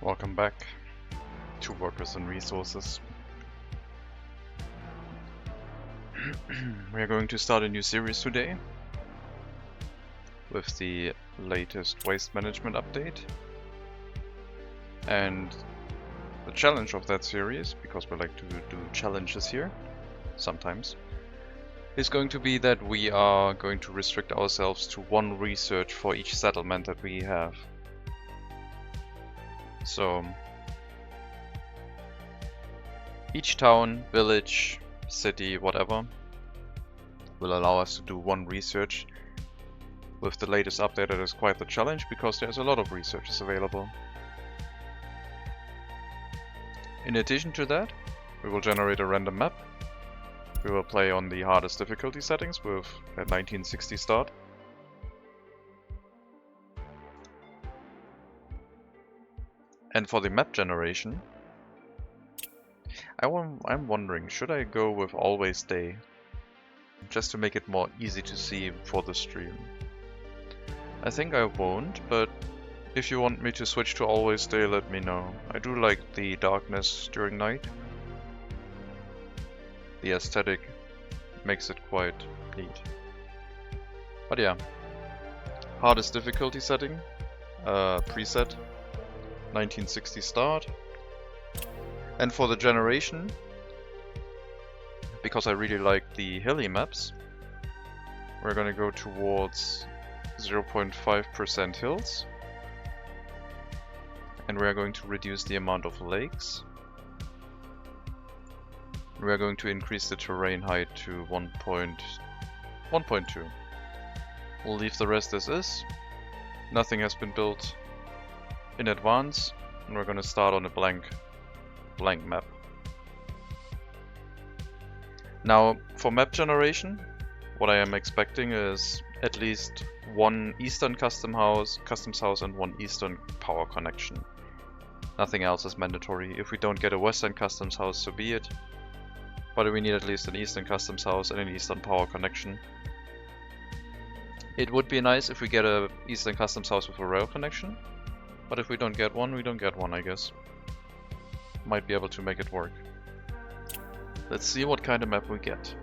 Welcome back to Workers and Resources. We are going to start a new series today with the latest waste management update. And the challenge of that series, because we like to do challenges here sometimes, is going to be that we are going to restrict ourselves to one research for each settlement that we have. So each town, village, city, whatever, will allow us to do one research. With the latest update, it is quite the challenge because there's a lot of researches available. In addition to that, we will generate a random map. We will play on the hardest difficulty settings with a 1960 start. And for the map generation, I'm wondering, should I go with Always Day? Just to make it more easy to see for the stream. I think I won't, but if you want me to switch to Always Day, let me know. I do like the darkness during night. The aesthetic makes it quite neat. But yeah, hardest difficulty setting, preset, 1960 start. And for the generation, because I really like the hilly maps, we're gonna go towards 0.5% hills. And we are going to reduce the amount of lakes. We are going to increase the terrain height to 1.2. We'll leave the rest as is. Nothing has been built in advance, and we're going to start on a blank map. Now, for map generation, what I am expecting is at least one eastern customs house and one eastern power connection. Nothing else is mandatory. If we don't get a western customs house, so be it. But we need at least an eastern customs house and an eastern power connection. It would be nice if we get a eastern customs house with a rail connection. But if we don't get one, we don't get one, I guess. Might be able to make it work. Let's see what kind of map we get.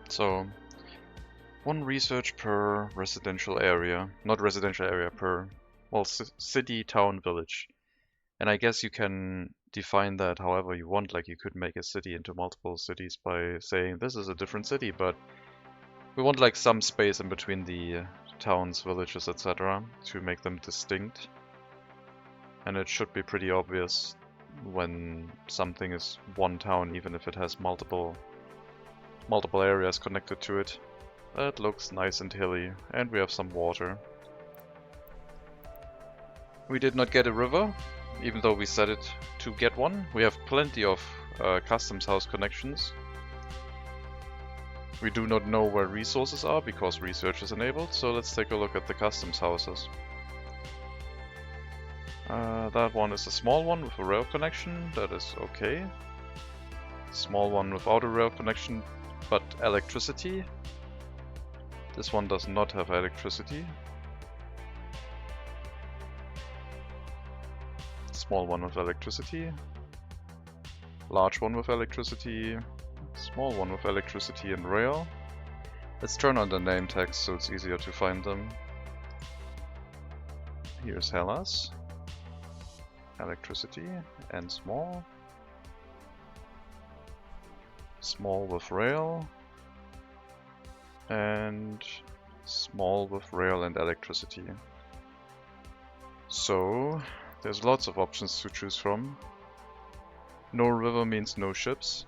So, one research per residential area. Not residential area, per, well, city, town, village. And I guess you can define that however you want. Like, you could make a city into multiple cities by saying this is a different city, but we want like some space in between the towns, villages, etc. to make them distinct. And it should be pretty obvious when something is one town, even if it has multiple areas connected to it. That looks nice and hilly, and we have some water. We did not get a river, even though we set it to get one. We have plenty of customs house connections. We do not know where resources are because research is enabled, so let's take a look at the customs houses. That one is a small one with a rail connection, that is okay. Small one without a rail connection, but electricity. This one does not have electricity. Small one with electricity. Large one with electricity. Small one with electricity and rail. Let's turn on the name tags so it's easier to find them. Here's Hellas. Electricity and small. Small with rail. And small with rail and electricity. So there's lots of options to choose from. No river means no ships.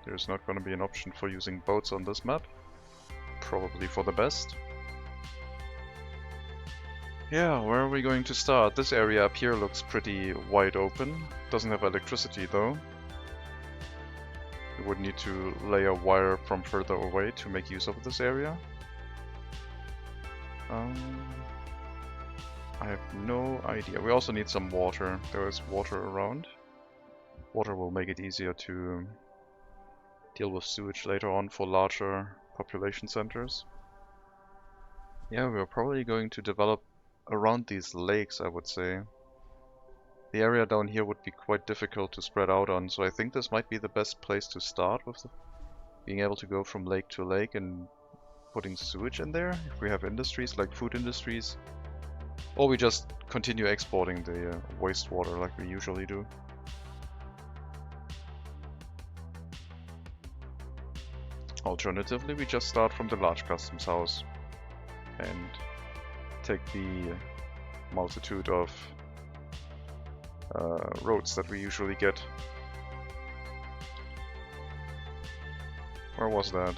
There's not going to be an option for using boats on this map. Probably for the best. Yeah, where are we going to start? This area up here looks pretty wide open. Doesn't have electricity though. We would need to lay a wire from further away to make use of this area. I have no idea. We also need some water. There is water around. Water will make it easier to deal with sewage later on for larger population centers. Yeah, we're probably going to develop around these lakes, I would say. The area down here would be quite difficult to spread out on, so I think this might be the best place to start with being able to go from lake to lake and putting sewage in there, if we have industries like food industries. Or we just continue exporting the wastewater like we usually do. Alternatively, we just start from the large customs house and take the multitude of roads that we usually get. Where was that?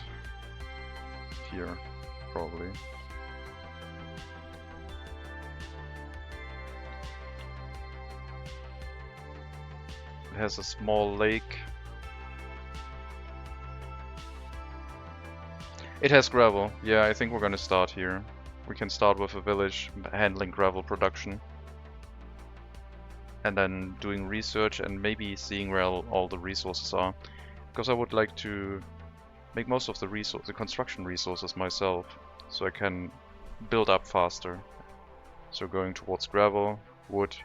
Here, probably. It has a small lake. It has gravel. Yeah, I think we're gonna start here. We can start with a village handling gravel production. And then doing research and maybe seeing where all the resources are. Because I would like to make most of the construction resources myself, so I can build up faster. So going towards gravel, wood,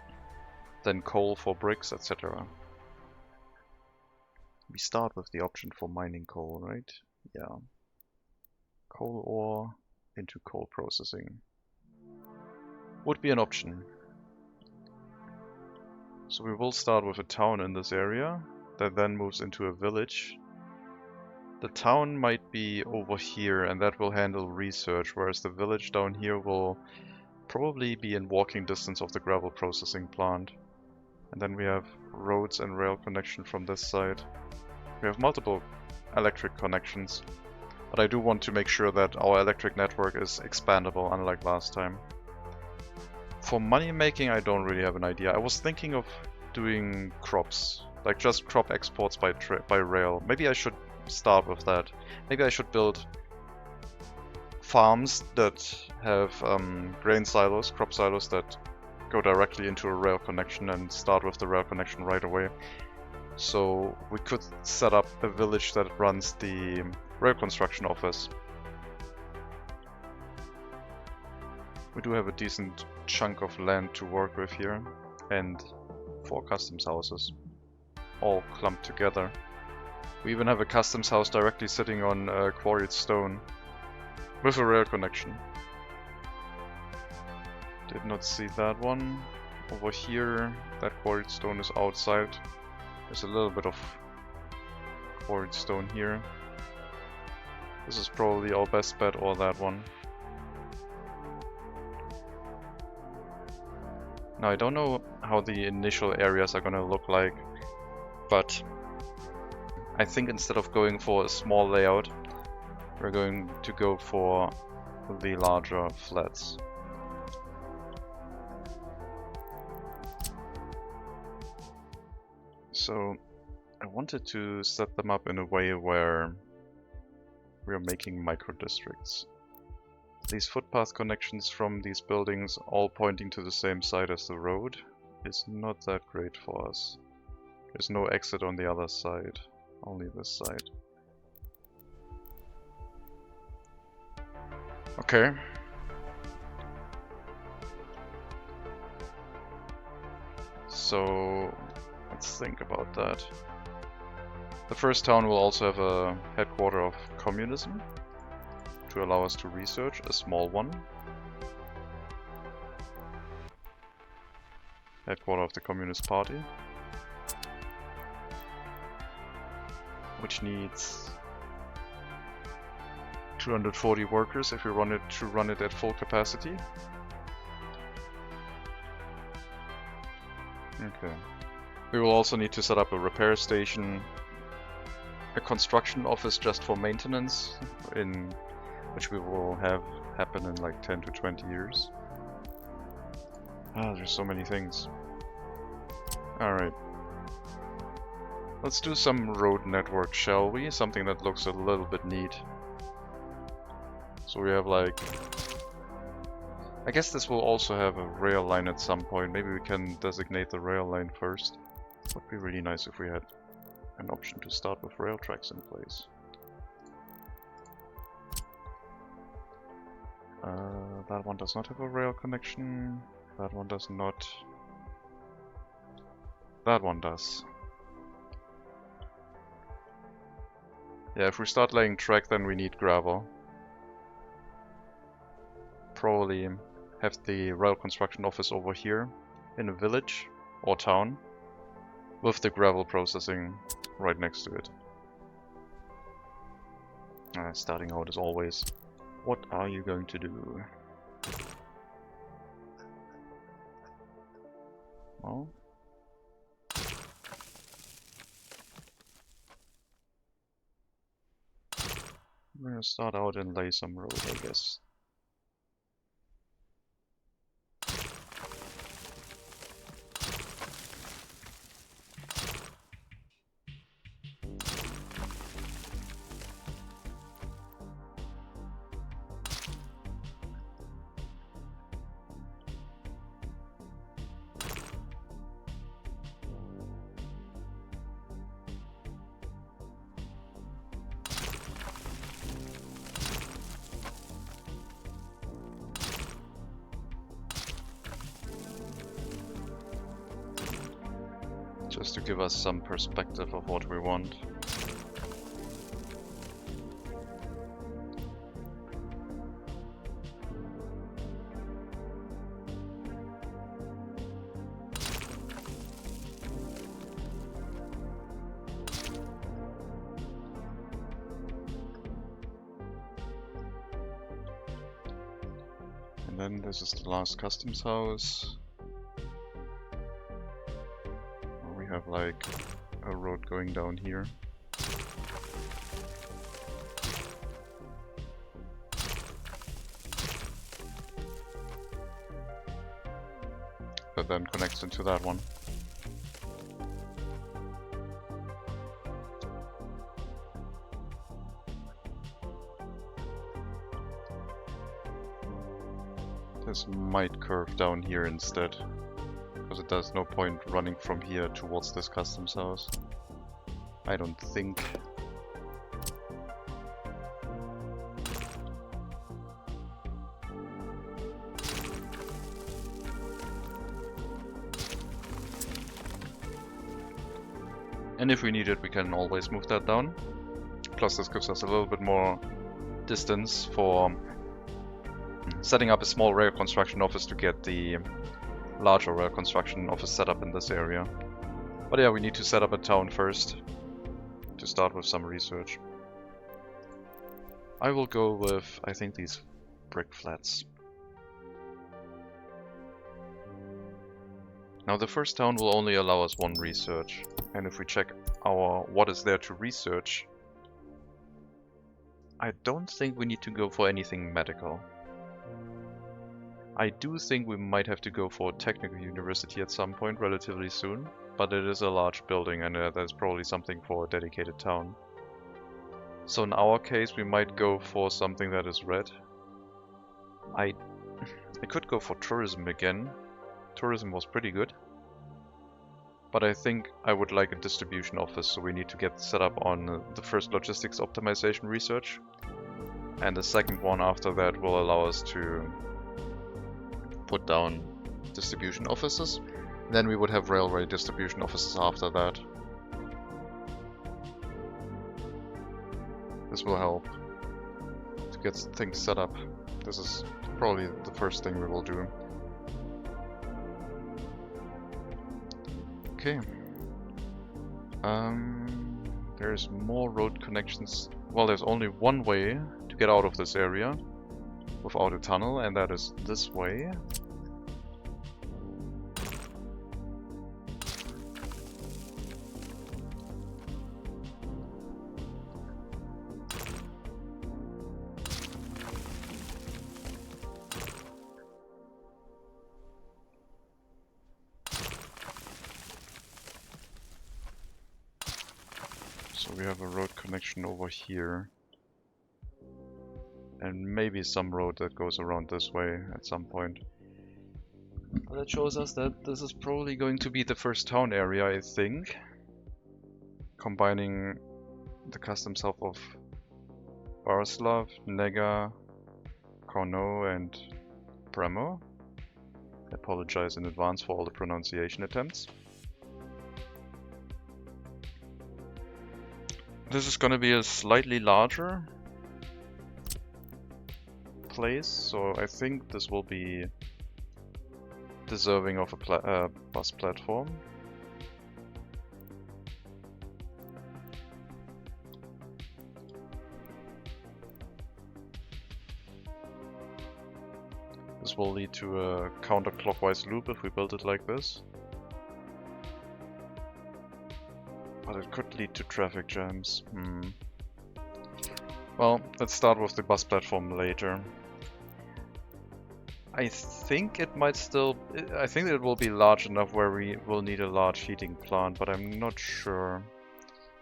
then coal for bricks, etc. We start with the option for mining coal, right? Yeah. Coal ore into coal processing would be an option. So we will start with a town in this area that then moves into a village. The town might be over here and that will handle research, whereas the village down here will probably be in walking distance of the gravel processing plant. And then we have roads and rail connection from this side. We have multiple electric connections, but I do want to make sure that our electric network is expandable, unlike last time. For money making, I don't really have an idea. I was thinking of doing crops, like just crop exports by rail. Maybe I should start with that. Maybe I should build farms that have grain silos, crop silos that go directly into a rail connection and start with the rail connection right away. So we could set up a village that runs the rail construction office. We do have a decent chunk of land to work with here, and 4 customs houses, all clumped together. We even have a customs house directly sitting on quarried stone, with a rail connection. Did not see that one. Over here, that quarried stone is outside. There's a little bit of quarried stone here. This is probably our best bet, or that one. Now I don't know how the initial areas are gonna look like, but I think instead of going for a small layout, we're going to go for the larger flats. So I wanted to set them up in a way where we are making micro districts. These footpath connections from these buildings all pointing to the same side as the road is not that great for us. There's no exit on the other side, only this side. Okay. So let's think about that. The first town will also have a headquarter of communism to allow us to research, a small one. Headquarter of the Communist Party, which needs 240 workers if we run it at full capacity. Okay. We will also need to set up a repair station, a construction office just for maintenance, which we will have happen in like 10 to 20 years. Ah, there's so many things. Alright. Let's do some road network, shall we? Something that looks a little bit neat. So we have like... I guess this will also have a rail line at some point. Maybe we can designate the rail line first. Would be really nice if we had an option to start with rail tracks in place. That one does not have a rail connection. That one does not. That one does. Yeah, if we start laying track, then we need gravel. Probably have the rail construction office over here in a village or town with the gravel processing right next to it. Starting out as always. What are you going to do? Well, we're gonna start out and lay some road, I guess. Just to give us some perspective of what we want. And then this is the last customs house. We have like a road going down here. That then connects into that one. This might curve down here instead, because it does no point running from here towards this customs house. I don't think. And if we need it, we can always move that down. Plus this gives us a little bit more distance for setting up a small rail construction office to get the larger rail construction office set up in this area. But yeah, we need to set up a town first to start with some research. I will go with, I think, these brick flats. Now the first town will only allow us one research, and if we check our what is there to research, I don't think we need to go for anything medical. I do think we might have to go for a technical university at some point relatively soon, but it is a large building and there's probably something for a dedicated town. So in our case we might go for something that is red. I could go for tourism again. Tourism was pretty good. But I think I would like a distribution office, so we need to get set up on the first logistics optimization research. And the second one after that will allow us to put down distribution offices. Then we would have railway distribution offices after that. This will help to get things set up. This is probably the first thing we will do. Okay. There's more road connections. Well, there's only one way to get out of this area without a tunnel, and that is this way. So we have a road connection over here. And maybe some road that goes around this way at some point. Well, that shows us that this is probably going to be the first town area, I think. Combining the customs hub of Baraslav, Nega, Korno, and Bremo. I apologize in advance for all the pronunciation attempts. This is going to be a slightly larger place, so I think this will be deserving of a bus platform. This will lead to a counterclockwise loop if we build it like this. But it could lead to traffic jams. Well, let's start with the bus platform later. I think it might still... I think it will be large enough where we will need a large heating plant, but I'm not sure.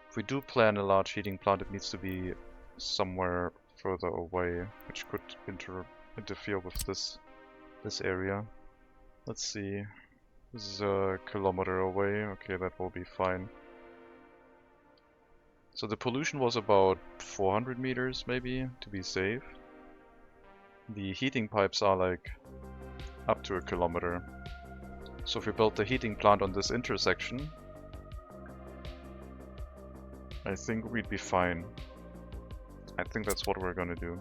If we do plan a large heating plant, it needs to be somewhere further away, which could interfere with this area. Let's see. This is a kilometer away. Okay, that will be fine. So the pollution was about 400 meters, maybe, to be safe. The heating pipes are like up to a kilometer. So if we build the heating plant on this intersection, I think we'd be fine. I think that's what we're gonna do.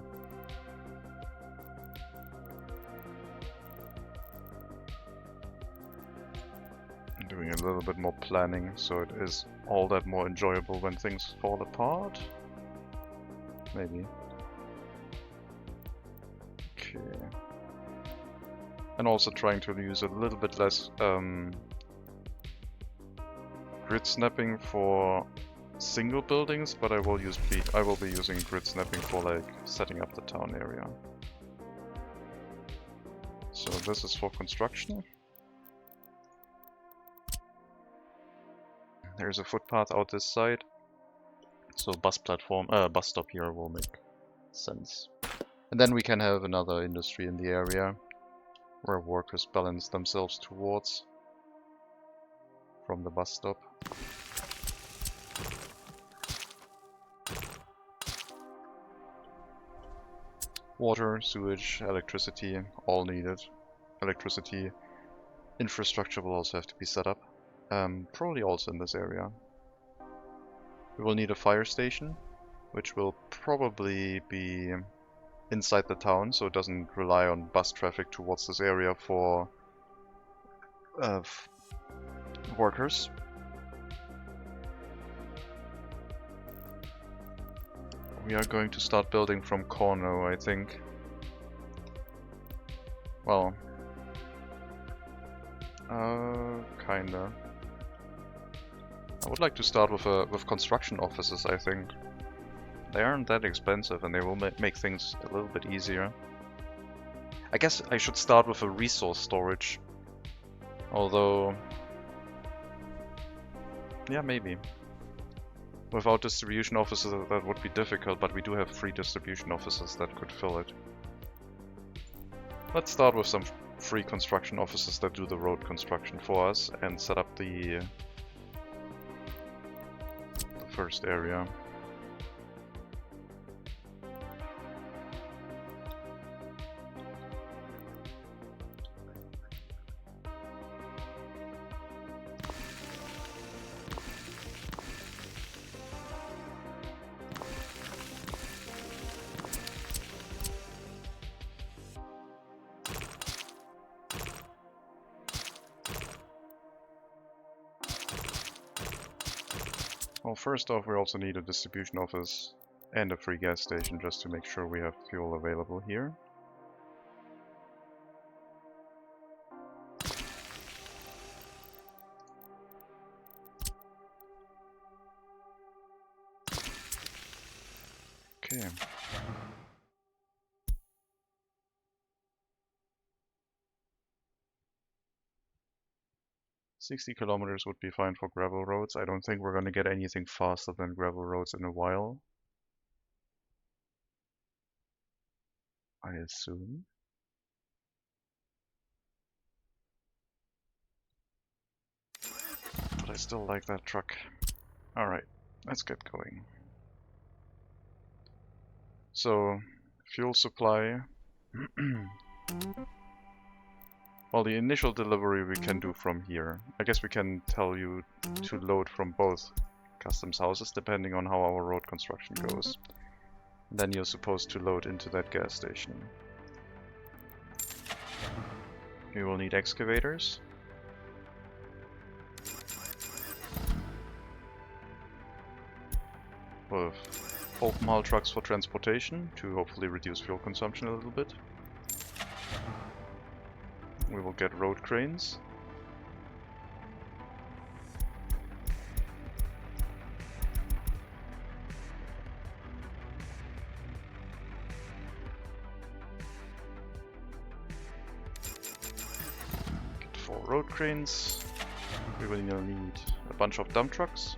Doing a little bit more planning so it is all that more enjoyable when things fall apart. Maybe. Okay. And also trying to use a little bit less grid snapping for single buildings, but I will be using grid snapping for like setting up the town area. So this is for construction. There's a footpath out this side, so bus stop here will make sense. And then we can have another industry in the area where workers balance themselves towards from the bus stop. Water, sewage, electricity, all needed. Electricity infrastructure will also have to be set up. Probably also in this area. We will need a fire station, which will probably be inside the town, so it doesn't rely on bus traffic towards this area for workers. We are going to start building from Korno, I think. Well, kinda. I would like to start with construction offices, I think. They aren't that expensive and they will make things a little bit easier. I guess I should start with a resource storage. Although... yeah, maybe. Without distribution offices that would be difficult, but we do have 3 distribution offices that could fill it. Let's start with some free construction offices that do the road construction for us and set up the first area. Well, first off, we also need a distribution office and a free gas station just to make sure we have fuel available here. Okay. "60 kilometers would be fine for gravel roads. I don't think we're going to get anything faster than gravel roads in a while. I assume. I still like that truck. Alright, let's get going. So, fuel supply. Well, the initial delivery we can do from here. I guess we can tell you to load from both customs houses depending on how our road construction goes. Then you're supposed to load into that gas station. We will need excavators. With open haul trucks for transportation to hopefully reduce fuel consumption a little bit. We will get road cranes. Get 4 road cranes. We will need a bunch of dump trucks.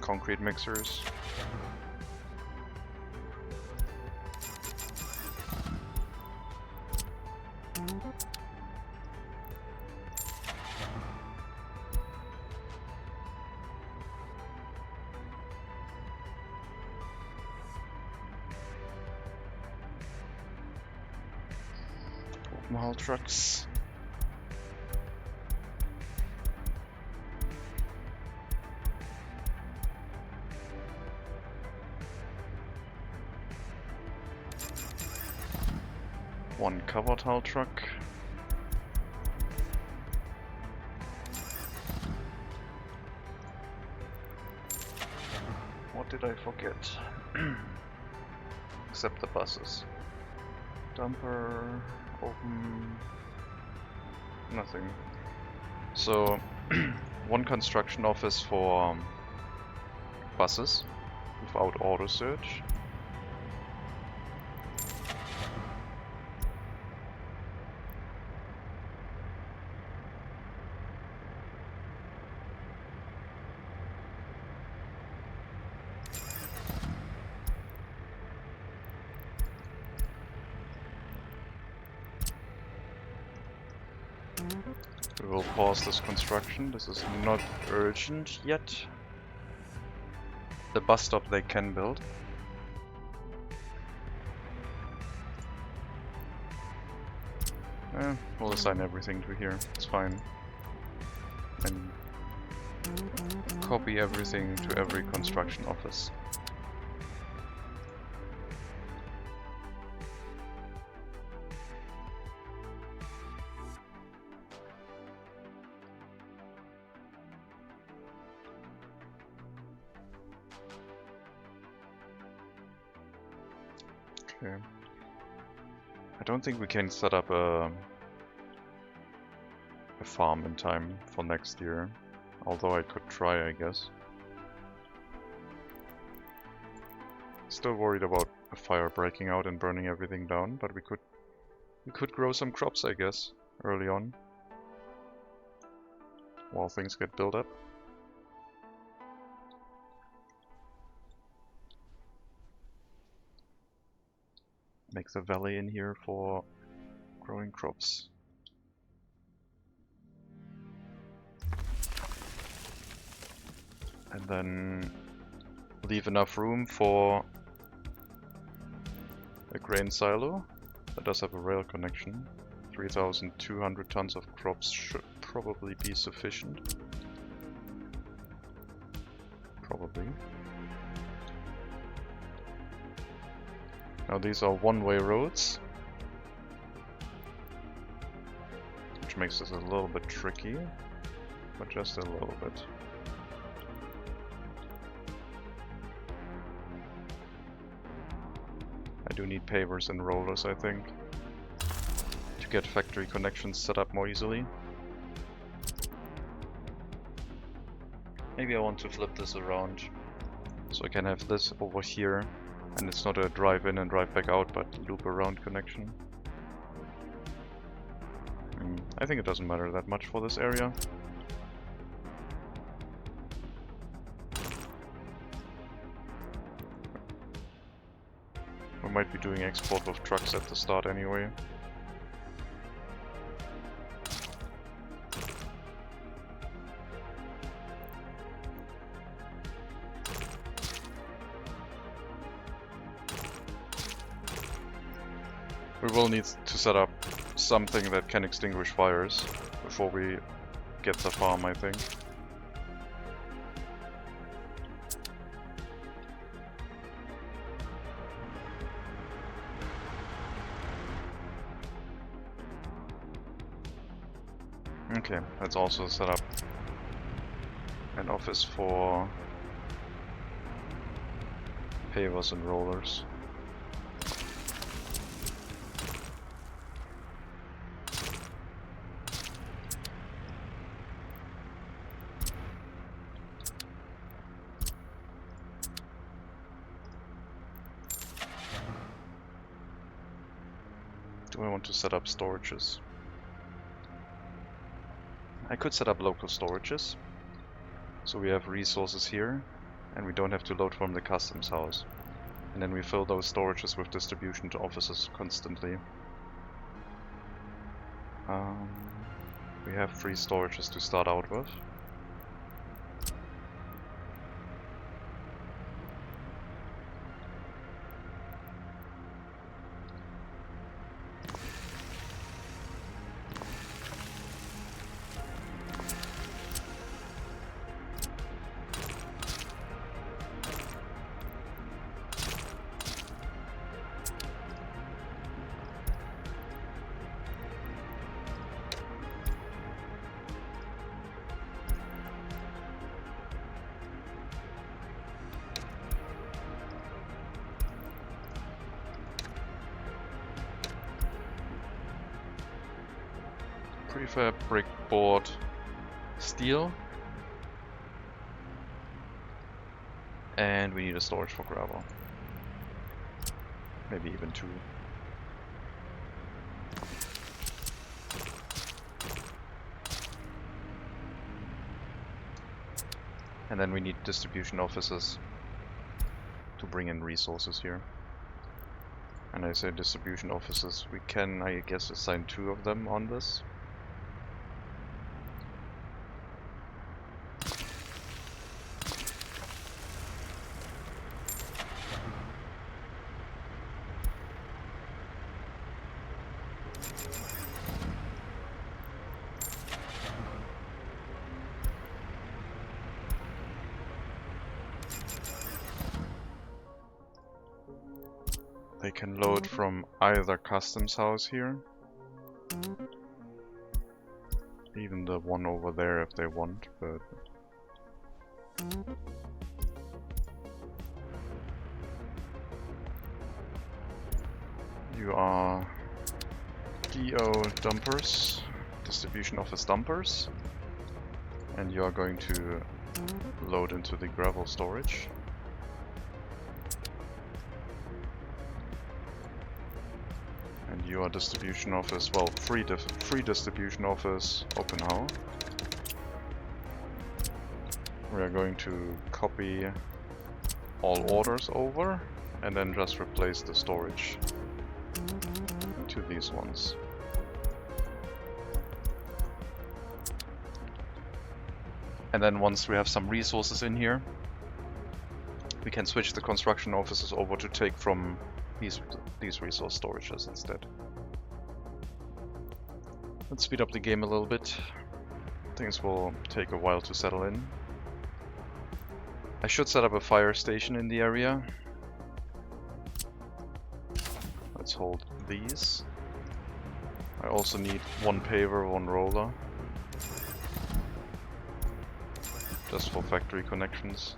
Concrete mixers. Open haul trucks. One covered haul truck. What did I forget? Except the buses. Dumper, open, nothing. So, one construction office for buses without auto search. We will pause this construction. This is not urgent yet. The bus stop they can build. We'll assign everything to here. It's fine. And copy everything to every construction office. Okay. I don't think we can set up a farm in time for next year, although I could try, I guess. Still worried about a fire breaking out and burning everything down, but we could grow some crops, I guess, early on, while things get built up. Make the valley in here for growing crops. And then leave enough room for a grain silo that does have a rail connection. 3,200 tons of crops should probably be sufficient. Probably. Now these are one-way roads, which makes this a little bit tricky, but just a little bit. I do need pavers and rollers, I think, to get factory connections set up more easily. Maybe I want to flip this around, so I can have this over here. And it's not a drive in and drive back out, but loop around connection. I think it doesn't matter that much for this area. might be doing export with trucks at the start anyway. We will need to set up something that can extinguish fires before we get the farm, I think. Okay, let's also set up an office for pavers and rollers. Do I want to set up storages? I could set up local storages, so we have resources here, and we don't have to load from the customs house. And then we fill those storages with distribution to offices constantly. We have 3 storages to start out with. Prefab, brick, board, steel. And we need a storage for gravel. Maybe even 2. And then we need distribution offices to bring in resources here. And I say distribution offices, we can, I guess, assign 2 of them on this. They can load from either customs house here, even the one over there if they want, but you are DO dumpers, distribution office dumpers, and you are going to load into the gravel storage. And you are distribution office, well, free distribution office, open how. We are going to copy all orders over and then just replace the storage to these ones. And then once we have some resources in here, we can switch the construction offices over to take from these resource storages instead. Let's speed up the game a little bit. Things will take a while to settle in. I should set up a fire station in the area. Let's hold these. I also need 1 paver, 1 roller. Just for factory connections.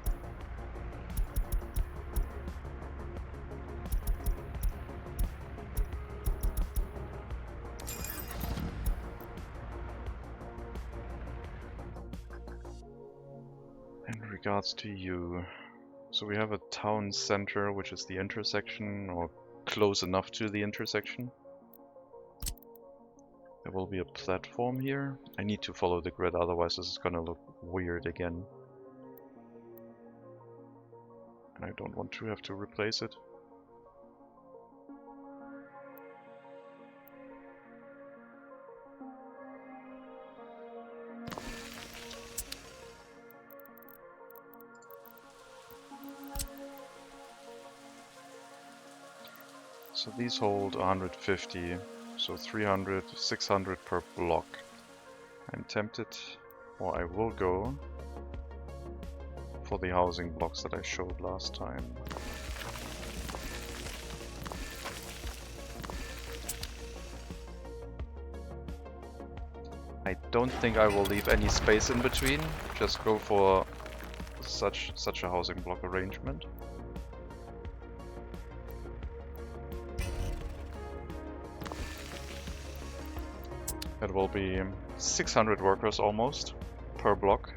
In regards to you, so we have a town center, which is the intersection, or close enough to the intersection. There will be a platform here. I need to follow the grid, otherwise this is gonna look weird again. And I don't want to have to replace it. So these hold 150, so 300, 600 per block. I'm tempted, or I will go for the housing blocks that I showed last time. I don't think I will leave any space in between, just go for such a housing block arrangement. It will be 600 workers almost per block.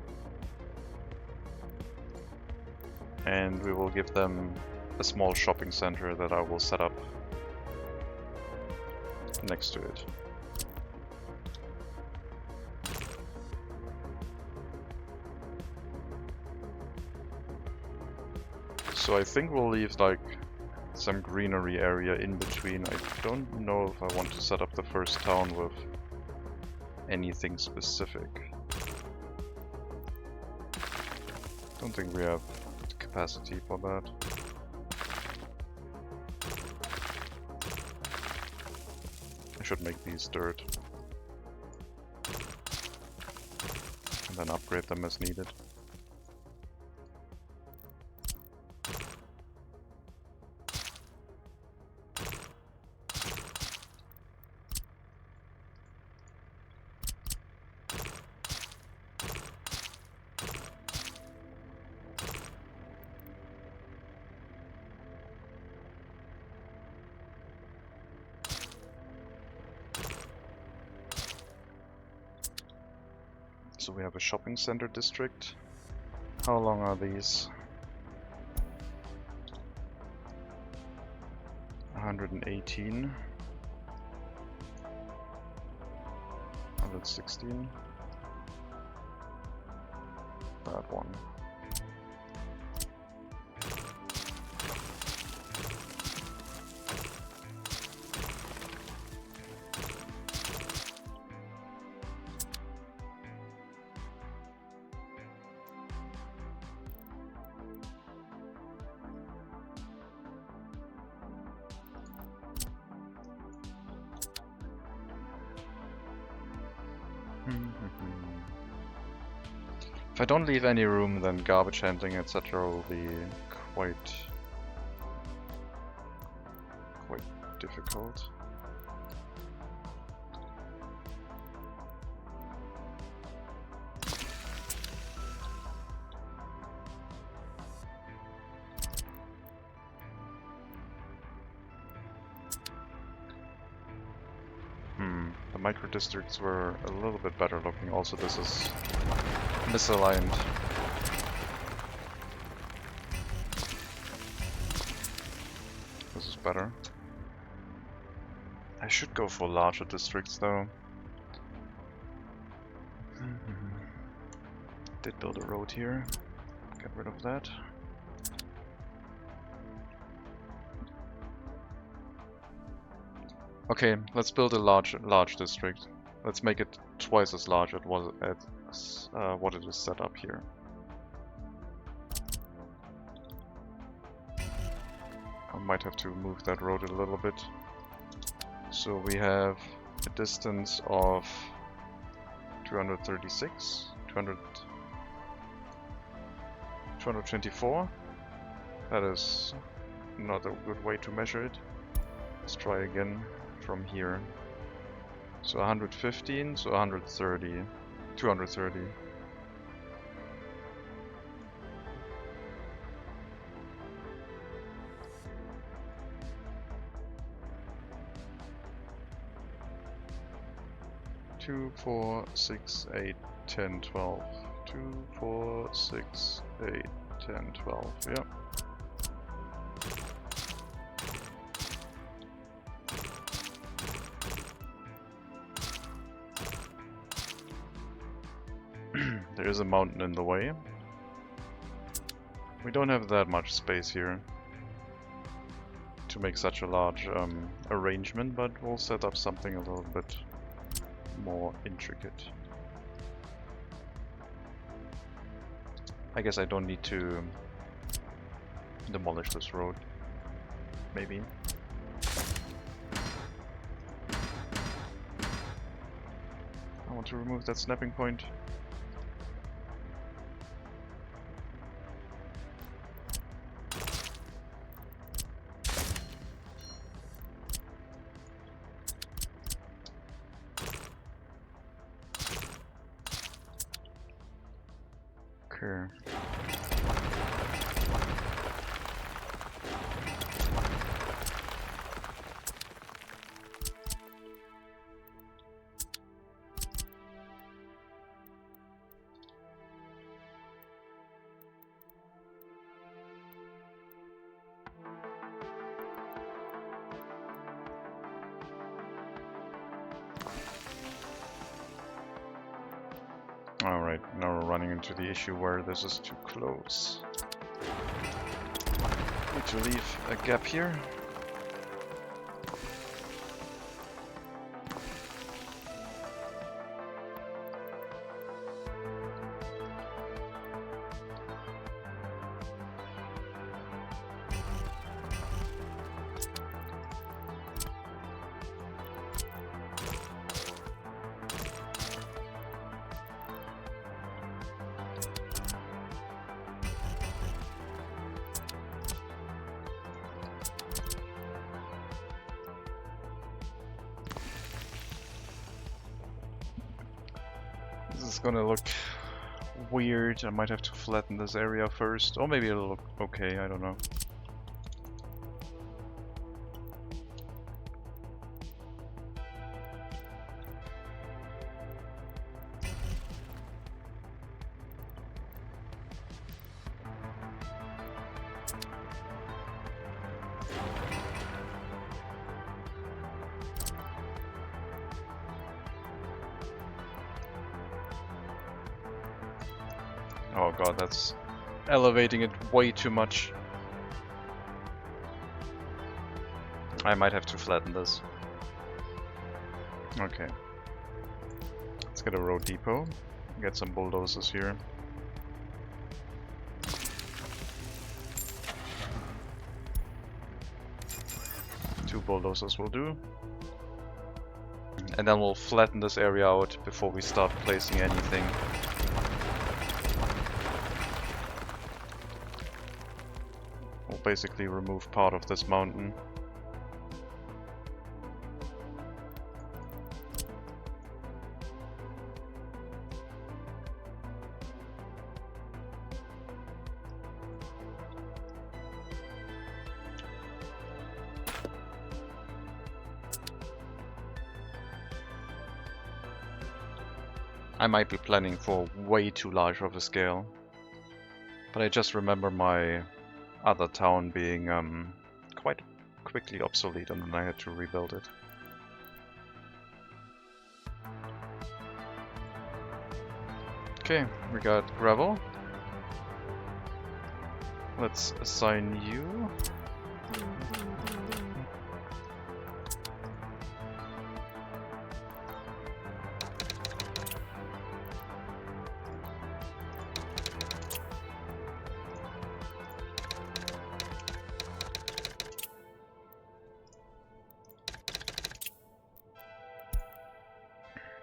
And we will give them a small shopping center that I will set up next to it. So I think we'll leave like some greenery area in between. I don't know if I want to set up the first town with anything specific. Don't think we have the capacity for that. I should make these dirt and then upgrade them as needed. So we have a shopping center district. How long are these? 118. 116. That one. If I don't leave any room, then garbage handling, etc. will be quite difficult. The micro districts were a little bit better looking. Also, this is misaligned. This is better. I should go for larger districts though. Did build a road here. Get rid of that. Okay, let's build a large district. Let's make it twice as large as what it is set up here. I might have to move that road a little bit. So we have a distance of 236, 224. That is not a good way to measure it. Let's try again from here. So 115, so 130, 230. Two, 4, 6, 8, 10, 12. 2, 4, 6, 8, 10, 12. Yep. There is a mountain in the way. We don't have that much space here to make such a large arrangement, but we'll set up something a little bit more intricate. I guess I don't need to demolish this road. Maybe. want to remove that snapping point. Okay. Alright, now we're running into the issue where this is too close. Need to leave a gap here. This is gonna look weird. I might have to flatten this area first, or maybe it'll look okay, I don't know. Oh god, that's elevating it way too much. I might have to flatten this. Okay. Let's get a road depot. Get some bulldozers here. Two bulldozers will do. And then we'll flatten this area out before we start placing anything. Basically remove part of this mountain. I might be planning for way too large of a scale, but I just remember my other town being quite quickly obsolete, and then I had to rebuild it. Okay, we got gravel. Let's assign you.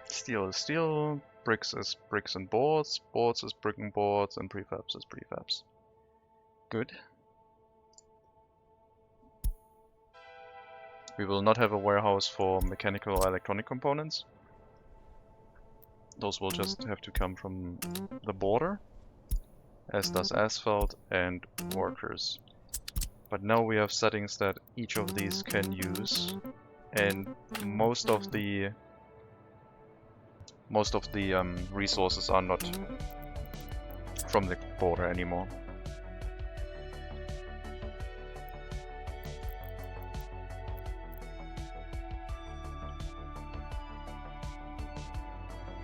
Steel is steel, bricks is bricks and boards, boards is brick and boards, and prefabs is prefabs. Good. We will not have a warehouse for mechanical or electronic components. Those will just have to come from the border, as does asphalt and workers. But now we have settings that each of these can use, and most of the resources are not from the border anymore.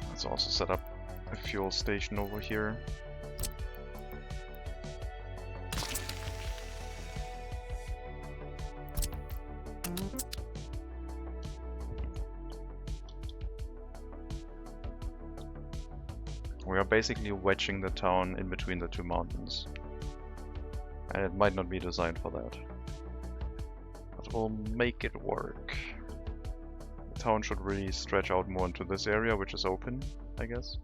Let's also set up a fuel station over here. We are basically wedging the town in between the two mountains. And it might not be designed for that. But we'll make it work. town should really stretch out more into this area, which is open, I guess.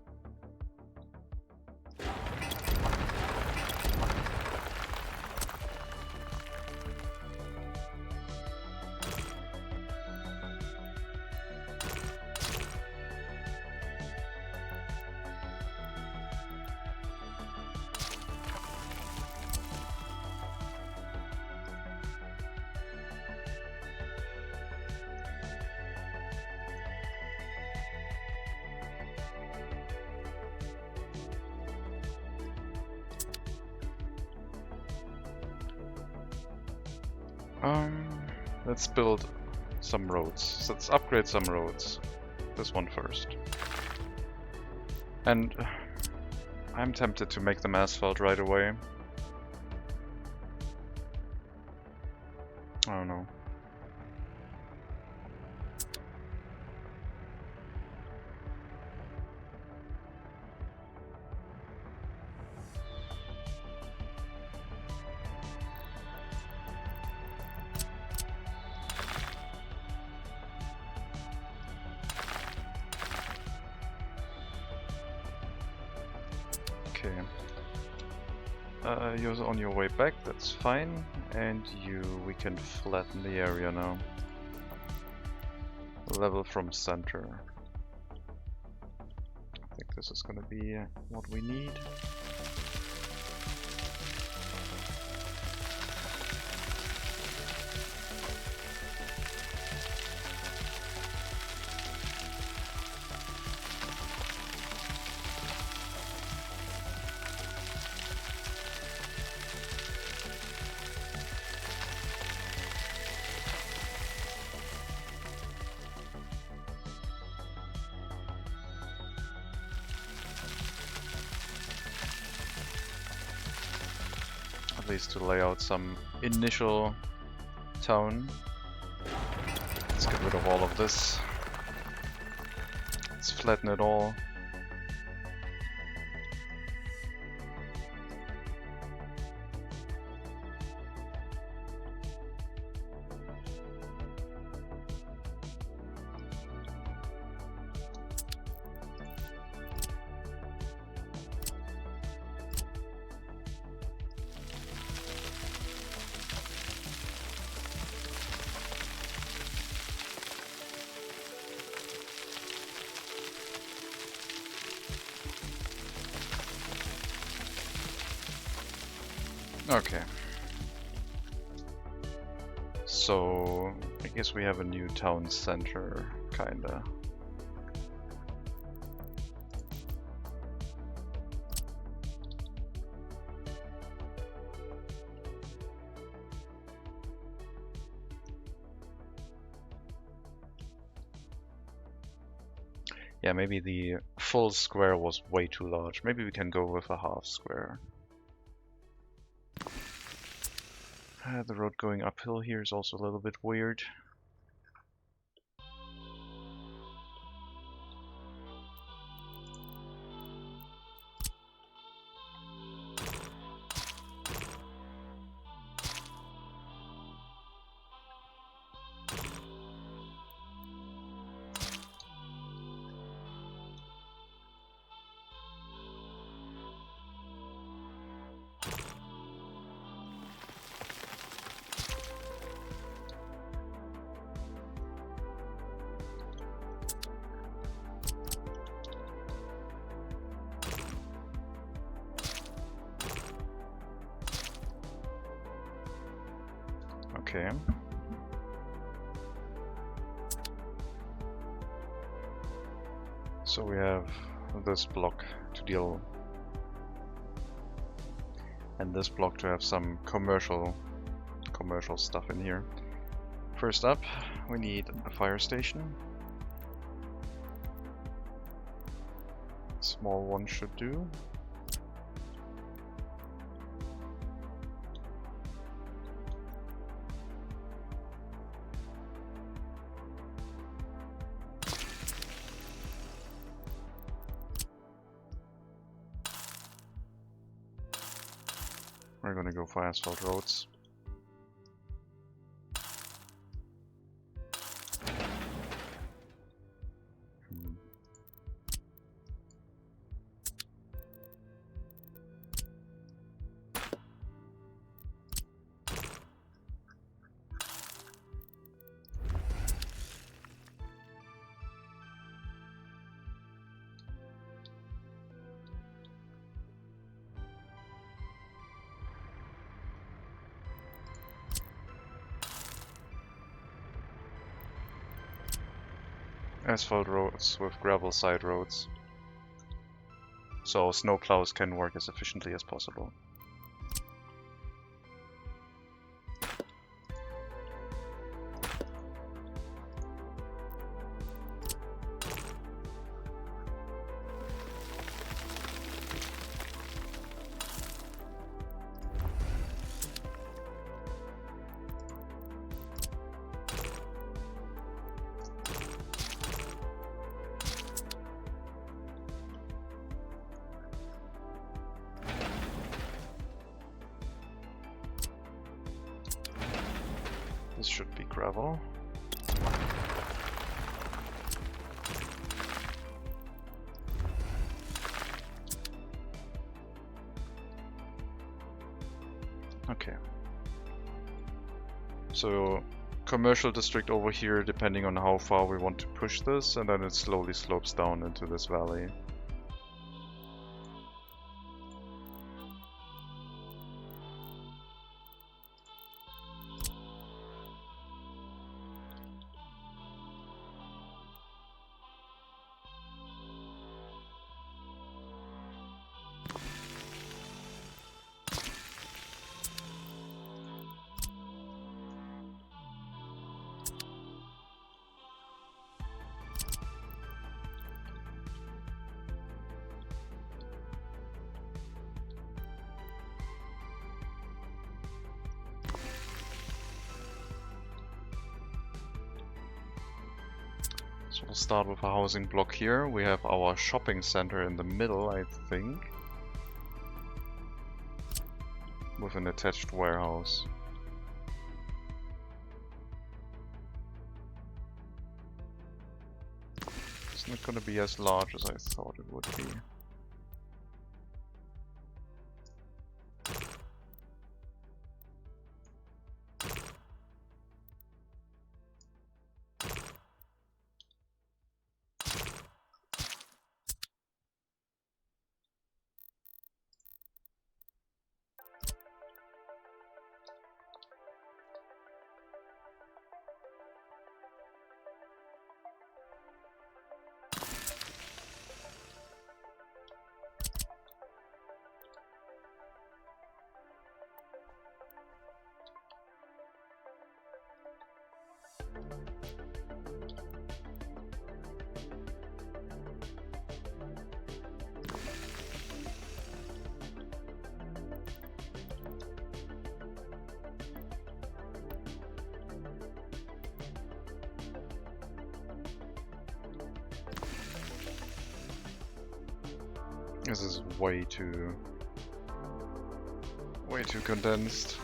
Let's build some roads. So let's upgrade some roads. This one first. And I'm tempted to make them asphalt right away. I don't know. Okay. You're on your way back, that's fine. And we can flatten the area now. Level from center. I think this is gonna be what we need. At least to lay out some initial tone. Let's get rid of all of this. Let's flatten it all. Okay. So, I guess we have a new town center, kinda. Yeah, maybe the full square was way too large. Maybe we can go with a half square. The road going uphill here is also a little bit weird. Okay. So we have this block to deal, and this block to have some commercial stuff in here. First up, we need a fire station. Small one should do. We're gonna go for asphalt roads. asphalt roads with gravel side roads, so snowplows can work as efficiently as possible. This should be gravel. Okay. So, commercial district over here, depending on how far we want to push this, and then it slowly slopes down into this valley. So we'll start with a housing block here. We have our shopping center in the middle, I think, with an attached warehouse. It's not going to be as large as I thought it would be. This is way too condensed.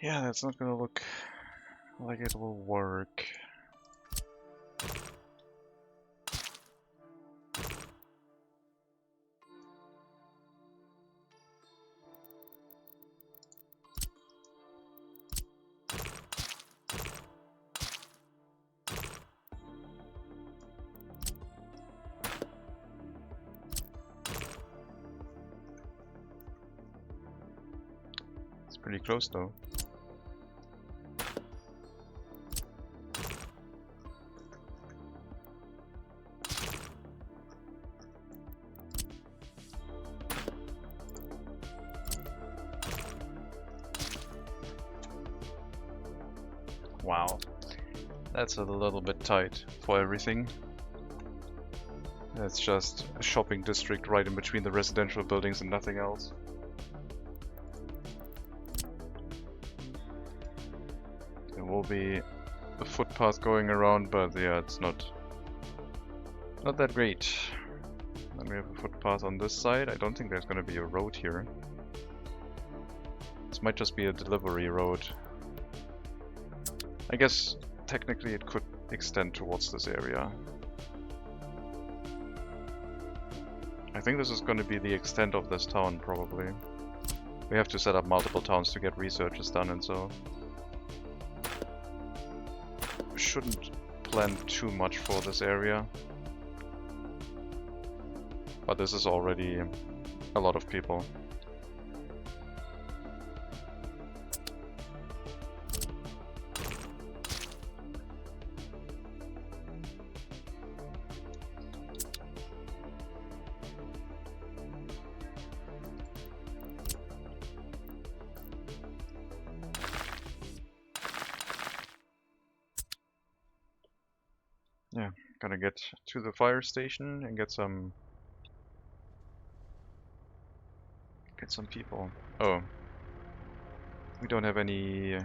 Yeah, that's not gonna look like it will work. It's pretty close though. Wow, that's a little bit tight for everything. It's just a shopping district right in between the residential buildings and nothing else. There will be a footpath going around, but yeah, it's not that great. Then we have a footpath on this side. I don't think there's going to be a road here. This might just be a delivery road. I guess technically it could extend towards this area. I think this is going to be the extent of this town, probably. We have to set up multiple towns to get researches done, and so shouldn't plan too much for this area. But this is already a lot of people. Yeah, gonna get to the fire station and get some people. Oh, we don't have any.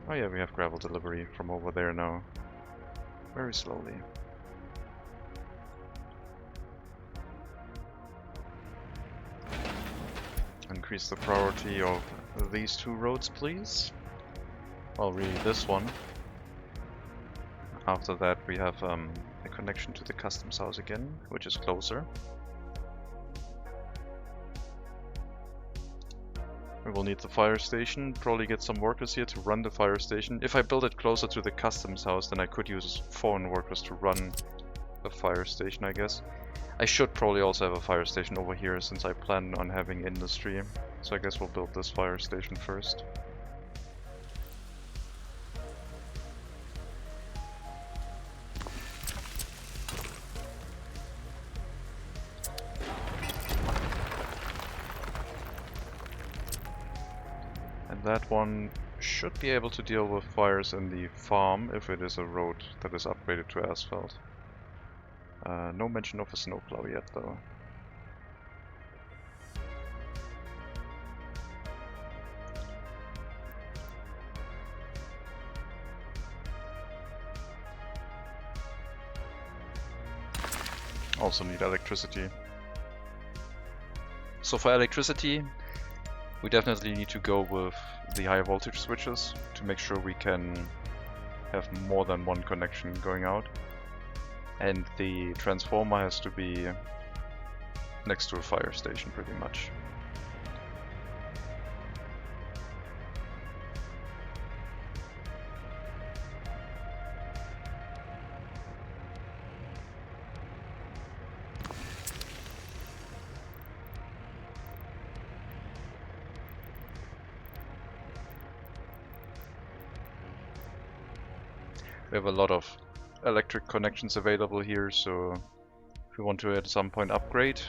Oh yeah, we have gravel delivery from over there now. Very slowly. Increase the priority of these two roads, please. Well, really this one. After that we have a connection to the customs house again, which is closer. We will need the fire station, probably get some workers here to run the fire station. If I build it closer to the customs house, then I could use foreign workers to run the fire station, I guess. I should probably also have a fire station over here, since I plan on having industry. So I guess we'll build this fire station first. That one should be able to deal with fires in the farm if it is a road that is upgraded to asphalt. No mention of a snowplow yet though. Also need electricity. So for electricity, we definitely need to go with the high voltage switches to make sure we can have more than one connection going out. And the transformer has to be next to a fire station pretty much. We have a lot of electric connections available here, so if we want to at some point upgrade,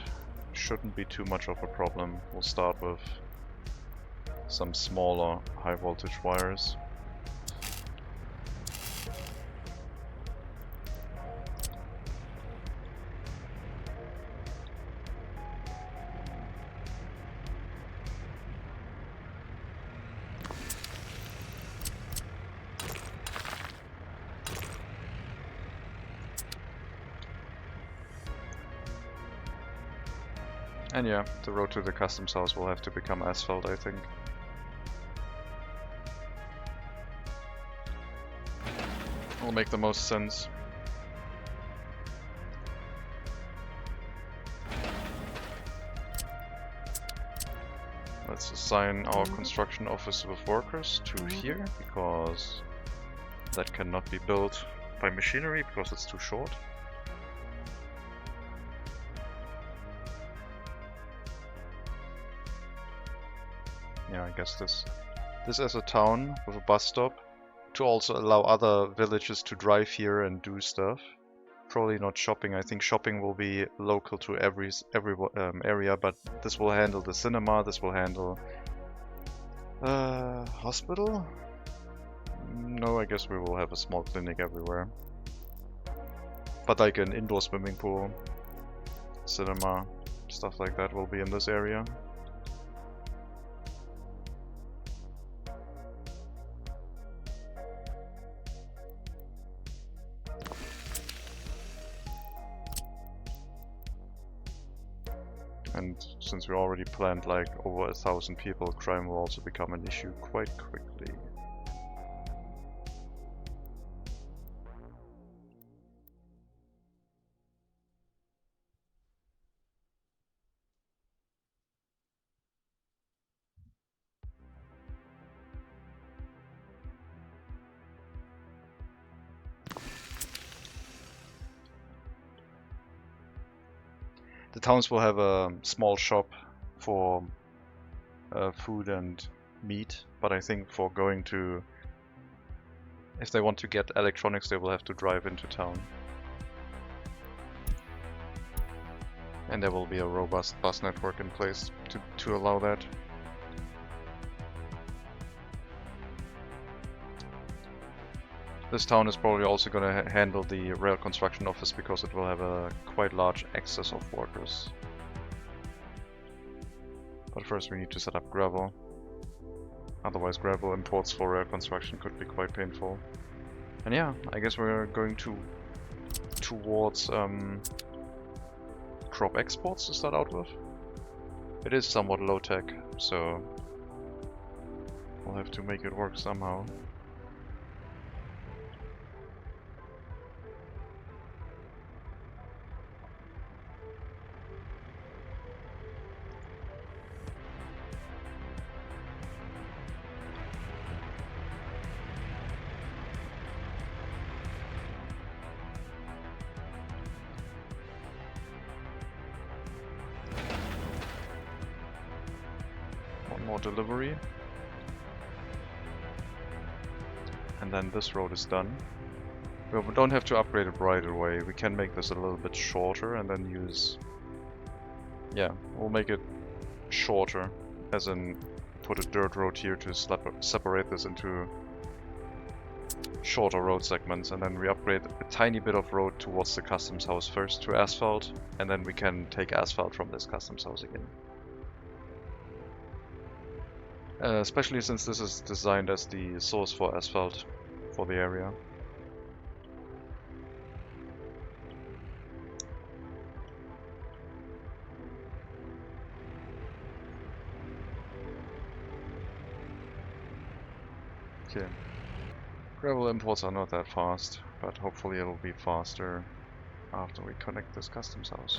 shouldn't be too much of a problem. We'll start with some smaller high voltage wires. And yeah, the road to the customs house will have to become asphalt, I think. Will make the most sense. Let's assign our construction office with workers to here, because that cannot be built by machinery because it's too short. Yeah, I guess this as a town with a bus stop to also allow other villages to drive here and do stuff. Probably not shopping. I think shopping will be local to every area, but this will handle the cinema. This will handle Hospital? No, I guess we will have a small clinic everywhere. But like an indoor swimming pool, cinema, stuff like that will be in this area. And since we already planned like over 1,000 people, crime will also become an issue quite quickly. The towns will have a small shop for food and meat, but I think for going to... if they want to get electronics, they will have to drive into town. And there will be a robust bus network in place to allow that. This town is probably also going to handle the rail construction office because it will have a quite large excess of workers. But first we need to set up gravel. Otherwise gravel imports for rail construction could be quite painful. And yeah, I guess we're going towards crop exports to start out with. It is somewhat low tech, so we'll have to make it work somehow. More delivery, and then this road is done. We don't have to upgrade it right away. We can make this a little bit shorter and then use... yeah, we'll make it shorter, as in put a dirt road here to separate this into shorter road segments, and then we upgrade a tiny bit of road towards the customs house first to asphalt, and then we can take asphalt from this customs house again. Especially since this is designed as the source for asphalt for the area. Okay. Gravel imports are not that fast, but hopefully it'll be faster after we connect this customs house.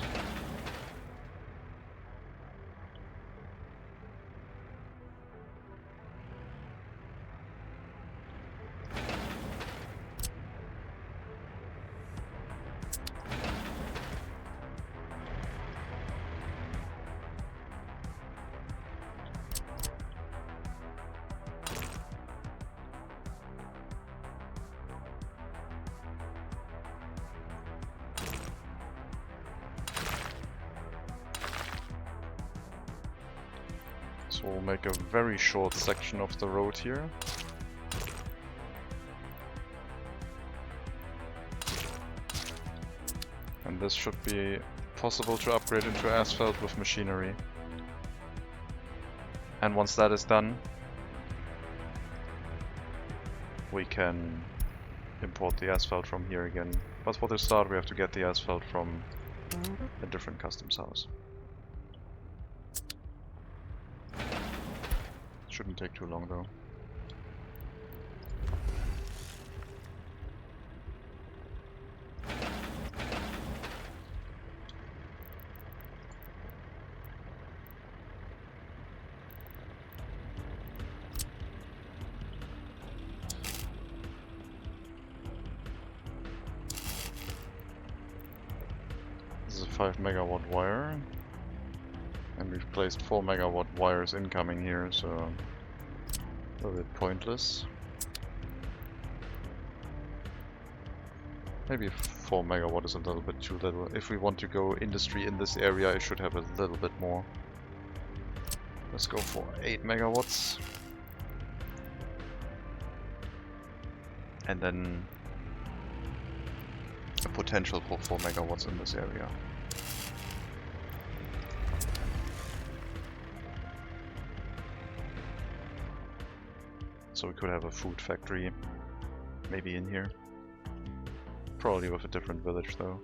So we'll make a very short section of the road here. And this should be possible to upgrade into asphalt with machinery. And once that is done, we can import the asphalt from here again. But for the start we have to get the asphalt from a different customs house. Shouldn't take too long though. This is a 5 megawatt wire. And we've placed 4 megawatt wires incoming here, so a little bit pointless. Maybe 4 megawatt is a little bit too little. If we want to go industry in this area, it should have a little bit more. Let's go for 8 megawatts. and then a potential for 4 megawatts in this area. So we could have a food factory maybe in here. Probably with a different village though.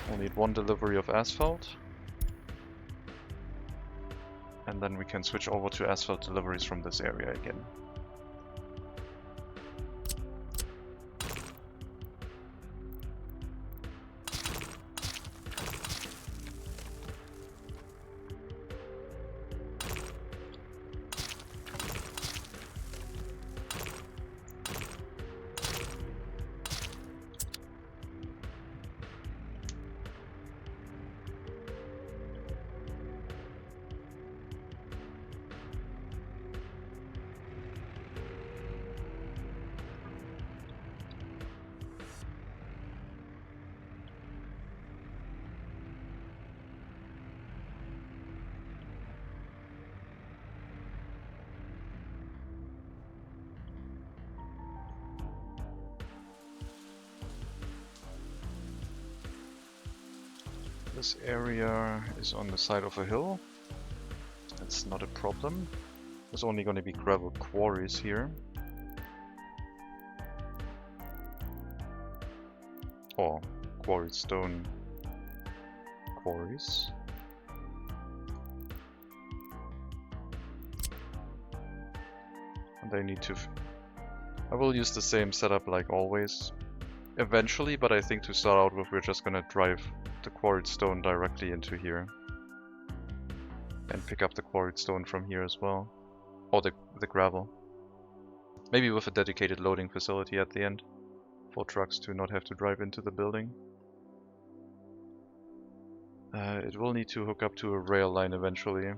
We'll need 1 delivery of asphalt. And then we can switch over to asphalt deliveries from this area again. This area is on the side of a hill. That's not a problem. There's only going to be gravel quarries here. Or quarried stone quarries. And they need to... I will use the same setup like always. Eventually, but I think to start out with we're just gonna drive the quarried stone directly into here. And pick up the quarried stone from here as well. Or the gravel. Maybe with a dedicated loading facility at the end. For trucks to not have to drive into the building. It will need to hook up to a rail line eventually.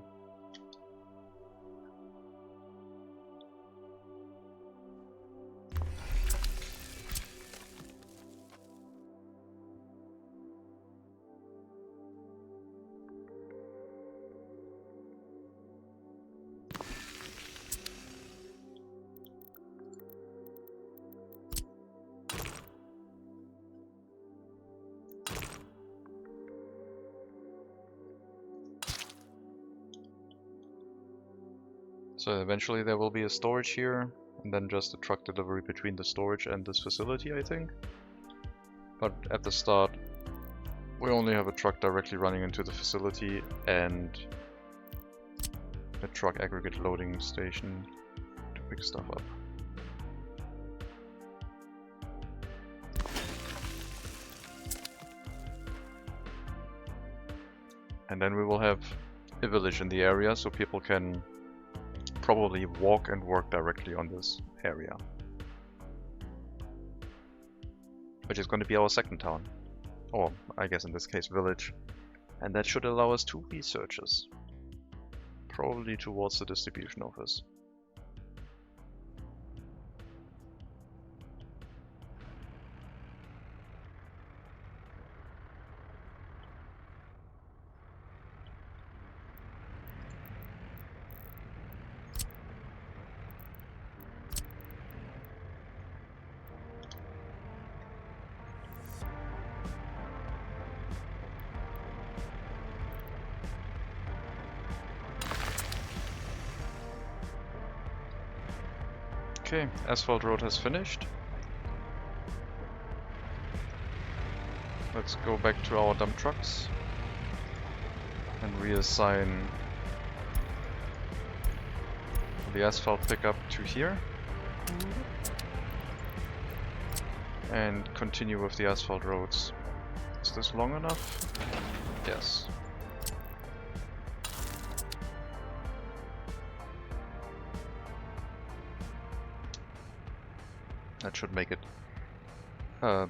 So eventually there will be a storage here, and then just a truck delivery between the storage and this facility, I think. But at the start, we only have a truck directly running into the facility and a truck aggregate loading station to pick stuff up. And then we will have a village in the area so people can probably walk and work directly on this area. Which is going to be our second town. Or, I guess in this case, village. And that should allow us 2 researchers. Probably towards the distribution office. Okay, asphalt road has finished. Let's go back to our dump trucks and reassign the asphalt pickup to here. And continue with the asphalt roads. Is this long enough? Yes. That should make it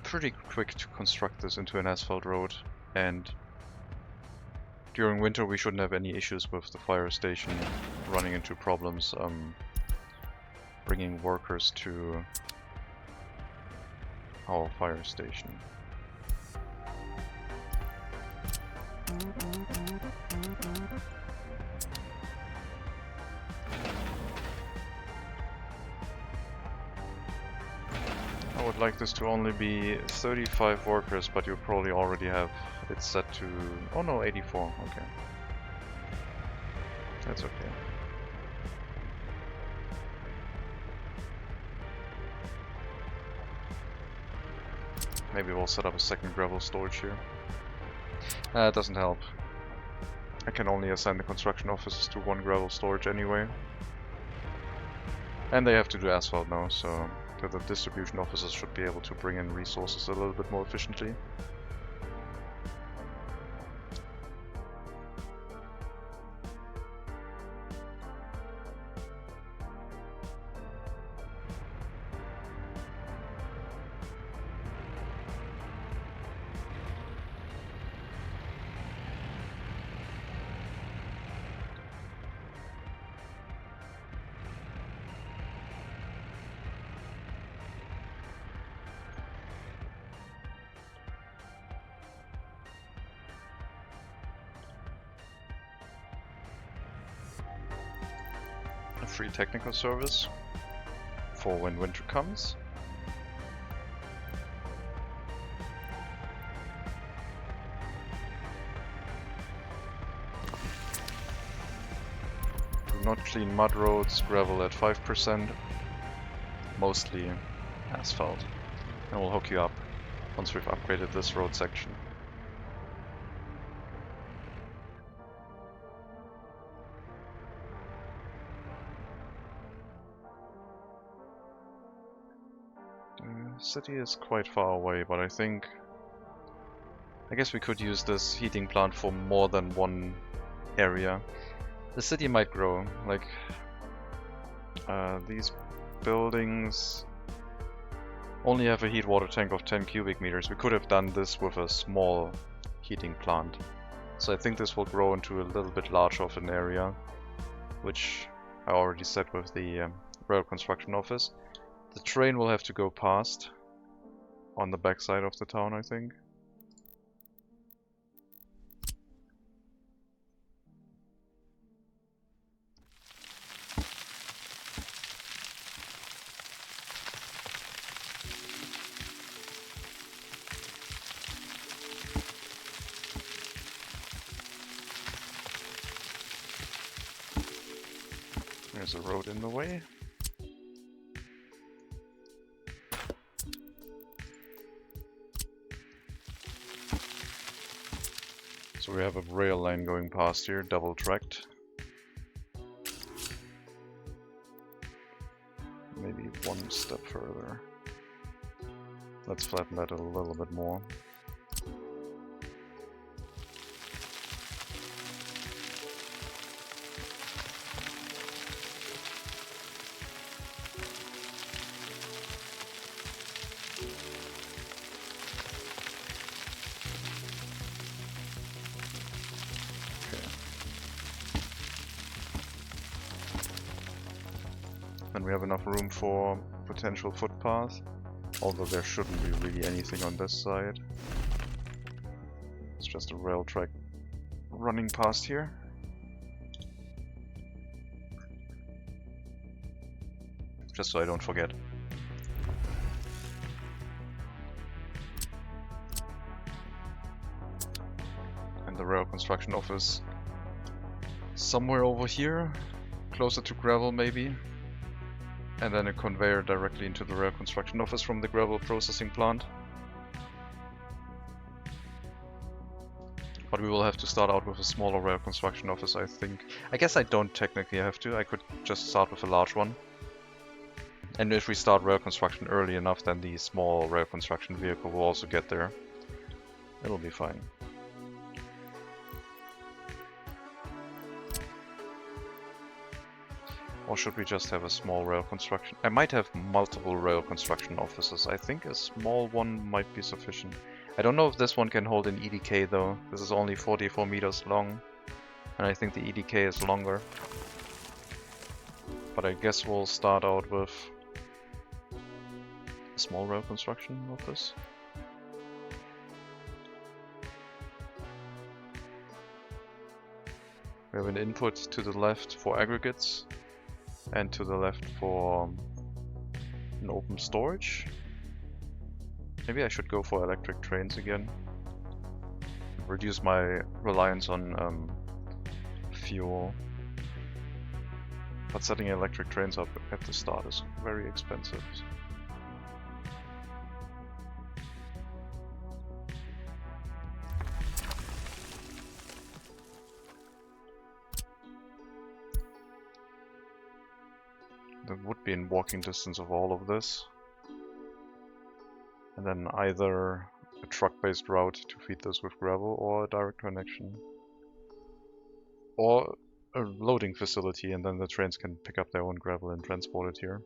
pretty quick to construct this into an asphalt road, and during winter we shouldn't have any issues with the fire station running into problems bringing workers to our fire station. I would like this to only be 35 workers, but you probably already have it set to... oh no, 84, okay. That's okay. Maybe we'll set up a second gravel storage here. It doesn't help. I can only assign the construction offices to one gravel storage anyway. And they have to do asphalt now, so the distribution officers should be able to bring in resources a little bit more efficiently. A free technical service for when winter comes. Do not clean mud roads, gravel at 5%, mostly asphalt. And we'll hook you up once we've upgraded this road section. City is quite far away, but I guess we could use this heating plant for more than one area. The city might grow, like these buildings only have a heat water tank of 10 cubic meters. We could have done this with a small heating plant. So I think this will grow into a little bit larger of an area, which I already said with the rail construction office. The train will have to go past on the backside of the town, I think. There's a road in the way. So we have a rail line going past here, double tracked. Maybe one step further. Let's flatten that a little bit more. And we have enough room for potential footpath, although there shouldn't be really anything on this side. It's just a rail track running past here. Just so I don't forget. And the rail construction office somewhere over here, closer to gravel maybe. And then a conveyor directly into the rail construction office from the gravel processing plant. But we will have to start out with a smaller rail construction office, I think. I guess I don't technically have to, I could just start with a large one. And if we start rail construction early enough, then the small rail construction vehicle will also get there. It'll be fine. Or should we just have a small rail construction? I might have multiple rail construction offices. I think a small one might be sufficient. I don't know if this one can hold an EDK though. This is only 44 meters long. And I think the EDK is longer. But I guess we'll start out with a small rail construction office. We have an input to the left for aggregates and to the left for an open storage. Maybe I should go for electric trains again. Reduce my reliance on fuel. But setting electric trains up at the start is very expensive. There would be in walking distance of all of this. And then either a truck-based route to feed this with gravel or a direct connection. Or a loading facility, and then the trains can pick up their own gravel and transport it here.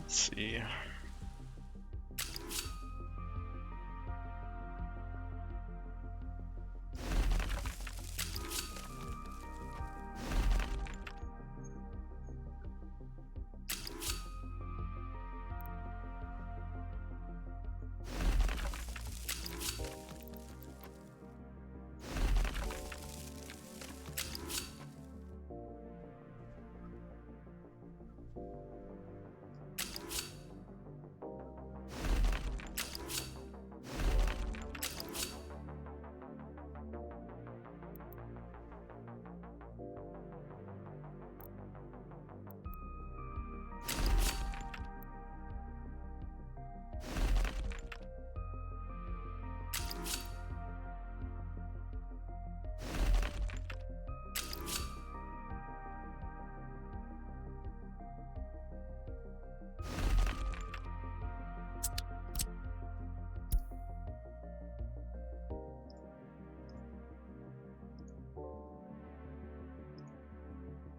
Let's see.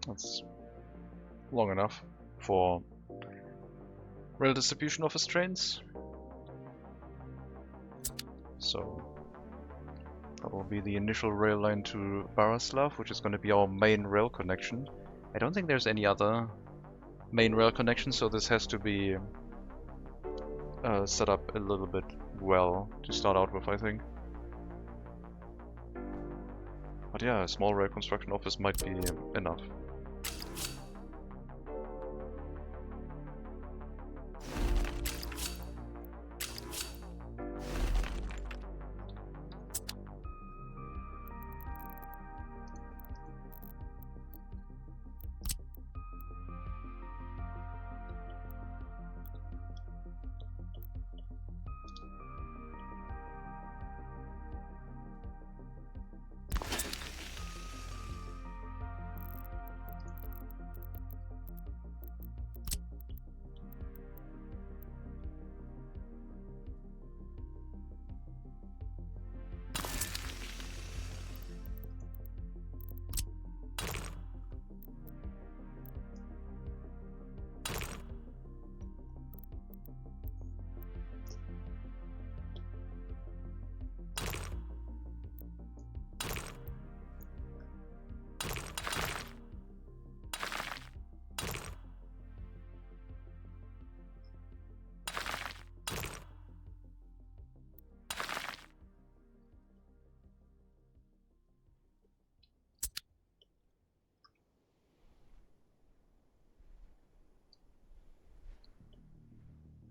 That's long enough for rail distribution office trains. So that will be the initial rail line to Baraslav, which is going to be our main rail connection. I don't think there's any other main rail connection, so this has to be set up a little bit well to start out with, I think. But yeah, a small rail construction office might be enough.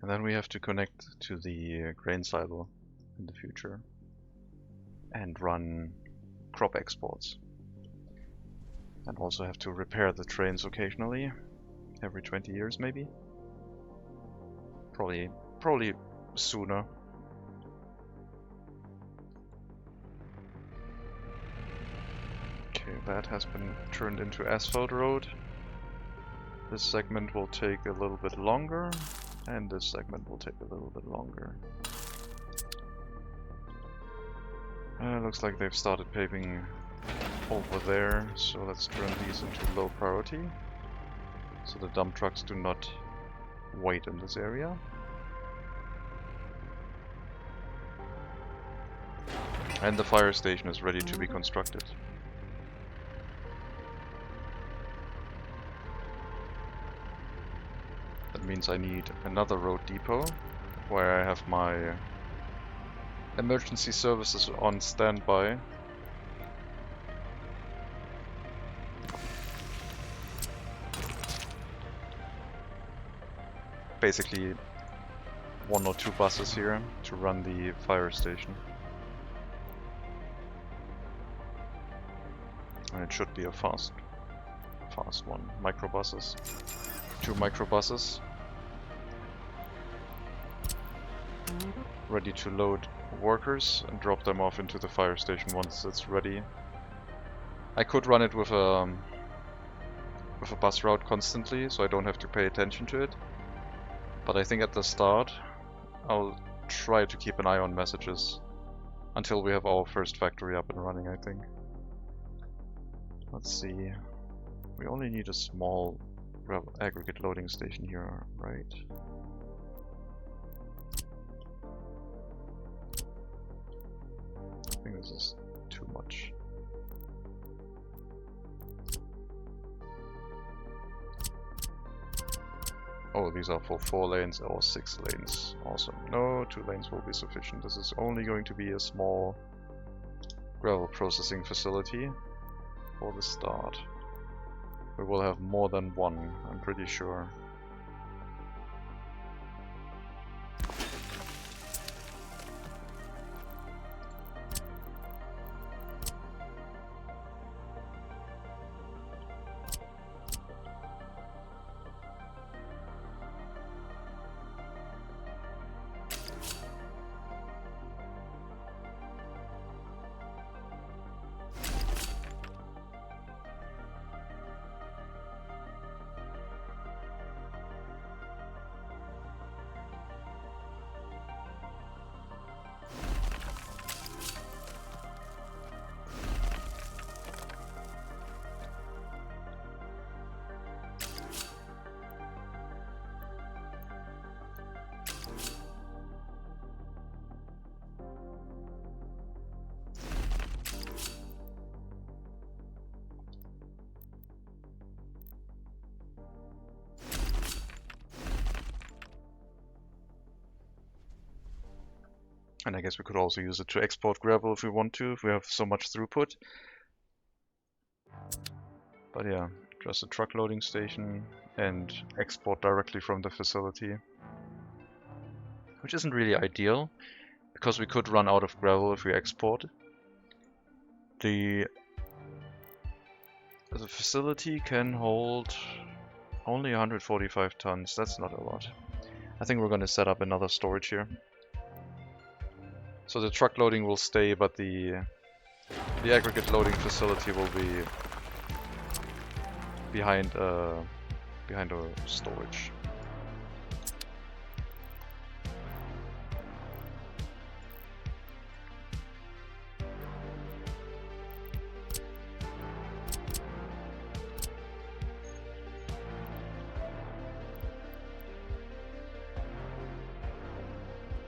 And then we have to connect to the grain silo in the future and run crop exports. And also have to repair the trains occasionally, every 20 years maybe. Probably sooner. Okay, that has been turned into asphalt road. This segment will take a little bit longer. And this segment will take a little bit longer. Looks like they've started paving over there, so let's turn these into low priority, so the dump trucks do not wait in this area. And the fire station is ready to be constructed. That means I need another road depot where I have my emergency services on standby. Basically 1 or 2 buses here to run the fire station. And it should be a fast one. Microbuses. 2 microbuses. Ready to load workers and drop them off into the fire station once it's ready. I could run it with a bus route constantly, so I don't have to pay attention to it. But I think at the start, I'll try to keep an eye on messages until we have our first factory up and running, I think. Let's see. We only need a small aggregate loading station here, right? I think this is too much. Oh, these are for 4 lanes or 6 lanes. Awesome. No, 2 lanes will be sufficient. This is only going to be a small gravel processing facility for the start. We will have more than one, I'm pretty sure. And I guess we could also use it to export gravel if we want to, if we have so much throughput. But yeah, just a truck loading station and export directly from the facility. Which isn't really ideal, because we could run out of gravel if we export. The facility can hold only 145 tons, that's not a lot. I think we're going to set up another storage here. So the truck loading will stay, but the aggregate loading facility will be behind a storage.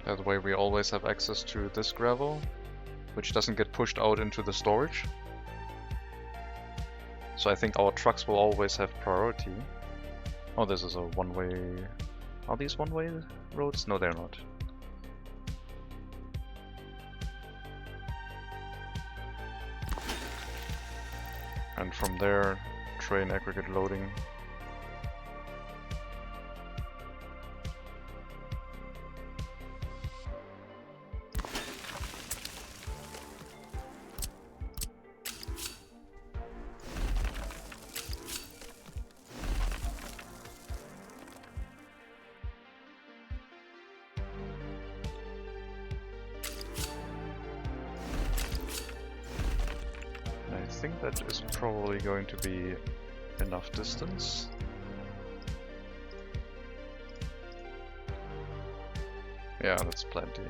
That way we always have access to this gravel, which doesn't get pushed out into the storage. So I think our trucks will always have priority. Oh, this is a one-way... Are these one-way roads? No, they're not. And from there, train aggregate loading. I think that is probably going to be enough distance. Yeah, that's plenty.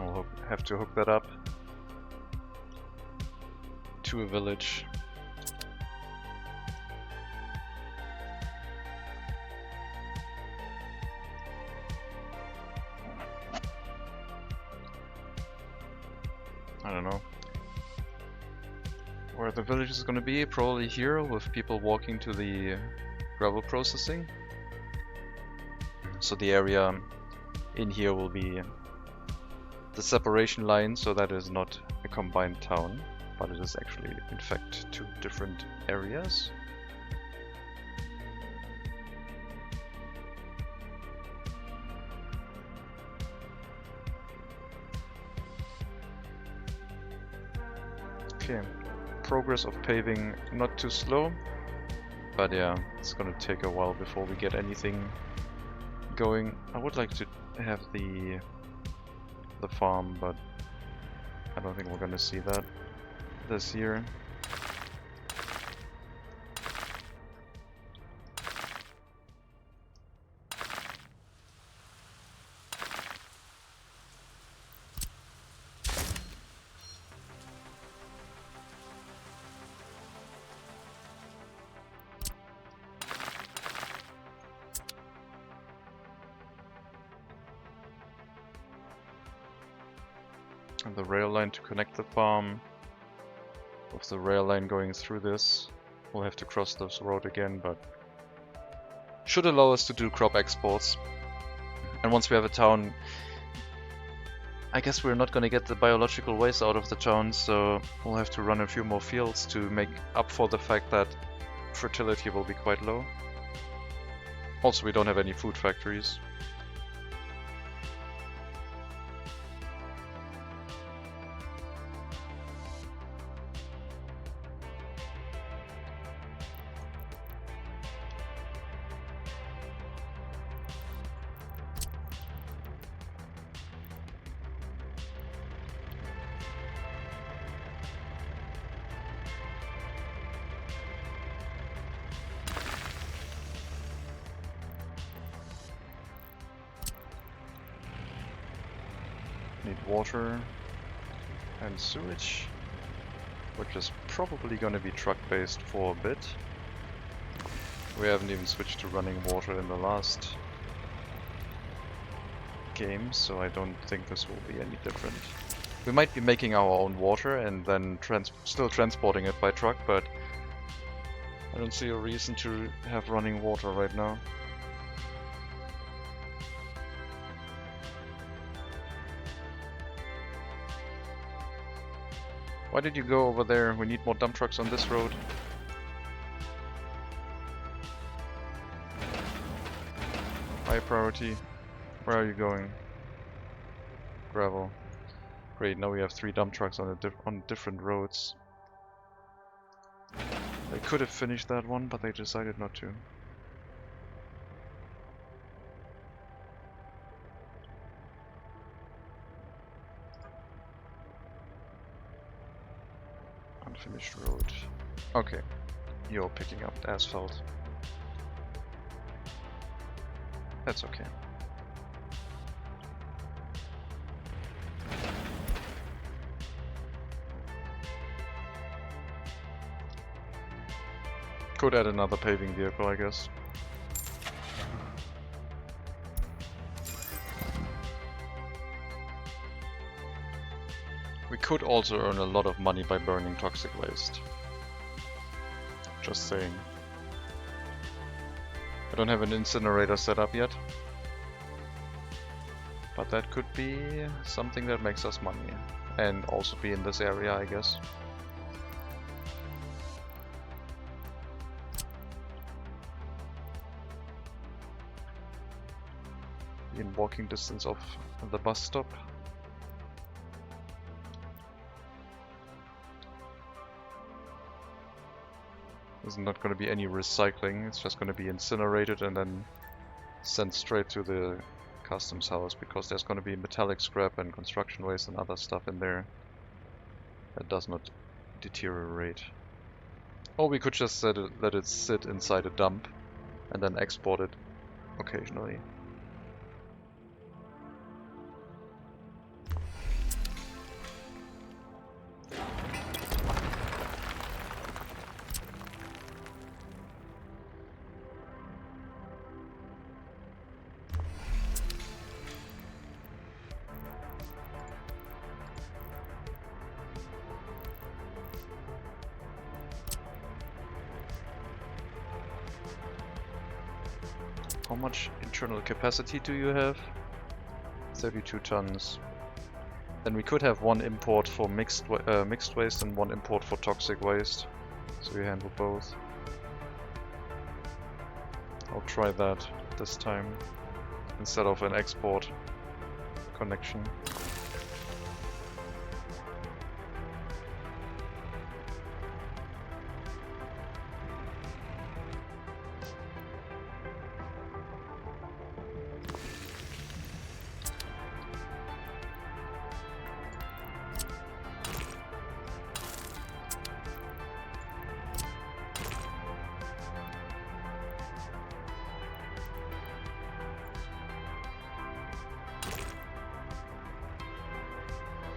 I'll have to hook that up to a village. I don't know where the village is gonna be, probably here with people walking to the gravel processing. So the area in here will be the separation line, so that is not a combined town, but it is actually in fact two different areas. Okay, progress of paving not too slow, but yeah, it's gonna take a while before we get anything going. I would like to have the farm, but I don't think we're gonna see that this year. And the rail line to connect the farm. With the rail line going through this, we'll have to cross this road again, but should allow us to do crop exports. And once we have a town, I guess we're not going to get the biological waste out of the town, so we'll have to run a few more fields to make up for the fact that fertility will be quite low. Also, we don't have any food factories. Need water and sewage, which is probably going to be truck-based for a bit. We haven't even switched to running water in the last game, so I don't think this will be any different. We might be making our own water and then still transporting it by truck, but I don't see a reason to have running water right now. Why did you go over there? We need more dump trucks on this road. High priority. Where are you going? Gravel. Great, now we have 3 dump trucks on different roads. They could have finished that one, but they decided not to. Unfinished road. Okay, you're picking up asphalt. That's okay. Could add another paving vehicle, I guess. We could also earn a lot of money by burning toxic waste. Just saying. I don't have an incinerator set up yet, but that could be something that makes us money. And also be in this area, I guess. In walking distance of the bus stop. There's not going to be any recycling, it's just going to be incinerated and then sent straight to the customs house, because there's going to be metallic scrap and construction waste and other stuff in there that does not deteriorate. Or we could just let it sit inside a dump and then export it occasionally. How much internal capacity do you have? 32 tons. Then we could have one import for mixed waste and one import for toxic waste. So we handle both. I'll try that this time instead of an export connection.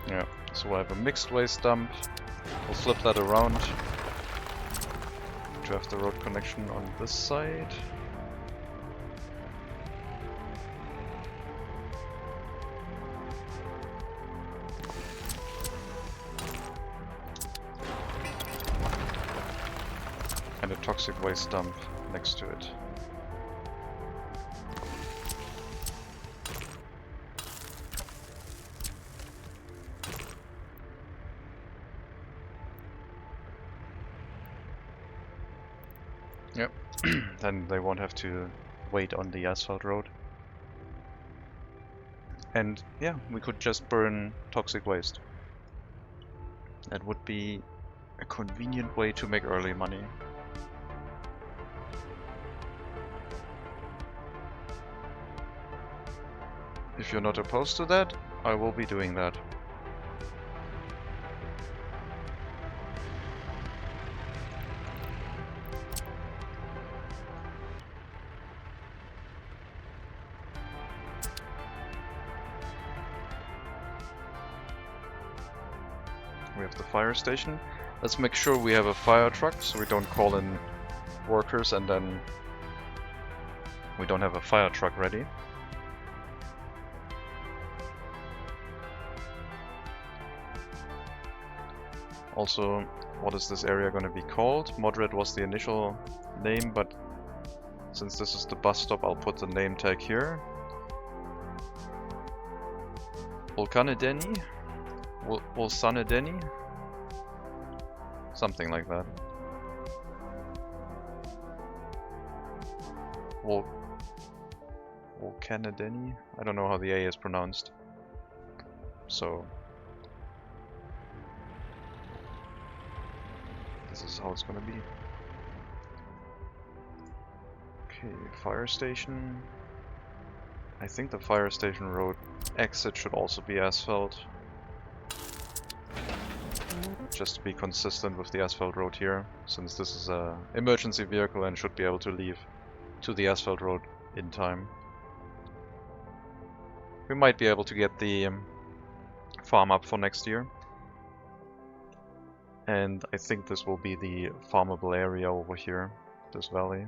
Yeah, so we'll have a mixed waste dump. We'll flip that around to have the road connection on this side. And a toxic waste dump next to it. Yep, then they won't have to wait on the asphalt road. And yeah, we could just burn toxic waste. That would be a convenient way to make early money. If you're not opposed to that, I will be doing that. We have the fire station. Let's make sure we have a fire truck so we don't call in workers and then we don't have a fire truck ready. Also, what is this area going to be called? Moderate was the initial name, but since this is the bus stop, I'll put the name tag here. Volkanedeni? Volsanedeni? Something like that. Volkanedeni? I don't know how the A is pronounced. So this is how it's gonna be. Okay, fire station. I think the fire station road exit should also be asphalt. Just to be consistent with the asphalt road here, since this is a emergency vehicle and should be able to leave to the asphalt road in time. We might be able to get the farm up for next year. And I think this will be the farmable area over here, this valley.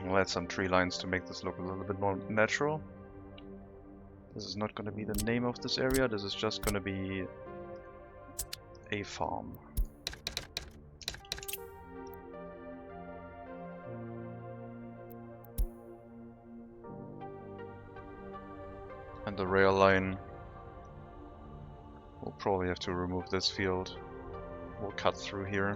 We'll add some tree lines to make this look a little bit more natural. This is not going to be the name of this area, this is just going to be a farm. And the rail line, we'll probably have to remove this field. We'll cut through here.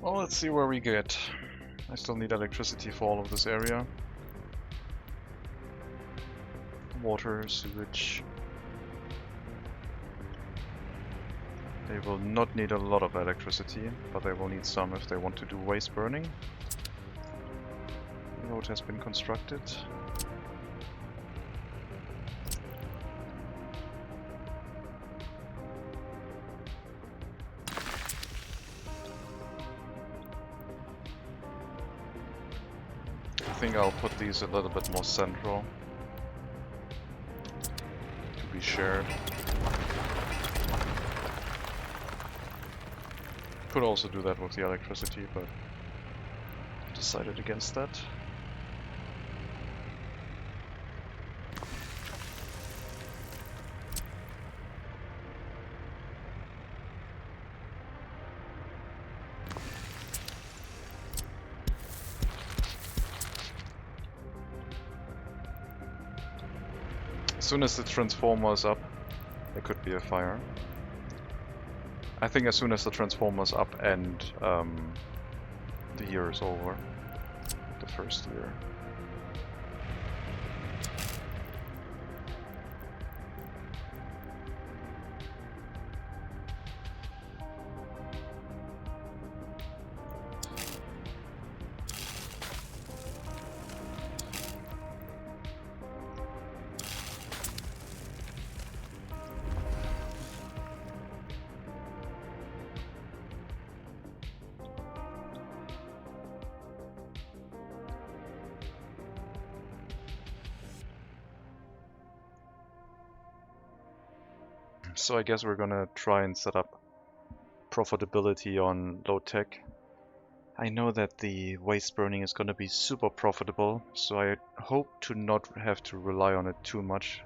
Well, let's see where we get. I still need electricity for all of this area. Water, sewage. They will not need a lot of electricity, but they will need some if they want to do waste burning. The road has been constructed. I think I'll put these a little bit more central to be shared. Could also do that with the electricity, but decided against that. As soon as the transformer is up, there could be a fire. I think as soon as the transformer is up and the year is over, the first year. So I guess we're gonna try and set up profitability on low tech. I know that the waste burning is gonna be super profitable, so I hope to not have to rely on it too much.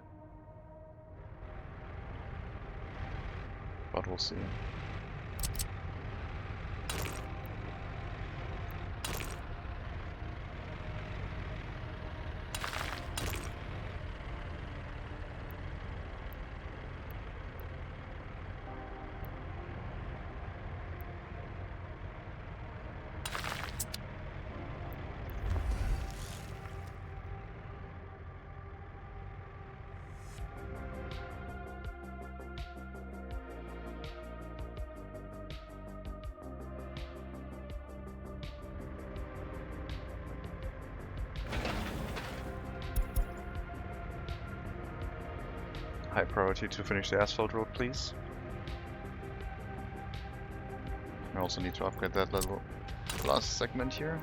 But we'll see. high priority to finish the asphalt road, please. I also need to upgrade that little last segment here.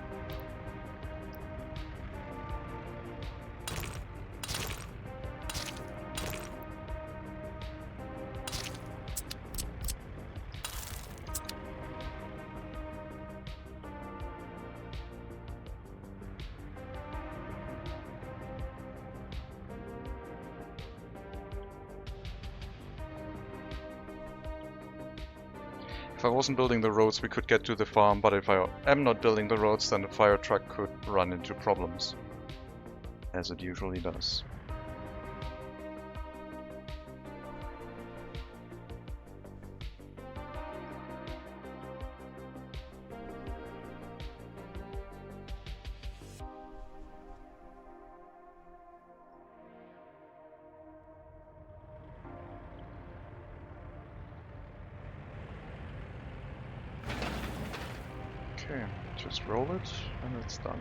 If I wasn't building the roads, we could get to the farm, but if I am not building the roads, then the fire truck could run into problems, as it usually does. Okay, just roll it and it's done.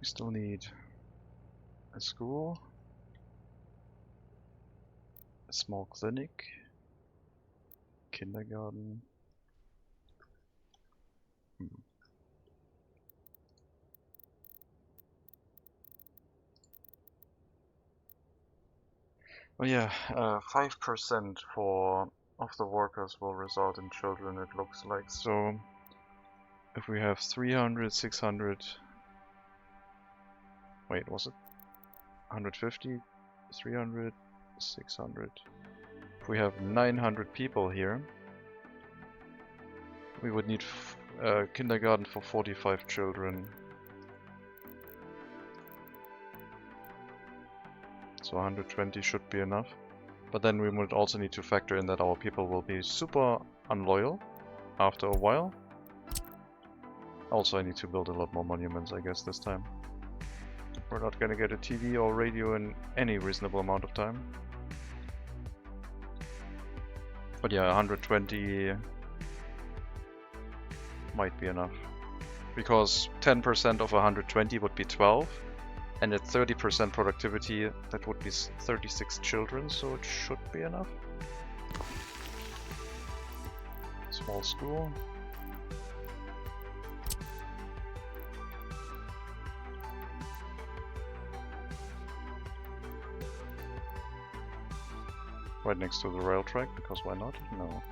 We still need a school, a small clinic, kindergarten. Oh yeah, 5% of the workers will result in children, it looks like. So if we have 300, 600, wait, was it 150, 300, 600? If we have 900 people here, we would need kindergarten for 45 children. So 120 should be enough. But then we would also need to factor in that our people will be super unloyal after a while. Also, I need to build a lot more monuments, I guess, this time. We're not gonna get a TV or radio in any reasonable amount of time. But yeah, 120 might be enough. Because 10% of 120 would be 12. And at 30% productivity, that would be 36 children, so it should be enough. Small school. Right next to the rail track, because why not? No.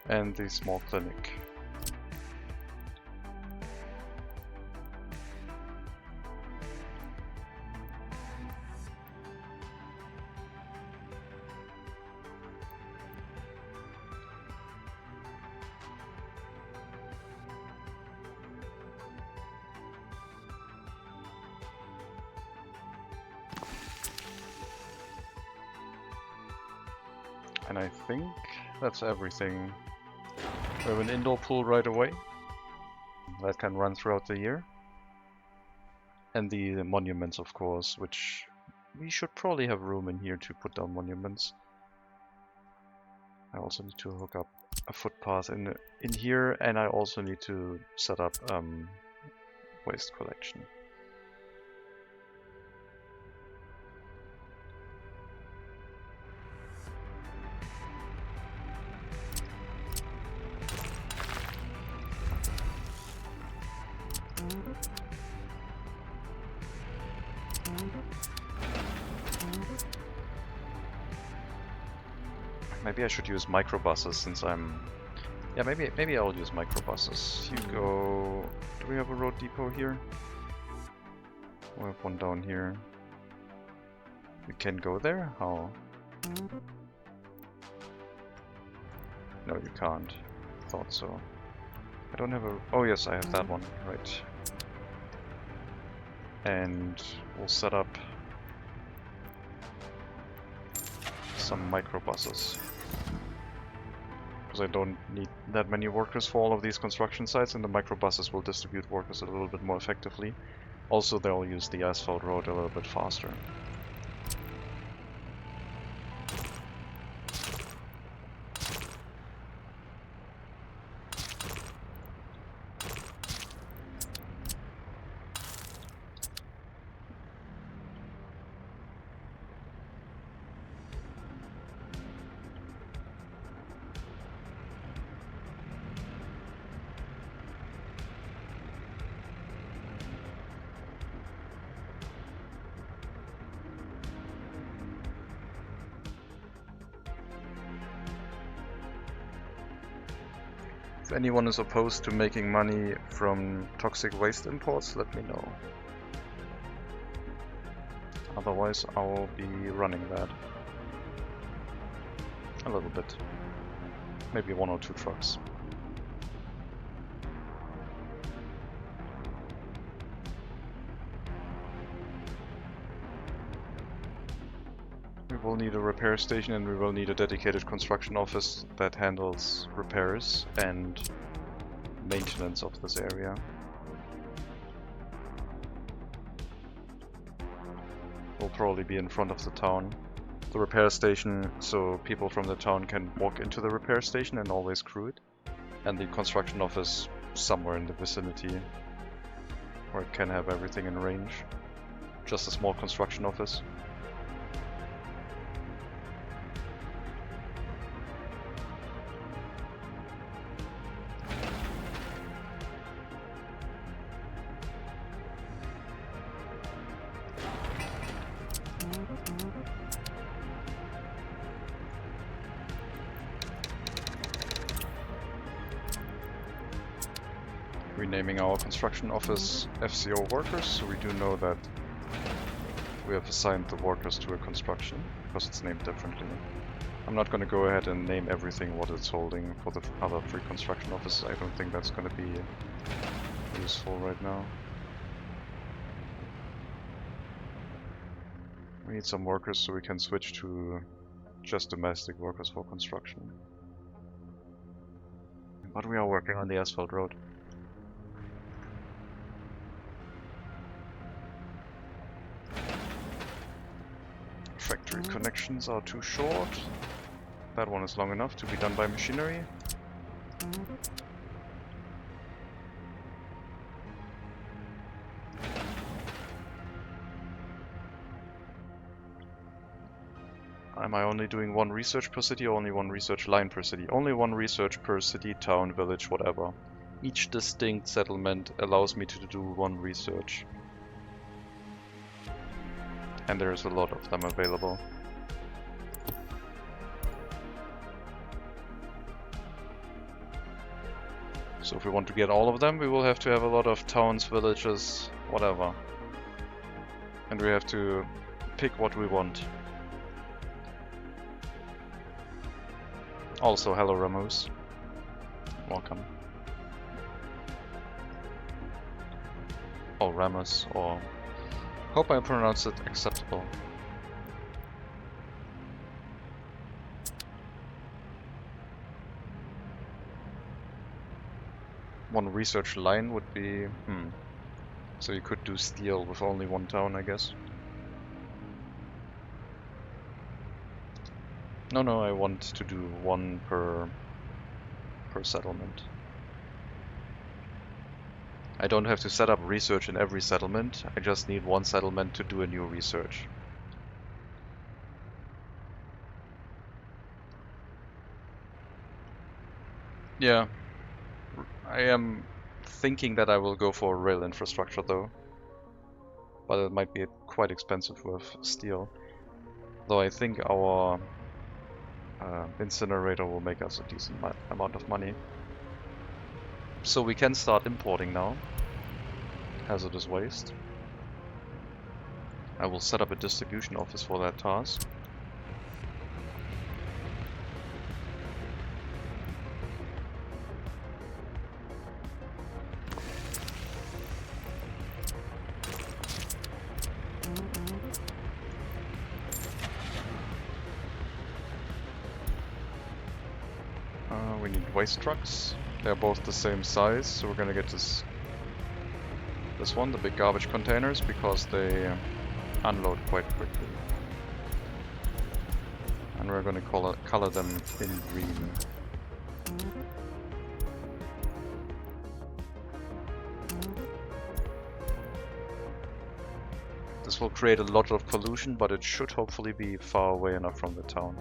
And the small clinic. And I think that's everything. We have an indoor pool right away that can run throughout the year. And the monuments, of course, which we should probably have room in here to put down monuments. I also need to hook up a footpath in here, and I also need to set up waste collection. Maybe I should use microbuses since I'm... Yeah, maybe I'll use microbuses. You go... Do we have a road depot here? We have one down here. We can go there? How? No, you can't. Thought so. I don't have a... Oh yes, I have that one. Right. And we'll set up some microbuses. Because I don't need that many workers for all of these construction sites, and the microbuses will distribute workers a little bit more effectively. Also, they'll use the asphalt road a little bit faster. If anyone is opposed to making money from toxic waste imports, let me know. Otherwise, I'll be running that. A little bit. Maybe 1 or 2 trucks. We will need a repair station, and we will need a dedicated construction office that handles repairs and maintenance of this area. Will probably be in front of the town. The repair station, so people from the town can walk into the repair station and always crew it. And the construction office somewhere in the vicinity, where it can have everything in range. Just a small construction office. Renaming our construction office FCO workers, so we do know that we have assigned the workers to a construction, because it's named differently. I'm not going to go ahead and name everything what it's holding for the other 3 construction offices. I don't think that's going to be useful right now. We need some workers so we can switch to just domestic workers for construction. But we are working on the asphalt road. Factory connections are too short. That one is long enough to be done by machinery. Am I only doing 1 research per city or only 1 research line per city? Only 1 research per city, town, village, whatever. Each distinct settlement allows me to do 1 research. And there's a lot of them available. So if we want to get all of them, we will have to have a lot of towns, villages, whatever. And we have to pick what we want. Also, hello Ramos. Welcome. Or Ramos, or... Hope I pronounced it acceptable. One research line would be... So you could do steel with only 1 town, I guess. No, I want to do 1 per settlement. I don't have to set up research in every settlement, I just need 1 settlement to do a new research. Yeah, I am thinking that I will go for rail infrastructure though, but it might be quite expensive with steel. Though I think our incinerator will make us a decent amount of money. So we can start importing now hazardous waste. I will set up a distribution office for that task. waste trucks. They're both the same size, so we're gonna get this one, the big garbage containers, because they unload quite quickly. And we're gonna color them in green. This will create a lot of pollution, but it should hopefully be far away enough from the town.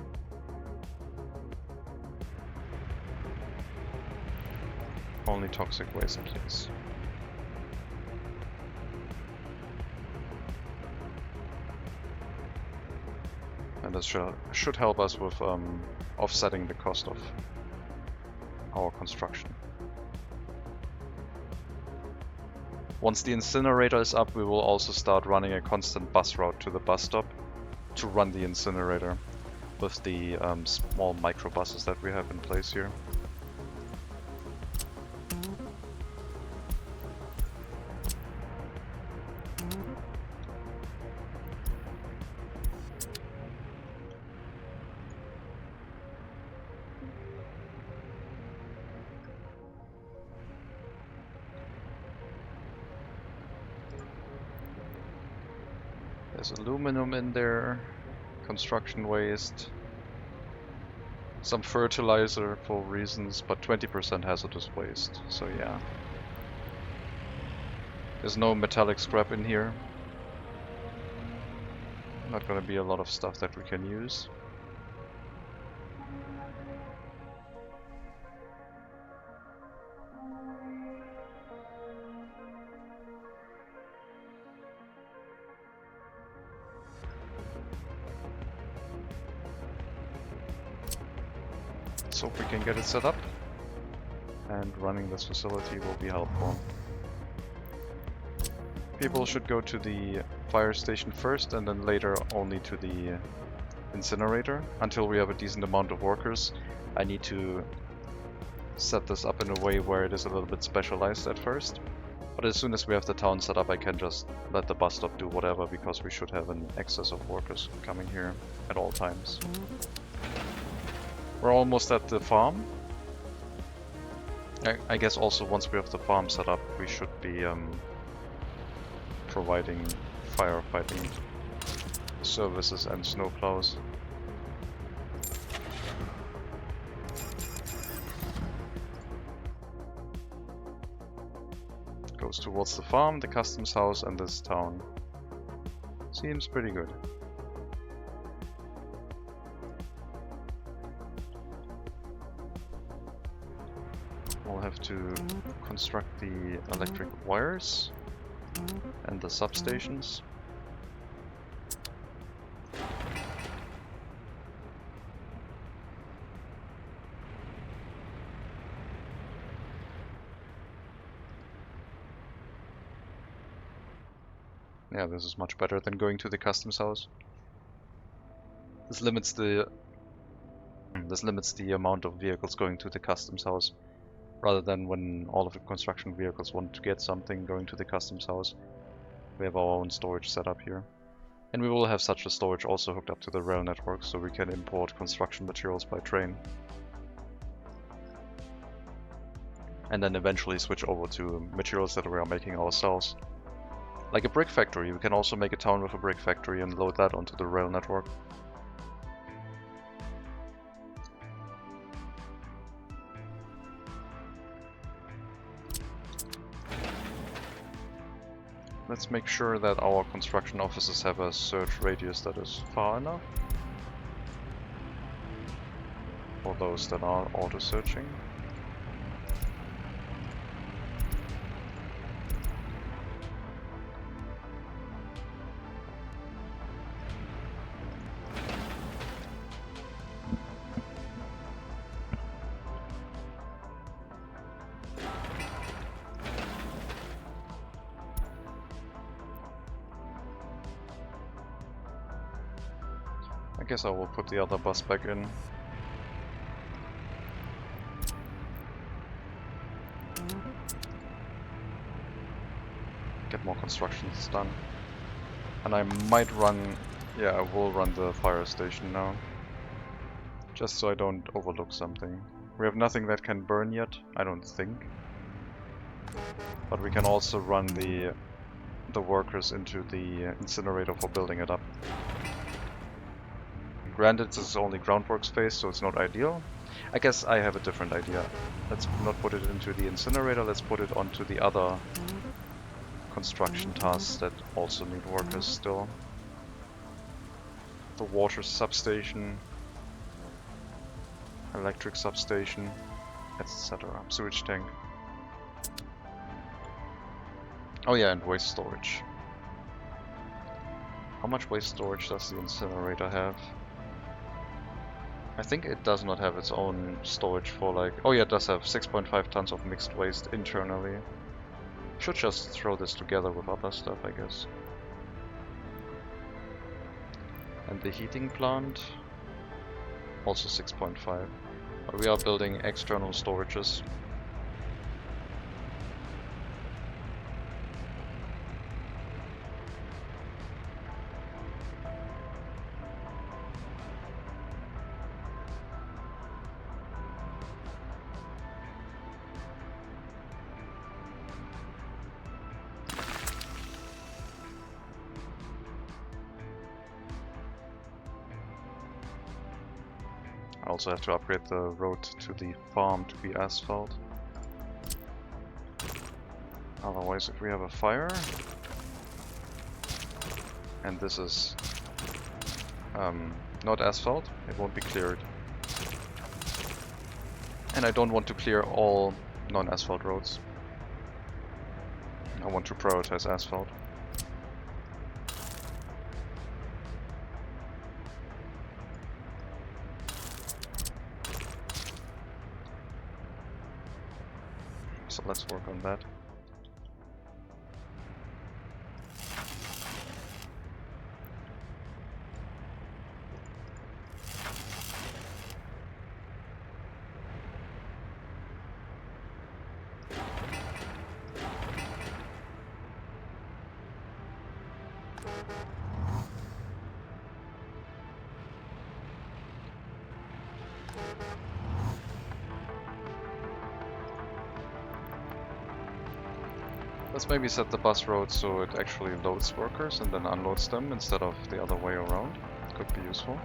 Only toxic waste, please. And this should help us with offsetting the cost of our construction. Once the incinerator is up, we will also start running a constant bus route to the bus stop to run the incinerator with the small microbuses that we have in place here. There's aluminum in there, construction waste, some fertilizer for reasons, but 20% hazardous waste, so yeah. There's no metallic scrap in here. Not gonna be a lot of stuff that we can use. Let's hope we can get it set up, and running this facility will be helpful. People should go to the fire station first and then later only to the incinerator. Until we have a decent amount of workers, I need to set this up in a way where it is a little bit specialized at first. But as soon as we have the town set up, I can just let the bus stop do whatever, because we should have an excess of workers coming here at all times. We're almost at the farm. I guess also once we have the farm set up, we should be providing firefighting services and snowplows. Goes towards the farm, the customs house, and this town. Seems pretty good. We'll have to construct the electric wires and the substations. Yeah, this is much better than going to the customs house. This limits the amount of vehicles going to the customs house, rather than when all of the construction vehicles want to get something going to the customs house. We have our own storage set up here. And we will have such a storage also hooked up to the rail network, so we can import construction materials by train. And then eventually switch over to materials that we are making ourselves. Like a brick factory, we can also make a town with a brick factory and load that onto the rail network. Let's make sure that our construction offices have a search radius that is far enough for those that are auto-searching. I guess I will put the other bus back in. Get more constructions done. And I might run... yeah, I will run the fire station now. Just so I don't overlook something. We have nothing that can burn yet, I don't think. But we can also run the workers into the incinerator for building it up. Granted, this is only groundwork space, so it's not ideal. I guess I have a different idea. Let's not put it into the incinerator, let's put it onto the other construction tasks that also need workers still. The water substation, electric substation, etc. Sewage tank. Oh yeah, and waste storage. How much waste storage does the incinerator have? I think it does not have its own storage for like... Oh yeah, it does have 6.5 tons of mixed waste internally. Should just throw this together with other stuff, I guess. And the heating plant, also 6.5. But we are building external storages. I also have to upgrade the road to the farm to be asphalt. Otherwise, if we have a fire, and this is not asphalt, it won't be cleared. And I don't want to clear all non-asphalt roads. I want to prioritize asphalt. So let's work on that. Let's maybe set the bus road so it actually loads workers and then unloads them instead of the other way around. Could be useful.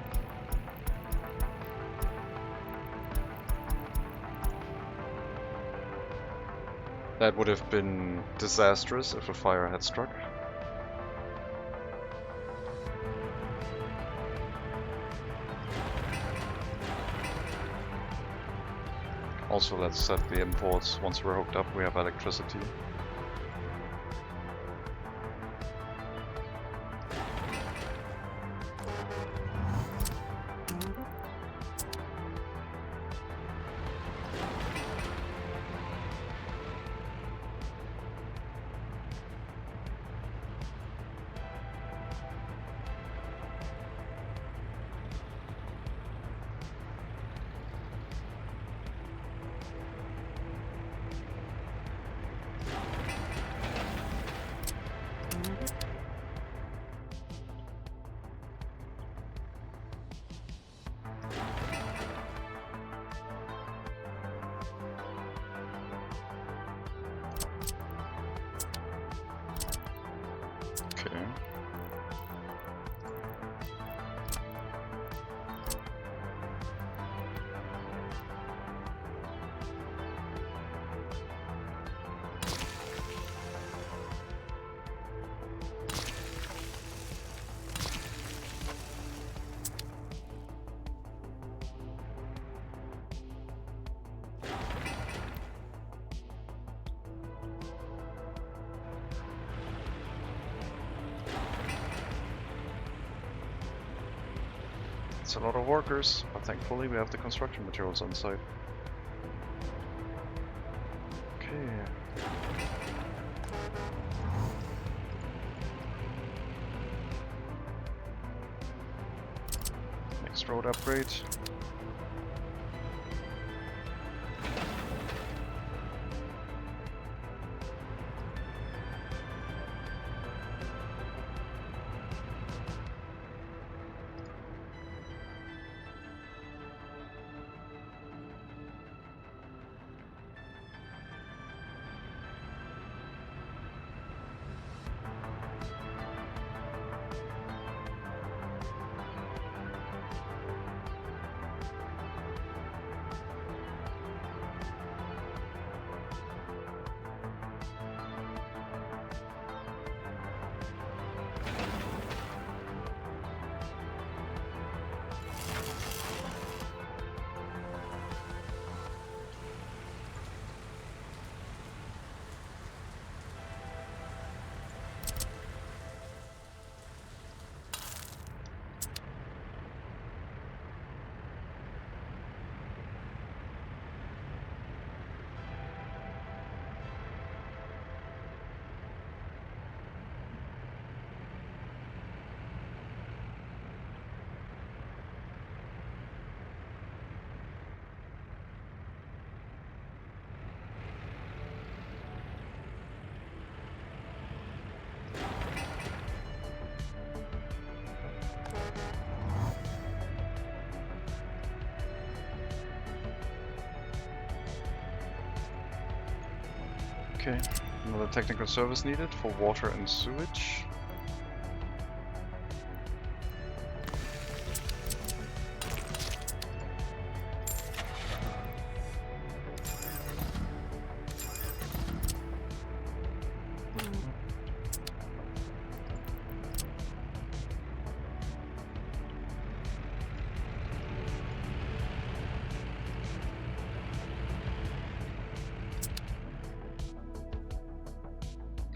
That would have been disastrous if a fire had struck. Also, let's set the imports. Once we're hooked up, we have electricity. Okay. It's a lot of workers, but thankfully we have the construction materials on site. Okay. Next road upgrade. Okay, another technical service needed for water and sewage.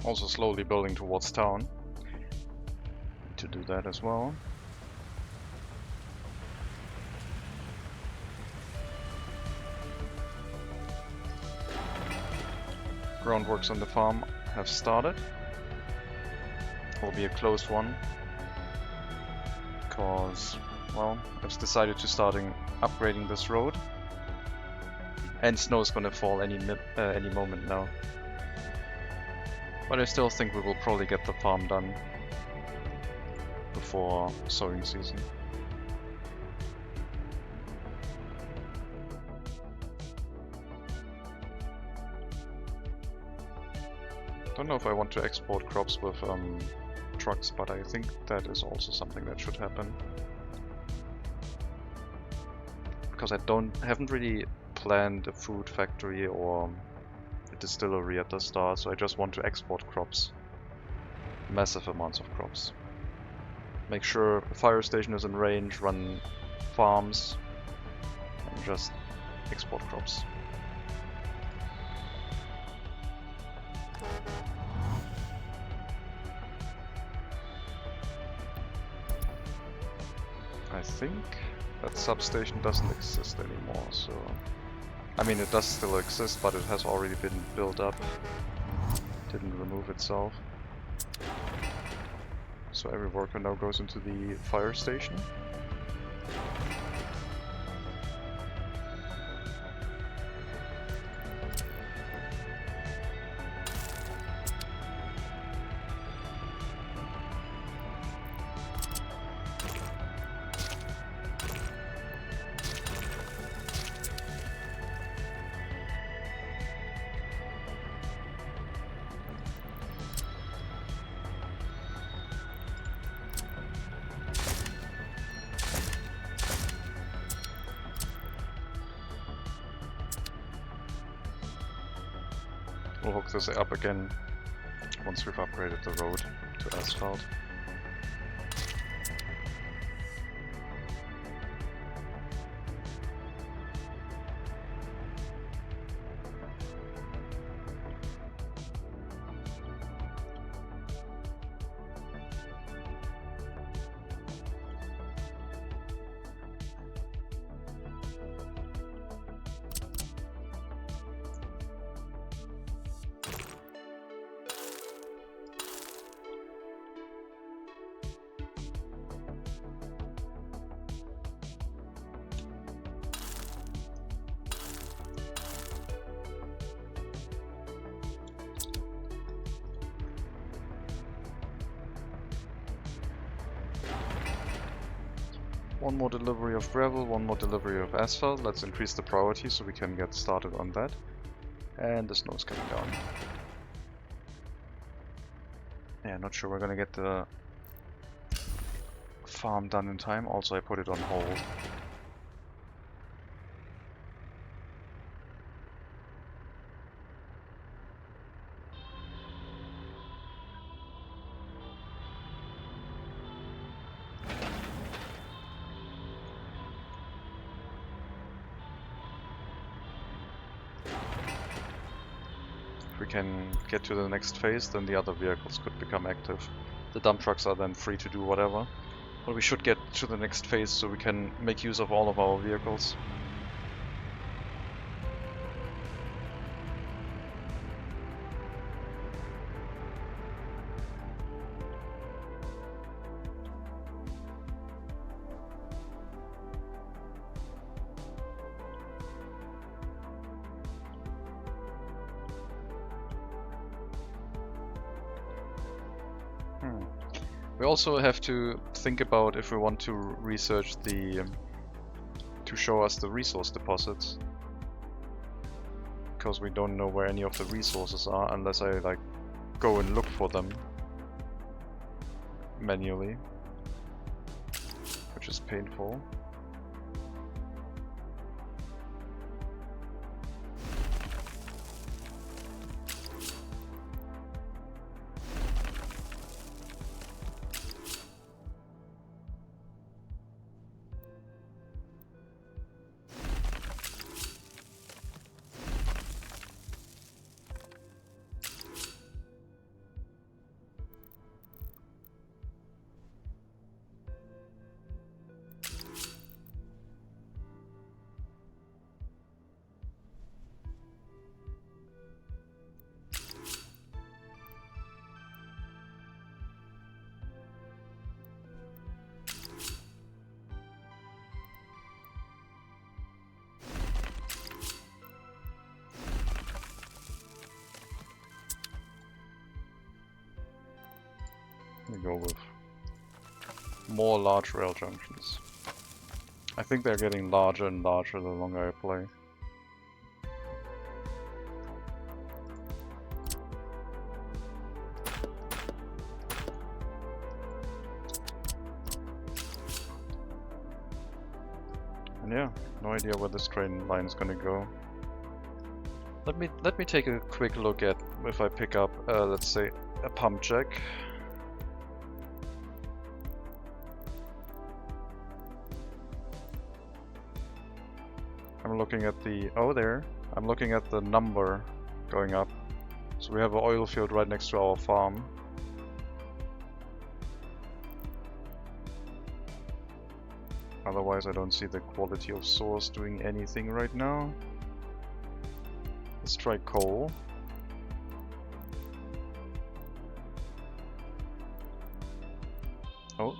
Also slowly building towards town. Need to do that as well. Groundworks on the farm have started. Will be a close one. Because, well, I've decided to starting upgrading this road. And snow is gonna fall any moment now. But I still think we will probably get the farm done before sowing season. Don't know if I want to export crops with trucks, but I think that is also something that should happen. Because I haven't really planned a food factory or distillery at the start, so I just want to export crops. Massive amounts of crops. Make sure a fire station is in range, run farms, and just export crops. I think that substation doesn't exist anymore, so... I mean, it does still exist, but it has already been built up. Didn't remove itself. So every worker now goes into the fire station. We'll hook this up again once we've upgraded the road to asphalt. One more delivery of gravel, one more delivery of asphalt. Let's increase the priority so we can get started on that. And the snow is coming down. Yeah, not sure we're gonna get the farm done in time. Also, I put it on hold. If we can get to the next phase, then the other vehicles could become active. The dump trucks are then free to do whatever. But we should get to the next phase so we can make use of all of our vehicles. We also have to think about if we want to research the to show us the resource deposits. because we don't know where any of the resources are unless I like go and look for them manually, which is painful. We go with more large rail junctions. I think they're getting larger and larger the longer I play. And yeah, no idea where this train line is gonna go. Let me take a quick look at if I pick up, let's say, a pump jack. I'm looking at the, oh there, I'm looking at the number going up. So we have an oil field right next to our farm. Otherwise I don't see the quality of source doing anything right now. Let's try coal. Oh.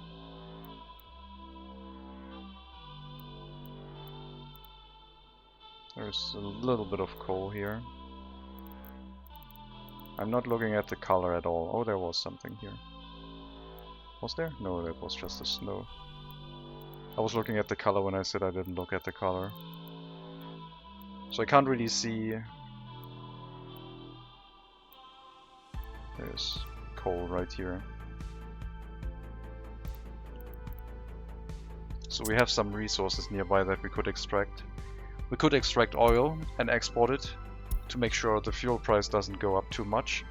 There's a little bit of coal here. I'm not looking at the color at all. Oh, there was something here. Was there? No, that was just the snow. I was looking at the color when I said I didn't look at the color. So I can't really see. There's coal right here. So we have some resources nearby that we could extract. We could extract oil and export it to make sure the fuel price doesn't go up too much.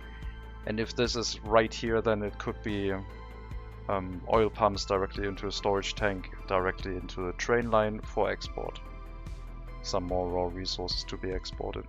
And if this is right here, then it could be oil pumps directly into a storage tank, directly into a train line for export. Some more raw resources to be exported.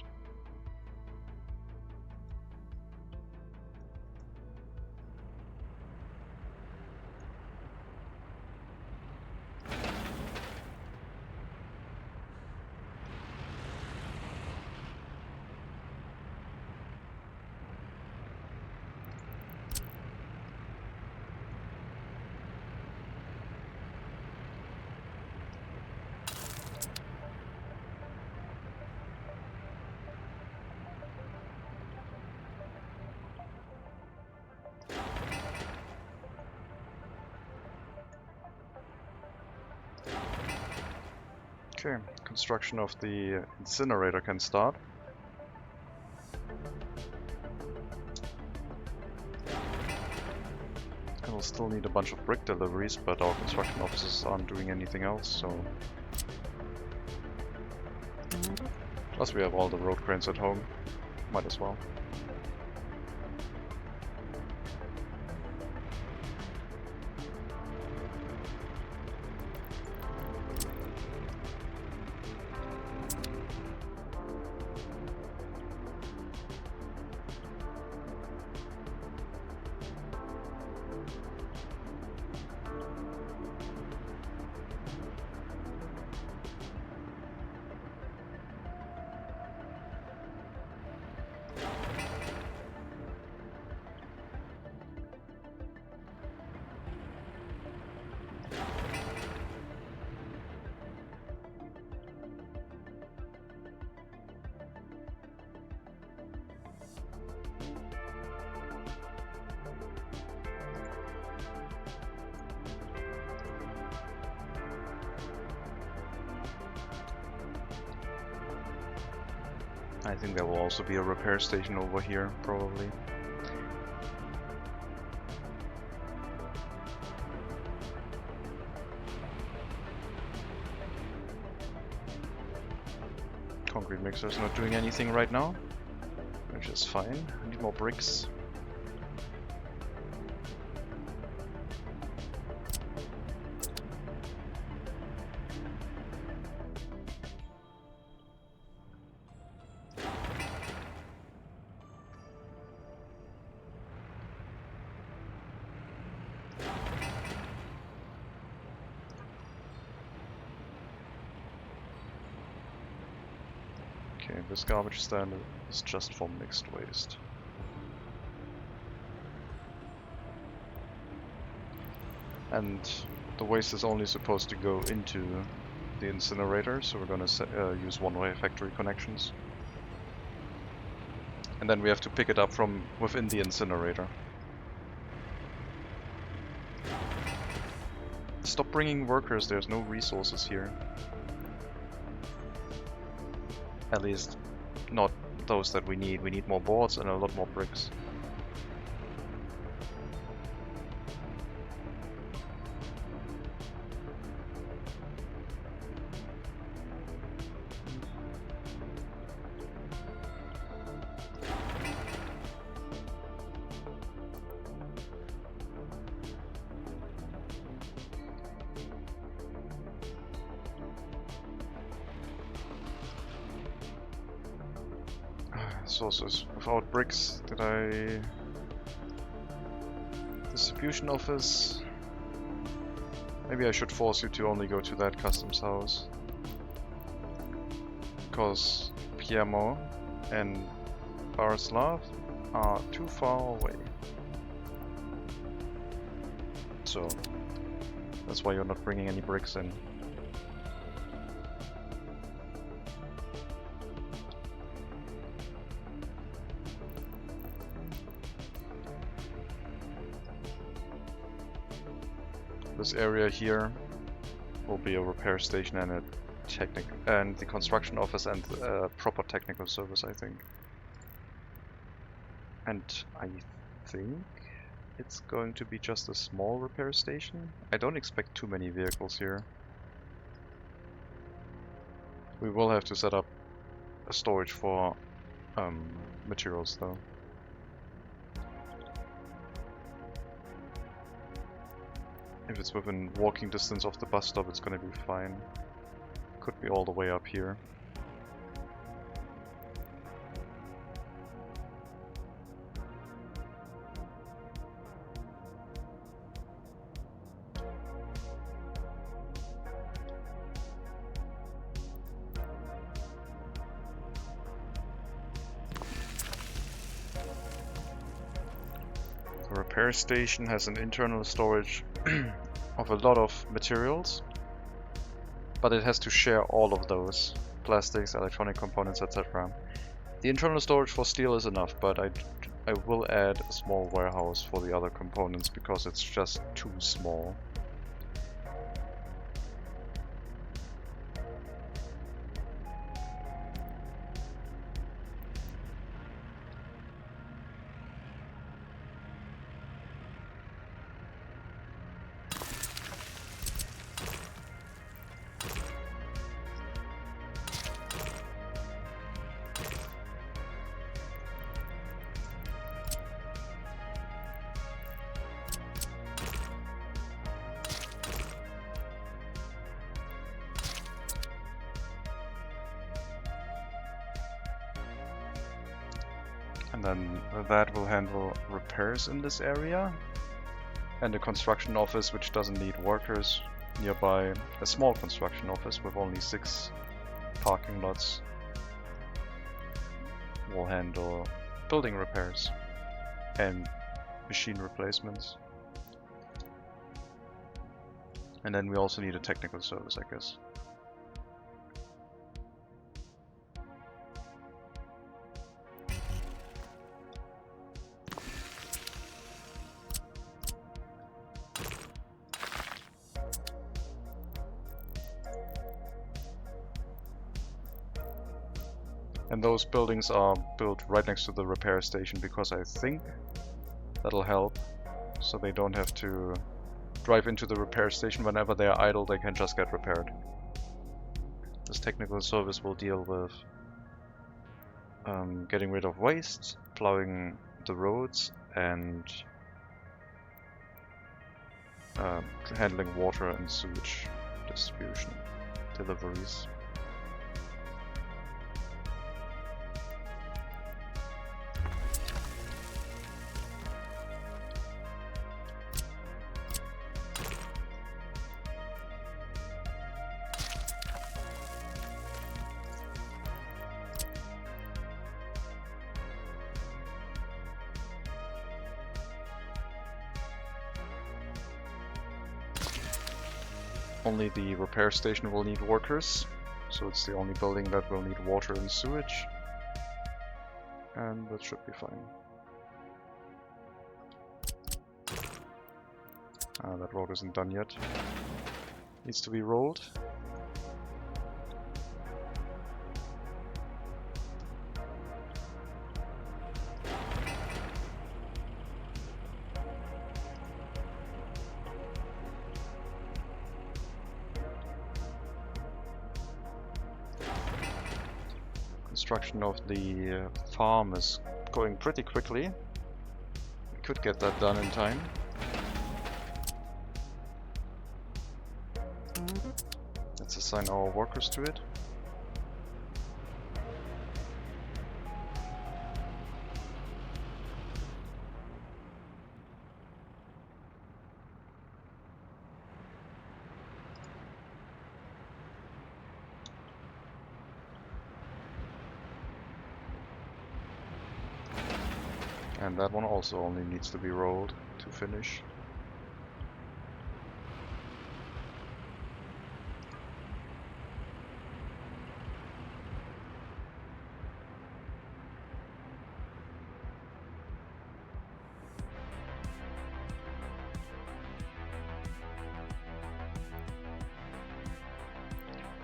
Okay, construction of the incinerator can start. And we'll still need a bunch of brick deliveries, but our construction officers aren't doing anything else, so... Plus we have all the road cranes at home, might as well. I think there will also be a repair station over here, probably. Concrete mixer is not doing anything right now, which is fine. I need more bricks. Okay, this garbage stand is just for mixed waste. And the waste is only supposed to go into the incinerator, so we're gonna use one-way factory connections. And then we have to pick it up from within the incinerator. Stop bringing workers, there's no resources here. At least not those that we need. We need more boards and a lot more bricks. Sources without bricks. Did I... Distribution office? Maybe I should force you to only go to that customs house. Because Piemo and Barislav are too far away. So that's why you're not bringing any bricks in. This area here will be a repair station and a the construction office and proper technical service, I think. And I think it's going to be just a small repair station. I don't expect too many vehicles here. We will have to set up a storage for materials though. If it's within walking distance of the bus stop, it's gonna be fine. Could be all the way up here. The repair station has an internal storage of a lot of materials, but it has to share all of those plastics, electronic components, etc. The internal storage for steel is enough, but I will add a small warehouse for the other components because it's just too small. And then that will handle repairs in this area. And a construction office which doesn't need workers nearby. A small construction office with only 6 parking lots will handle building repairs and machine replacements. And then we also need a technical service, I guess. And those buildings are built right next to the repair station because I think that'll help. So they don't have to drive into the repair station whenever they are idle, they can just get repaired. This technical service will deal with getting rid of waste, plowing the roads, and handling water and sewage distribution deliveries. Only the repair station will need workers, so it's the only building that will need water and sewage, and that should be fine. That road isn't done yet. Needs to be rolled. Construction of the farm is going pretty quickly. We could get that done in time. Let's assign our workers to it. And that one also only needs to be rolled to finish.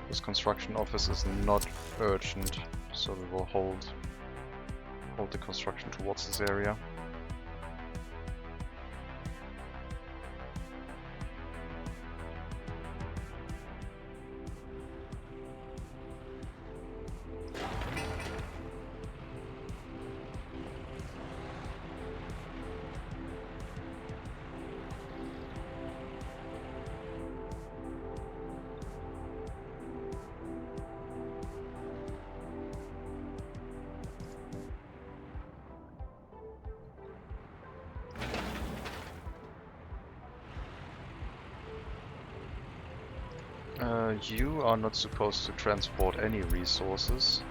This construction office is not urgent, so we will hold the construction towards this area. You are not supposed to transport any resources.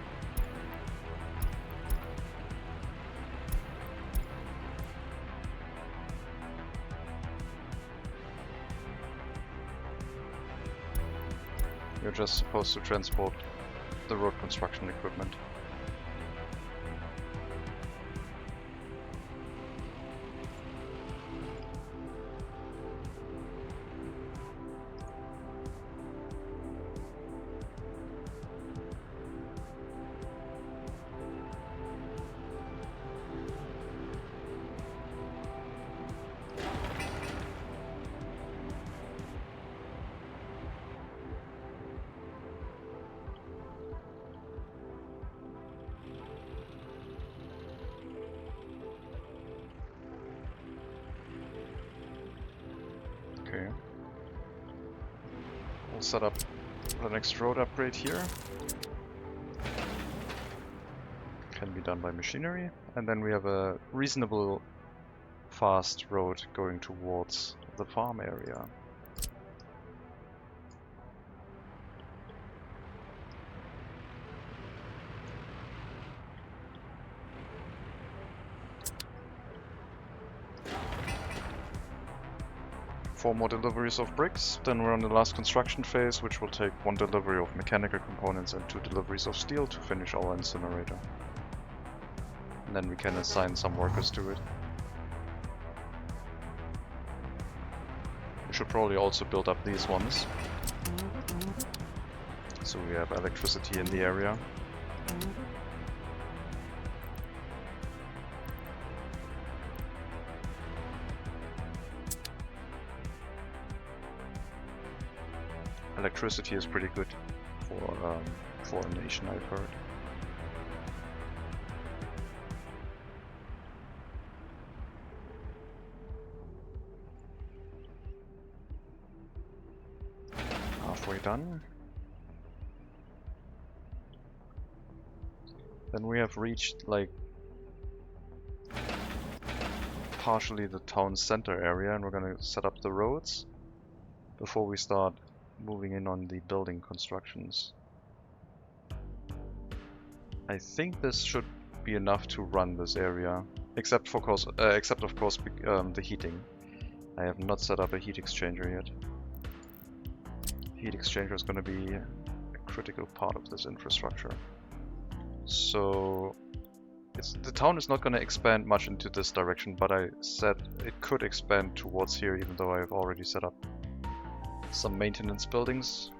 You're just supposed to transport the road construction equipment. Okay. We'll set up the next road upgrade here. Can be done by machinery. And then we have a reasonable fast road going towards the farm area. Four more deliveries of bricks, then we're on the last construction phase, which will take one delivery of mechanical components and two deliveries of steel to finish our incinerator. And then we can assign some workers to it. We should probably also build up these ones, so we have electricity in the area. electricity is pretty good for a nation, I've heard. Halfway done. Then we have reached like partially the town center area, and we're gonna set up the roads before we start moving in on the building constructions. I think this should be enough to run this area, except of course the heating. I have not set up a heat exchanger yet. Heat exchanger is going to be a critical part of this infrastructure. So the town is not going to expand much into this direction, but I said it could expand towards here, even though I've already set up some maintenance buildings.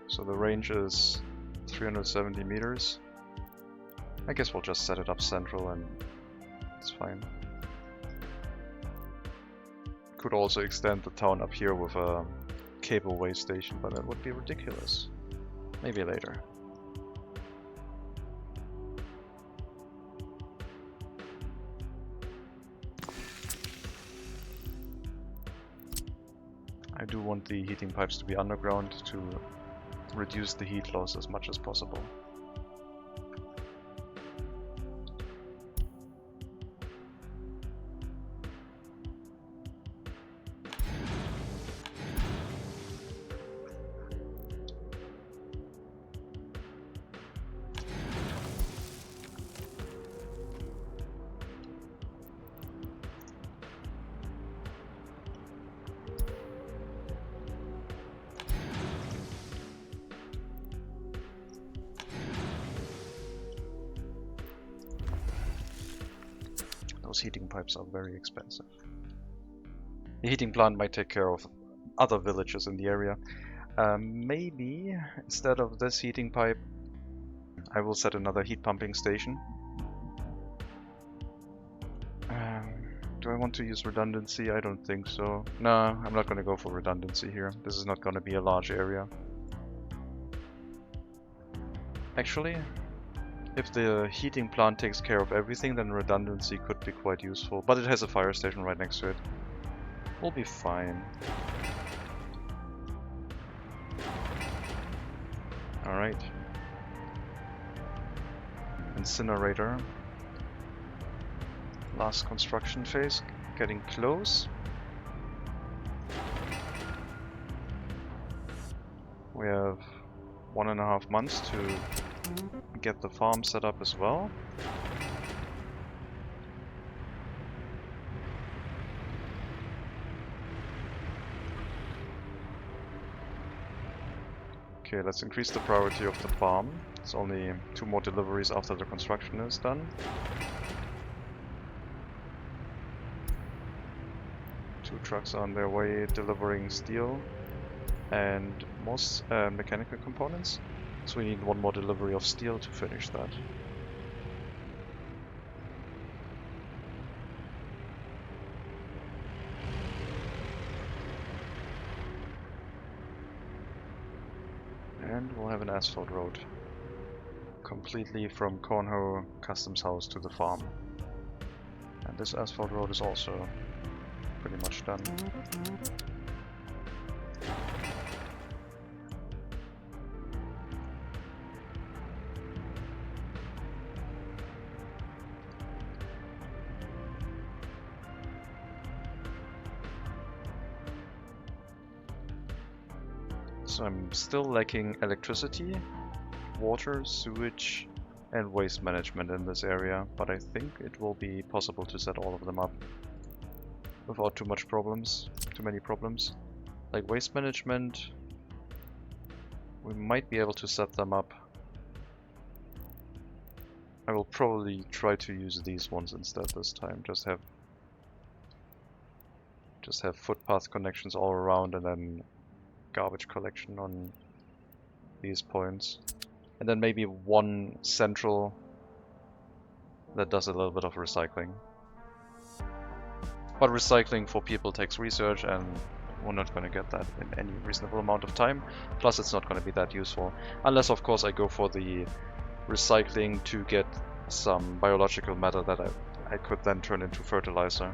So the range is 370 meters. I guess we'll just set it up central and it's fine. Could also extend the town up here with a cableway station, but that would be ridiculous. Maybe later. I do want the heating pipes to be underground to reduce the heat loss as much as possible. Those heating pipes are very expensive. The heating plant might take care of other villages in the area. Maybe instead of this heating pipe, I will set another heat pumping station. Do I want to use redundancy? I don't think so. No, I'm not going to go for redundancy here. This is not going to be a large area. Actually, if the heating plant takes care of everything, then redundancy could be quite useful. But it has a fire station right next to it. We'll be fine. Alright. Incinerator. Last construction phase, getting close. We have 1.5 months to get the farm set up as well. Okay, let's increase the priority of the farm. It's only 2 more deliveries after the construction is done. Two trucks are on their way delivering steel and most mechanical components. So we need 1 more delivery of steel to finish that. And we'll have an asphalt road. Completely from Cornho Customs House to the farm. And this asphalt road is also pretty much done. So I'm still lacking electricity, water, sewage, and waste management in this area, but I think it will be possible to set all of them up without too many problems. Like waste management, we might be able to set them up. I will probably try to use these ones instead this time. Just have footpath connections all around and then garbage collection on these points. And then maybe one central that does a little bit of recycling. But recycling for people takes research, and we're not going to get that in any reasonable amount of time. Plus it's not going to be that useful. Unless of course I go for the recycling to get some biological matter that I could then turn into fertilizer.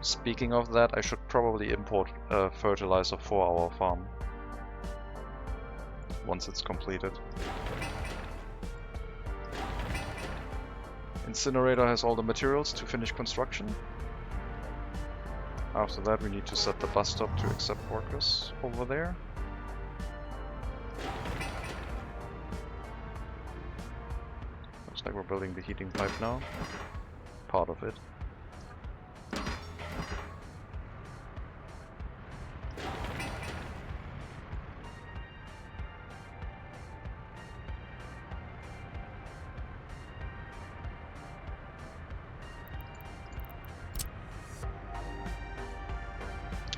Speaking of that, I should probably import fertilizer for our farm once it's completed. Incinerator has all the materials to finish construction. After that we need to set the bus stop to accept workers over there. Looks like we're building the heating pipe now. Part of it.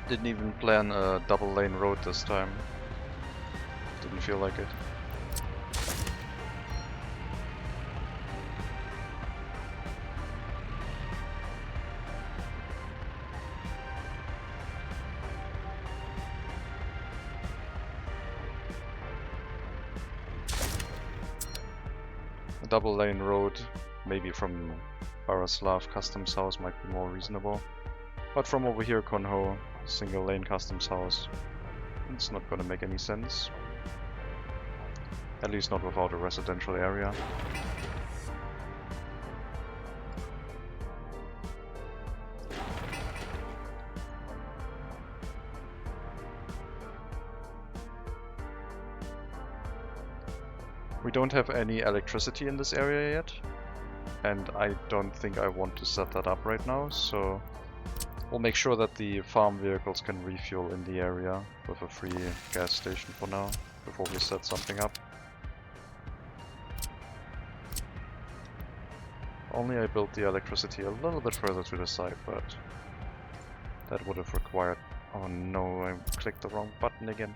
Didn't even plan a double lane road this time. Didn't feel like it. A double lane road, maybe from Baraslav Customs House might be more reasonable. But from over here, Konho, single lane customs house, it's not gonna make any sense. At least not without a residential area. We don't have any electricity in this area yet, and I don't think I want to set that up right now, so we'll make sure that the farm vehicles can refuel in the area with a free gas station for now, before we set something up. Only I built the electricity a little bit further to the side, but that would have required... oh no, I clicked the wrong button again.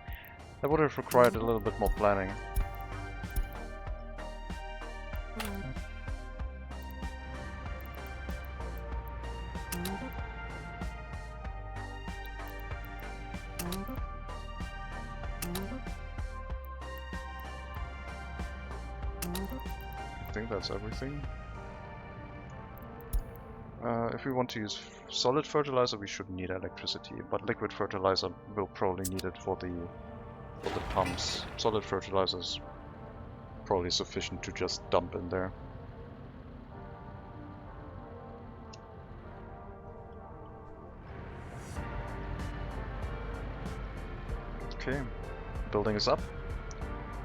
That would have required a little bit more planning. I think that's everything. If we want to use solid fertilizer, we shouldn't need electricity, but liquid fertilizer will probably need it for the pumps. Solid fertilizer is probably sufficient to just dump in there. Okay, building is up.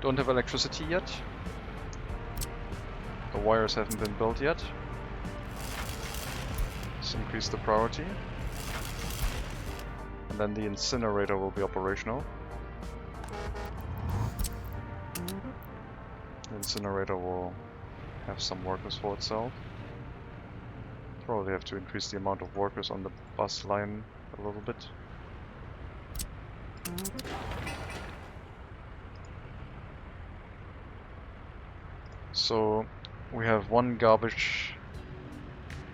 Don't have electricity yet. The wires haven't been built yet. Let's increase the priority. And then the incinerator will be operational. The incinerator will have some workers for itself. Probably have to increase the amount of workers on the bus line a little bit. So we have one garbage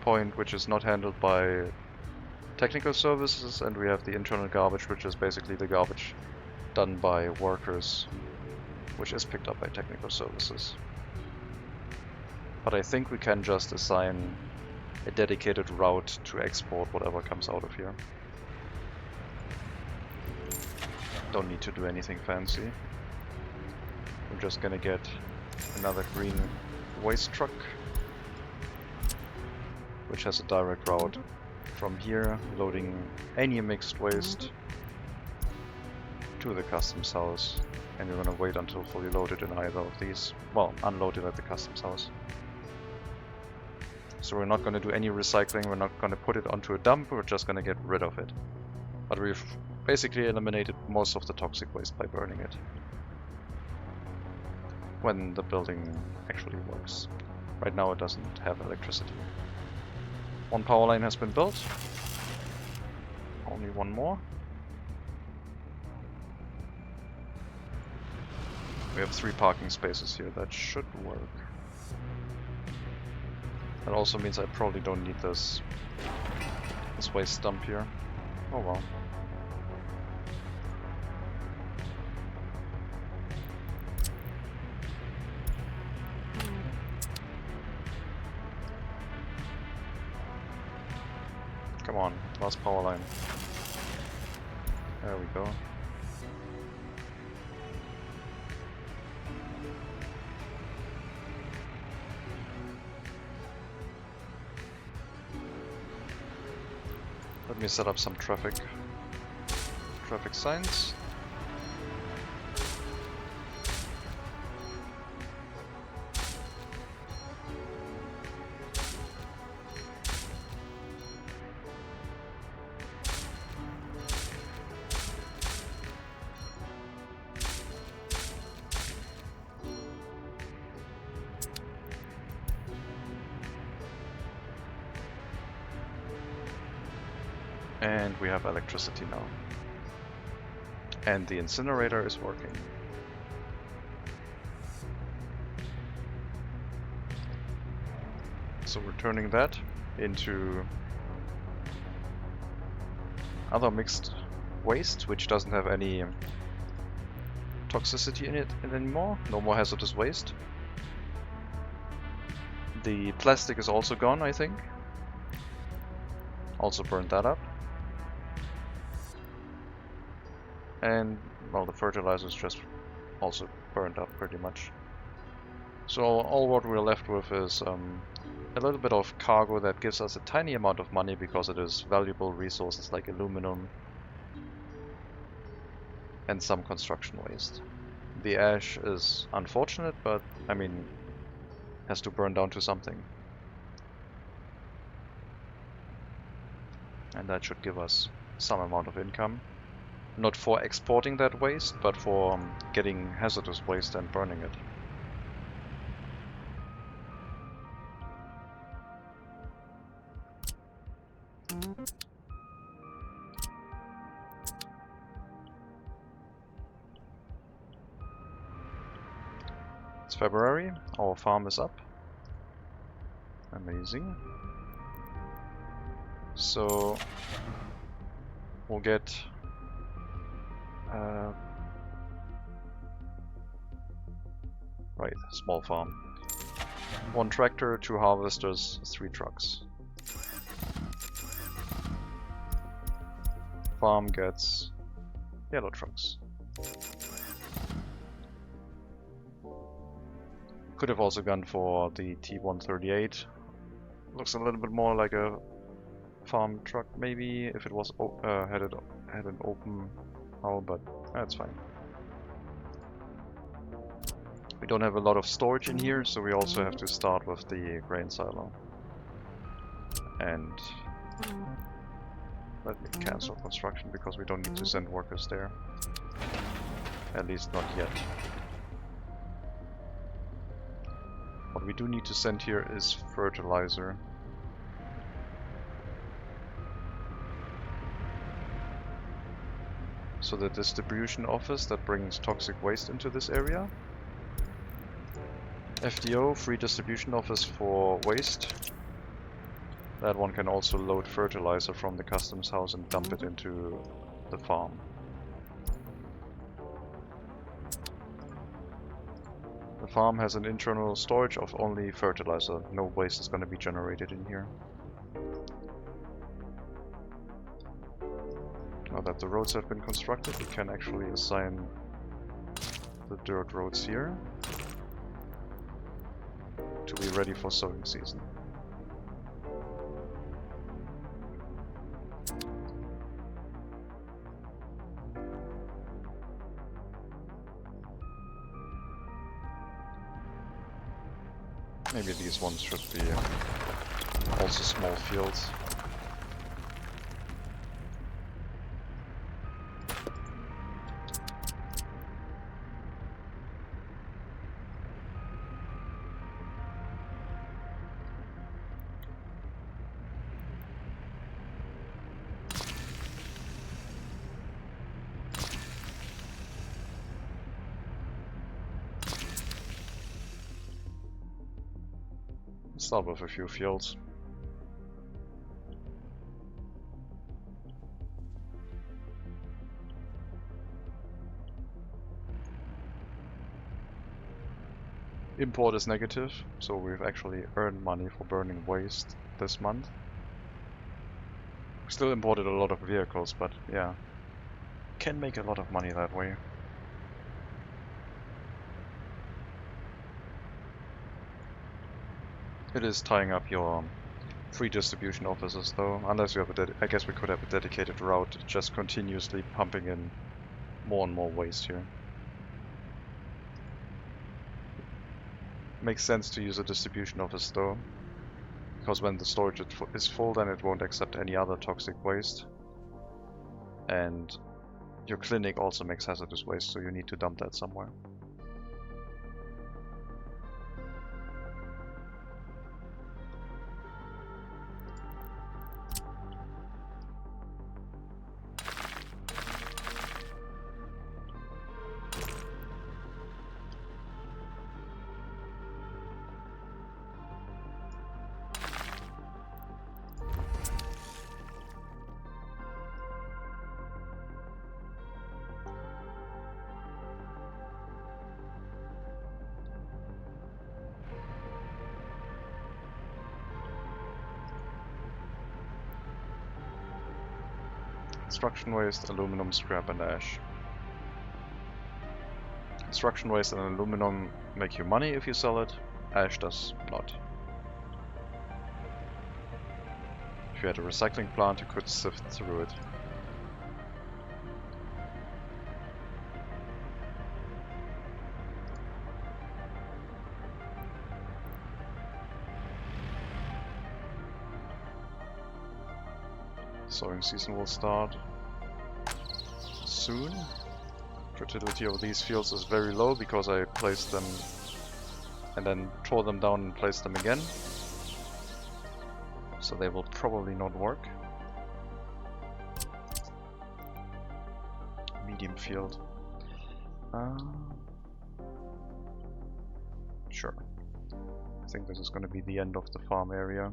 point which is not handled by technical services, and we have the internal garbage, which is basically the garbage done by workers, which is picked up by technical services. But I think we can just assign a dedicated route to export whatever comes out of here. Don't need to do anything fancy. We're just gonna get another green waste truck, which has a direct route from here, loading any mixed waste to the customs house, and we're gonna wait until fully loaded in either of these. Well, unloaded at the customs house. So we're not gonna do any recycling, we're not gonna put it onto a dump, we're just gonna get rid of it. But we've basically eliminated most of the toxic waste by burning it, when the building actually works. Right now it doesn't have electricity. One power line has been built. Only one more. We have 3 parking spaces here, that should work. That also means I probably don't need this waste dump here. Oh well. Come on, last power line. There we go. Let me set up some traffic signs. And we have electricity now. And the incinerator is working. So we're turning that into other mixed waste, which doesn't have any toxicity in it anymore. No more hazardous waste. The plastic is also gone, I think. Also burned that up. And, well, the fertilizer is just also burned up pretty much. So all what we're left with is a little bit of cargo that gives us a tiny amount of money because it is valuable resources like aluminum and some construction waste. The ash is unfortunate, but I mean, has to burn down to something. And that should give us some amount of income. Not for exporting that waste, but for getting hazardous waste and burning it. It's February, our farm is up. Amazing. So we'll get right, small farm. 1 tractor, 2 harvesters, 3 trucks. Farm gets yellow trucks. Could have also gone for the T138. Looks a little bit more like a farm truck, maybe, if it was had an open hull, but that's fine. We don't have a lot of storage in here, so we also have to start with the grain silo. And let me cancel construction because we don't need to send workers there. At least not yet. What we do need to send here is fertilizer. So the distribution office that brings toxic waste into this area. FDO, free distribution office for waste. That one can also load fertilizer from the customs house and dump it into the farm. The farm has an internal storage of only fertilizer. No waste is going to be generated in here. Now that the roads have been constructed, we can actually assign the dirt roads here to be ready for sowing season. Maybe these ones should be also small fields. Start with a few fields. Import is negative, so we've actually earned money for burning waste this month. We still imported a lot of vehicles, but yeah, can make a lot of money that way. It is tying up your free distribution offices though, unless you have a I guess we could have a dedicated route just continuously pumping in more and more waste here. Makes sense to use a distribution office though, because when the storage is full then it won't accept any other toxic waste. And your clinic also makes hazardous waste, so you need to dump that somewhere. Construction waste, aluminum, scrap and ash. Construction waste and aluminum make you money if you sell it, ash does not. If you had a recycling plant you could sift through it. Sowing season will start soon. Fertility of these fields is very low because I placed them and then tore them down and placed them again. So they will probably not work. Medium field. Sure. I think this is going to be the end of the farm area.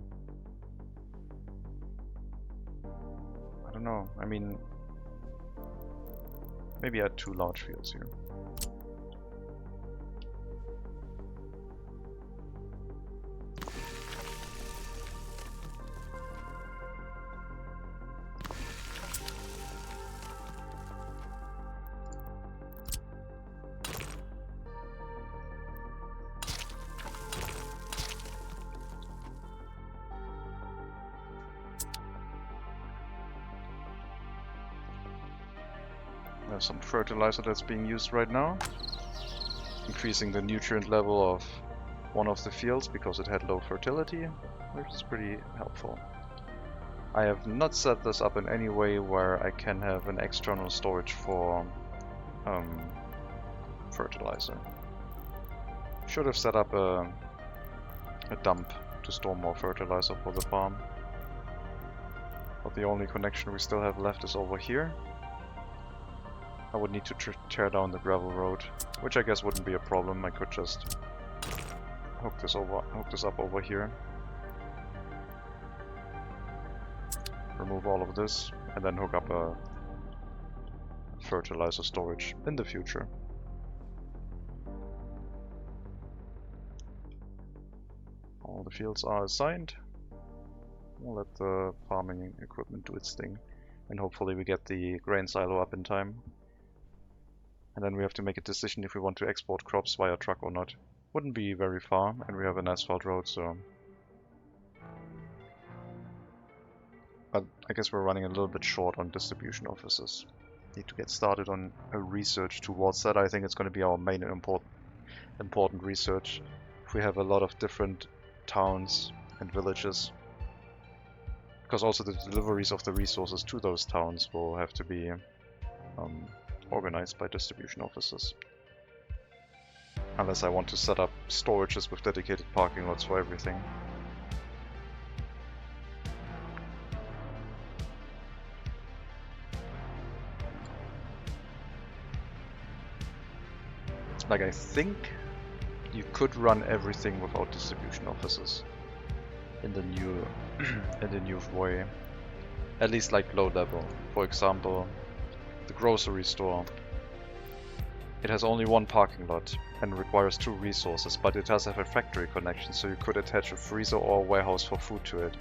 I don't know, I mean, maybe add 2 large fields here. There's some fertilizer that's being used right now, increasing the nutrient level of one of the fields because it had low fertility, which is pretty helpful. I have not set this up in any way where I can have an external storage for fertilizer. Should have set up a dump to store more fertilizer for the farm. But the only connection we still have left is over here. I would need to tear down the gravel road, which I guess wouldn't be a problem. I could just hook this up over here. Remove all of this and then hook up a fertilizer storage in the future. All the fields are assigned. We'll let the farming equipment do its thing, and hopefully we get the grain silo up in time. And then we have to make a decision if we want to export crops via truck or not. Wouldn't be very far, and we have an asphalt road, so... But I guess we're running a little bit short on distribution offices. Need to get started on a research towards that. I think it's going to be our main important research. If we have a lot of different towns and villages. Because also the deliveries of the resources to those towns will have to be organized by distribution offices. Unless I want to set up storages with dedicated parking lots for everything. Like, I think you could run everything without distribution offices. in the new in the new way. At least like low level. For example, the grocery store. It has only one parking lot and requires 2 resources, but it does have a factory connection, so you could attach a freezer or a warehouse for food to it.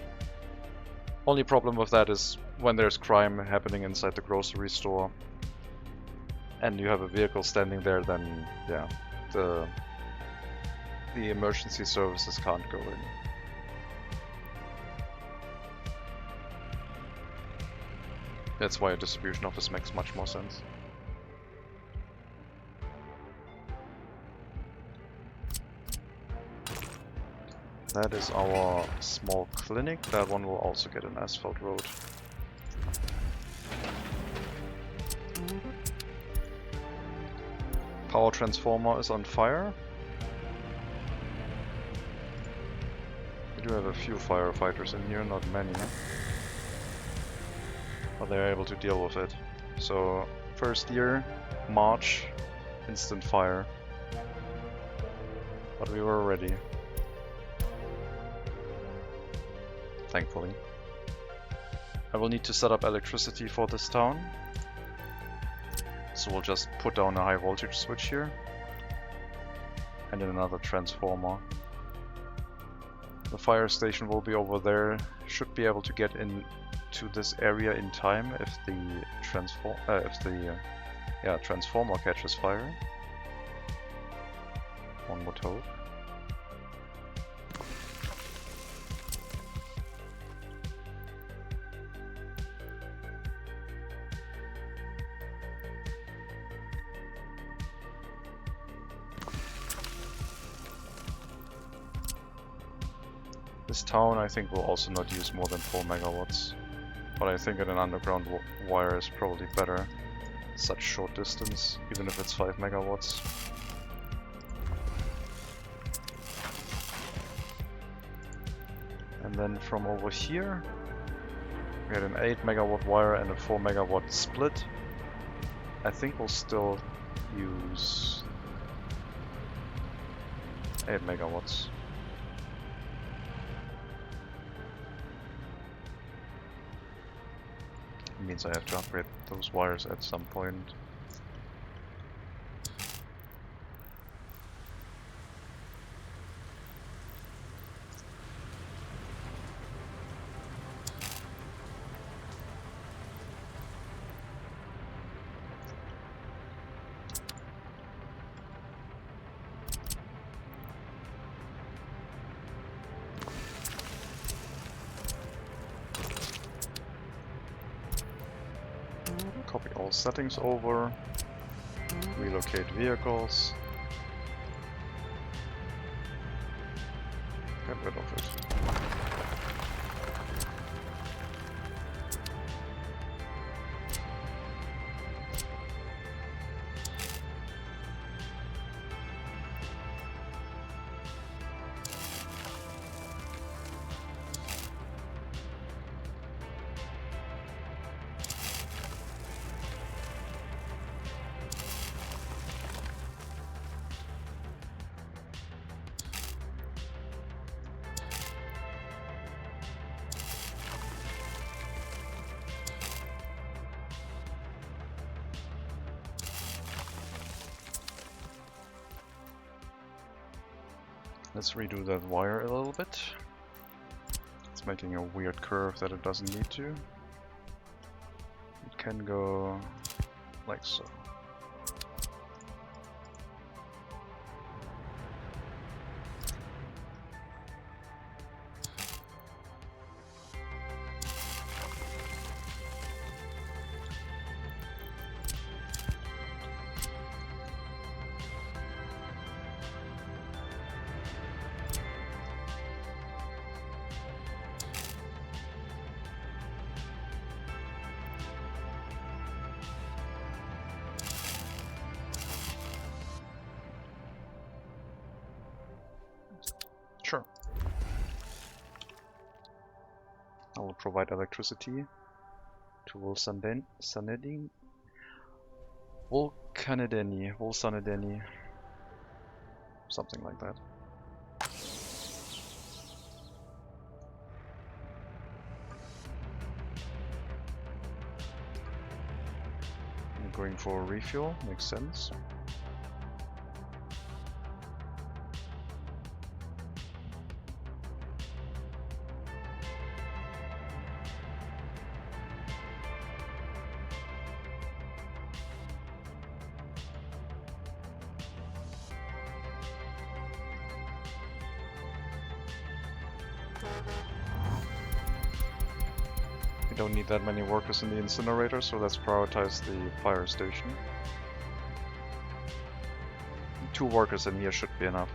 Only problem with that is when there's crime happening inside the grocery store and you have a vehicle standing there, then yeah, the emergency services can't go in. That's why a distribution office makes much more sense. That is our small clinic. That one will also get an asphalt road. Power transformer is on fire. We do have a few firefighters in here, not many. But they're able to deal with it. So, first year, March, instant fire. But we were ready. Thankfully. I will need to set up electricity for this town. So we'll just put down a high voltage switch here. And then another transformer. The fire station will be over there. Should be able to get into this area in time if the transformer catches fire. One would hope. This town, I think, will also not use more than 4 megawatts. But I think an underground wire is probably better. Such short distance, even if it's 5 megawatts. And then from over here, we had an 8 megawatt wire and a 4 megawatt split. I think we'll still use 8 megawatts. Means I have to upgrade those wires at some point. Copy all settings over, relocate vehicles, get rid of it. Let's redo that wire a little bit. It's making a weird curve that it doesn't need to. It can go like so. Sure. I will provide electricity to Vulcanedeni, something like that. going for refuel, makes sense. We don't need that many workers in the incinerator, so let's prioritize the fire station. 2 workers in here should be enough.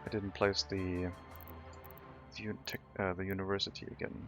I didn't place the university again.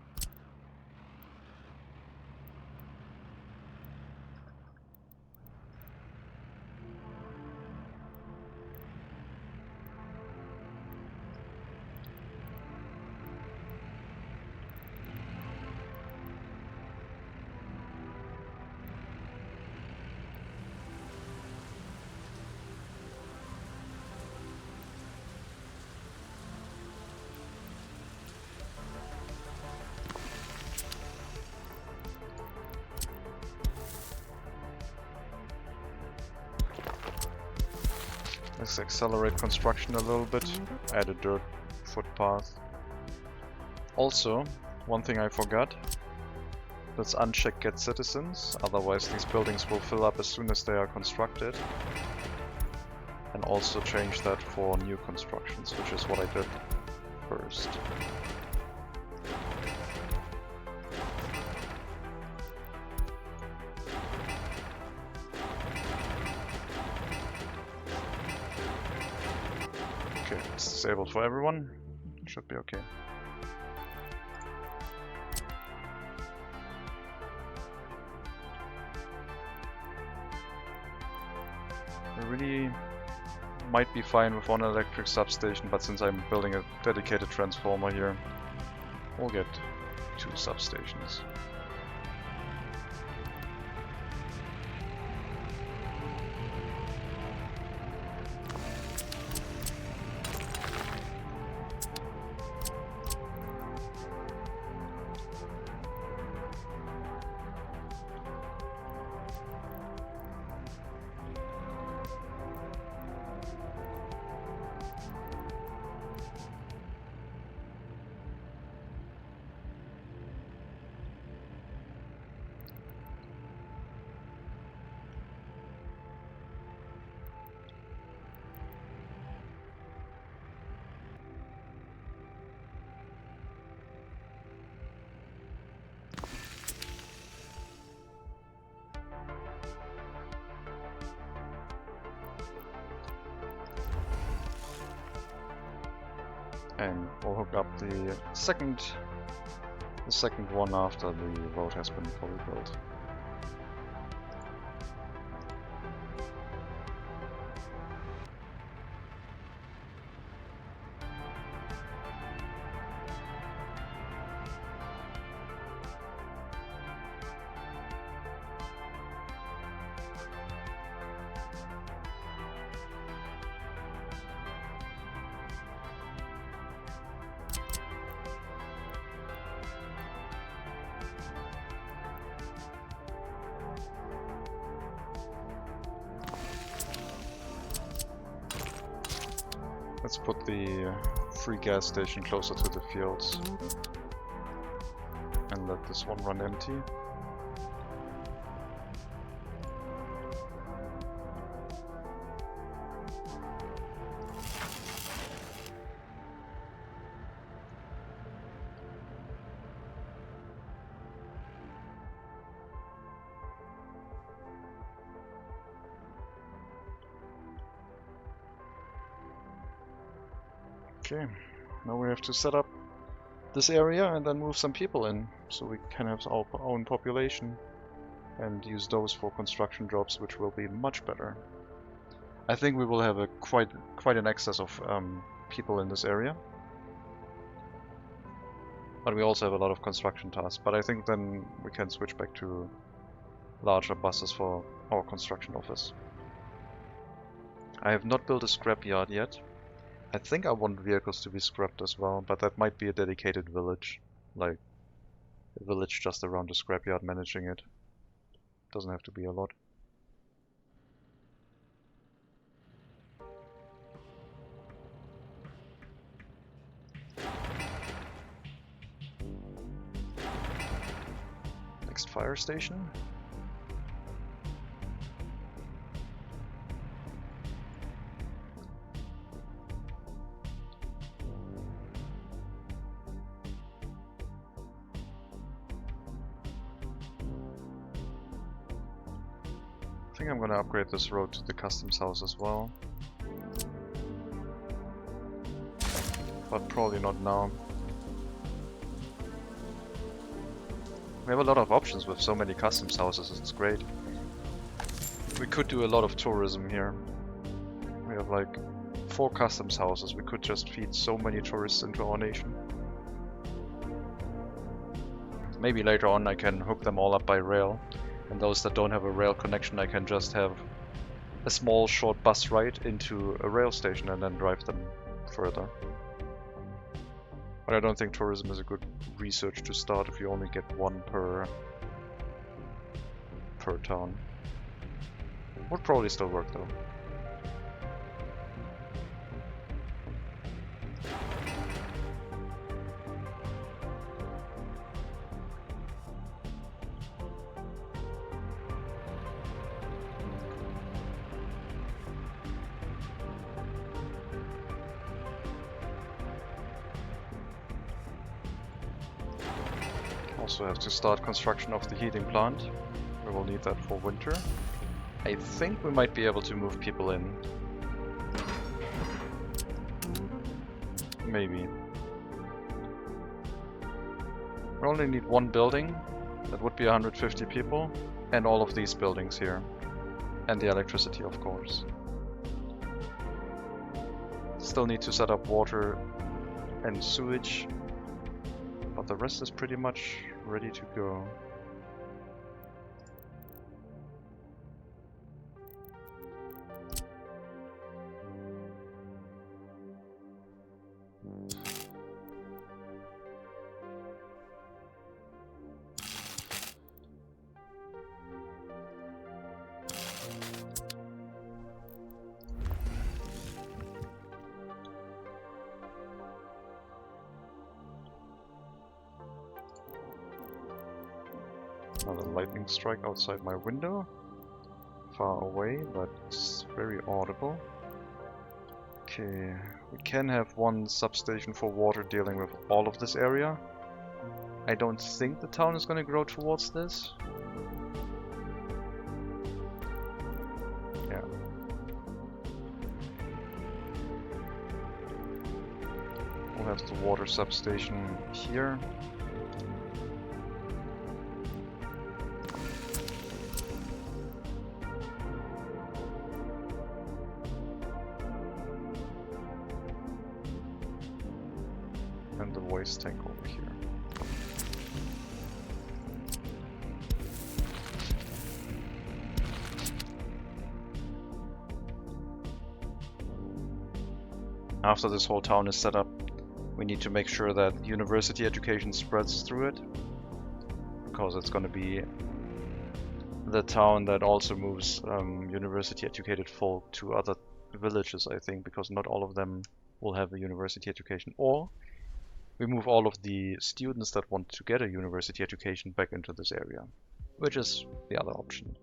Let's accelerate construction a little bit, add a dirt footpath. Also, one thing I forgot, let's uncheck get citizens, otherwise these buildings will fill up as soon as they are constructed. And also change that for new constructions, which is what I did first. Okay, it's disabled for everyone. Should be okay. I really might be fine with one electric substation, but since I'm building a dedicated transformer here, we'll get 2 substations. And we'll hook up the second one after the road has been fully built. Let's put the free gas station closer to the fields and let this one run empty. Okay, now we have to set up this area and then move some people in, so we can have our own population and use those for construction jobs, which will be much better. I think we will have a quite an excess of people in this area. But we also have a lot of construction tasks. But I think then we can switch back to larger buses for our construction office. I have not built a scrapyard yet. I think I want vehicles to be scrapped as well, but that might be a dedicated village. Like a village just around the scrapyard managing it. Doesn't have to be a lot. Next fire station. I think I'm gonna upgrade this road to the customs house as well. But probably not now. We have a lot of options with so many customs houses, it's great. We could do a lot of tourism here. We have like 4 customs houses, we could just feed so many tourists into our nation. Maybe later on I can hook them all up by rail, and those that don't have a rail connection I can just have a small short bus ride into a rail station and then drive them further. But I don't think tourism is a good research to start if you only get 1 per town. Would probably still work though. Also have to start construction of the heating plant. We will need that for winter. I think we might be able to move people in. Maybe. We only need 1 building. That would be 150 people. And all of these buildings here. And the electricity, of course. Still need to set up water and sewage. But the rest is pretty much ready to go. Another lightning strike outside my window. Far away, but it's very audible. Okay, we can have 1 substation for water dealing with all of this area. I don't think the town is going to grow towards this. Yeah. We'll have the water substation here. And the voice tank over here. After this whole town is set up, we need to make sure that university education spreads through it, because it's going to be the town that also moves university educated folk to other villages, I think, because not all of them will have a university education. Or we move all of the students that want to get a university education back into this area, which is the other option.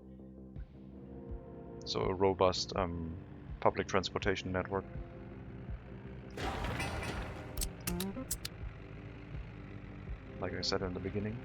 So a robust public transportation network. Like I said in the beginning.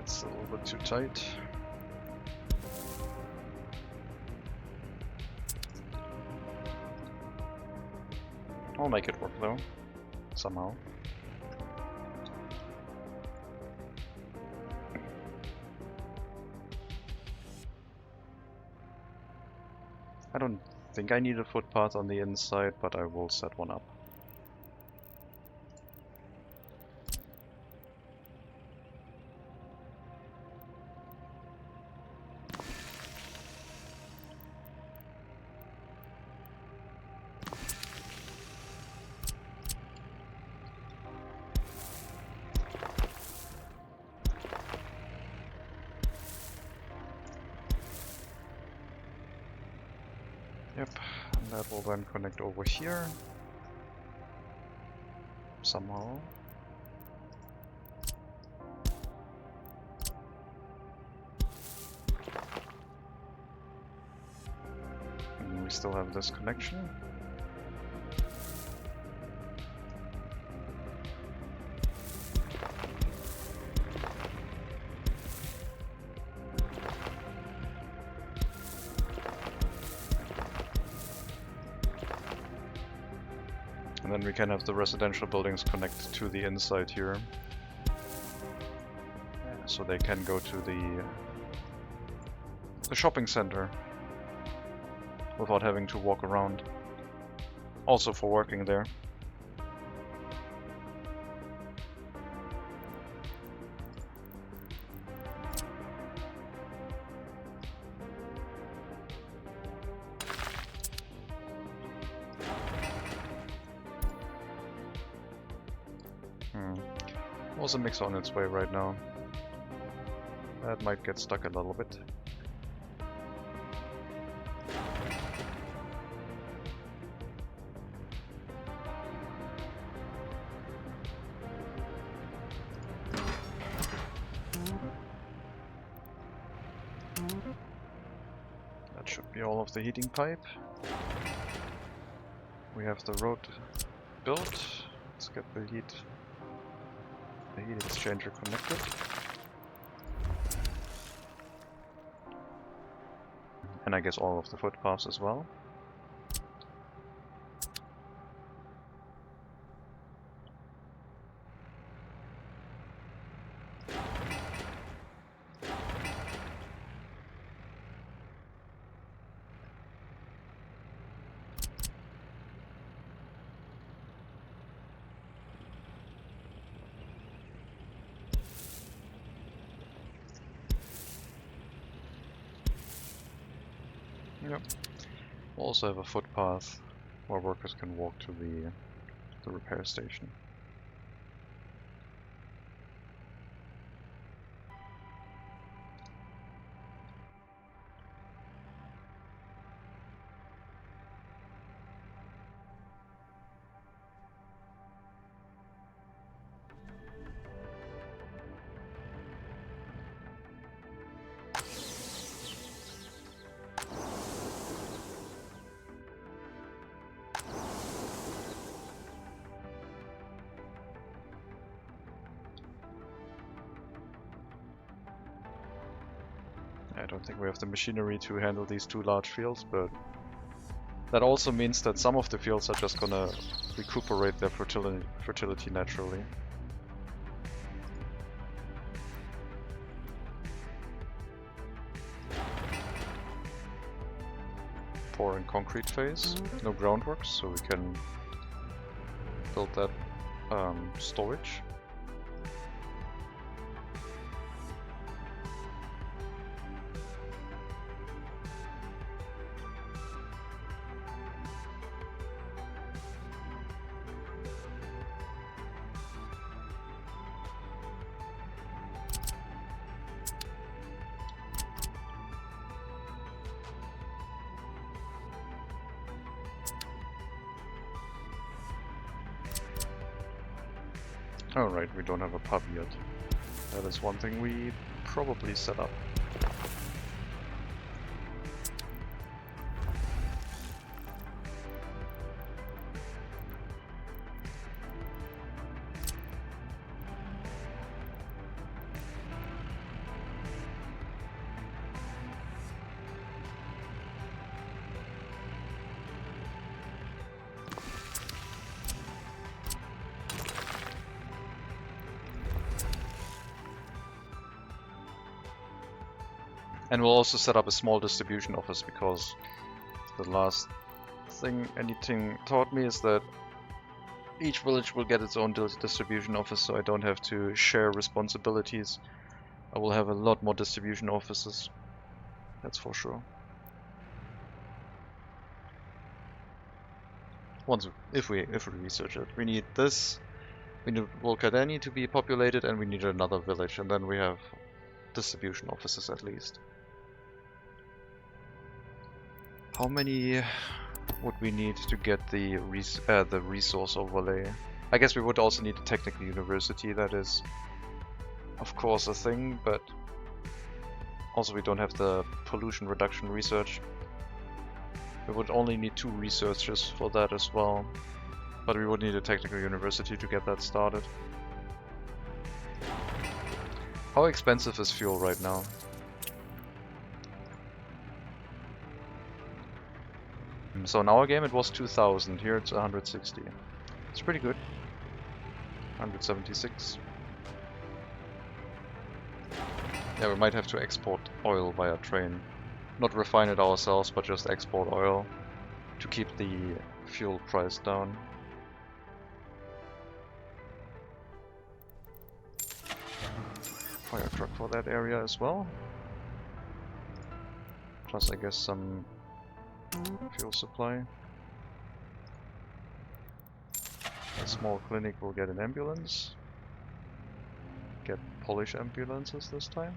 That's a little bit too tight. I'll make it work though, somehow. I don't think I need a footpath on the inside, but I will set one up. Yep, and that will then connect over here. Somehow. And we still have this connection. And then we can have the residential buildings connect to the inside here. So they can go to the shopping center without having to walk around. Also for working there. Also mix on its way right now. That might get stuck a little bit. That should be all of the heating pipe. We have the road built. Let's get the heat exchanger connected. And I guess all of the footpaths as well. Yep. We'll also have a footpath where workers can walk to the repair station. I don't think we have the machinery to handle these two large fields, but that also means that some of the fields are just gonna recuperate their fertility naturally. Pour in concrete phase, no groundworks, so we can build that storage. Oh right, we don't have a pub yet. That is one thing we probably set up. And we'll also set up a small distribution office, because the last thing anything taught me is that each village will get its own distribution office, so I don't have to share responsibilities. I will have a lot more distribution offices, that's for sure. If we research it, we need this. We need Volcadeni to be populated, and we need another village, and then we have distribution offices at least. How many would we need to get the resource overlay? I guess we would also need a technical university. That is, of course, a thing, but also we don't have the pollution reduction research. We would only need 2 researchers for that as well, but we would need a technical university to get that started. How expensive is fuel right now? So in our game it was 2000, here it's 160. It's pretty good. 176. Yeah, we might have to export oil via train. Not refine it ourselves, but just export oil to keep the fuel price down. Fire truck for that area as well. Plus I guess some fuel supply. A small clinic will get an ambulance. Get Polish ambulances this time.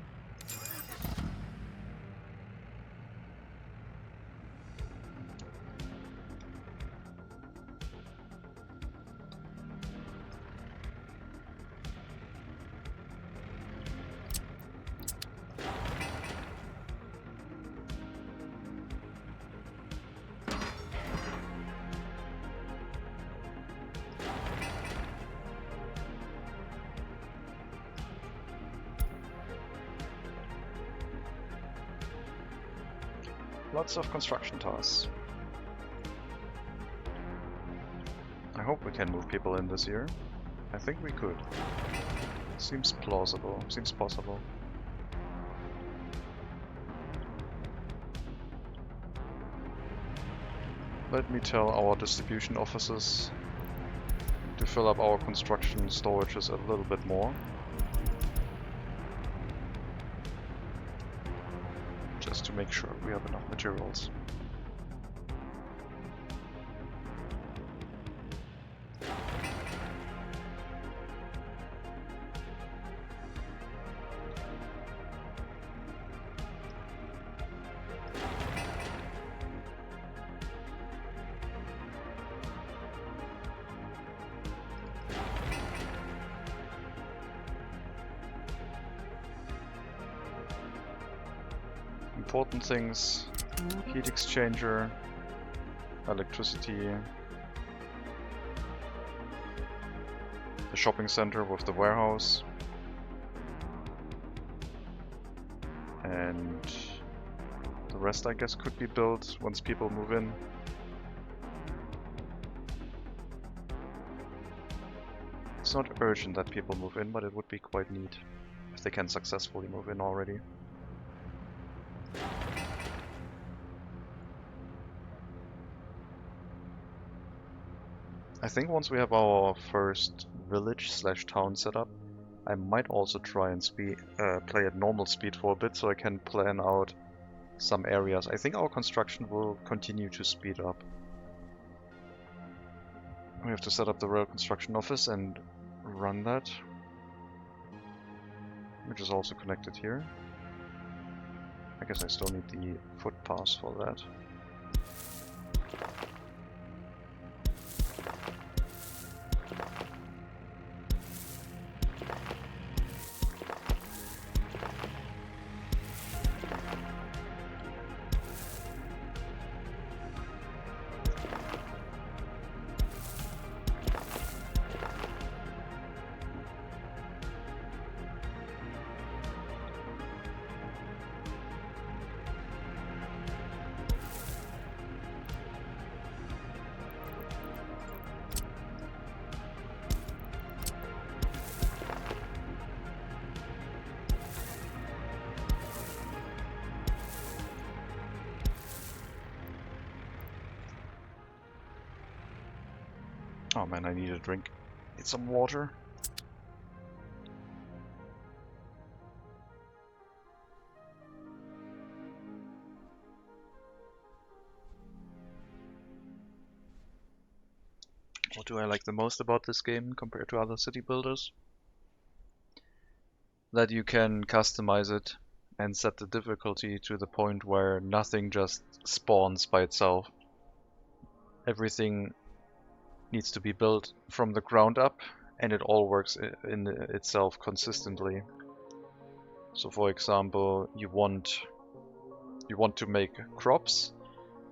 Lots of construction tasks. I hope we can move people in this year. I think we could. Seems plausible, seems possible. Let me tell our distribution offices to fill up our construction storages a little bit more. Just to make sure we have enough materials. Important things: heat exchanger, electricity, the shopping center with the warehouse, and the rest I guess could be built once people move in. It's not urgent that people move in, but it would be quite neat if they can successfully move in already. I think once we have our first village/town set up, I might also try and play at normal speed for a bit, so I can plan out some areas. I think our construction will continue to speed up. We have to set up the rail construction office and run that, which is also connected here. I guess I still need the footpaths for that. Oh man, I need a drink. Need some water. What do I like the most about this game compared to other city builders? That you can customize it and set the difficulty to the point where nothing just spawns by itself. Everything needs to be built from the ground up, and it all works in itself consistently. So for example, you want to make crops,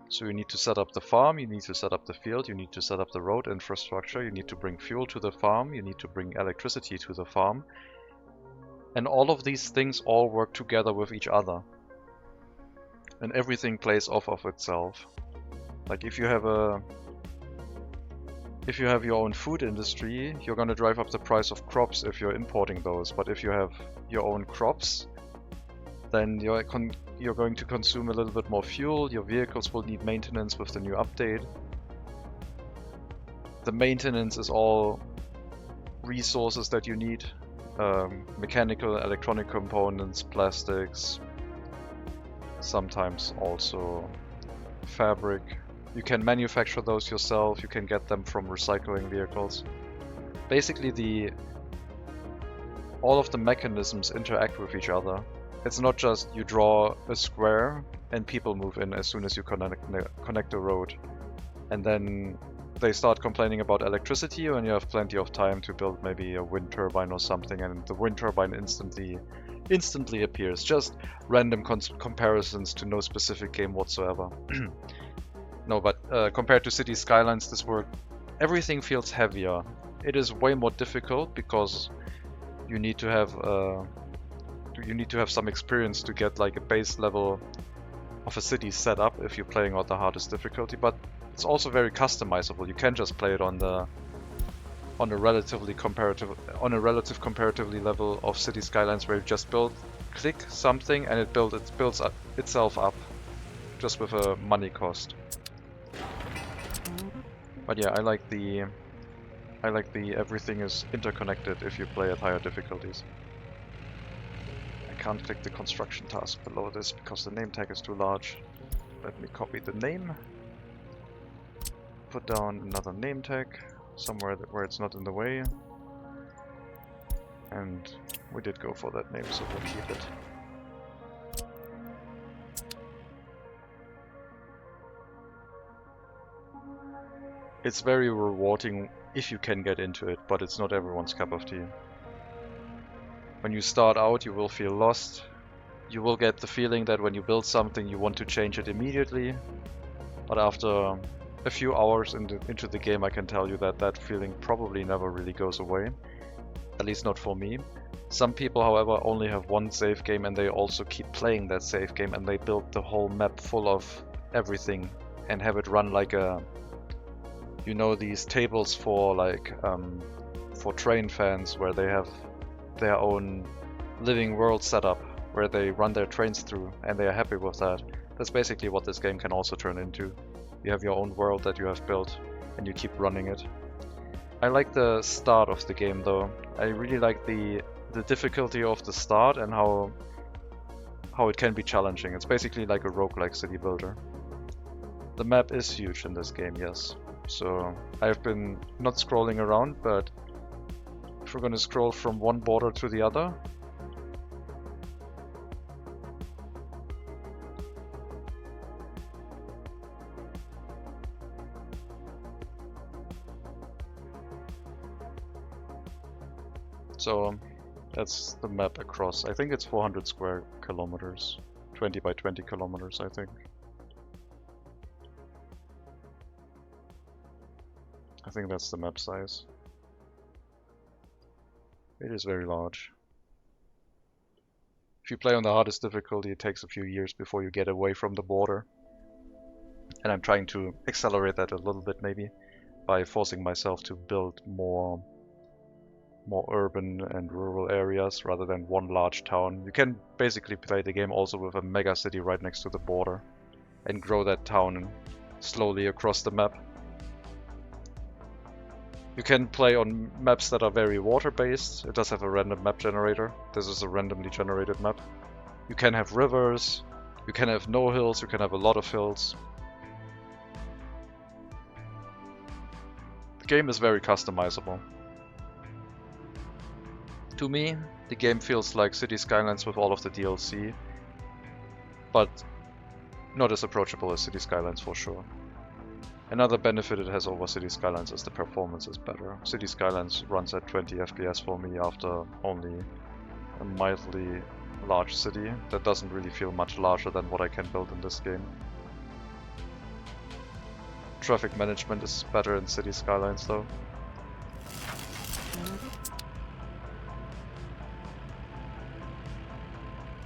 so you need to set up the farm, you need to set up the field, you need to set up the road infrastructure, you need to bring fuel to the farm, you need to bring electricity to the farm. And all of these things all work together with each other. And everything plays off of itself. Like if you have your own food industry, you're going to drive up the price of crops if you're importing those. But if you have your own crops, then you're going to consume a little bit more fuel. Your vehicles will need maintenance with the new update. The maintenance is all resources that you need. Mechanical, electronic components, plastics, sometimes also fabric. You can manufacture those yourself, you can get them from recycling vehicles. Basically all of the mechanisms interact with each other. It's not just you draw a square and people move in as soon as you connect a road. And then they start complaining about electricity and you have plenty of time to build maybe a wind turbine or something, and the wind turbine instantly appears. Just random comparisons to no specific game whatsoever. No, but compared to City Skylines, everything feels heavier. It is way more difficult because you need to have some experience to get like a base level of a city set up if you're playing on the hardest difficulty, but it's also very customizable. You can just play it on a relative comparatively level of City Skylines where you just click something and it builds itself up just with a money cost. But yeah, I like the everything is interconnected if you play at higher difficulties. I can't click the construction task below this because the name tag is too large. Let me copy the name. Put down another name tag somewhere where it's not in the way. And we did go for that name, so we'll keep it. It's very rewarding if you can get into it, but it's not everyone's cup of tea. When you start out, you will feel lost. You will get the feeling that when you build something, you want to change it immediately. But after a few hours into the game, I can tell you that that feeling probably never really goes away. At least not for me. Some people, however, only have one save game and they also keep playing that save game and they build the whole map full of everything and have it run like a... You know, these tables for like for train fans where they have their own living world setup where they run their trains through and they are happy with that. That's basically what this game can also turn into. You have your own world that you have built and you keep running it. I like the start of the game though. I really like the difficulty of the start and how it can be challenging. It's basically like a roguelike city builder. The map is huge in this game, yes. So I've been not scrolling around, but if we're gonna scroll from one border to the other, so that's the map across. I think it's 400 square kilometers, 20 by 20 kilometers, I think. I think that's the map size. It is very large. If you play on the hardest difficulty, it takes a few years before you get away from the border. And I'm trying to accelerate that a little bit maybe by forcing myself to build more urban and rural areas rather than one large town. You can basically play the game also with a mega city right next to the border and grow that town slowly across the map. You can play on maps that are very water-based. It does have a random map generator. This is a randomly generated map. You can have rivers, you can have no hills, you can have a lot of hills. The game is very customizable. To me, the game feels like City Skylines with all of the DLC, but not as approachable as City Skylines for sure. Another benefit it has over City Skylines is the performance is better. City Skylines runs at 20 FPS for me after only a mildly large city that doesn't really feel much larger than what I can build in this game. Traffic management is better in City Skylines though.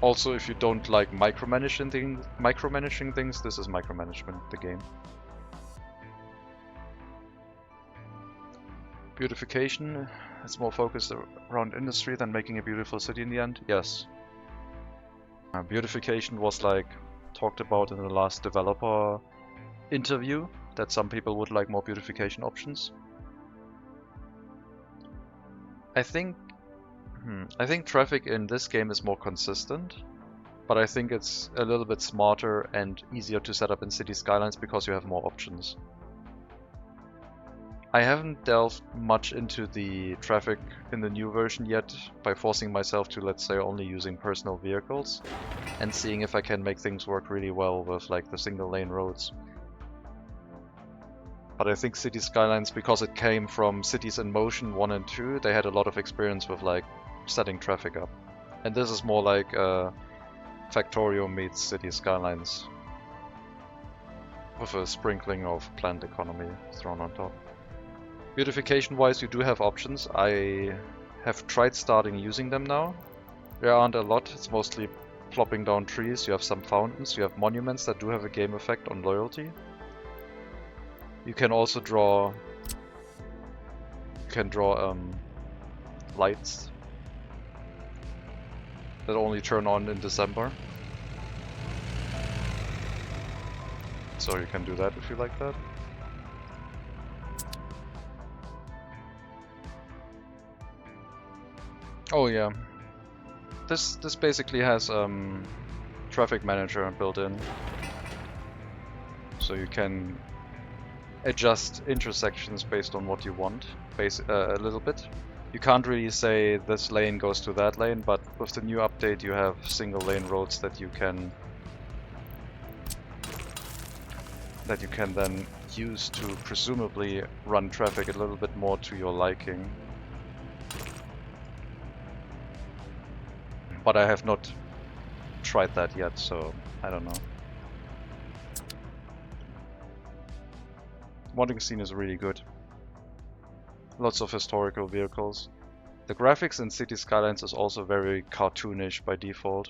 Also, if you don't like micromanaging things, this is micromanagement, the game. Beautification, it's more focused around industry than making a beautiful city in the end. Yes. Beautification was like talked about in the last developer interview, that some people would like more beautification options. I think traffic in this game is more consistent, but I think it's a little bit smarter and easier to set up in City Skylines because you have more options. I haven't delved much into the traffic in the new version yet by forcing myself to, let's say, only using personal vehicles and seeing if I can make things work really well with like the single lane roads. But I think City Skylines, because it came from Cities in Motion 1 and 2, they had a lot of experience with like setting traffic up. And this is more like Factorio meets City Skylines with a sprinkling of planned economy thrown on top. Beautification wise, you do have options. I have tried starting using them now. There aren't a lot, it's mostly plopping down trees. You have some fountains, you have monuments that do have a game effect on loyalty. You can also draw lights that only turn on in December. So you can do that if you like that. Oh yeah, this basically has traffic manager built in, so you can adjust intersections based on what you want, a little bit. You can't really say this lane goes to that lane, but with the new update you have single lane roads that you can then use to presumably run traffic a little bit more to your liking. But I have not tried that yet, so I don't know. Modding scene is really good. Lots of historical vehicles. The graphics in City Skylines is also very cartoonish by default,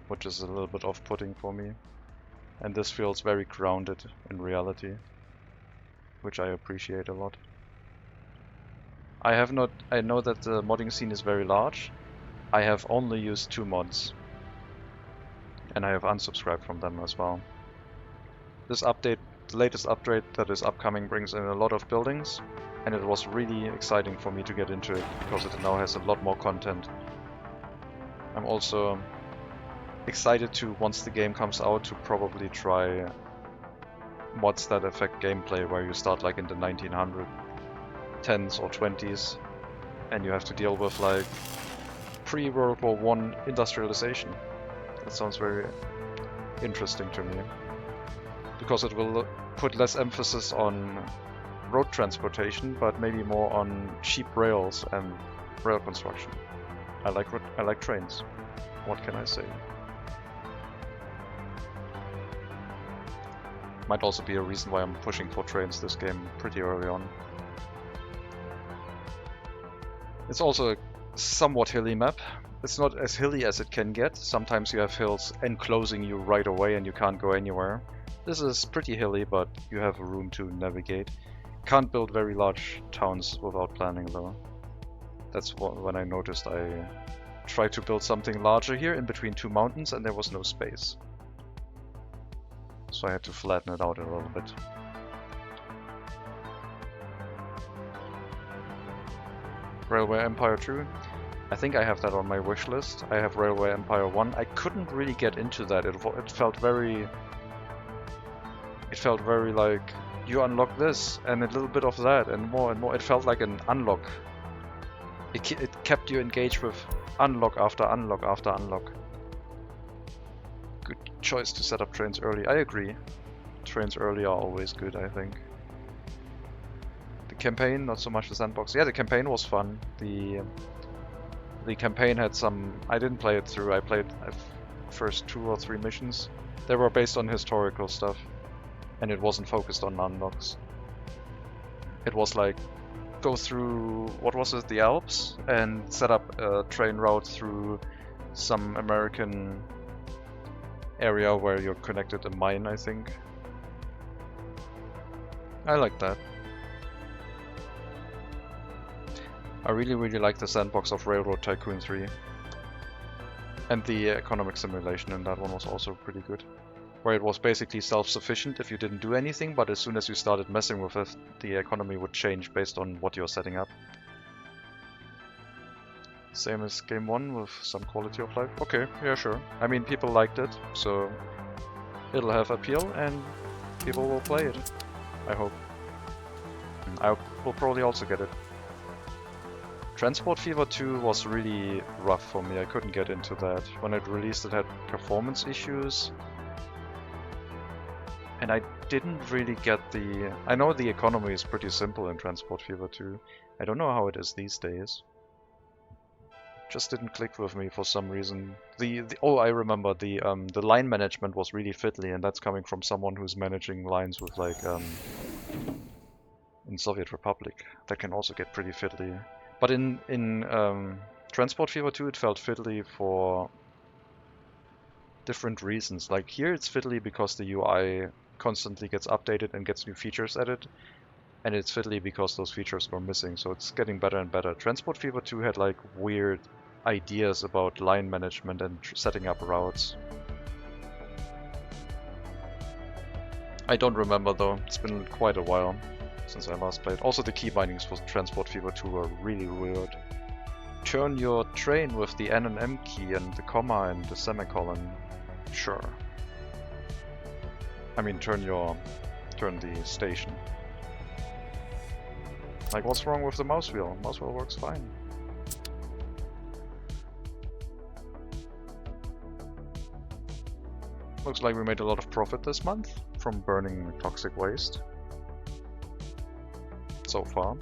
which is a little bit off-putting for me. And this feels very grounded in reality, which I appreciate a lot. I know that the modding scene is very large. I have only used 2 mods, and I have unsubscribed from them as well. This update, the latest update that is upcoming, brings in a lot of buildings, and it was really exciting for me to get into it, because it now has a lot more content. I'm also excited to, once the game comes out, to probably try mods that affect gameplay, where you start like in the 1910s or 20s, and you have to deal with like pre-World War I industrialization. That sounds very interesting to me, because it will put less emphasis on road transportation, but maybe more on cheap rails and rail construction. I like trains. What can I say? Might also be a reason why I'm pushing for trains this game pretty early on. It's also a somewhat hilly map. It's not as hilly as it can get. Sometimes you have hills enclosing you right away and you can't go anywhere. This is pretty hilly, but you have room to navigate. Can't build very large towns without planning though. That's when I noticed I tried to build something larger here in between 2 mountains and there was no space. So I had to flatten it out a little bit. Railway Empire 2. I think I have that on my wish list. I have Railway Empire 1. I couldn't really get into that. It felt very... It felt very like, you unlock this, and a little bit of that, and more and more. It felt like an unlock. It kept you engaged with unlock after unlock after unlock. Good choice to set up trains early. I agree. Trains early are always good, I think. The campaign, not so much the sandbox. Yeah, the campaign was fun. The campaign had some... I didn't play it through. I played first 2 or 3 missions. They were based on historical stuff, and it wasn't focused on unlocks. It was like, go through, what was it, the Alps, and set up a train route through some American area where you're connected a mine, I think. I like that. I really, really like the sandbox of Railroad Tycoon 3. And the economic simulation in that one was also pretty good. Where it was basically self-sufficient if you didn't do anything, but as soon as you started messing with it, the economy would change based on what you're setting up. Same as game 1 with some quality of life. Okay, yeah, sure. I mean, people liked it, so it'll have appeal and people will play it. I hope. I will probably also get it. Transport Fever 2 was really rough for me. I couldn't get into that. When it released, it had performance issues. And I didn't really get the... I know the economy is pretty simple in Transport Fever 2. I don't know how it is these days. Just didn't click with me for some reason. Oh, I remember the line management was really fiddly, and that's coming from someone who's managing lines with like in Soviet Republic. That can also get pretty fiddly. But in Transport Fever 2 it felt fiddly for different reasons. Like here it's fiddly because the UI constantly gets updated and gets new features added. And it's fiddly because those features were missing, so it's getting better and better. Transport Fever 2 had like weird ideas about line management and setting up routes. I don't remember though, it's been quite a while since I last played. Also the key bindings for Transport Fever 2 were really weird. Turn your train with the N and M key and the comma and the semicolon. Sure. I mean turn the station. Like, what's wrong with the mouse wheel? Mouse wheel works fine. Looks like we made a lot of profit this month from burning toxic waste. So far.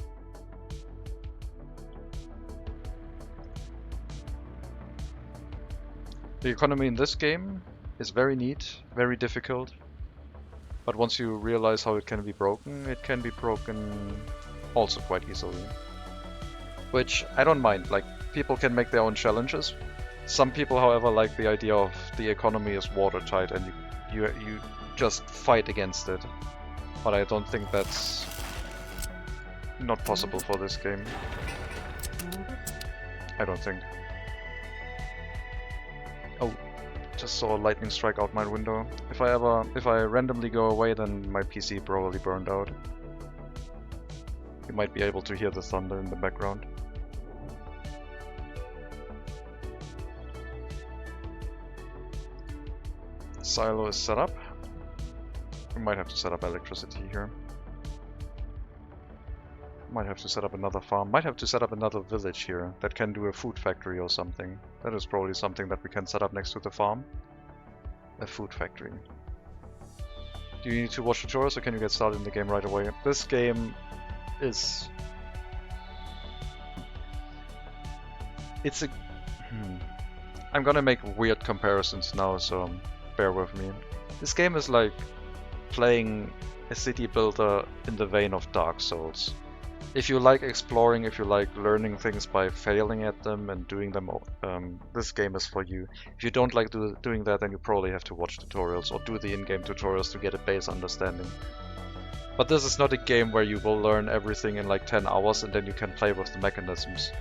The economy in this game is very neat, very difficult. But once you realize how it can be broken also quite easily. Which I don't mind, like people can make their own challenges. Some people, however, like the idea of the economy is watertight and you just fight against it. But I don't think that's not possible for this game. I don't think. Oh, just saw a lightning strike out my window. If I randomly go away, then my PC probably burned out. You might be able to hear the thunder in the background. Silo is set up. We might have to set up electricity here. Might have to set up another farm. Might have to set up another village here that can do a food factory or something. That is probably something that we can set up next to the farm. A food factory. Do you need to watch tutorials or can you get started in the game right away? This game is... It's a... I'm gonna make weird comparisons now, so bear with me. This game is like playing a city builder in the vein of Dark Souls. If you like exploring, if you like learning things by failing at them and doing them, this game is for you. If you don't like doing that, then you probably have to watch tutorials or do the in-game tutorials to get a base understanding. But this is not a game where you will learn everything in like 10 hours and then you can play with the mechanisms.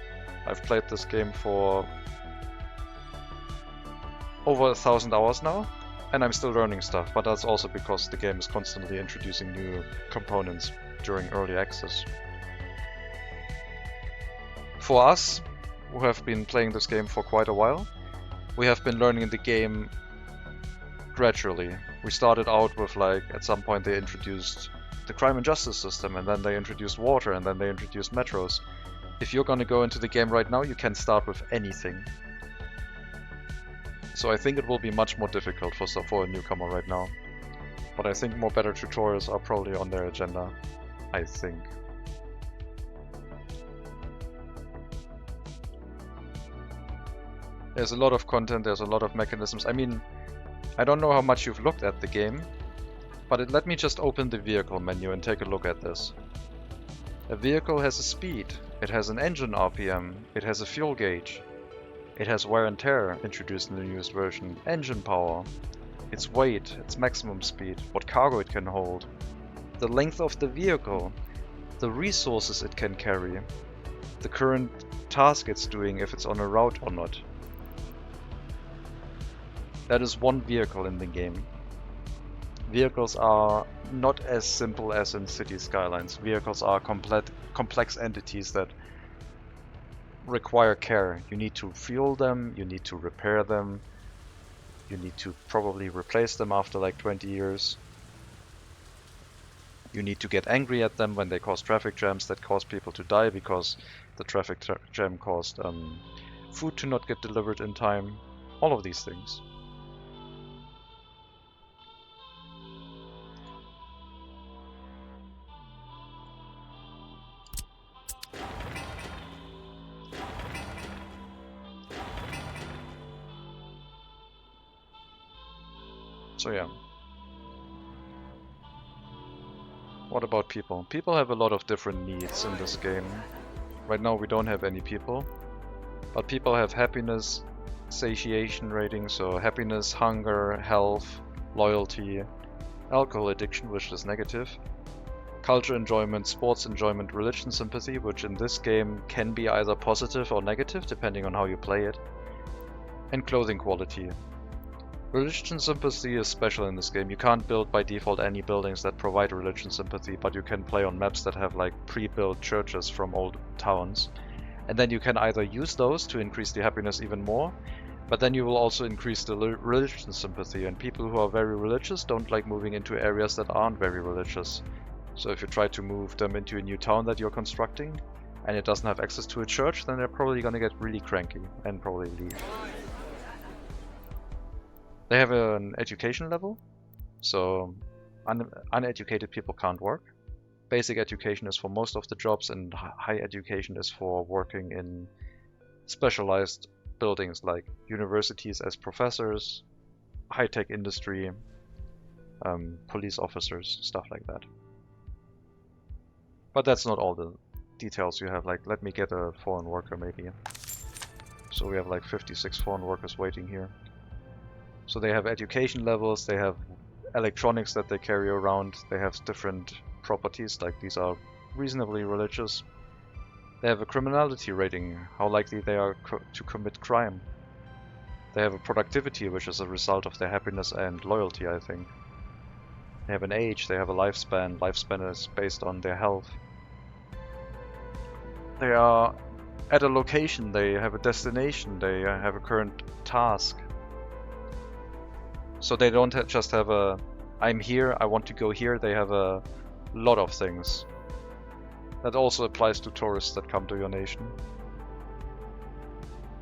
I've played this game for over 1,000 hours now, and I'm still learning stuff, but that's also because the game is constantly introducing new components during early access. For us, who have been playing this game for quite a while, we have been learning the game gradually. We started out with, like, at some point they introduced the crime and justice system, and then they introduced water, and then they introduced metros. If you're gonna go into the game right now, you can start with anything. So I think it will be much more difficult for a newcomer right now. But I think more better tutorials are probably on their agenda. I think. There's a lot of content, there's a lot of mechanisms. I mean, I don't know how much you've looked at the game, but let me just open the vehicle menu and take a look at this. A vehicle has a speed, it has an engine RPM, it has a fuel gauge, it has wear and tear introduced in the newest version, engine power, its weight, its maximum speed, what cargo it can hold, the length of the vehicle, the resources it can carry, the current task it's doing, if it's on a route or not. That is one vehicle in the game. Vehicles are not as simple as in City Skylines. Vehicles are complex entities that require care. You need to fuel them, you need to repair them, you need to probably replace them after like 20 years. You need to get angry at them when they cause traffic jams that cause people to die because the traffic jam caused food to not get delivered in time. All of these things. So yeah. What about people? People have a lot of different needs in this game. Right now we don't have any people, but people have happiness, satiation rating, so happiness, hunger, health, loyalty, alcohol addiction, which is negative, culture enjoyment, sports enjoyment, religion sympathy, which in this game can be either positive or negative depending on how you play it, and clothing quality. Religion sympathy is special in this game. You can't build by default any buildings that provide religion sympathy, but you can play on maps that have like pre-built churches from old towns. And then you can either use those to increase the happiness even more, but then you will also increase the religion sympathy, and people who are very religious don't like moving into areas that aren't very religious. So if you try to move them into a new town that you're constructing, and it doesn't have access to a church, then they're probably gonna get really cranky and probably leave. They have an education level, so uneducated people can't work. Basic education is for most of the jobs, and high education is for working in specialized buildings like universities as professors, high-tech industry, police officers, stuff like that. But that's not all the details you have. Like, let me get a foreign worker maybe. So we have like 56 foreign workers waiting here. So they have education levels, they have electronics that they carry around, they have different properties, like these are reasonably religious. They have a criminality rating, how likely they are to commit crime. They have a productivity, which is a result of their happiness and loyalty, I think. They have an age, they have a lifespan. Lifespan is based on their health. They are at a location, they have a destination, they have a current task. So they don't just have a, I'm here, I want to go here. They have a lot of things. That also applies to tourists that come to your nation.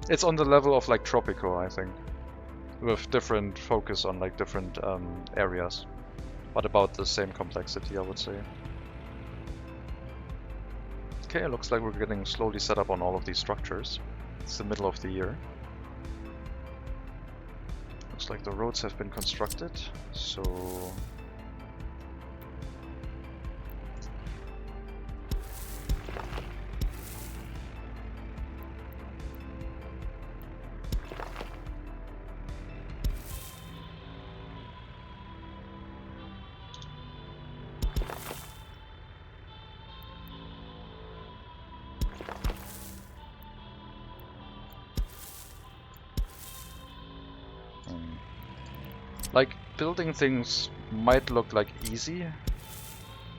It's on the level of like Tropico, I think, with different focus on like different areas, but about the same complexity, I would say. Okay, it looks like we're getting slowly set up on all of these structures. It's the middle of the year. Looks like the roads have been constructed, so like, building things might look like easy,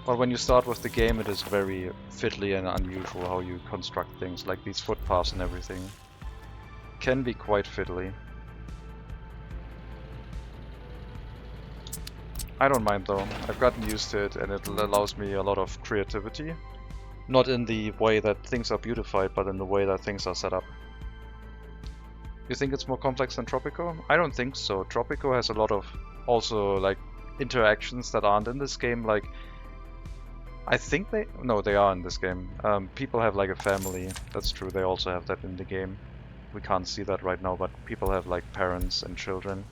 But when you start with the game, it is very fiddly and unusual how you construct things, like these footpaths and everything. Can be quite fiddly. I don't mind though. I've gotten used to it and it allows me a lot of creativity. Not in the way that things are beautified, but in the way that things are set up. You think it's more complex than Tropico? I don't think so. Tropico has a lot of also like interactions that aren't in this game. Like, I think they are in this game. People have like a family. That's true. They also have that in the game. We can't see that right now, but people have like parents and children.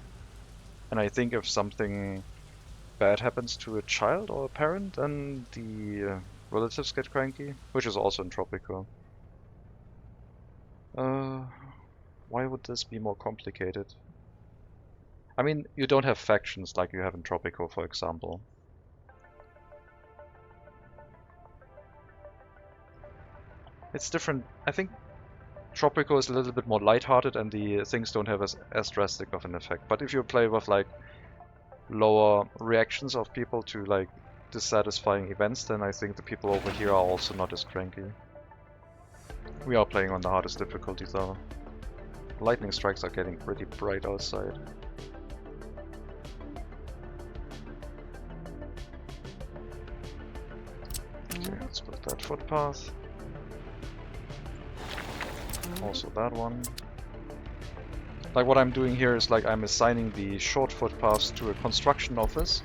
And I think if something bad happens to a child or a parent, then the relatives get cranky, which is also in Tropico. Why would this be more complicated? I mean, you don't have factions like you have in Tropico, for example. It's different. I think Tropico is a little bit more lighthearted and the things don't have as drastic of an effect. But if you play with like lower reactions of people to like dissatisfying events, then I think the people over here are also not as cranky. We are playing on the hardest difficulty though. Lightning strikes are getting pretty bright outside. Okay, let's put that footpath. Also that one. Like what I'm doing here is like I'm assigning the short footpaths to a construction office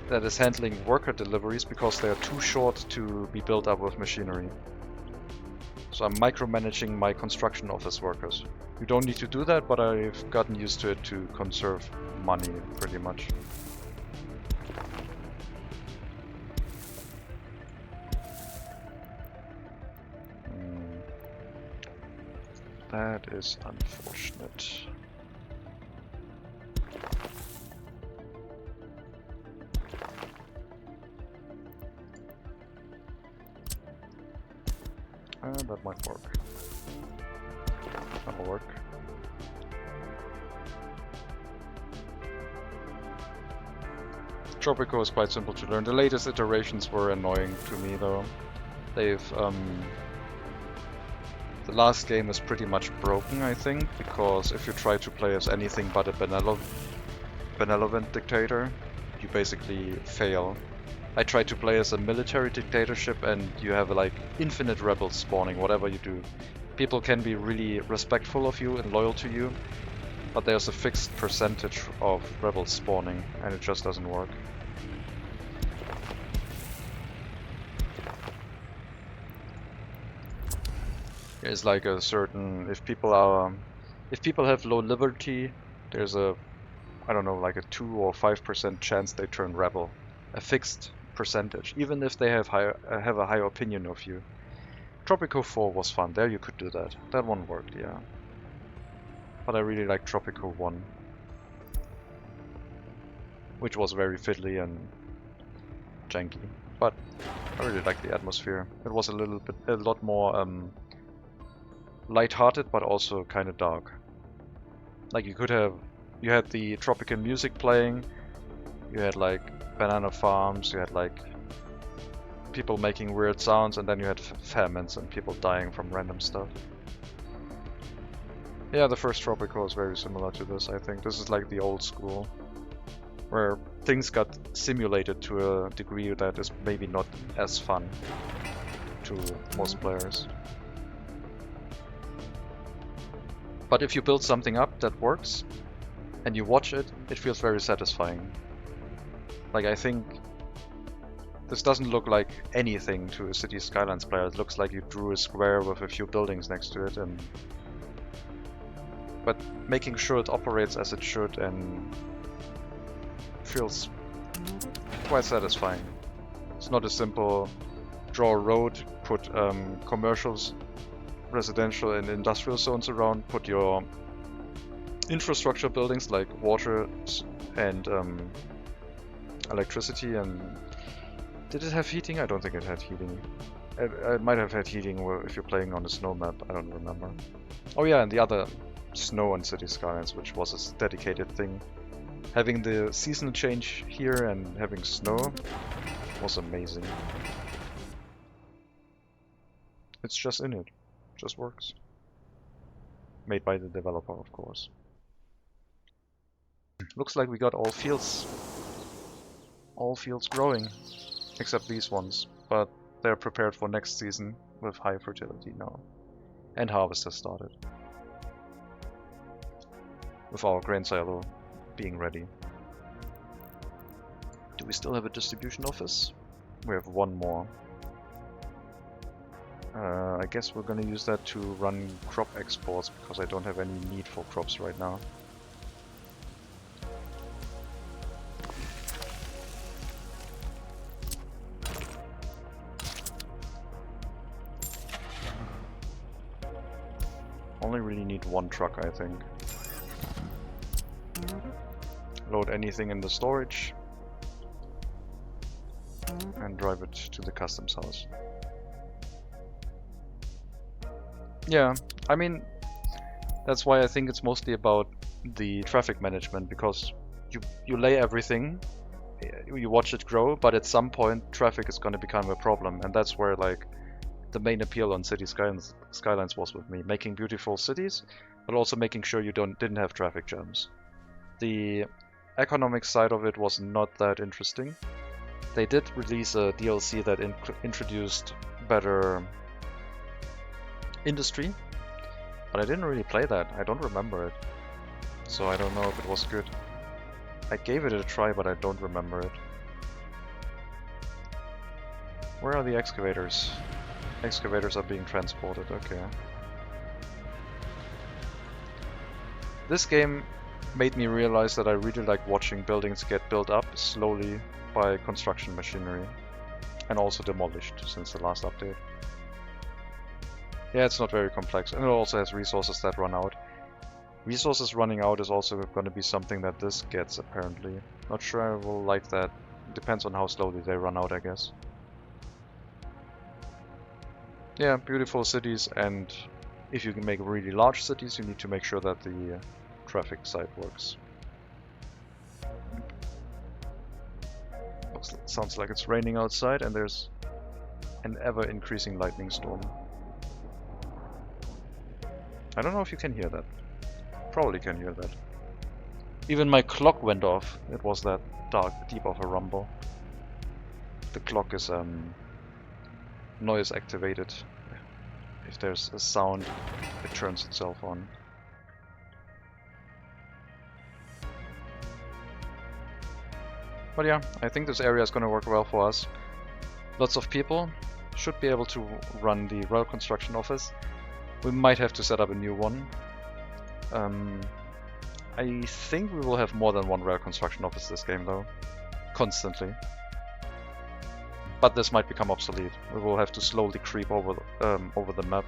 that is handling worker deliveries because they are too short to be built up with machinery. So I'm micromanaging my construction office workers. You don't need to do that, but I've gotten used to it to conserve money pretty much. That is unfortunate. That might work. That'll work. Tropico is quite simple to learn. The latest iterations were annoying to me though. They've the last game is pretty much broken, I think, because if you try to play as anything but a benevolent dictator, you basically fail. I tried to play as a military dictatorship and you have like infinite rebels spawning, whatever you do. People can be really respectful of you and loyal to you, but there's a fixed percentage of rebels spawning and it just doesn't work. There's like a certain, if people have low liberty, there's a, I don't know, like a 2 or 5% chance they turn rebel. A fixed percentage, even if they have a high opinion of you. Tropico 4 was fun, there you could do that. That one worked, yeah. But I really like Tropico 1. Which was very fiddly and janky. But I really like the atmosphere. It was a lot more light-hearted, but also kind of dark. Like you had the tropical music playing, you had like banana farms, you had like people making weird sounds, and then you had famines and people dying from random stuff. Yeah, the first Tropico is very similar to this, I think. This is like the old school, where things got simulated to a degree that is maybe not as fun to most players. But if you build something up that works, and you watch it, it feels very satisfying. Like, I think this doesn't look like anything to a City Skylines player. It looks like you drew a square with a few buildings next to it, but making sure it operates as it should and feels quite satisfying. It's not a simple draw a road, put commercials, residential and industrial zones around, put your infrastructure buildings like water and electricity, and did it have heating? I don't think it had heating. It might have had heating if you're playing on a snow map, I don't remember. Oh yeah, and the other snow on City Skylines, which was a dedicated thing. Having the season change here and having snow was amazing. It's just in it. Just works. Made by the developer, of course. Looks like we got all fields growing, except these ones, but they're prepared for next season with high fertility now. And harvest has started. With our grain silo being ready. Do we still have a distribution office? We have one more. I guess we're gonna use that to run crop exports because I don't have any need for crops right now. Only really need one truck, I think. Load anything in the storage and drive it to the customs house. Yeah, I mean, that's why I think it's mostly about the traffic management, because you lay everything, you watch it grow, but at some point traffic is going to become a problem, and that's where like the main appeal on City Skylines was with me, making beautiful cities, but also making sure you didn't have traffic jams. The economic side of it was not that interesting. They did release a DLC that introduced better industry, but I didn't really play that. I don't remember it, so I don't know if it was good. I gave it a try, but I don't remember it. Where are the excavators? Excavators are being transported, okay. This game made me realize that I really like watching buildings get built up slowly by construction machinery, and also demolished since the last update. Yeah, it's not very complex, and it also has resources that run out. Resources running out is also going to be something that this gets, apparently. Not sure I will like that. Depends on how slowly they run out, I guess. Yeah, beautiful cities, and if you can make really large cities, you need to make sure that the traffic side works. Sounds like it's raining outside, and there's an ever-increasing lightning storm. I don't know if you can hear that. Probably can hear that. Even my clock went off. It was that deep of a rumble. The clock is noise activated. If there's a sound, it turns itself on. But yeah, I think this area is going to work well for us. Lots of people should be able to run the rail construction office. We might have to set up a new one. I think we will have more than one rail construction office this game though, constantly. But this might become obsolete. We will have to slowly creep over the map.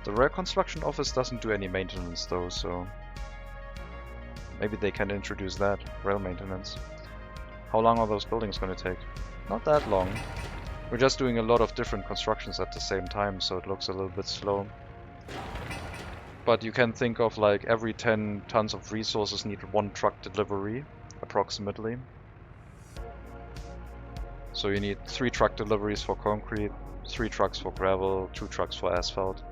The rail construction office doesn't do any maintenance though, so maybe they can introduce that, rail maintenance. How long are those buildings going to take? Not that long. We're just doing a lot of different constructions at the same time, so it looks a little bit slow. But you can think of like every 10 tons of resources need one truck delivery, approximately. So you need 3 truck deliveries for concrete, 3 trucks for gravel, 2 trucks for asphalt.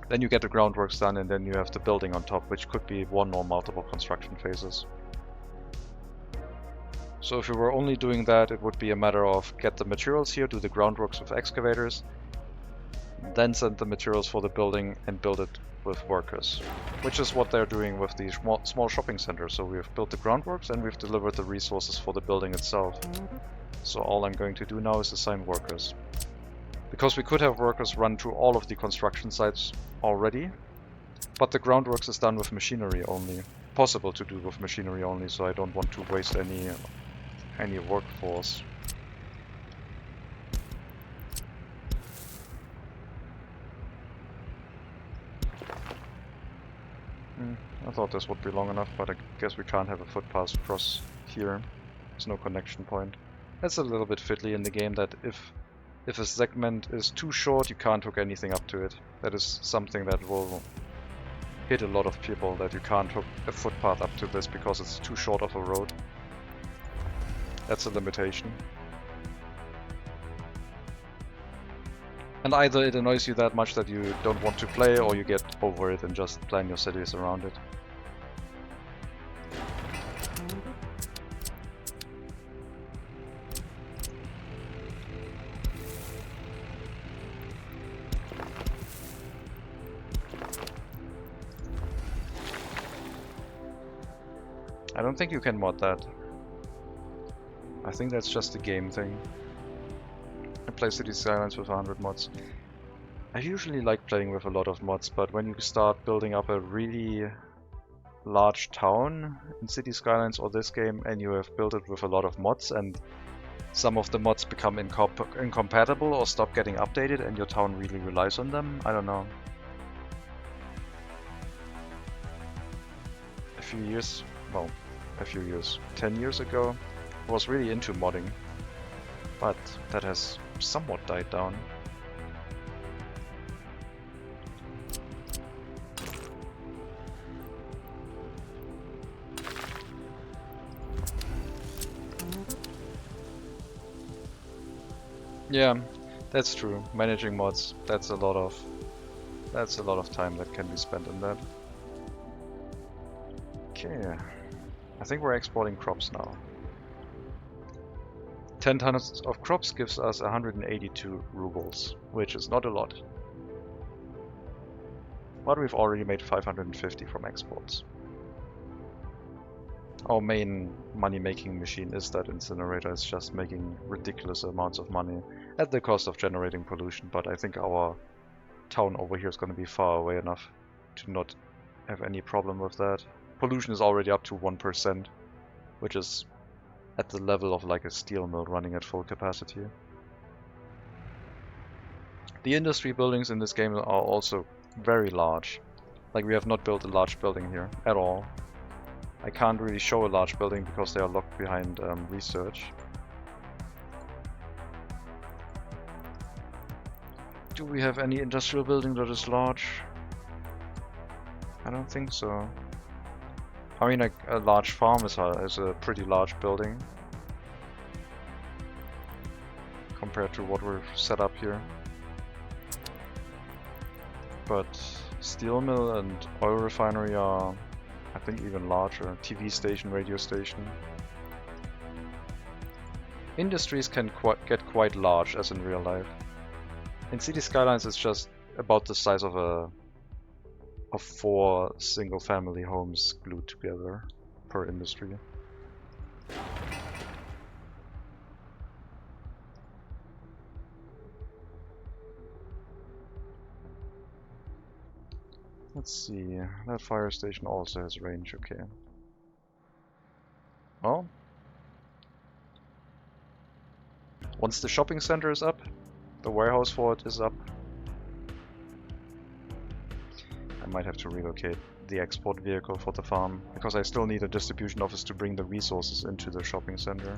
Then you get the groundworks done, and then you have the building on top, which could be one or multiple construction phases. So if we were only doing that, it would be a matter of get the materials here, do the groundworks with excavators, then send the materials for the building and build it with workers, which is what they're doing with the small shopping center. So we've built the groundworks and we've delivered the resources for the building itself. So all I'm going to do now is assign workers. Because we could have workers run to all of the construction sites already, but the groundworks is done with machinery only. Possible to do with machinery only, so I don't want to waste any workforce. I thought this would be long enough, but I guess we can't have a footpath across here. There's no connection point. That's a little bit fiddly in the game, that if a segment is too short, you can't hook anything up to it. That is something that will hit a lot of people, that you can't hook a footpath up to this because it's too short of a road. That's a limitation. And either it annoys you that much that you don't want to play, or you get over it and just plan your cities around it. I don't think you can mod that. I think that's just a game thing. I play City Skylines with 100 mods. I usually like playing with a lot of mods, but when you start building up a really large town in City Skylines or this game, and you have built it with a lot of mods, and some of the mods become incompatible or stop getting updated, and your town really relies on them, I don't know. A few years, 10 years ago, I was really into modding, but that has somewhat died down. Yeah, that's true. Managing mods, that's a lot of time that can be spent in that. Okay, I think we're exporting crops now. 10 tons of crops gives us 182 rubles, which is not a lot. But we've already made 550 from exports. Our main money-making machine is that incinerator. It's just making ridiculous amounts of money at the cost of generating pollution, but I think our town over here is going to be far away enough to not have any problem with that. Pollution is already up to 1%, which is at the level of like a steel mill running at full capacity. The industry buildings in this game are also very large. Like, we have not built a large building here at all. I can't really show a large building because they are locked behind research. Do we have any industrial building that is large? I don't think so. I mean, a large farm is a pretty large building compared to what we've set up here. But steel mill and oil refinery are, I think, even larger. TV station, radio station. Industries can get quite large, as in real life. In City Skylines, it's just about the size of 4 single-family homes glued together per industry. Let's see, that fire station also has range, okay. Well, once the shopping center is up, the warehouse for it is up. I might have to relocate the export vehicle for the farm, because I still need a distribution office to bring the resources into the shopping center.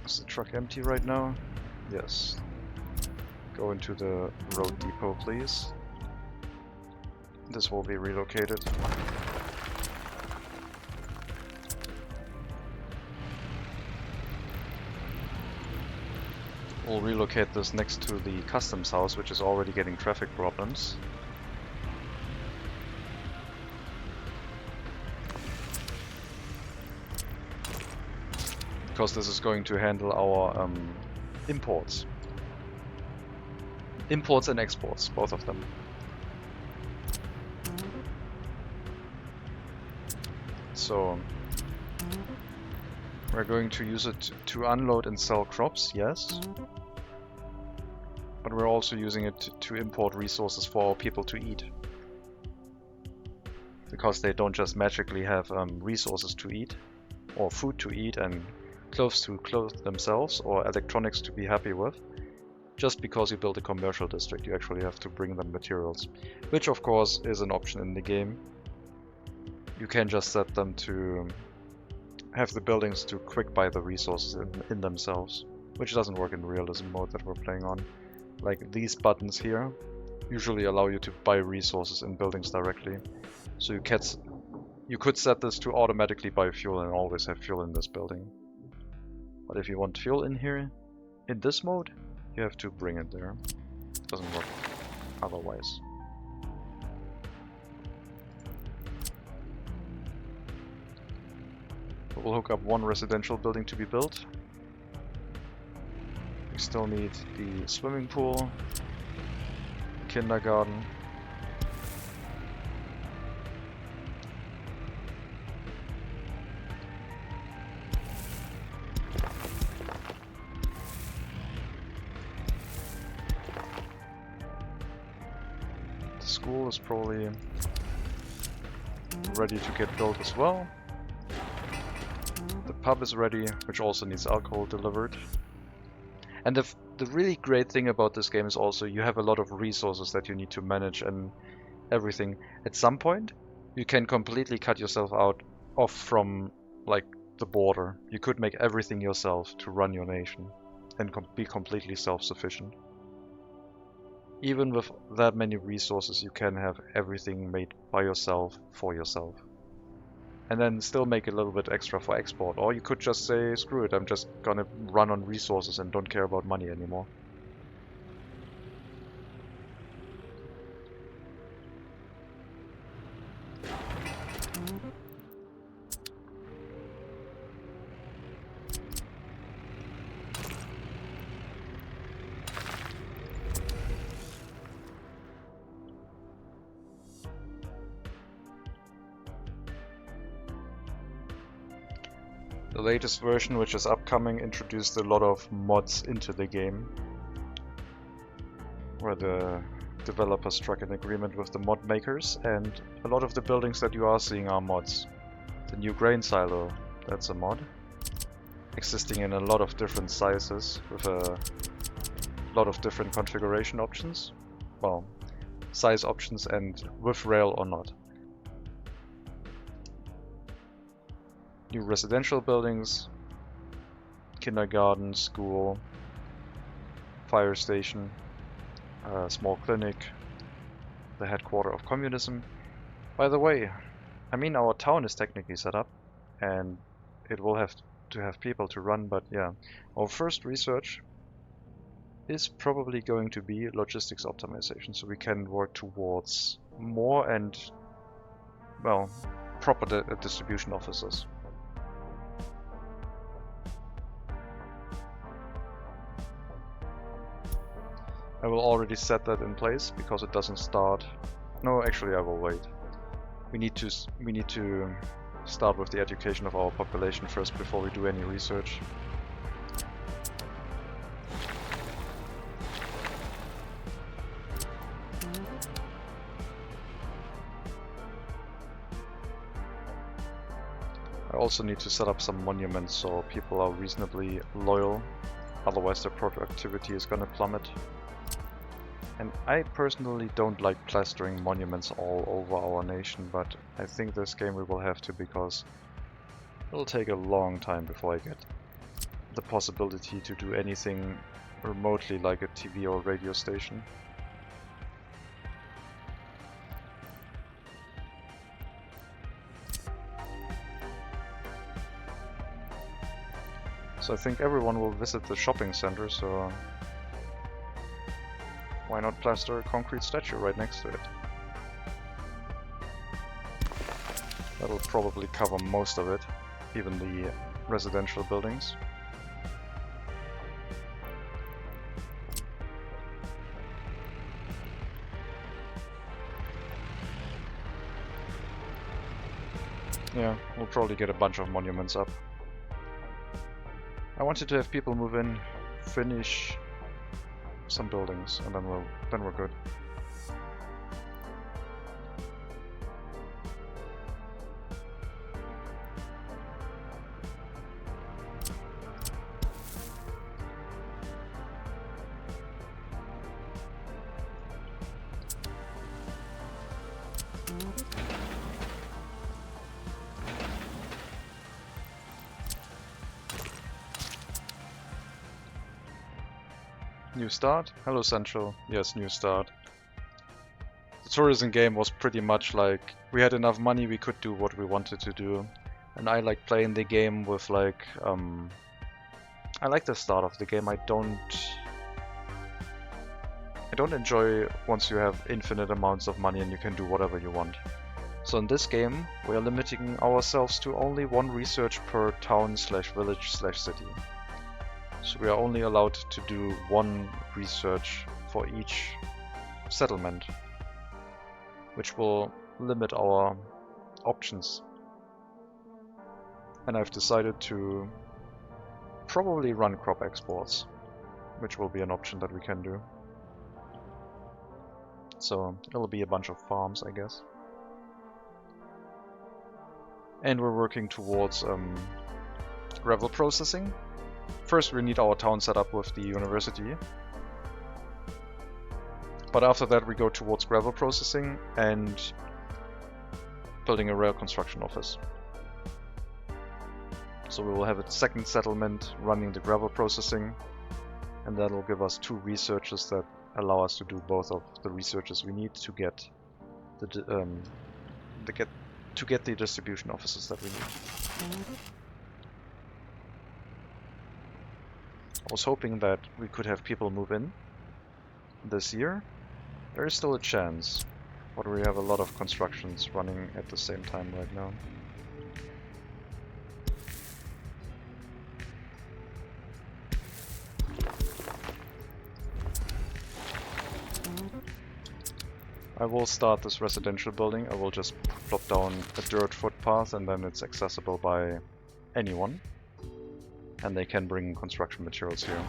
Is the truck empty right now? Yes. Go into the road depot, please. This will be relocated. We'll relocate this next to the customs house, which is already getting traffic problems. Because this is going to handle our imports. Imports and exports, both of them. So we're going to use it to unload and sell crops, yes. But we're also using it to import resources for our people to eat. Because they don't just magically have resources to eat, or food to eat, and clothes to clothe themselves, or electronics to be happy with. Just because you build a commercial district, you actually have to bring them materials. Which of course is an option in the game. You can just set them to have the buildings to quick buy the resources in themselves. Which doesn't work in realism mode that we're playing on. Like these buttons here usually allow you to buy resources in buildings directly. So You could set this to automatically buy fuel and always have fuel in this building. But if you want fuel in here, in this mode, you have to bring it there. It doesn't work otherwise. We'll hook up one residential building to be built. We still need the swimming pool, kindergarten. The school is probably ready to get built as well. The pub is ready, which also needs alcohol delivered. And the really great thing about this game is also you have a lot of resources that you need to manage and everything. At some point, you can completely cut yourself off from like the border. You could make everything yourself to run your nation and be completely self-sufficient. Even with that many resources, you can have everything made by yourself for yourself. And then still make a little bit extra for export. Or you could just say, screw it, I'm just gonna run on resources and don't care about money anymore. The latest version, which is upcoming, introduced a lot of mods into the game, where the developers struck an agreement with the mod makers, and a lot of the buildings that you are seeing are mods. The new grain silo, that's a mod, existing in a lot of different sizes, with a lot of different configuration options. Well, size options and with rail or not. New residential buildings, kindergarten, school, fire station, a small clinic, the headquarters of communism. By the way, I mean our town is technically set up and it will have to have people to run, but yeah, our first research is probably going to be logistics optimization, so we can work towards more and, well, proper distribution offices. I will already set that in place because it doesn't start. No, actually I will wait. We need to start with the education of our population first before we do any research. I also need to set up some monuments so people are reasonably loyal, otherwise their productivity is gonna plummet. And I personally don't like plastering monuments all over our nation, but I think this game we will have to because it'll take a long time before I get the possibility to do anything remotely like a TV or radio station. So I think everyone will visit the shopping center, so why not plaster a concrete statue right next to it? That'll probably cover most of it, even the residential buildings. Yeah, we'll probably get a bunch of monuments up. I wanted to have people move in, finish some buildings, and then we're good. New start? Hello Central. Yes, new start. The tourism game was pretty much like we had enough money, we could do what we wanted to do. And I like playing the game with like I like the start of the game. I don't enjoy once you have infinite amounts of money and you can do whatever you want. So in this game, we are limiting ourselves to only one research per town slash village slash city. So we are only allowed to do one research for each settlement, which will limit our options. And I've decided to probably run crop exports, which will be an option that we can do. So it'll be a bunch of farms, I guess. And we're working towards gravel processing. First we need our town set up with the university. But after that we go towards gravel processing and building a rail construction office. So we will have a second settlement running the gravel processing, and that will give us 2 researches that allow us to do both of the researches we need to get the distribution offices that we need. I was hoping that we could have people move in this year. There is still a chance, but we have a lot of constructions running at the same time right now. I will start this residential building. I will just plop down a dirt footpath and then it's accessible by anyone. And they can bring construction materials here.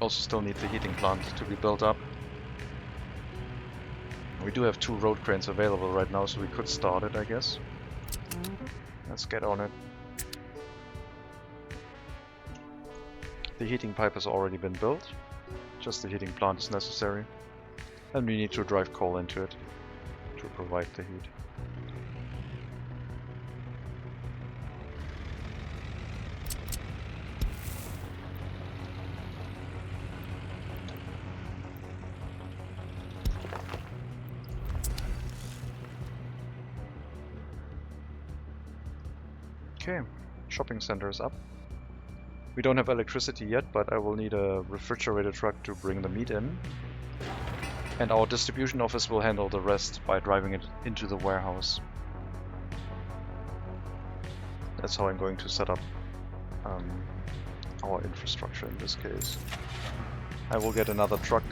Also still need the heating plant to be built up. We do have 2 road cranes available right now, so we could start it, I guess. Let's get on it. The heating pipe has already been built. Just the heating plant is necessary. And we need to drive coal into it to provide the heat. Okay, shopping center is up. We don't have electricity yet, but I will need a refrigerator truck to bring the meat in. And our distribution office will handle the rest by driving it into the warehouse. That's how I'm going to set up our infrastructure in this case. I will get another truck.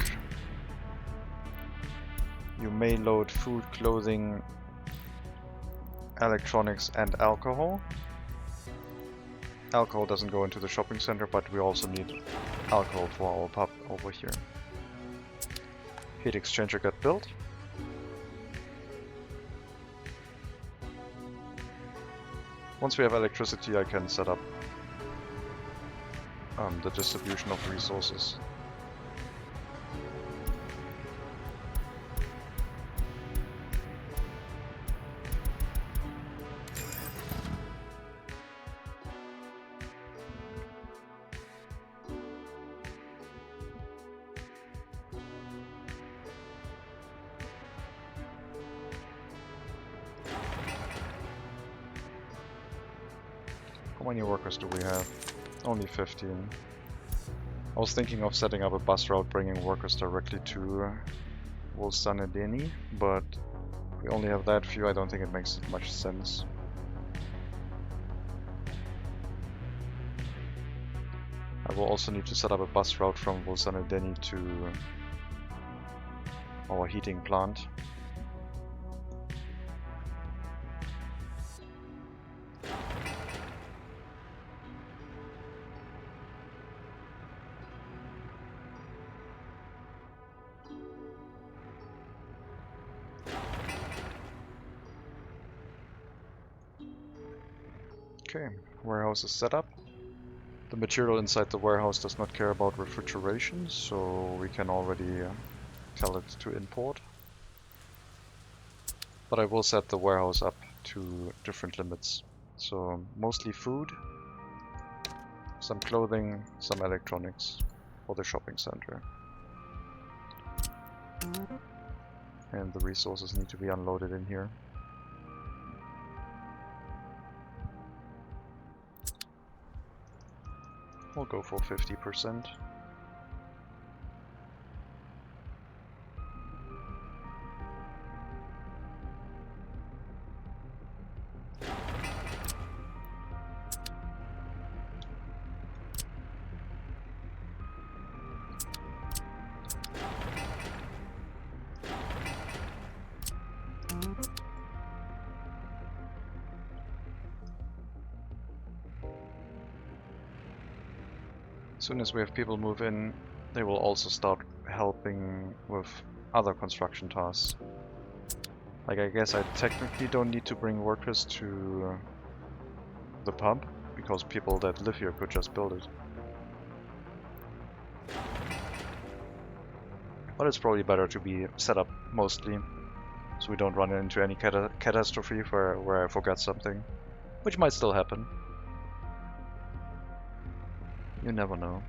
You may load food, clothing, electronics and alcohol. Alcohol doesn't go into the shopping center, but we also need alcohol for our pub over here. Heat exchanger got built. Once we have electricity, I can set up the distribution of resources. How many workers do we have? Only 15. I was thinking of setting up a bus route bringing workers directly to Wolsanedeni, but we only have that few. I don't think it makes much sense. I will also need to set up a bus route from Wolsanedeni to our heating plant. Okay, warehouse is set up. The material inside the warehouse does not care about refrigeration, so we can already tell it to import. But I will set the warehouse up to different limits. So mostly food, some clothing, some electronics for the shopping center. And the resources need to be unloaded in here. We'll go for 50%. As soon as we have people move in, they will also start helping with other construction tasks. Like, I guess I technically don't need to bring workers to the pub, because people that live here could just build it. But it's probably better to be set up mostly, so we don't run into any catastrophe where I forget something, which might still happen. You never know.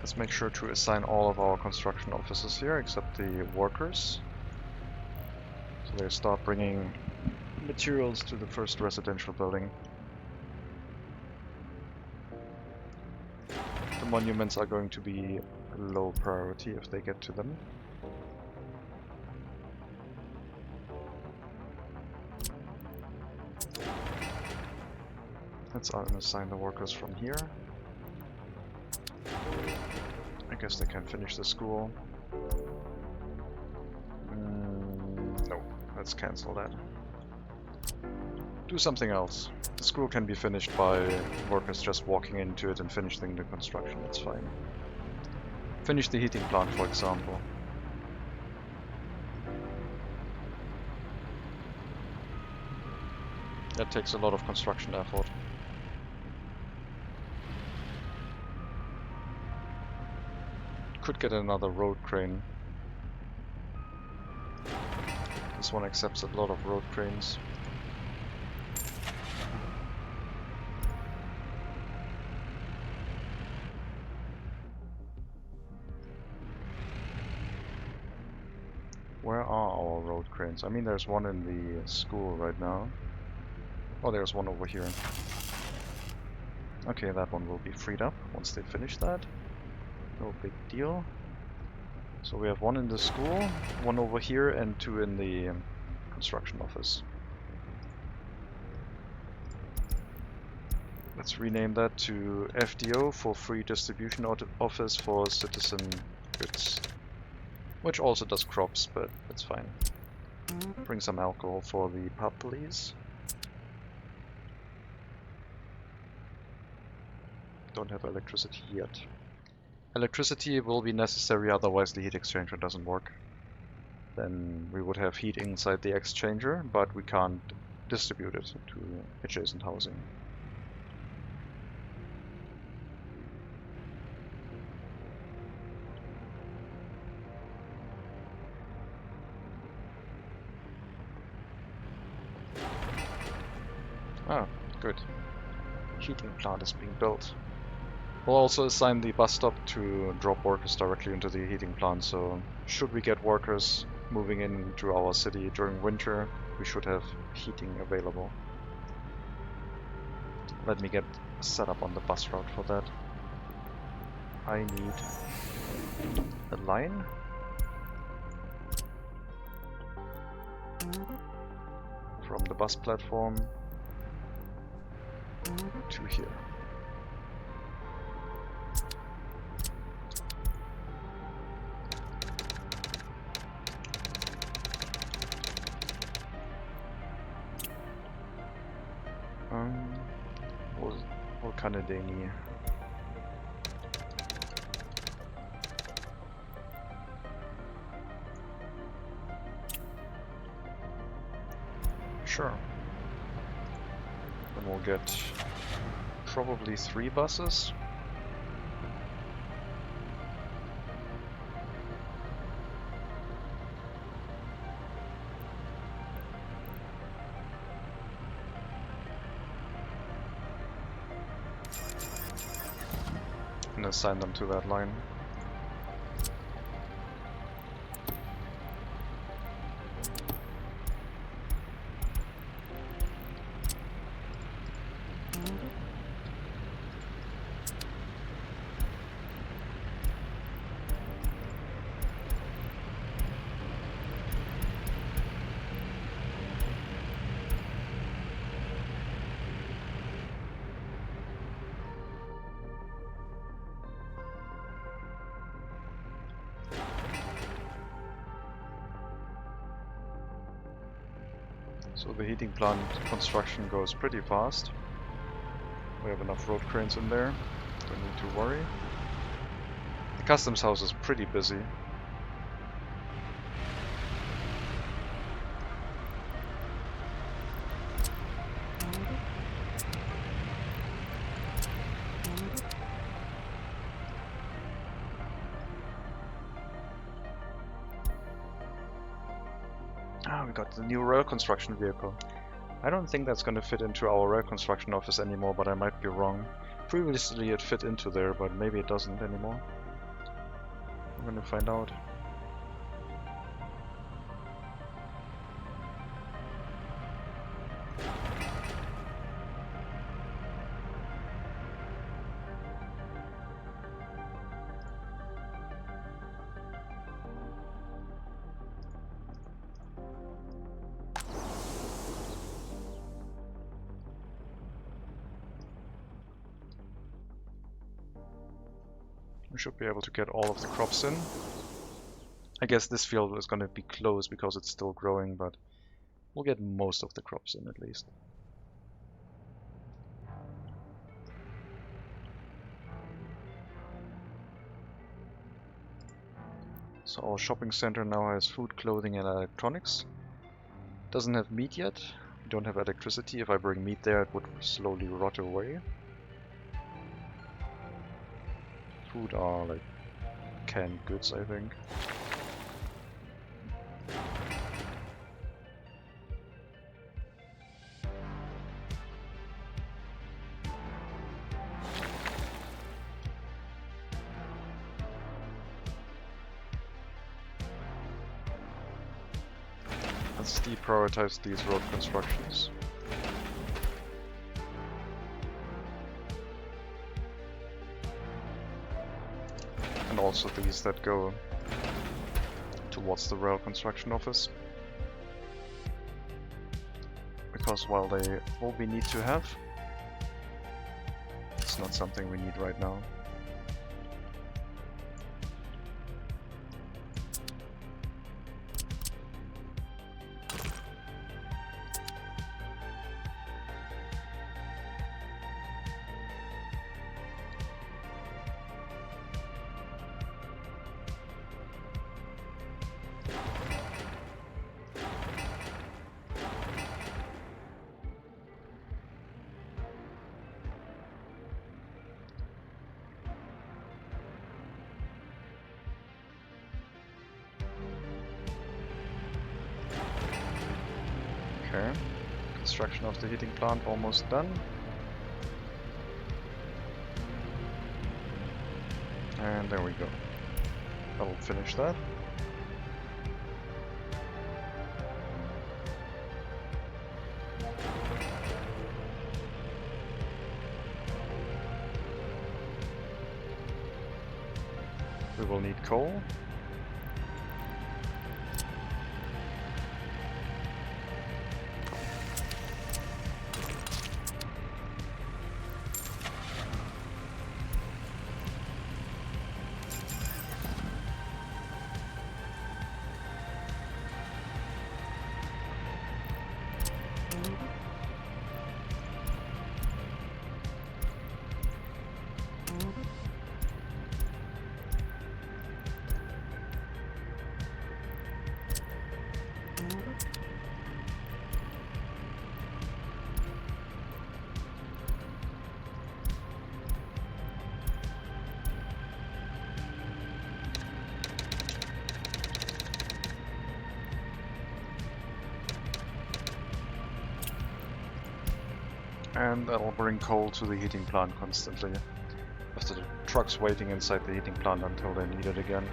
Let's make sure to assign all of our construction officers here, except the workers. So they start bringing materials to the first residential building. The monuments are going to be low priority if they get to them. Let's unassign the workers from here. I guess they can finish the school. No, let's cancel that. Do something else. The school can be finished by workers just walking into it and finishing the construction, that's fine. Finish the heating plant, for example. That takes a lot of construction effort. Could get another road crane. This one accepts a lot of road cranes. Where are our road cranes? I mean, there's one in the school right now. Oh, there's one over here. Okay, that one will be freed up once they finish that. No big deal. So we have one in the school, one over here, and two in the construction office. Let's rename that to FDO, for Free Distribution Office for Citizen Goods. Which also does crops, but it's fine. Bring some alcohol for the pub, please. Don't have electricity yet. Electricity will be necessary, otherwise the heat exchanger doesn't work. Then we would have heat inside the exchanger, but we can't distribute it to adjacent housing. Ah, good. Heating plant is being built. We'll also assign the bus stop to drop workers directly into the heating plant, so should we get workers moving into our city during winter, we should have heating available. Let me get set up on the bus route for that. I need a line. From the bus platform to here. What kind of they need? Sure. Then we'll get probably 3 buses. assign them to that line. So the heating plant construction goes pretty fast. We have enough road cranes in there, don't need to worry. The customs house is pretty busy. Ah, we got the new rail construction vehicle. I don't think that's going to fit into our rail construction office anymore, but I might be wrong. Previously it fit into there, but maybe it doesn't anymore. I'm going to find out. We should be able to get all of the crops in. I guess this field is going to be closed because it's still growing, but we'll get most of the crops in at least. So our shopping center now has food, clothing and electronics. Doesn't have meat yet. We don't have electricity. If I bring meat there, it would slowly rot away. Food are like canned goods, I think. Let's deprioritize these road constructions. And also these that go towards the rail construction office. Because while they will be need to have, it's not something we need right now. Okay, construction of the heating plant almost done. And there we go. That'll finish that. We will need coal. And that'll bring coal to the heating plant constantly. If the trucks waiting inside the heating plant until they need it again.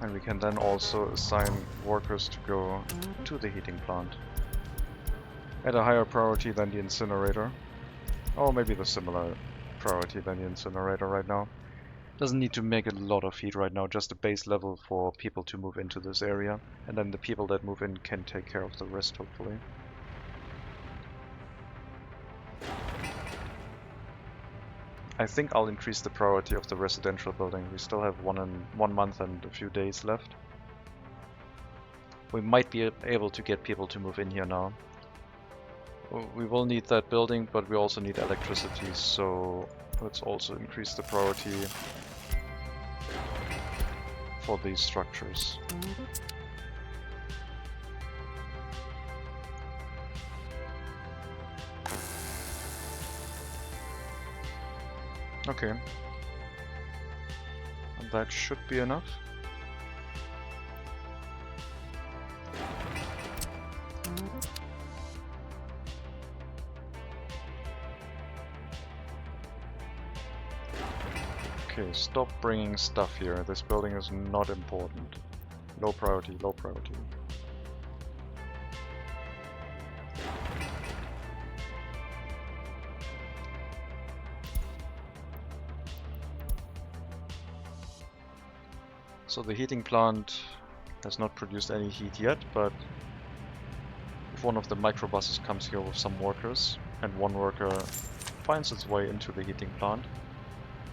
And we can then also assign workers to go to the heating plant at a higher priority than the incinerator. Or maybe the similar priority than the incinerator right now. Doesn't need to make a lot of heat right now, just a base level for people to move into this area. And then the people that move in can take care of the rest, hopefully. I think I'll increase the priority of the residential building. We still have 1 month and a few days left. We might be able to get people to move in here now. We will need that building, but we also need electricity, so let's also increase the priority for these structures. Okay. And that should be enough. Okay, stop bringing stuff here. This building is not important. Low priority, low priority. So the heating plant has not produced any heat yet, but if one of the microbuses comes here with some workers, and one worker finds its way into the heating plant,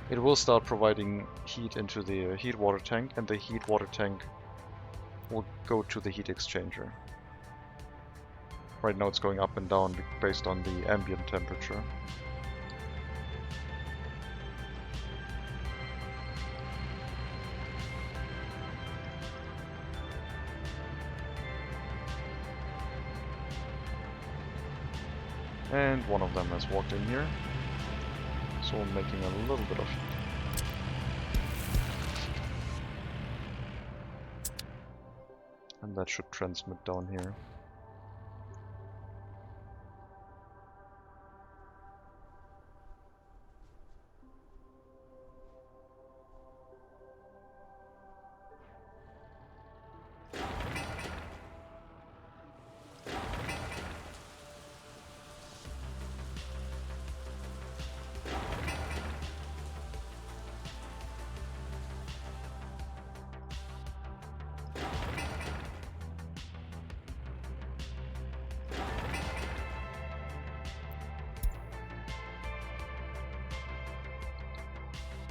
it will start providing heat into the heat water tank, and the heat water tank will go to the heat exchanger. Right now it's going up and down based on the ambient temperature. And one of them has walked in here. So we're making a little bit of heat. And that should transmit down here.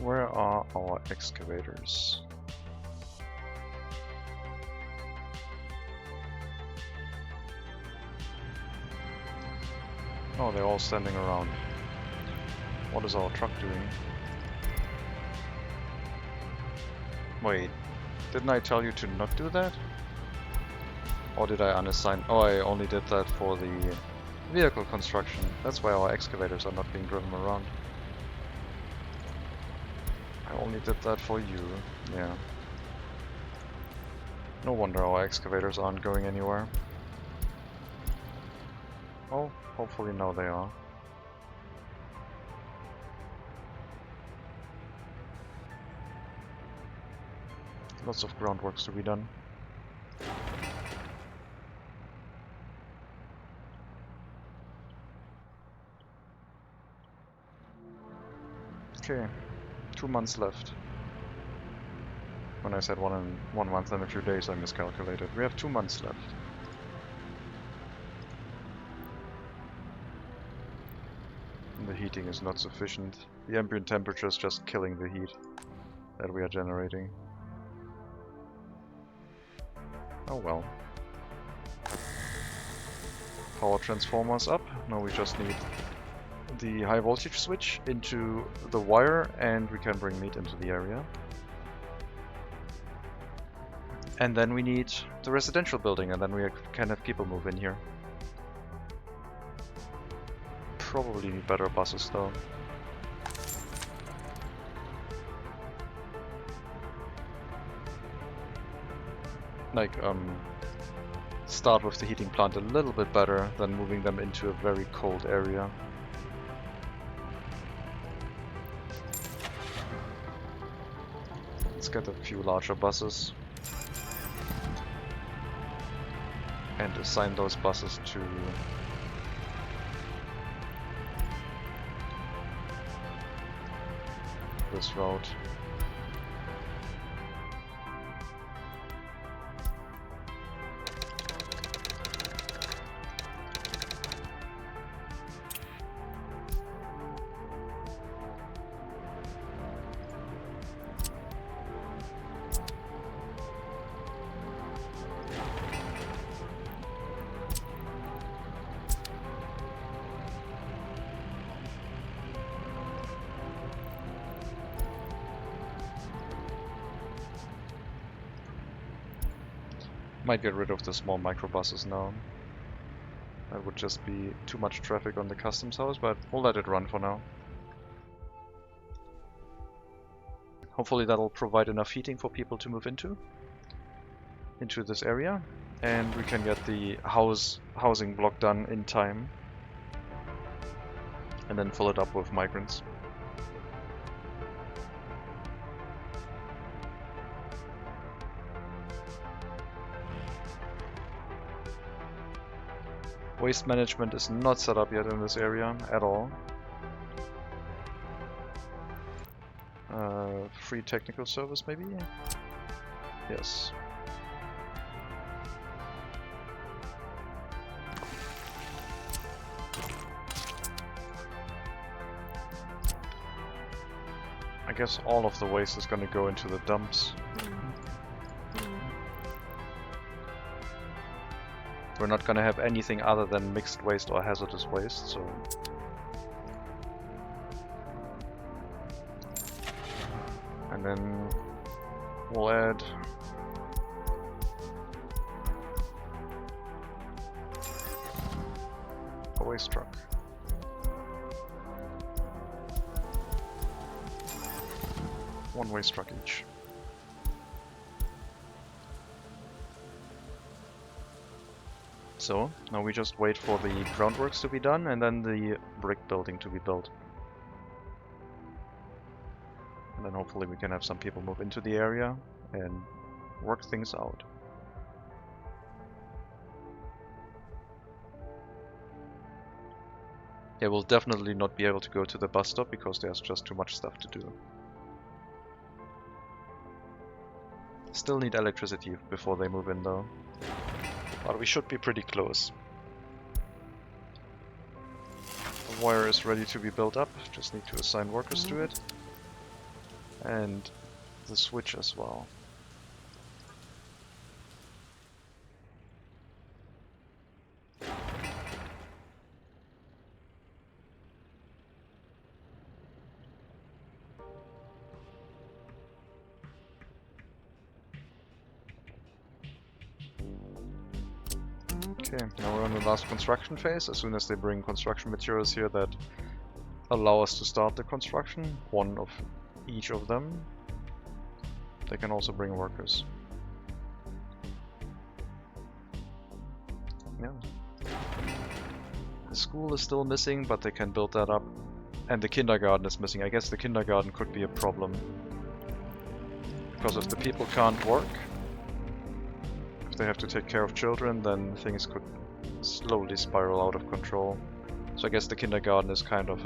Where are our excavators? Oh, they're all standing around. What is our truck doing? Wait, didn't I tell you to not do that? Or did I unassign? Oh, I only did that for the vehicle construction. That's why our excavators are not being driven around. I only did that for you, yeah. No wonder our excavators aren't going anywhere. Oh, hopefully now they are. Lots of groundworks to be done. Okay. 2 months left. When I said 1 month and a few days, I miscalculated. We have 2 months left. And the heating is not sufficient. The ambient temperature is just killing the heat that we are generating. Oh well. Power transformers up. Now we just need the high voltage switch into the wire, and we can bring meat into the area. And then we need the residential building, and then we can have people move in here. Probably need better buses though. Like, start with the heating plant a little bit better than moving them into a very cold area. Let's get a few larger buses and assign those buses to this route. Might get rid of the small microbuses now. That would just be too much traffic on the customs house, but we'll let it run for now. Hopefully that'll provide enough heating for people to move into this area, and we can get the housing block done in time, and then fill it up with migrants. Waste management is not set up yet in this area at all. Free technical service maybe? Yes. I guess all of the waste is going to go into the dumps. We're not going to have anything other than mixed waste or hazardous waste, so... And then we'll add a waste truck. One waste truck each. So, now we just wait for the groundworks to be done and then the brick building to be built. And then hopefully we can have some people move into the area and work things out. Yeah, we'll definitely not be able to go to the bus stop because there's just too much stuff to do. Still need electricity before they move in though. But we should be pretty close. The wire is ready to be built up, just need to assign workers to it. And the switch as well. Okay, now we're on the last construction phase. As soon as they bring construction materials here that allow us to start the construction, one of each of them, they can also bring workers. Yeah. The school is still missing, but they can build that up. And the kindergarten is missing. I guess the kindergarten could be a problem. Because if the people can't work, if they have to take care of children, then things could slowly spiral out of control. So I guess the kindergarten is kind of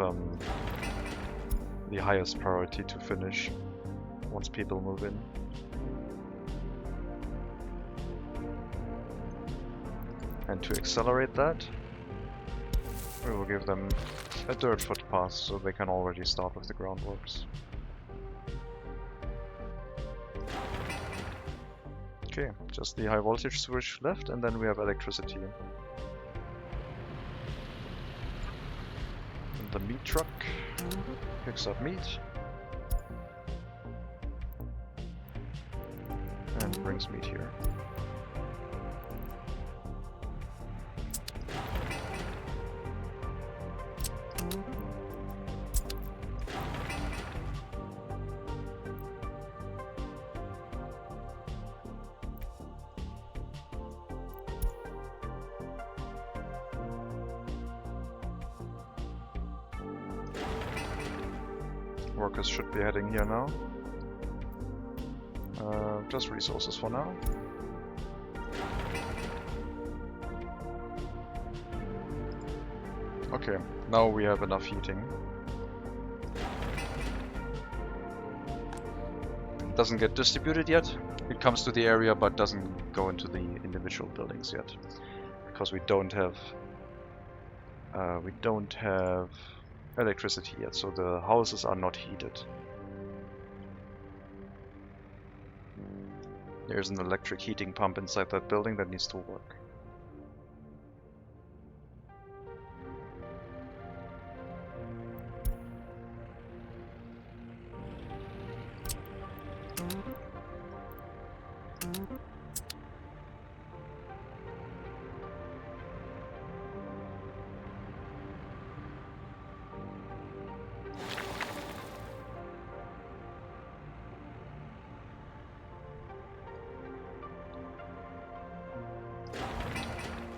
the highest priority to finish once people move in. And to accelerate that, we will give them a dirt footpath so they can already start with the groundworks. Okay, just the high voltage switch left and then we have electricity. And the meat truck picks up meat and brings meat here. Workers should be heading here now. Just resources for now. Okay, now we have enough heating. Doesn't get distributed yet. It comes to the area but doesn't go into the individual buildings yet. Because we don't have electricity yet, so the houses are not heated. There's an electric heating pump inside that building that needs to work.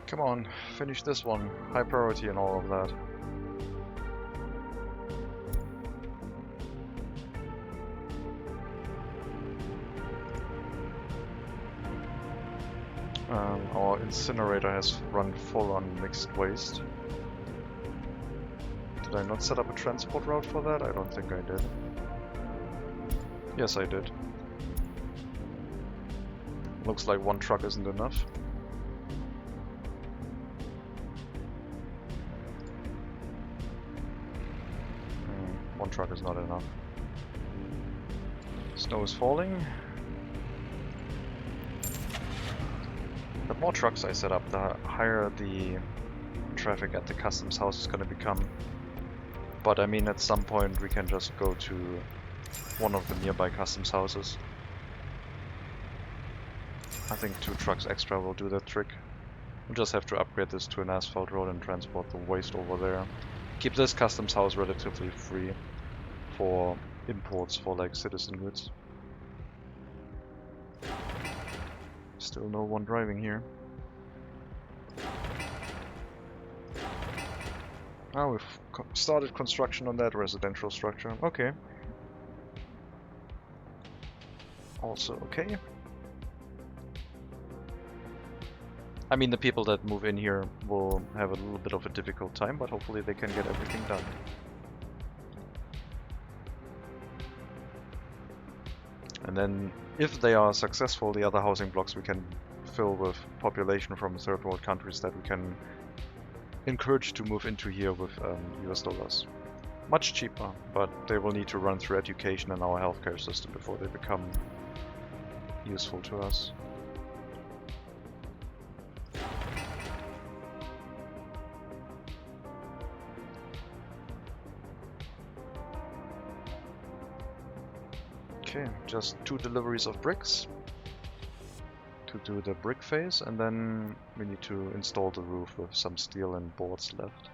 Come on, finish this one. High priority and all of that. Our incinerator has run full on mixed waste. Did I not set up a transport route for that? I don't think I did. Yes, I did. Looks like one truck isn't enough. One truck is not enough. Snow is falling. The more trucks I set up, the higher the traffic at the customs house is going to become. But I mean, at some point we can just go to one of the nearby customs houses. I think 2 trucks extra will do that trick. We'll just have to upgrade this to an asphalt road and transport the waste over there. Keep this customs house relatively free for imports for like citizen goods. Still no one driving here. Oh, we've started construction on that residential structure. Okay. Also okay. I mean, the people that move in here will have a little bit of a difficult time, but hopefully they can get everything done. And then, if they are successful, the other housing blocks we can fill with population from third world countries that we can encourage to move into here with US dollars. Much cheaper, but they will need to run through education and our healthcare system before they become useful to us. Okay, just 2 deliveries of bricks to do the brick phase, and then we need to install the roof with some steel and boards left.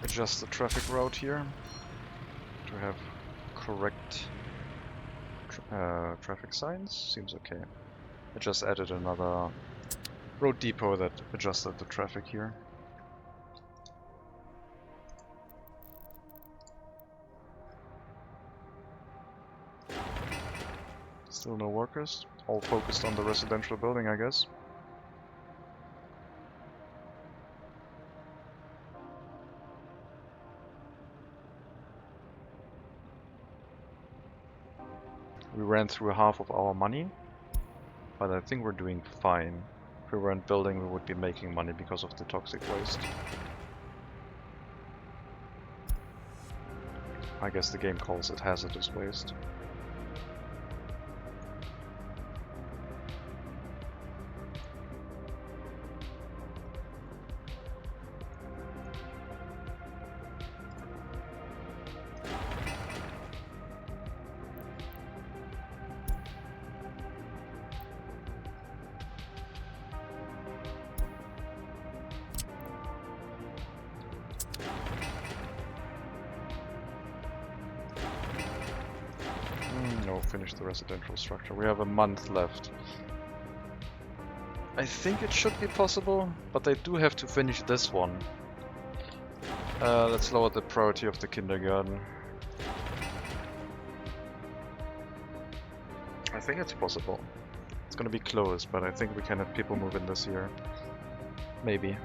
Adjust the traffic route here to have correct traffic signs. Seems okay. I just added another road depot that adjusted the traffic here. Still no workers. All focused on the residential building, I guess. We ran through half of our money, but I think we're doing fine. If we weren't building, we would be making money because of the toxic waste. I guess the game calls it hazardous waste. No, finish the residential structure. We have a month left. I think it should be possible, but they do have to finish this one. Let's lower the priority of the kindergarten. I think it's possible. It's gonna be close, but I think we can have people move in this year. Maybe.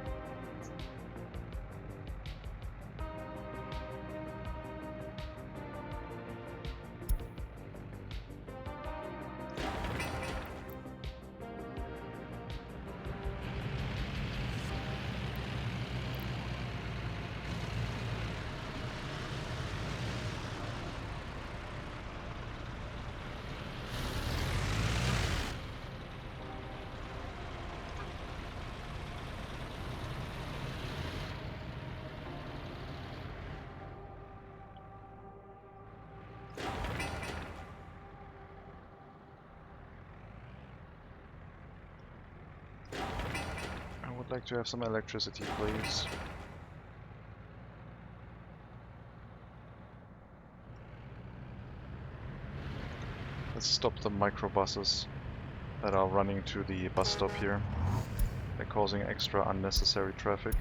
I would like to have some electricity, please. Let's stop the microbuses that are running to the bus stop here. They're causing extra unnecessary traffic.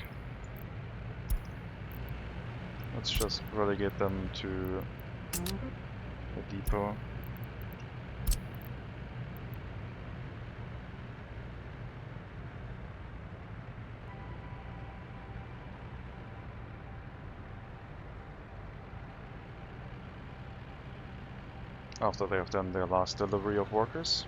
Let's just relegate them to the depot. After they have done their last delivery of workers.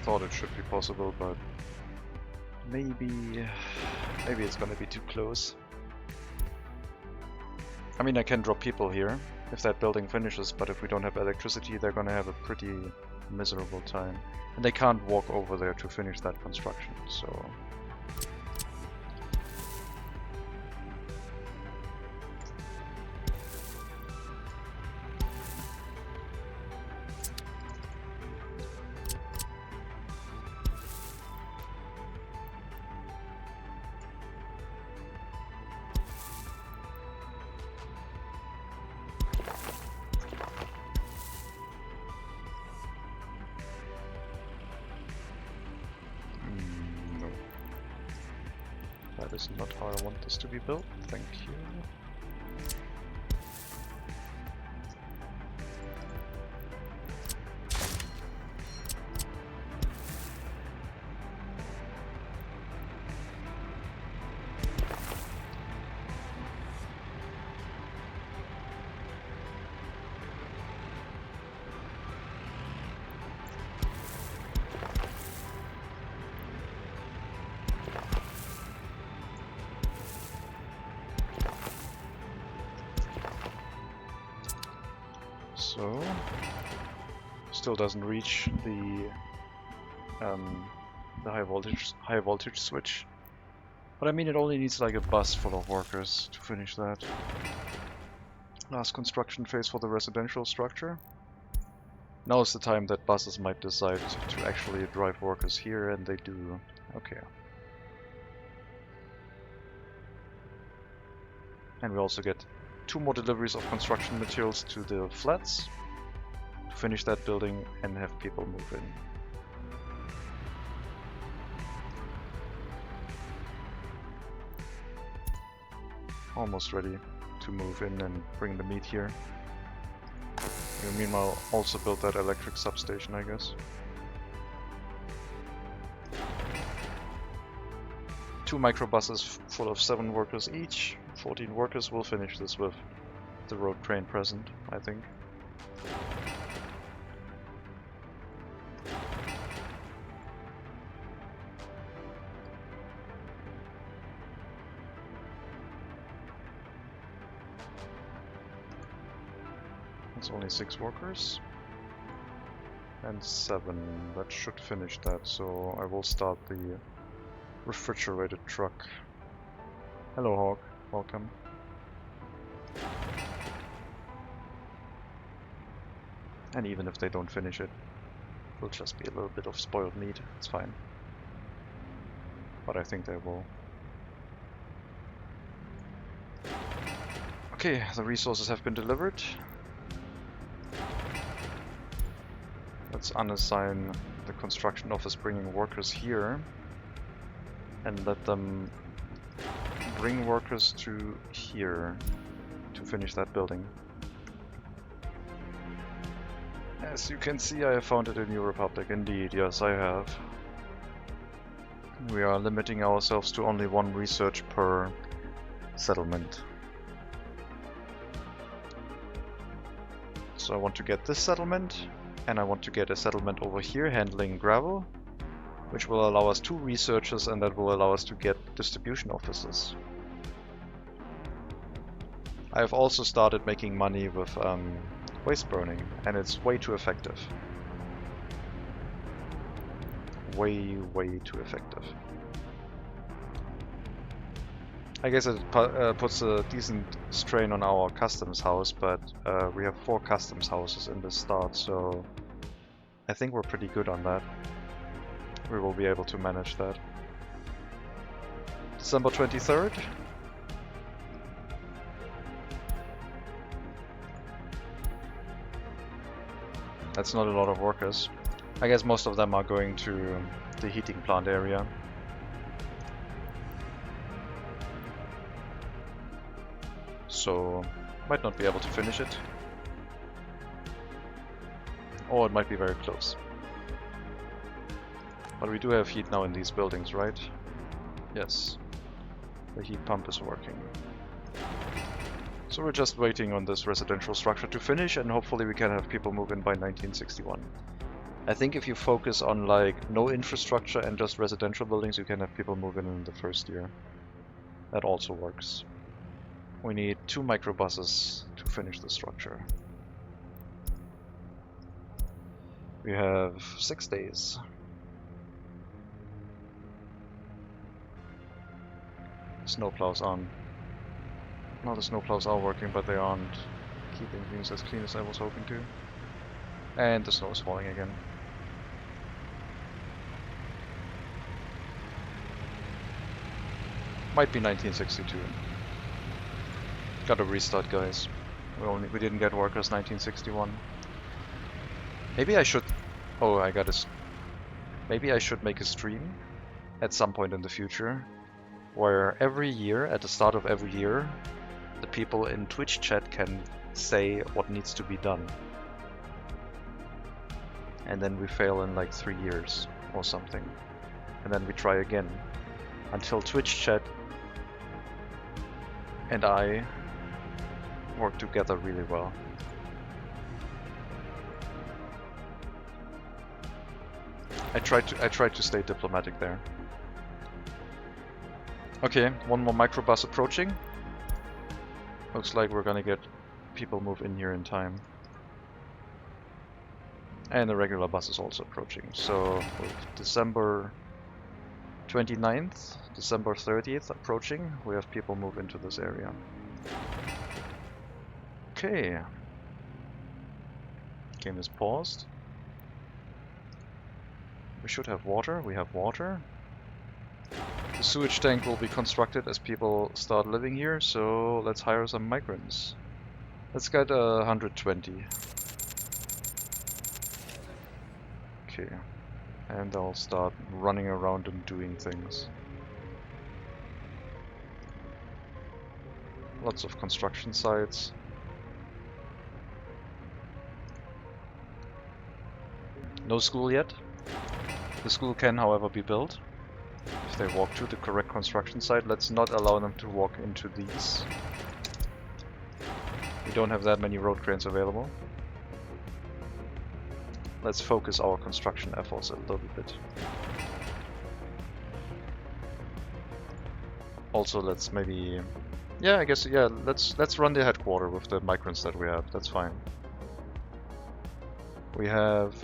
Thought it should be possible, but maybe it's gonna be too close. I mean, I can drop people here if that building finishes, but if we don't have electricity, they're gonna have a pretty miserable time. And they can't walk over there to finish that construction, so... That is not how I want this to be built, thank you. So, still doesn't reach the high voltage switch, but I mean it only needs like a bus full of workers to finish that. Last construction phase for the residential structure. Now is the time that buses might decide to actually drive workers here, and they do. Okay. And we also get 2 more deliveries of construction materials to the flats to finish that building and have people move in. Almost ready to move in and bring the meat here. We'll meanwhile also build that electric substation, I guess. 2 microbuses full of 7 workers each. 14 workers will finish this with the road crane present, I think. It's only 6 workers. And 7. That should finish that, so I will start the refrigerated truck. Hello Hawk, welcome. And even if they don't finish it, it'll just be a little bit of spoiled meat, it's fine. But I think they will. Okay, the resources have been delivered. Let's unassign the construction office bringing workers here and let them bring workers to here to finish that building. As you can see, I have founded a new republic. Indeed, yes, I have. We are limiting ourselves to only 1 research per settlement. So I want to get this settlement, and I want to get a settlement over here handling gravel, which will allow us 2 researchers, and that will allow us to get distribution offices. I have also started making money with waste burning, and it's way too effective. Way too effective. I guess it puts a decent strain on our customs house, but we have 4 customs houses in the start, so I think we're pretty good on that. We will be able to manage that. December 23rd. That's not a lot of workers. I guess most of them are going to the heating plant area. So, might not be able to finish it. Or it might be very close. But we do have heat now in these buildings, right? Yes. The heat pump is working. So we're just waiting on this residential structure to finish, and hopefully we can have people move in by 1961. I think if you focus on like no infrastructure and just residential buildings, you can have people move in the first year. That also works. We need 2 microbuses to finish the structure. We have 6 days. Snowplows on. No, the snowplows are working, but they aren't keeping things as clean as I was hoping to. And the snow is falling again. Might be 1962. Gotta restart, guys. We didn't get workers 1961. Maybe I should... Oh, I got a... Maybe I should make a stream at some point in the future where every year, at the start of every year, the people in Twitch chat can say what needs to be done. And then we fail in like 3 years or something. And then we try again. Until Twitch chat and I work together really well. I tried to stay diplomatic there. Okay, 1 more microbus approaching. Looks like we're gonna get people move in here in time. And the regular bus is also approaching. So with December 29th, December 30th approaching, we have people move into this area. Okay. Game is paused. We should have water. We have water. The sewage tank will be constructed as people start living here, so let's hire some migrants. Let's get 120. Okay. And I'll start running around and doing things. Lots of construction sites. No school yet. The school can, however, be built if they walk to the correct construction site. Let's not allow them to walk into these. We don't have that many road cranes available. Let's focus our construction efforts a little bit. Also, let's maybe... Yeah, I guess, yeah, let's run the headquarters with the migrants that we have. That's fine. We have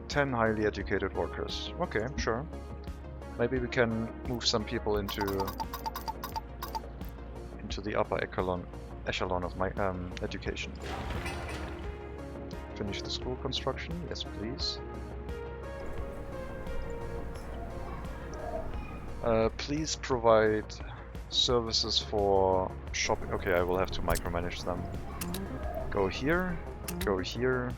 10 highly educated workers. Okay, sure. Maybe we can move some people into the upper echelon of my education. Finish the school construction. Yes, please. Please provide services for shopping. Okay, I will have to micromanage them. Go here, go here,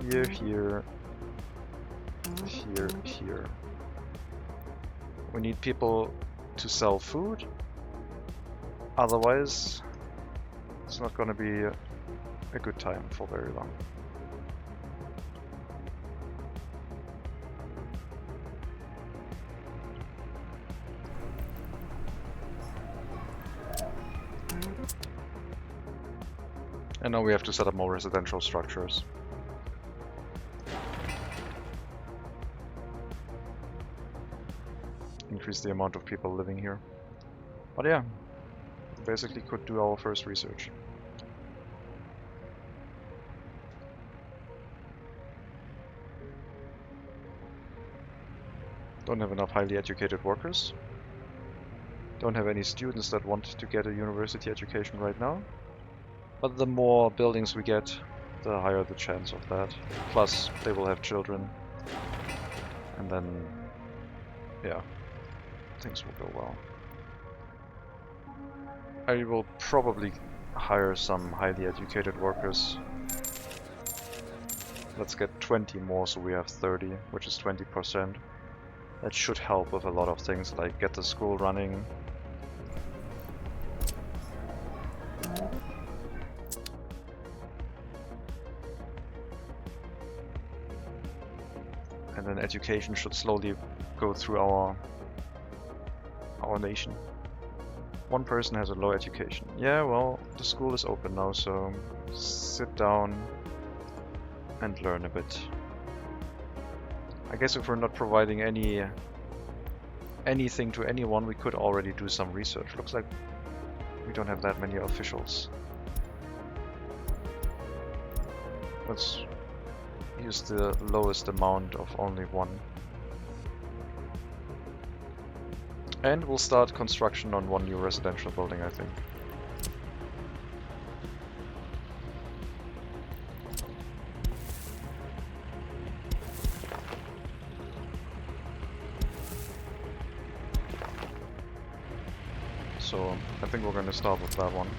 here, here, here, here. We need people to sell food. Otherwise, it's not going to be a good time for very long. And now we have to set up more residential structures. Increase the amount of people living here. But yeah, we basically could do our first research. Don't have enough highly educated workers. Don't have any students that want to get a university education right now. But the more buildings we get, the higher the chance of that. Plus, they will have children. And then, yeah, things will go well. I will probably hire some highly educated workers. Let's get 20 more, so we have 30, which is 20%. That should help with a lot of things, like get the school running. And then education should slowly go through our nation. One person has a low education. Yeah, well, the school is open now, so sit down and learn a bit. I guess if we're not providing anything to anyone, we could already do some research. Looks like we don't have that many officials. Let's use the lowest amount of only one. And we'll start construction on one new residential building, I think. So I think we're going to start with that one.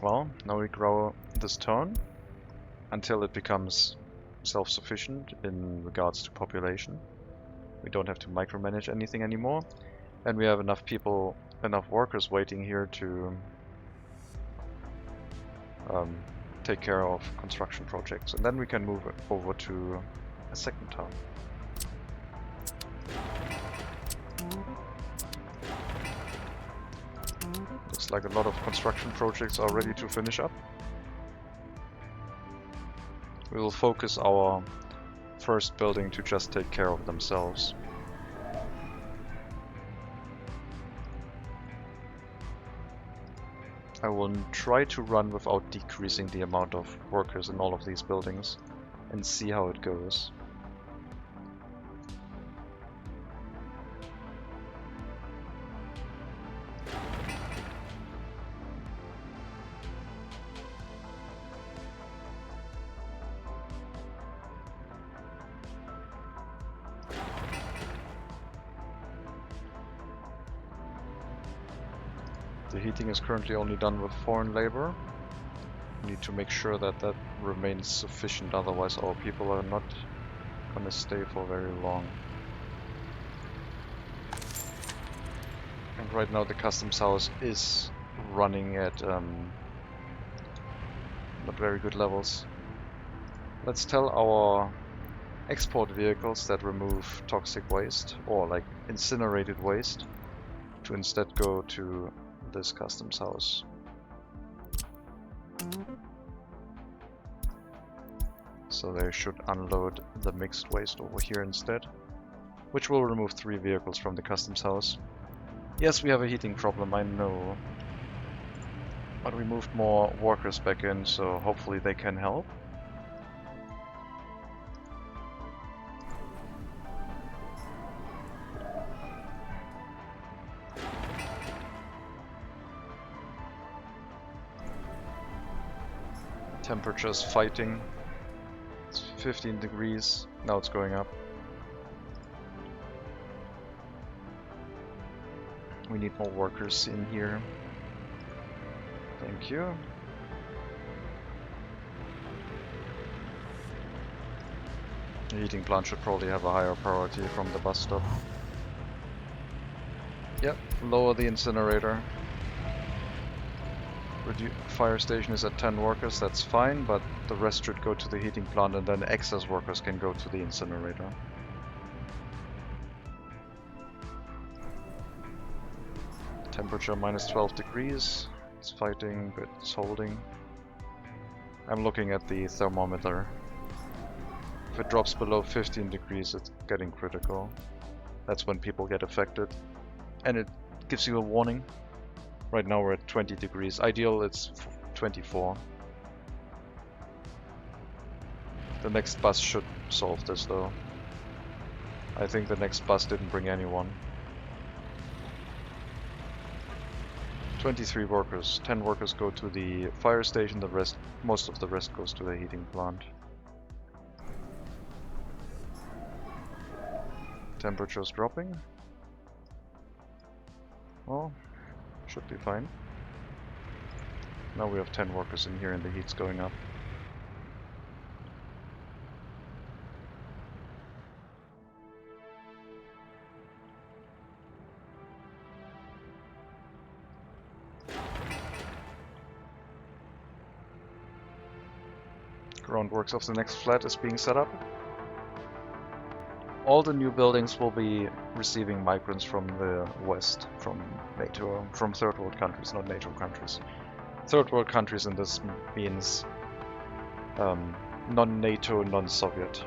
Well, now we grow this town until it becomes self-sufficient in regards to population. We don't have to micromanage anything anymore, and we have enough people, enough workers waiting here to take care of construction projects, and then we can move over to a second town. Looks like a lot of construction projects are ready to finish up. We will focus our first building to just take care of themselves. I will try to run without decreasing the amount of workers in all of these buildings. and see how it goes. The heating is currently only done with foreign labor. We need to make sure that that remains sufficient, otherwise our people are not gonna stay for very long. And right now the customs house is running at not very good levels. Let's tell our export vehicles that remove toxic waste, or like incinerated waste, to instead go to this customs house. So they should unload the mixed waste over here instead, which will remove 3 vehicles from the customs house. Yes, we have a heating problem, I know, but we moved more workers back in, so hopefully they can help. Temperature's fighting. It's 15 degrees. Now it's going up. We need more workers in here. Thank you. The heating plant should probably have a higher priority from the bus stop. Yep, lower the incinerator. Fire station is at 10 workers, that's fine, but the rest should go to the heating plant and then excess workers can go to the incinerator. Temperature minus 12 degrees. It's fighting, but it's holding. I'm looking at the thermometer. If it drops below 15 degrees, it's getting critical. That's when people get affected. And it gives you a warning. Right now we're at 20 degrees. Ideal, it's 24. The next bus should solve this though. I think the next bus didn't bring anyone. 23 workers. 10 workers go to the fire station, the rest, most of the rest goes to the heating plant. Temperature's dropping. Well, should be fine. Now we have 10 workers in here and the heat's going up. Groundworks of the next flat is being set up. All the new buildings will be receiving migrants from the west, from NATO, from third world countries, not NATO countries. Third world countries, and this means non-NATO, non-Soviet.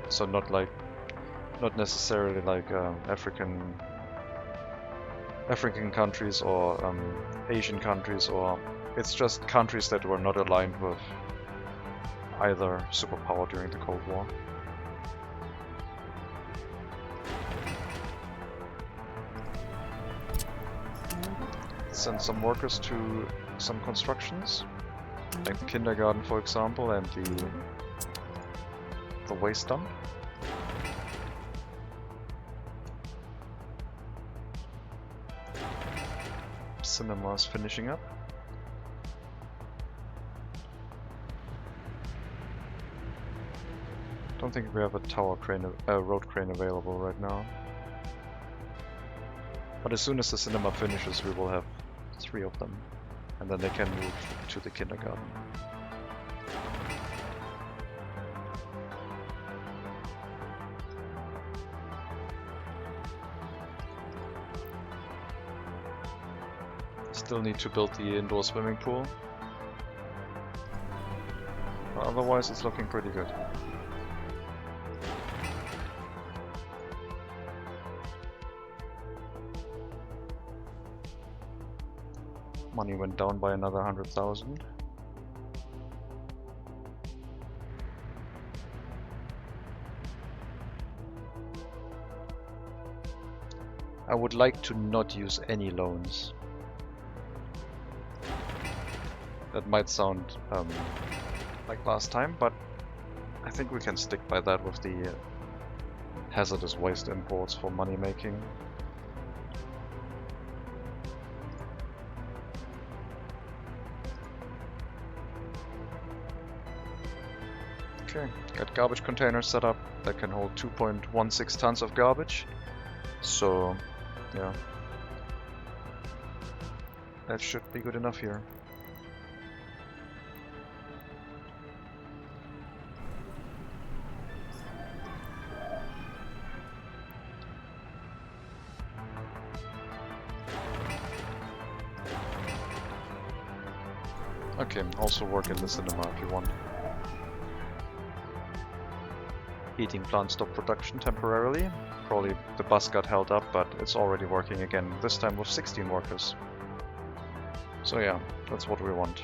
So not necessarily like African countries or Asian countries, or it's just countries that were not aligned with either superpower during the Cold War. Send some workers to some constructions, like the kindergarten for example, and the waste dump. Cinema is finishing up. Don't think we have a road crane available right now. But as soon as the cinema finishes, we will have 3 of them, and then they can move to the kindergarten. Still need to build the indoor swimming pool. But otherwise it's looking pretty good. Money went down by another 100,000. I would like to not use any loans. That might sound like last time, but I think we can stick by that with the hazardous waste imports for money making. Okay, got garbage containers set up that can hold 2.16 tons of garbage. So, yeah, that should be good enough here. Okay, also work in the cinema if you want. Heating plant stopped production temporarily. Probably the bus got held up, but it's already working again, this time with 16 workers. So yeah, that's what we want.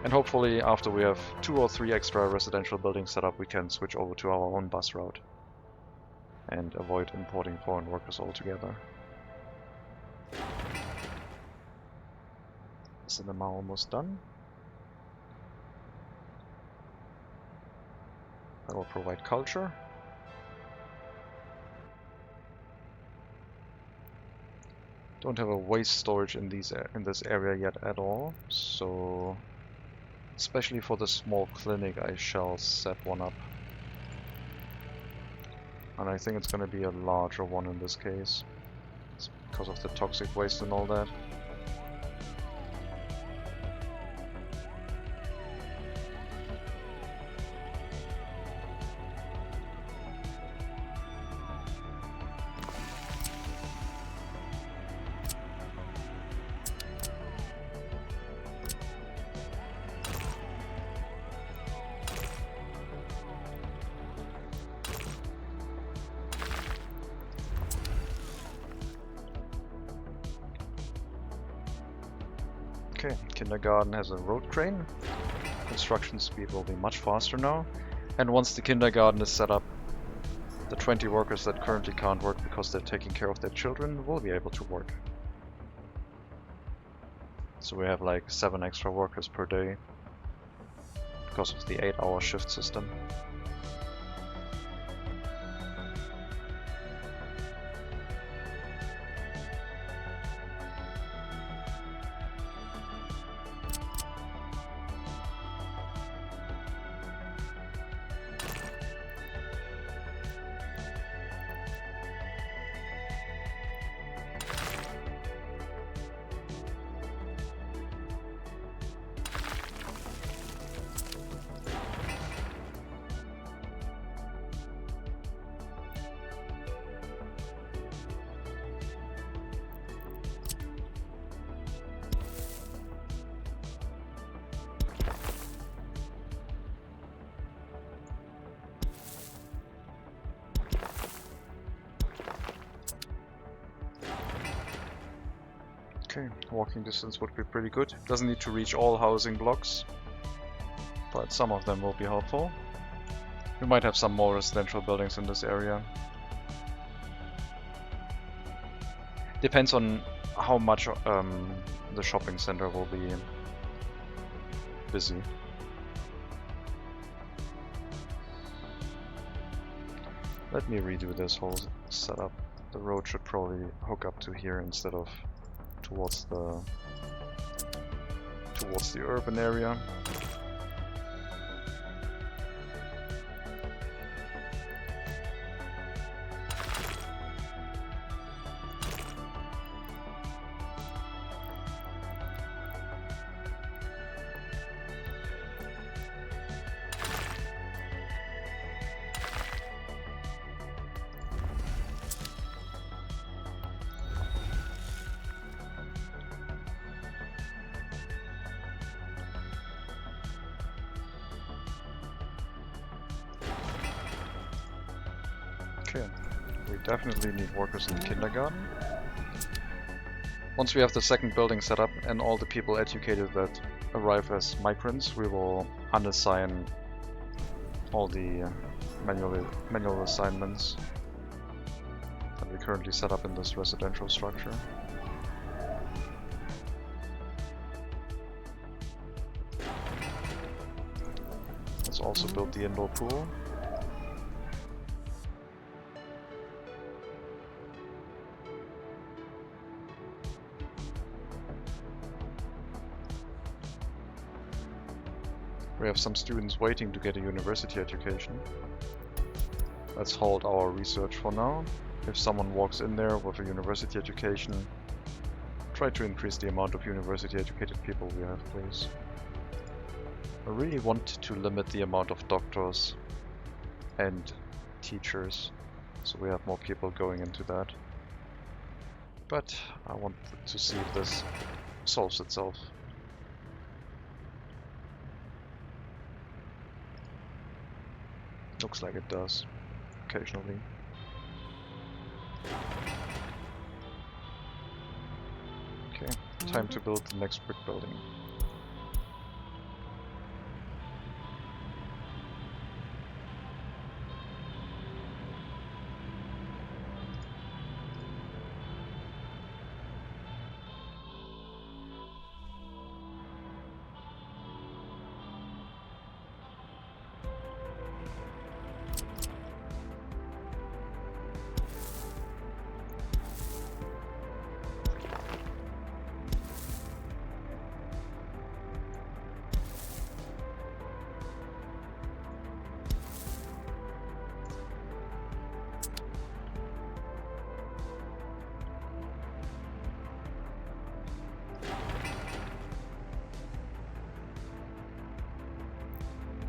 And hopefully after we have 2 or 3 extra residential buildings set up, we can switch over to our own bus route and avoid importing foreign workers altogether. Cinema almost done. That will provide culture. Don't have a waste storage in this area yet at all, so especially for the small clinic I shall set one up. And I think it's going to be a larger one in this case. It's because of the toxic waste and all that. Okay, kindergarten has a road crane. Construction speed will be much faster now. And once the kindergarten is set up, the 20 workers that currently can't work because they're taking care of their children will be able to work. So we have like 7 extra workers per day because of the 8-hour shift system. Okay, walking distance would be pretty good. Doesn't need to reach all housing blocks, but some of them will be helpful. We might have some more residential buildings in this area. Depends on how much the shopping center will be busy. Let me redo this whole setup. The road should probably hook up to here instead of towards the urban area. Okay, we definitely need workers in kindergarten. Once we have the second building set up and all the people educated that arrive as migrants, we will unassign all the manual assignments that we currently set up in this residential structure. Let's also build the indoor pool. We have some students waiting to get a university education. Let's hold our research for now. If someone walks in there with a university education, try to increase the amount of university educated people we have, please. I really want to limit the amount of doctors and teachers, so we have more people going into that. But I want to see if this solves itself. Looks like it does, occasionally. Okay, time to build the next brick building.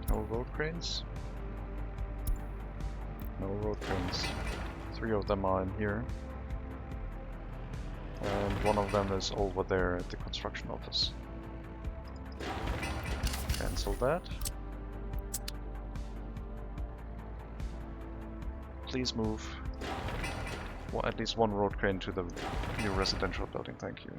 No road cranes? No road cranes. 3 of them are in here. And one of them is over there at the construction office. Cancel that. Please move at least one road crane to the new residential building, thank you.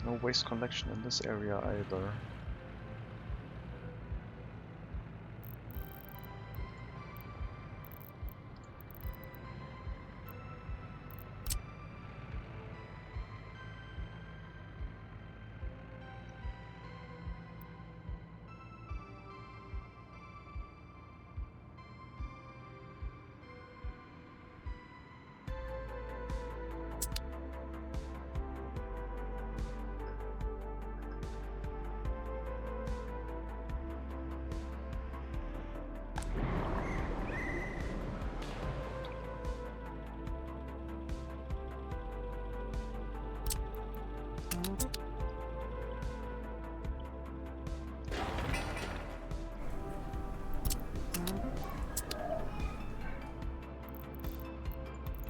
No waste collection in this area either.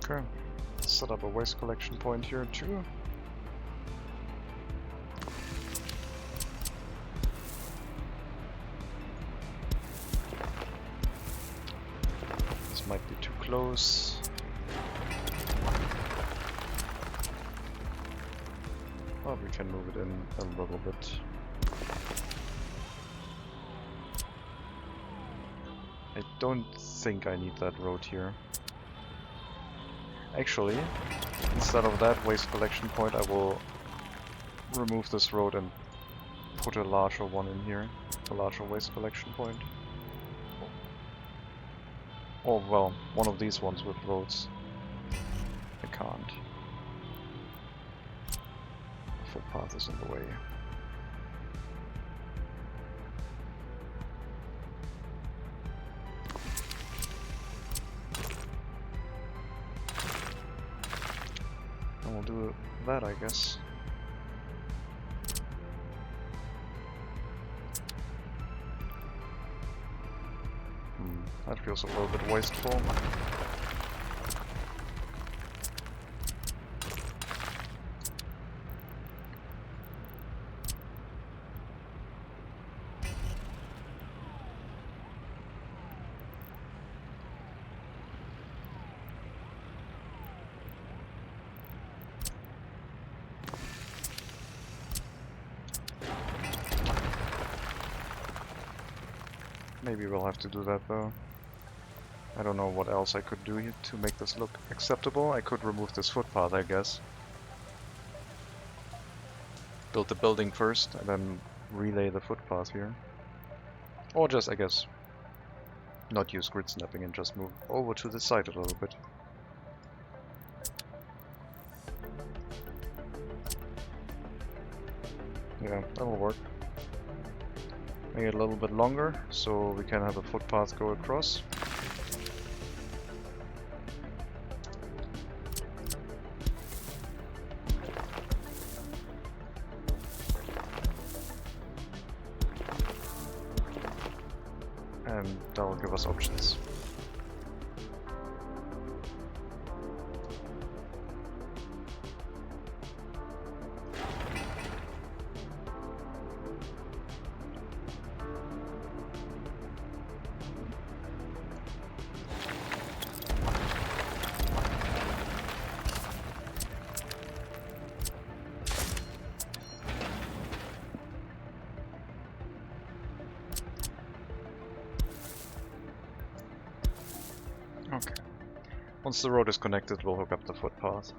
Okay, set up a waste collection point here too. This might be too close. Well, we can move it in a little bit. I don't think I need that road here. Actually, instead of that waste collection point, I will remove this road and put a larger one in here. A larger waste collection point. Or, well, one of these ones with roads. I can't. The footpath is in the way. And we'll do that, I guess. That feels a little bit wasteful. Maybe we'll have to do that though. I don't know what else I could do here to make this look acceptable. I could remove this footpath, I guess. Build the building first and then relay the footpath here. Or just, I guess, not use grid snapping and just move over to the side a little bit. Yeah, that'll work. Make it a little bit longer so we can have a footpath go across. And that'll give us options. Okay. Once the road is connected, we'll hook up the footpath.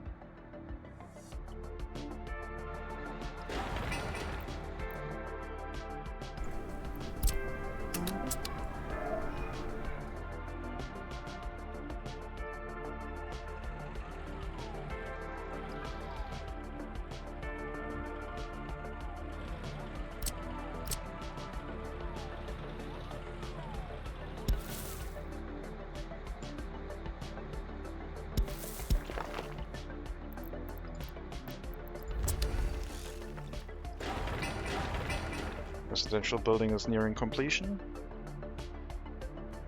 Residential building is nearing completion,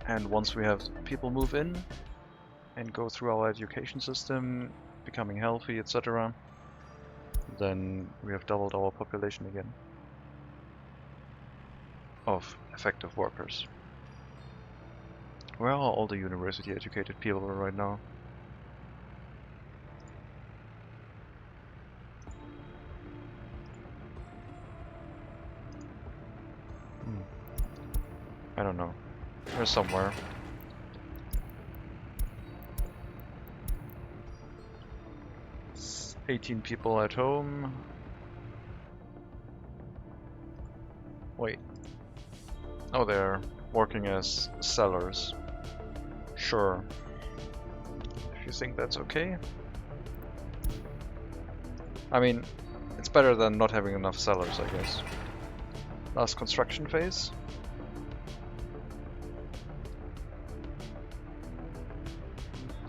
and once we have people move in and go through our education system, becoming healthy, etc., then we have doubled our population again of effective workers. Where are all the university educated people right now? I don't know. They're somewhere. It's 18 people at home. Wait. Oh, they're working as sellers. Sure. If you think that's okay. I mean, it's better than not having enough sellers, I guess. Last construction phase.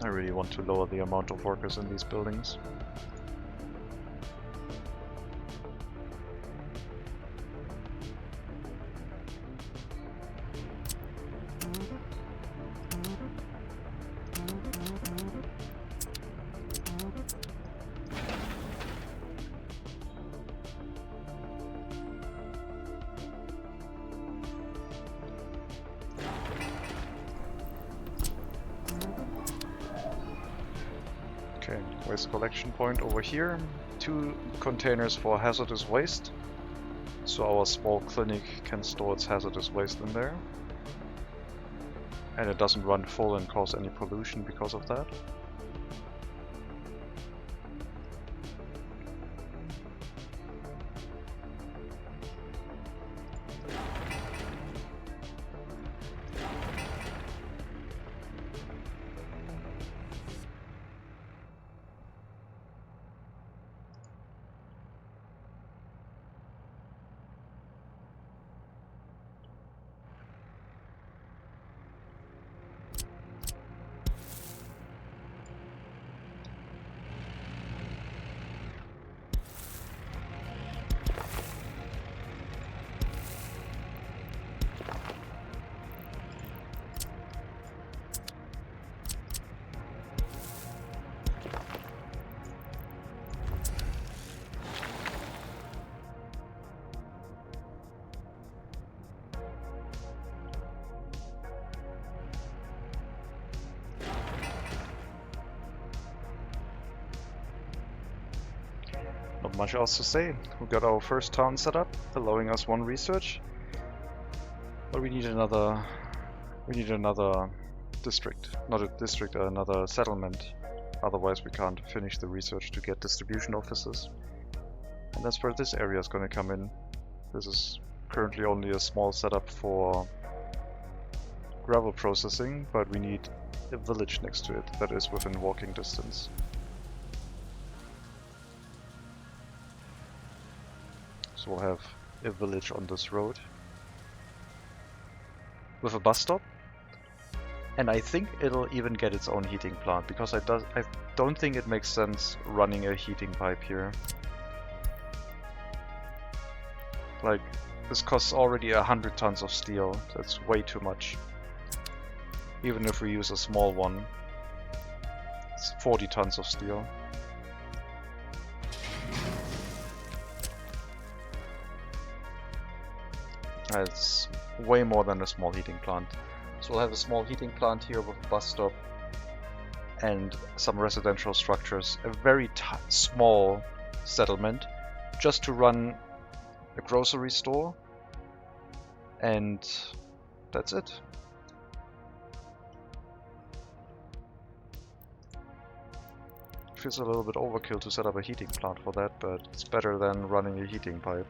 I really want to lower the amount of workers in these buildings. Okay, waste collection point over here. 2 containers for hazardous waste. So our small clinic can store its hazardous waste in there. And it doesn't run full and cause any pollution because of that. Not much else to say. We got our first town set up, allowing us 1 research. But we need another We need another district, not a district, another settlement. Otherwise we can't finish the research to get distribution offices. And that's where this area is going to come in. This is currently only a small setup for gravel processing, but we need a village next to it that is within walking distance. So we'll have a village on this road with a bus stop, and I think it'll even get its own heating plant, because I don't think it makes sense running a heating pipe here. Like, this costs already 100 tons of steel. That's way too much. Even if we use a small one, it's 40 tons of steel. That's way more than a small heating plant. So we'll have a small heating plant here with a bus stop and some residential structures. A very small settlement just to run a grocery store, and that's it. Feels a little bit overkill to set up a heating plant for that, but it's better than running a heating pipe.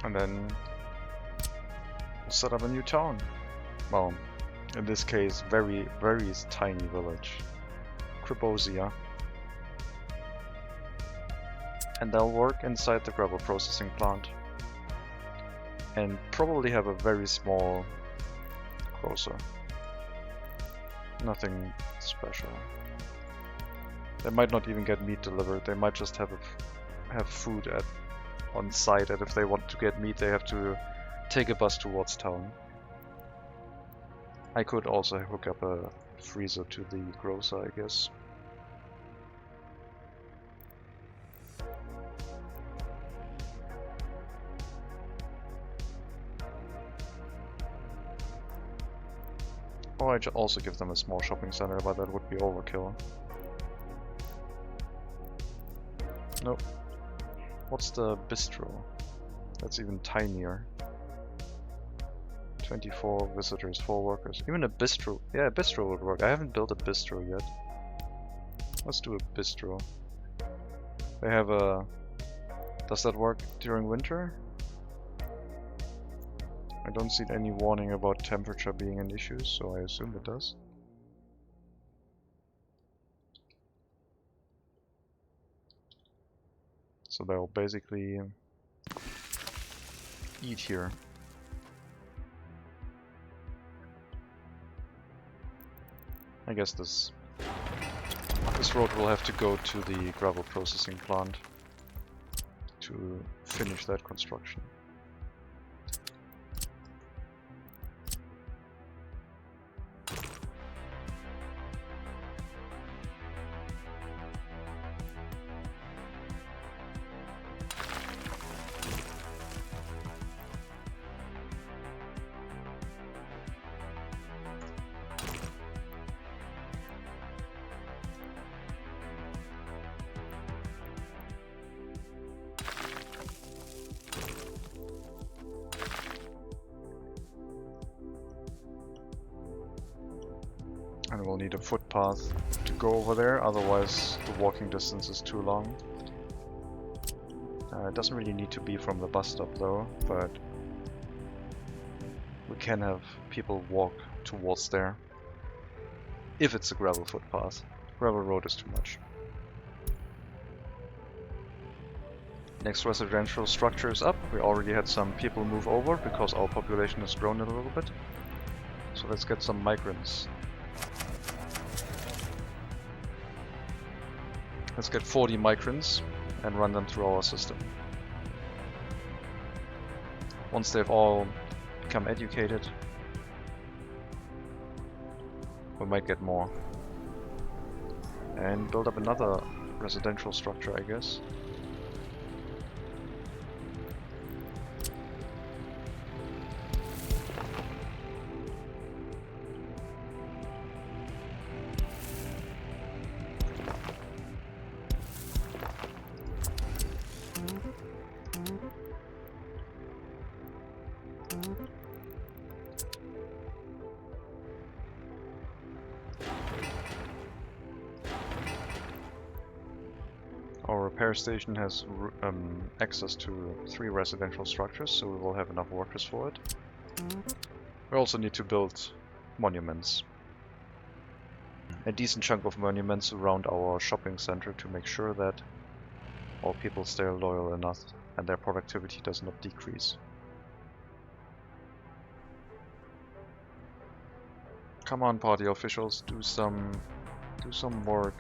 And then we'll set up a new town. Well, in this case, very tiny village. Kribosia. And they'll work inside the gravel processing plant. And probably have a very small grocer. Nothing special. They might not even get meat delivered. They might just have food on site, and if they want to get meat they have to take a bus towards town. I could also hook up a freezer to the grocer, I guess. Or I also give them a small shopping center, but that would be overkill. Nope. What's the bistro? That's even tinier. 24 visitors, 4 workers. Even a bistro. Yeah, a bistro would work. I haven't built a bistro yet. Let's do a bistro. They have a... Does that work during winter? I don't see any warning about temperature being an issue, so I assume it does. So they'll basically eat here. I guess this road will have to go to the gravel processing plant to finish that construction. And we'll need a footpath to go over there, otherwise the walking distance is too long. It doesn't really need to be from the bus stop though, but we can have people walk towards there. If it's a gravel footpath. Gravel road is too much. Next residential structure is up. We already had some people move over because our population has grown a little bit. So let's get some migrants. Let's get 40 migrants and run them through our system. Once they've all become educated, we might get more. And build up another residential structure, I guess. Our repair station has access to 3 residential structures, so we will have enough workers for it. We also need to build monuments. A decent chunk of monuments around our shopping center to make sure that all people stay loyal enough and their productivity does not decrease. Come on, party officials, do some work.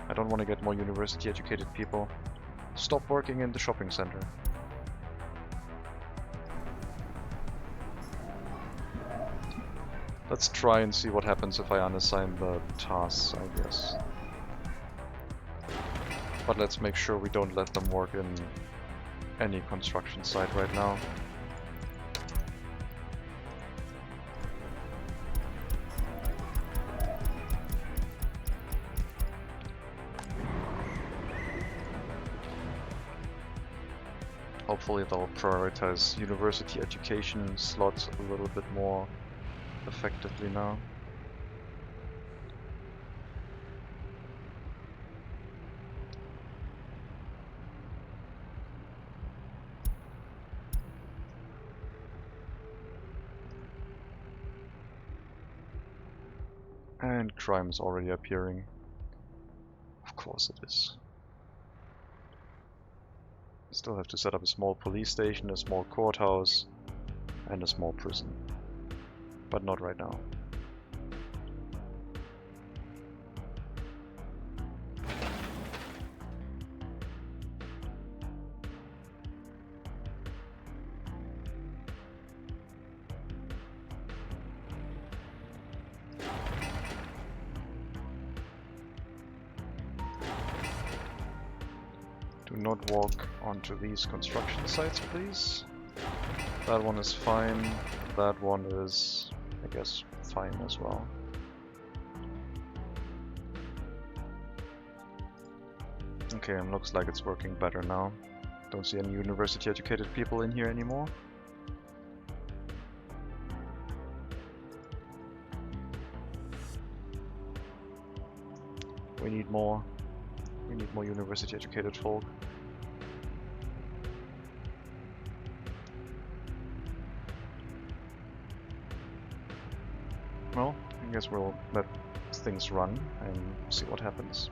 I don't want to get more university-educated people. Stop working in the shopping center. Let's try and see what happens if I unassign the tasks, I guess. But let's make sure we don't let them work in any construction site right now. Hopefully they'll prioritize university education slots a little bit more effectively now. And crime is already appearing. Of course it is. Still have to set up a small police station, a small courthouse, and a small prison. But not right now. Do not walk onto these construction sites, please. That one is fine. That one is, I guess, fine as well. Okay, and looks like it's working better now. Don't see any university-educated people in here anymore. We need more university-educated folk. Well, I guess we'll let things run and see what happens.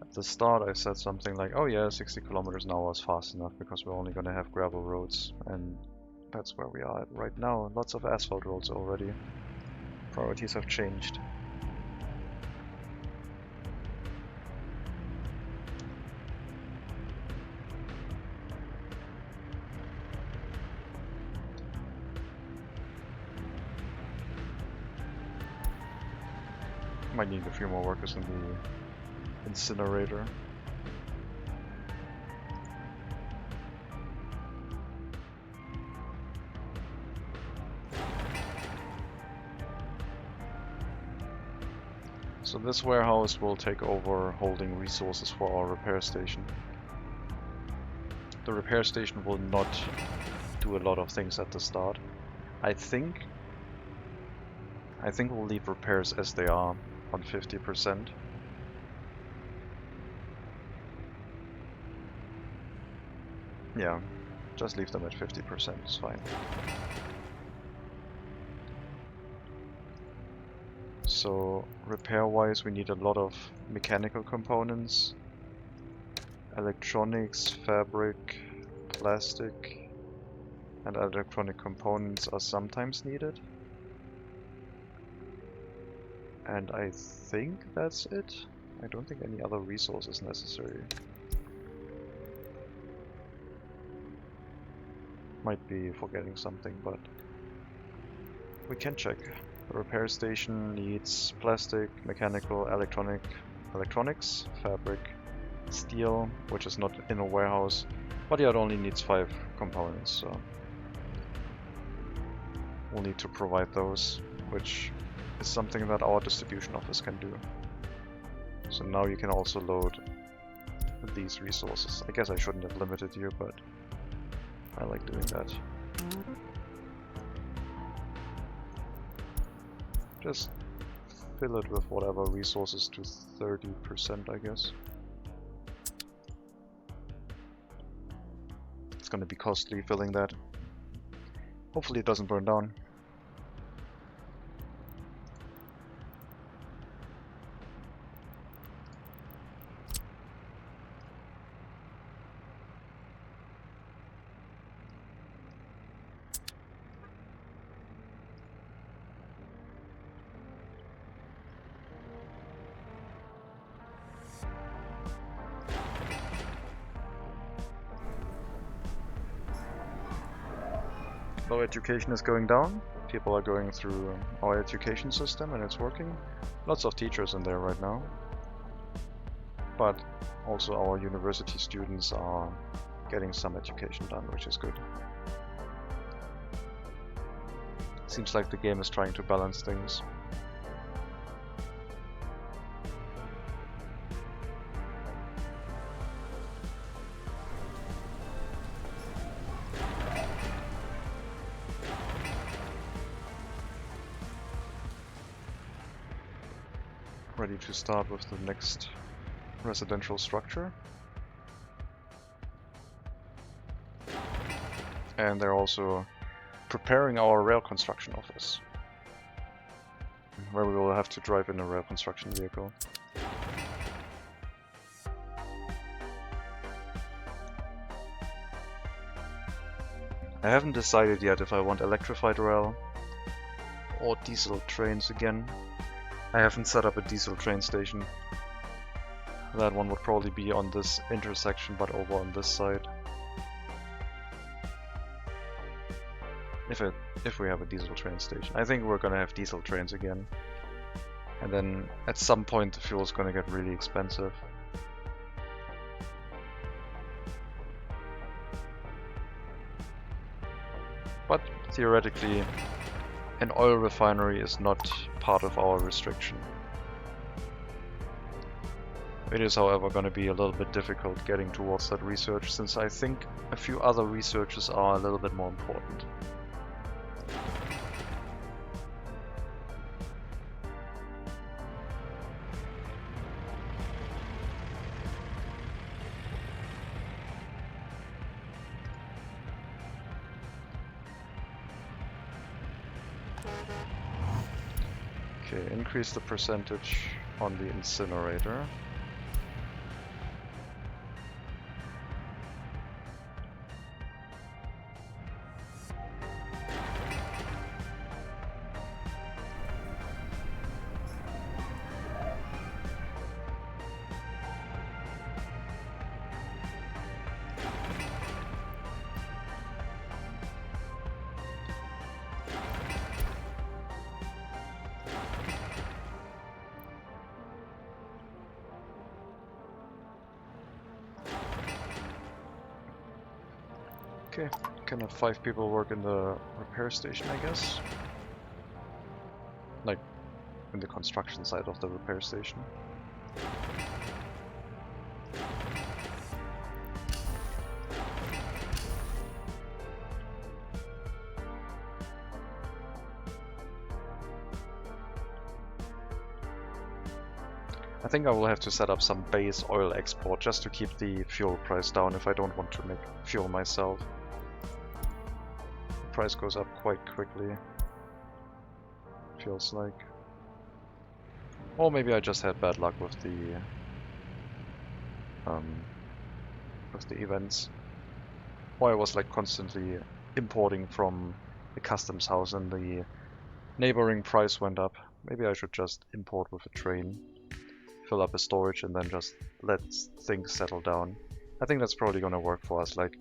At the start I said something like, oh yeah, 60 kilometers an hour is fast enough because we're only gonna have gravel roads, and that's where we are at right now. Lots of asphalt roads already. Priorities have changed. Might need a few more workers in the incinerator. So this warehouse will take over holding resources for our repair station. The repair station will not do a lot of things at the start. I think we'll leave repairs as they are. on 50%. Yeah, just leave them at 50%, it's fine. So repair-wise, we need a lot of mechanical components, electronics, fabric, plastic, and electronic components are sometimes needed. And I think that's it. I don't think any other resource is necessary. Might be forgetting something, but we can check. The repair station needs plastic, mechanical, electronics, fabric, steel, which is not in a warehouse, but yeah, it only needs 5 components, so we'll need to provide those, which is something that our distribution office can do. So now you can also load these resources. I guess I shouldn't have limited you, but I like doing that. Just fill it with whatever resources to 30%, I guess. It's gonna be costly filling that. Hopefully it doesn't burn down. Low education is going down. People are going through our education system and it's working. Lots of teachers in there right now. But also our university students are getting some education done, which is good. Seems like the game is trying to balance things. Ready to start with the next residential structure. And they're also preparing our rail construction office, where we will have to drive in a rail construction vehicle. I haven't decided yet if I want electrified rail or diesel trains again. I haven't set up a diesel train station. That one would probably be on this intersection, but over on this side. If we have a diesel train station. I think we're gonna have diesel trains again. And then at some point the fuel's gonna get really expensive. But theoretically, an oil refinery is not part of our restriction. It is, however, going to be a little bit difficult getting towards that research, since I think a few other researches are a little bit more important. Okay, increase the percentage on the incinerator. Okay, can have 5 people work in the repair station, I guess. Like, in the construction side of the repair station. I think I will have to set up some base oil export just to keep the fuel price down if I don't want to make fuel myself. The price goes up quite quickly, feels like. Or maybe I just had bad luck with the events. Or I was like constantly importing from the customs house and the neighboring price went up. Maybe I should just import with a train, fill up a storage, and then just let things settle down. I think that's probably gonna work for us. Like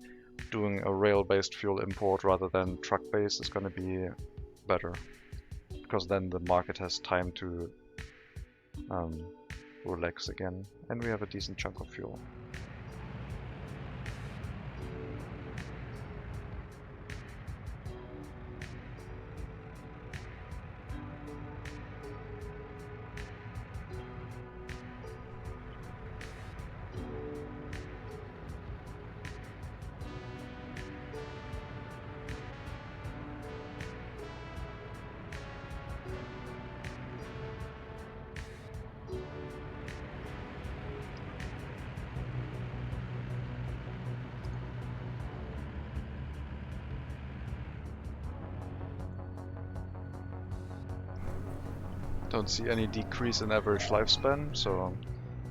doing a rail-based fuel import rather than truck-based is gonna be better, because then the market has time to relax again, and we have a decent chunk of fuel. Don't see any decrease in average lifespan, so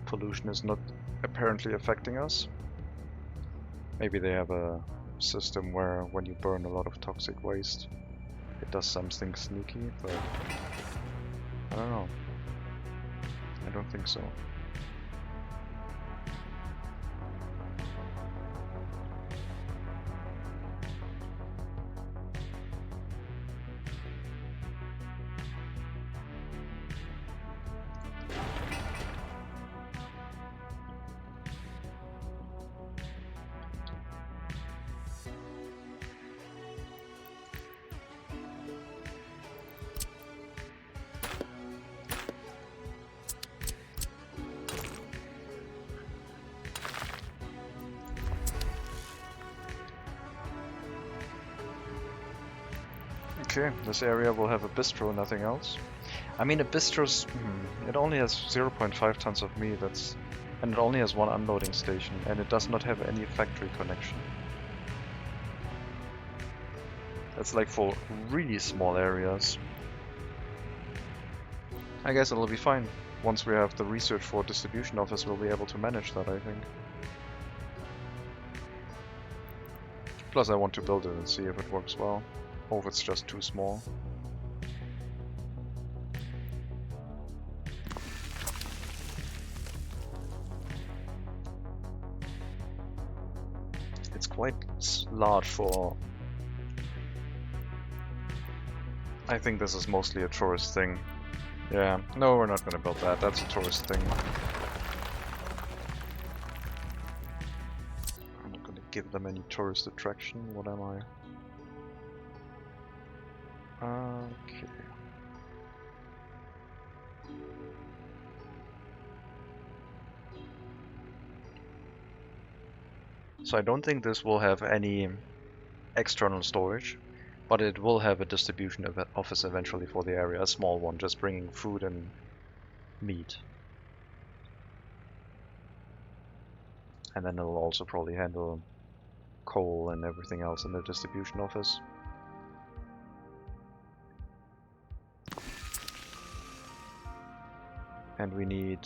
pollution is not apparently affecting us. Maybe they have a system where when you burn a lot of toxic waste, it does something sneaky, but I don't know. I don't think so. Okay, this area will have a bistro, nothing else. I mean, a bistro's... it only has 0.5 tons of meat, and it only has one unloading station, and it does not have any factory connection. That's like for really small areas. I guess it'll be fine. Once we have the research for distribution office, we'll be able to manage that, I think. Plus I want to build it and see if it works well. Or if it's just too small. It's quite large for... I think this is mostly a tourist thing. Yeah, no, we're not gonna build that. That's a tourist thing. I'm not gonna give them any tourist attraction. What am I? Okay. So I don't think this will have any external storage, but it will have a distribution office eventually for the area, a small one, just bringing food and meat. And then it'll also probably handle coal and everything else in the distribution office. And we need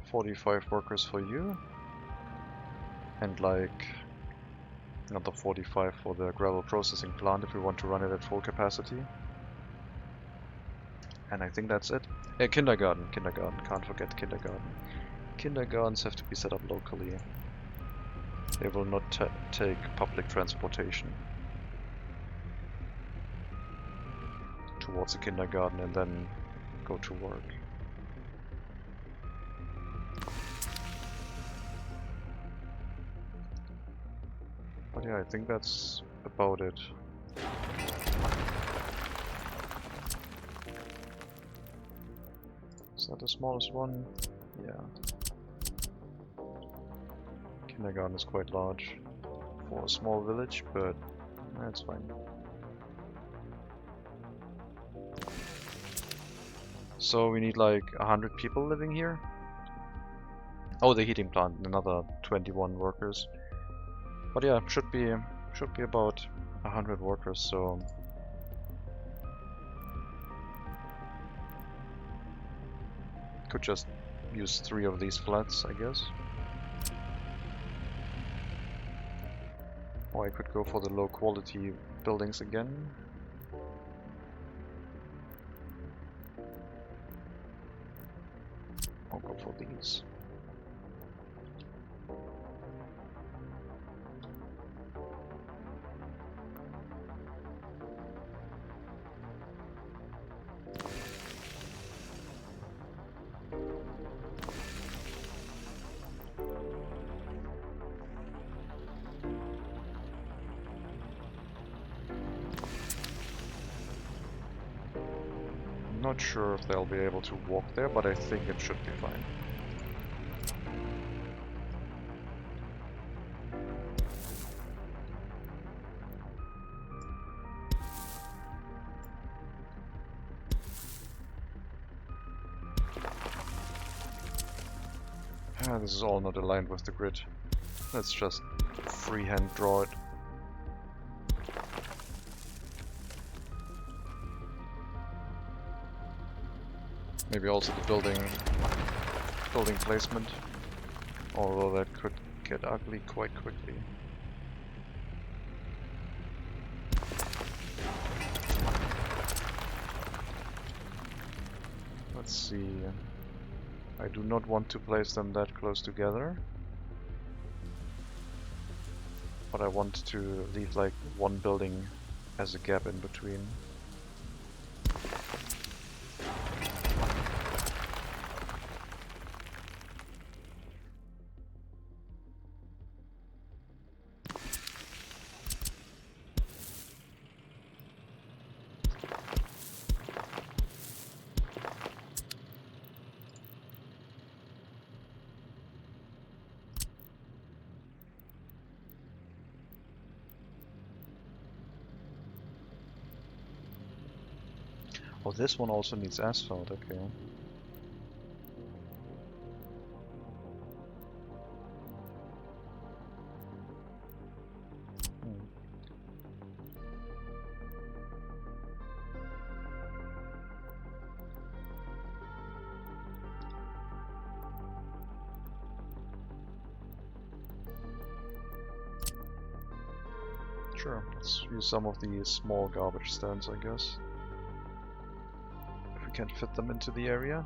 45 workers for you, and like another 45 for the gravel processing plant if we want to run it at full capacity. And I think that's it. Kindergarten, can't forget kindergarten. Kindergartens have to be set up locally. They will not take public transportation towards the kindergarten and then go to work. But yeah, I think that's about it. Is that the smallest one? Yeah. Kindergarten is quite large for a small village, but that's fine. So we need like 100 people living here. Oh, the heating plant, another 21 workers. But yeah, should be about 100 workers. So could just use 3 of these flats, I guess. Or I could go for the low quality buildings again. I'll go for these. Not sure if they'll be able to walk there, but I think it should be fine. Ah, this is all not aligned with the grid. Let's just freehand draw it. Maybe also the building placement, although that could get ugly quite quickly. Let's see. I do not want to place them that close together, but I want to leave like one building as a gap in between. Oh, this one also needs asphalt, okay. Sure, let's use some of the small garbage stands, I guess. If we can't fit them into the area.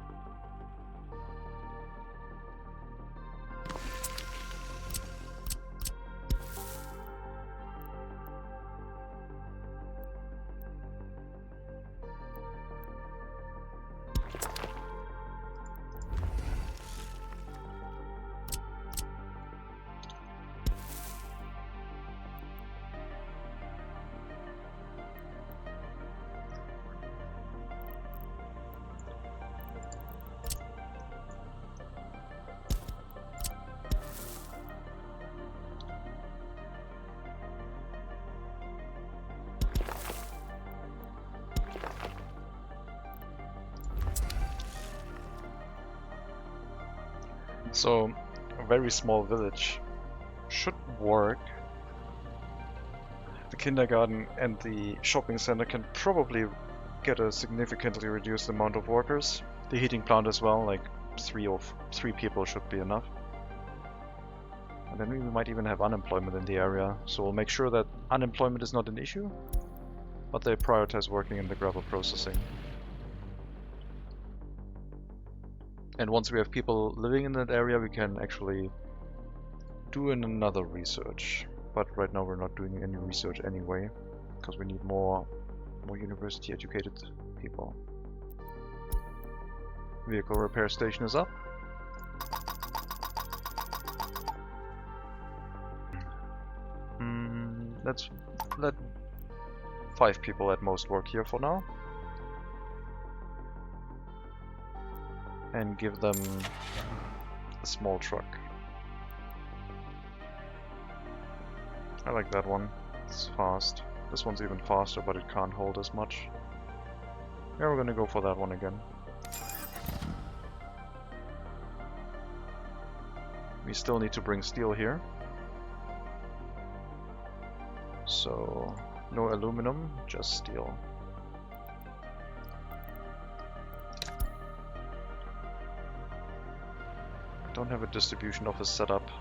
So, a very small village should work. The kindergarten and the shopping center can probably get a significantly reduced amount of workers. The heating plant as well, like three people should be enough. And then we might even have unemployment in the area, so we'll make sure that unemployment is not an issue, but they prioritize working in the gravel processing. And once we have people living in that area, we can actually do another research. But right now we're not doing any research anyway, because we need more university educated people. Vehicle repair station is up. Let's let 5 people at most work here for now. And give them a small truck. I like that one. It's fast. This one's even faster, but it can't hold as much. Yeah, we're gonna go for that one again. We still need to bring steel here. So no aluminum, just steel. I don't have a distribution office set up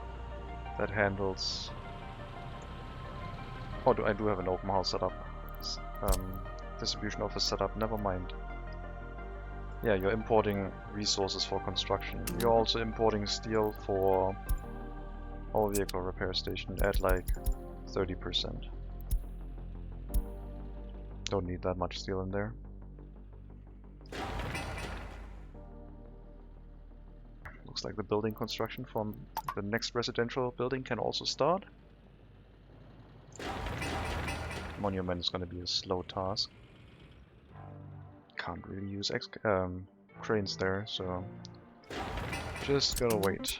that handles... Oh, I do have an open house set up. Distribution office set up, never mind. Yeah, you're importing resources for construction. You're also importing steel for our vehicle repair station at like 30%. Don't need that much steel in there. Looks like the building construction from the next residential building can also start. Monument is going to be a slow task. Can't really use cranes there, so just gotta wait.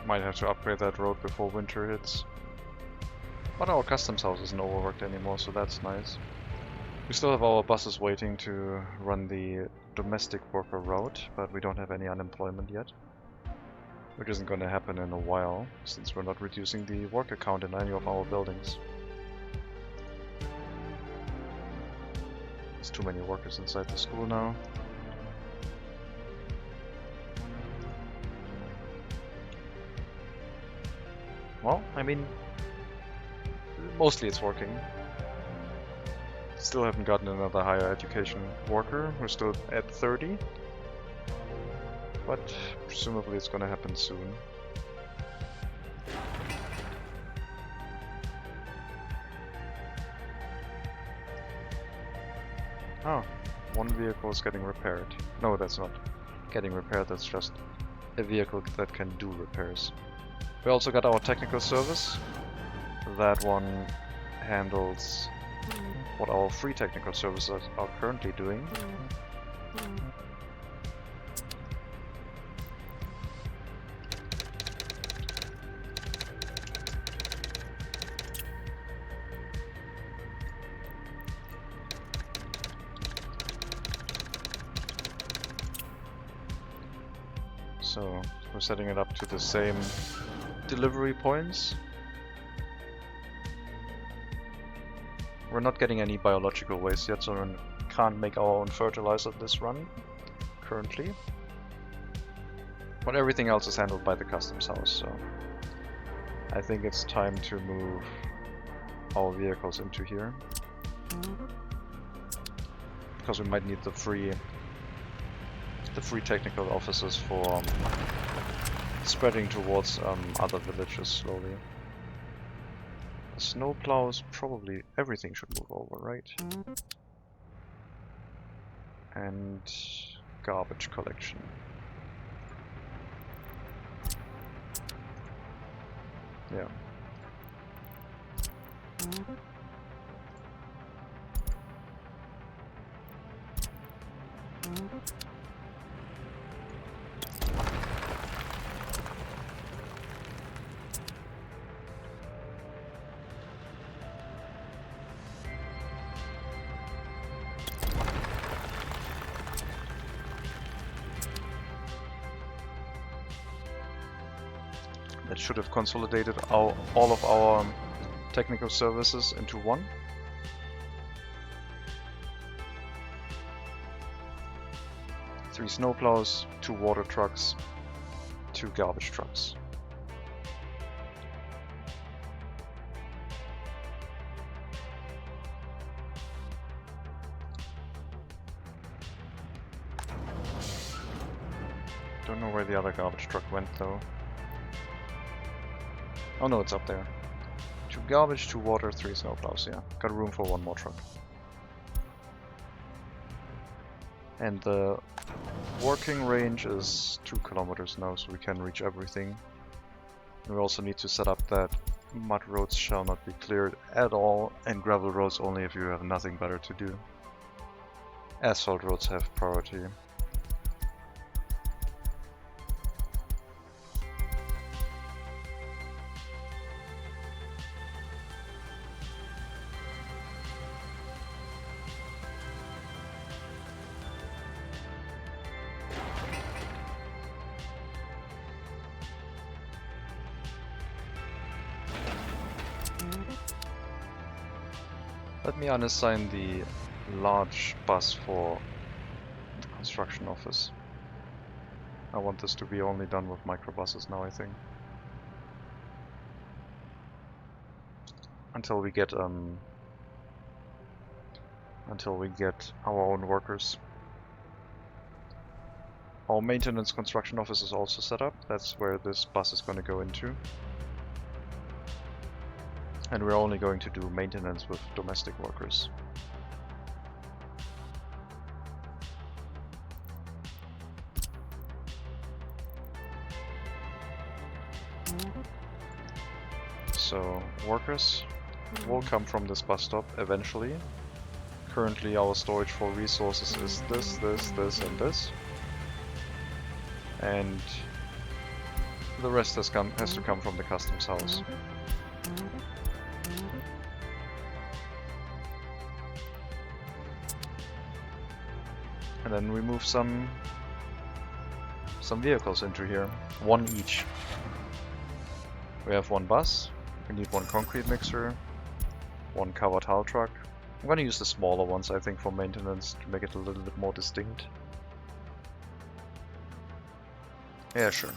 Might have to upgrade that road before winter hits. But our customs house isn't overworked anymore, so that's nice. We still have our buses waiting to run the domestic worker route, but we don't have any unemployment yet. Which isn't going to happen in a while, since we're not reducing the worker count in any of our buildings. There's too many workers inside the school now. Well, I mean, mostly it's working. Still haven't gotten another higher education worker. We're still at 30. But presumably it's gonna happen soon. Oh, one vehicle is getting repaired. No, that's not getting repaired, that's just a vehicle that can do repairs. We also got our technical service. That one handles what our free technical services are currently doing. So we're setting it up to the same delivery points. We're not getting any biological waste yet, so we can't make our own fertilizer this run currently. But everything else is handled by the customs house, so I think it's time to move our vehicles into here. Because we might need the free technical officers for spreading towards other villages slowly. The snowplows, probably everything should move over, right? And garbage collection. Yeah. That that should have consolidated all of our technical services into one. Three snowplows, 2 water trucks, 2 garbage trucks. Don't know where the other garbage truck went though. Oh no, it's up there. 2 garbage, 2 water, 3 snowplows, yeah. Got room for 1 more truck. And the working range is 2 kilometers now, so we can reach everything. And we also need to set up that mud roads shall not be cleared at all, and gravel roads only if you have nothing better to do. Asphalt roads have priority. Let me unassign the large bus for the construction office. I want this to be only done with microbuses now, I think. Until we get our own workers. Our maintenance construction office is also set up. That's where this bus is going to go into. And we're only going to do maintenance with domestic workers. So, workers will come from this bus stop eventually. Currently our storage for resources is this, and this. And the rest has to come from the customs house. And then we move some vehicles into here, 1 each. We have 1 bus, we need 1 concrete mixer, 1 covered hull truck. I'm gonna use the smaller ones, I think, for maintenance to make it a little bit more distinct. Yeah, sure.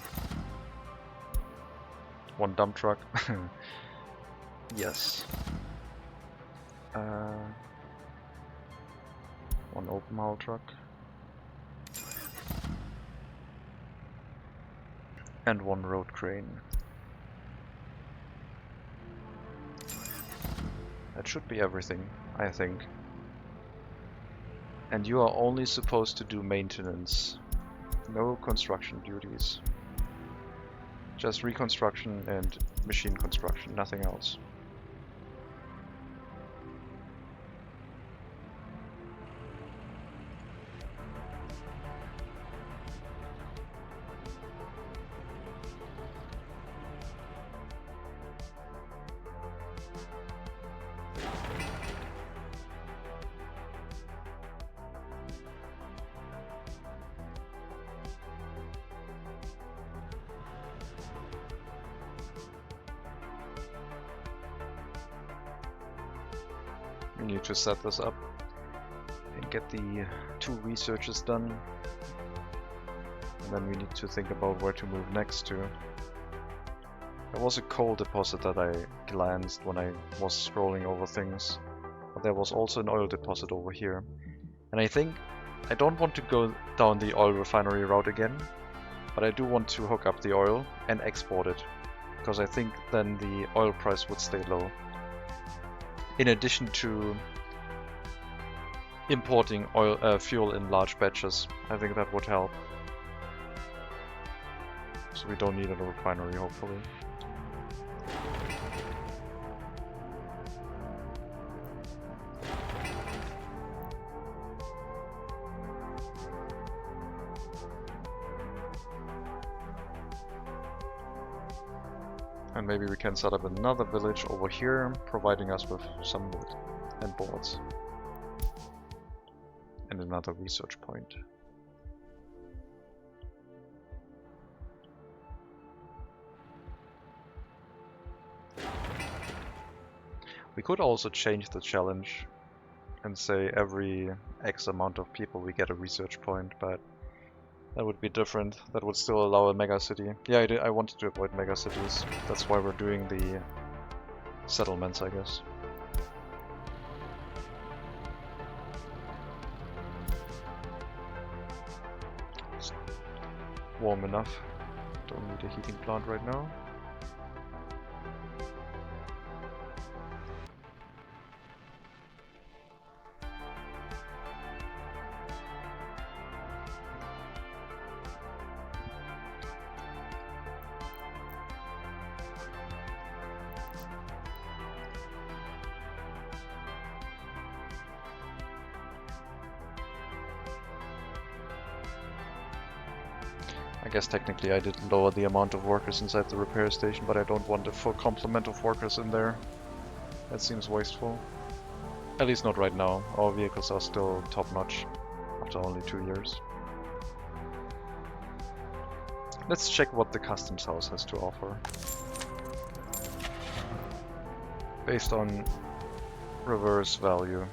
1 dump truck. Yes. 1 open hull truck. And 1 road crane. That should be everything, I think. And you are only supposed to do maintenance. No construction duties. Just reconstruction and machine construction, nothing else. We need to set this up and get the 2 researches done. And then we need to think about where to move next to. There was a coal deposit that I glanced when I was scrolling over things. But there was also an oil deposit over here. And I think I don't want to go down the oil refinery route again. But I do want to hook up the oil and export it. Because I think then the oil price would stay low. In addition to importing oil, fuel in large batches, I think that would help. So we don't need a refinery, hopefully. And maybe we can set up another village over here, providing us with some wood and boards. And another research point. We could also change the challenge and say every X amount of people we get a research point, but that would be different. That would still allow a mega city. Yeah, I wanted to avoid mega cities. That's why we're doing the settlements, I guess. It's warm enough. Don't need a heating plant right now. I guess technically I did lower the amount of workers inside the repair station, but I don't want a full complement of workers in there. That seems wasteful. At least not right now. Our vehicles are still top-notch after only 2 years. Let's check what the customs house has to offer. Based on reverse value.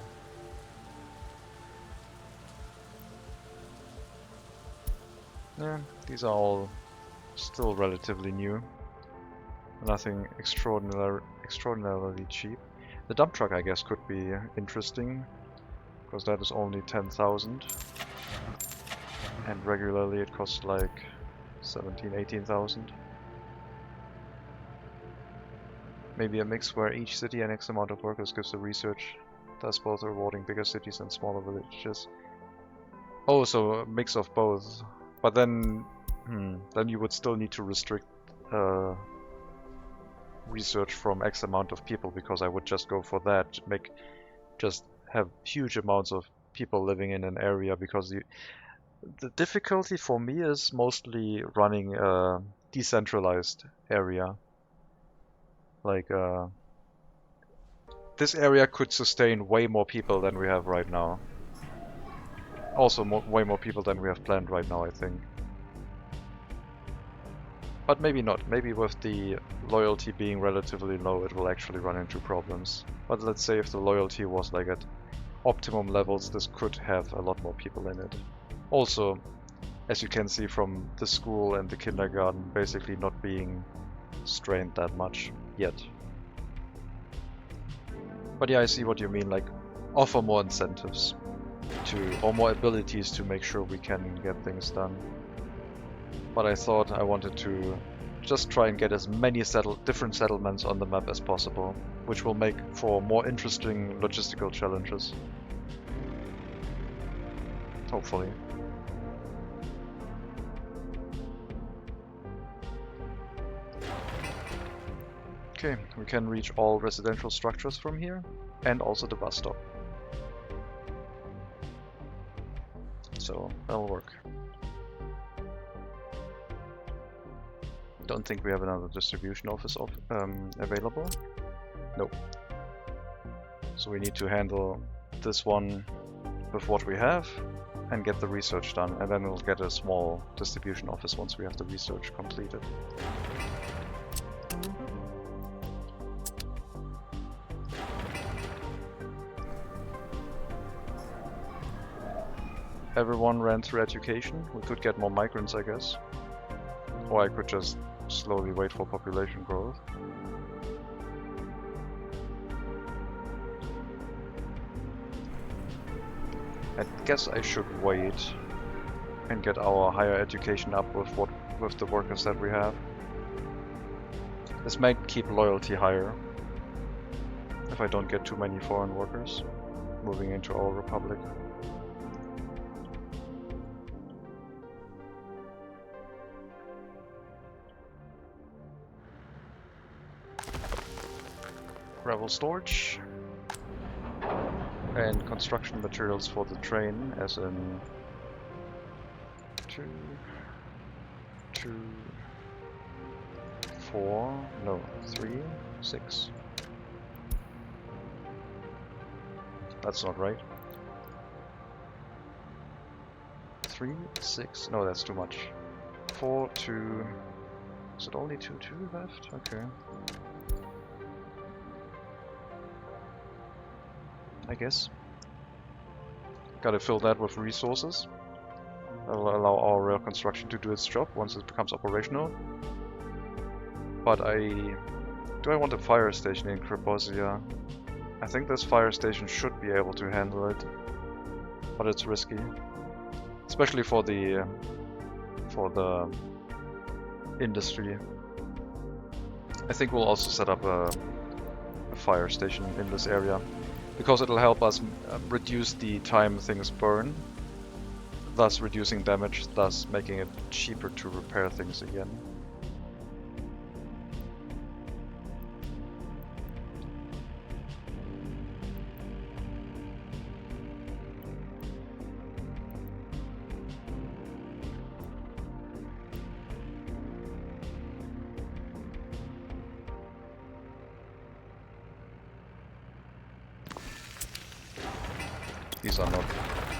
Yeah, these are all still relatively new. Nothing extraordinarily cheap. The dump truck, I guess, could be interesting, because that is only 10,000. And regularly it costs like 17, 18,000. Maybe a mix where each city and X amount of workers gives the research, thus both rewarding bigger cities and smaller villages. Oh, so a mix of both. But then you would still need to restrict research from X amount of people, because I would just go for that, just have huge amounts of people living in an area, because the difficulty for me is mostly running a decentralized area. Like this area could sustain way more people than we have right now. Also way more people than we have planned right now, I think. But maybe not. Maybe with the loyalty being relatively low, it will actually run into problems. But let's say if the loyalty was like at optimum levels, this could have a lot more people in it. Also, as you can see from the school and the kindergarten basically not being strained that much yet. But yeah, I see what you mean, like offer more incentives or more abilities to make sure we can get things done. But I thought I wanted to just try and get as many different settlements on the map as possible, which will make for more interesting logistical challenges. Hopefully. Okay, we can reach all residential structures from here, and also the bus stop. So that'll work. Don't think we have another distribution office available. Nope. So we need to handle this one with what we have and get the research done, and then we'll get a small distribution office once we have the research completed. Everyone ran through education. We could get more migrants, I guess. Or I could just slowly wait for population growth. I guess I should wait and get our higher education up with the workers that we have. This might keep loyalty higher if I don't get too many foreign workers moving into our republic. Gravel storage and construction materials for the train, as in 2, 4, no, 3, 6. That's not right. 3, 6, no, that's too much. 4, 2, is it only 2 left? Okay. I guess. Gotta fill that with resources. That'll allow our rail construction to do its job once it becomes operational. But do I want a fire station in Kriposia? I think this fire station should be able to handle it, but it's risky, especially for the industry. I think we'll also set up a fire station in this area, because it'll help us reduce the time things burn, thus reducing damage, thus making it cheaper to repair things again.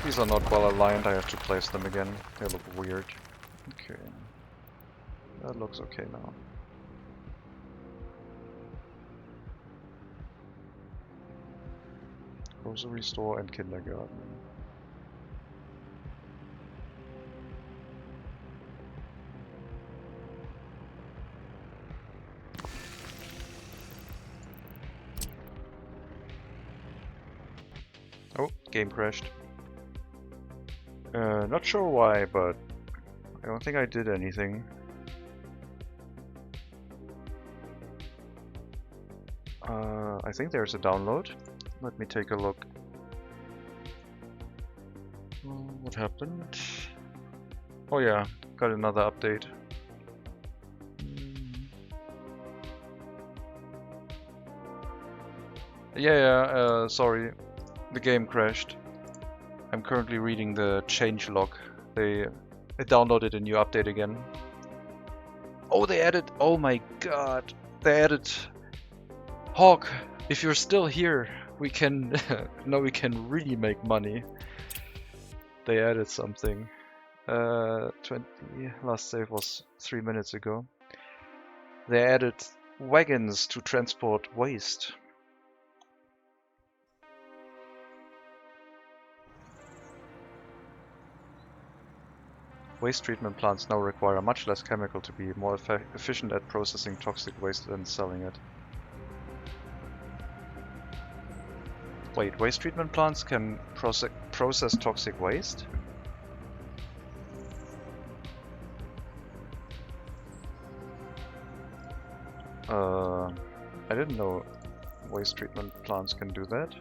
These are not well aligned. I have to place them again. They look weird. Okay. That looks okay now. Grocery store and kindergarten. Oh, game crashed. Not sure why, but I don't think I did anything. I think there's a download. Let me take a look. What happened? Oh yeah, got another update. Yeah, sorry. The game crashed. I'm currently reading the change log. It downloaded a new update again. Oh, they added... Oh my god. They added... Hawk, if you're still here, we can... now we can really make money. They added something. 20... Last save was 3 minutes ago. They added wagons to transport waste. Waste treatment plants now require much less chemical to be more efficient at processing toxic waste and selling it. Wait, waste treatment plants can process toxic waste? I didn't know waste treatment plants can do that.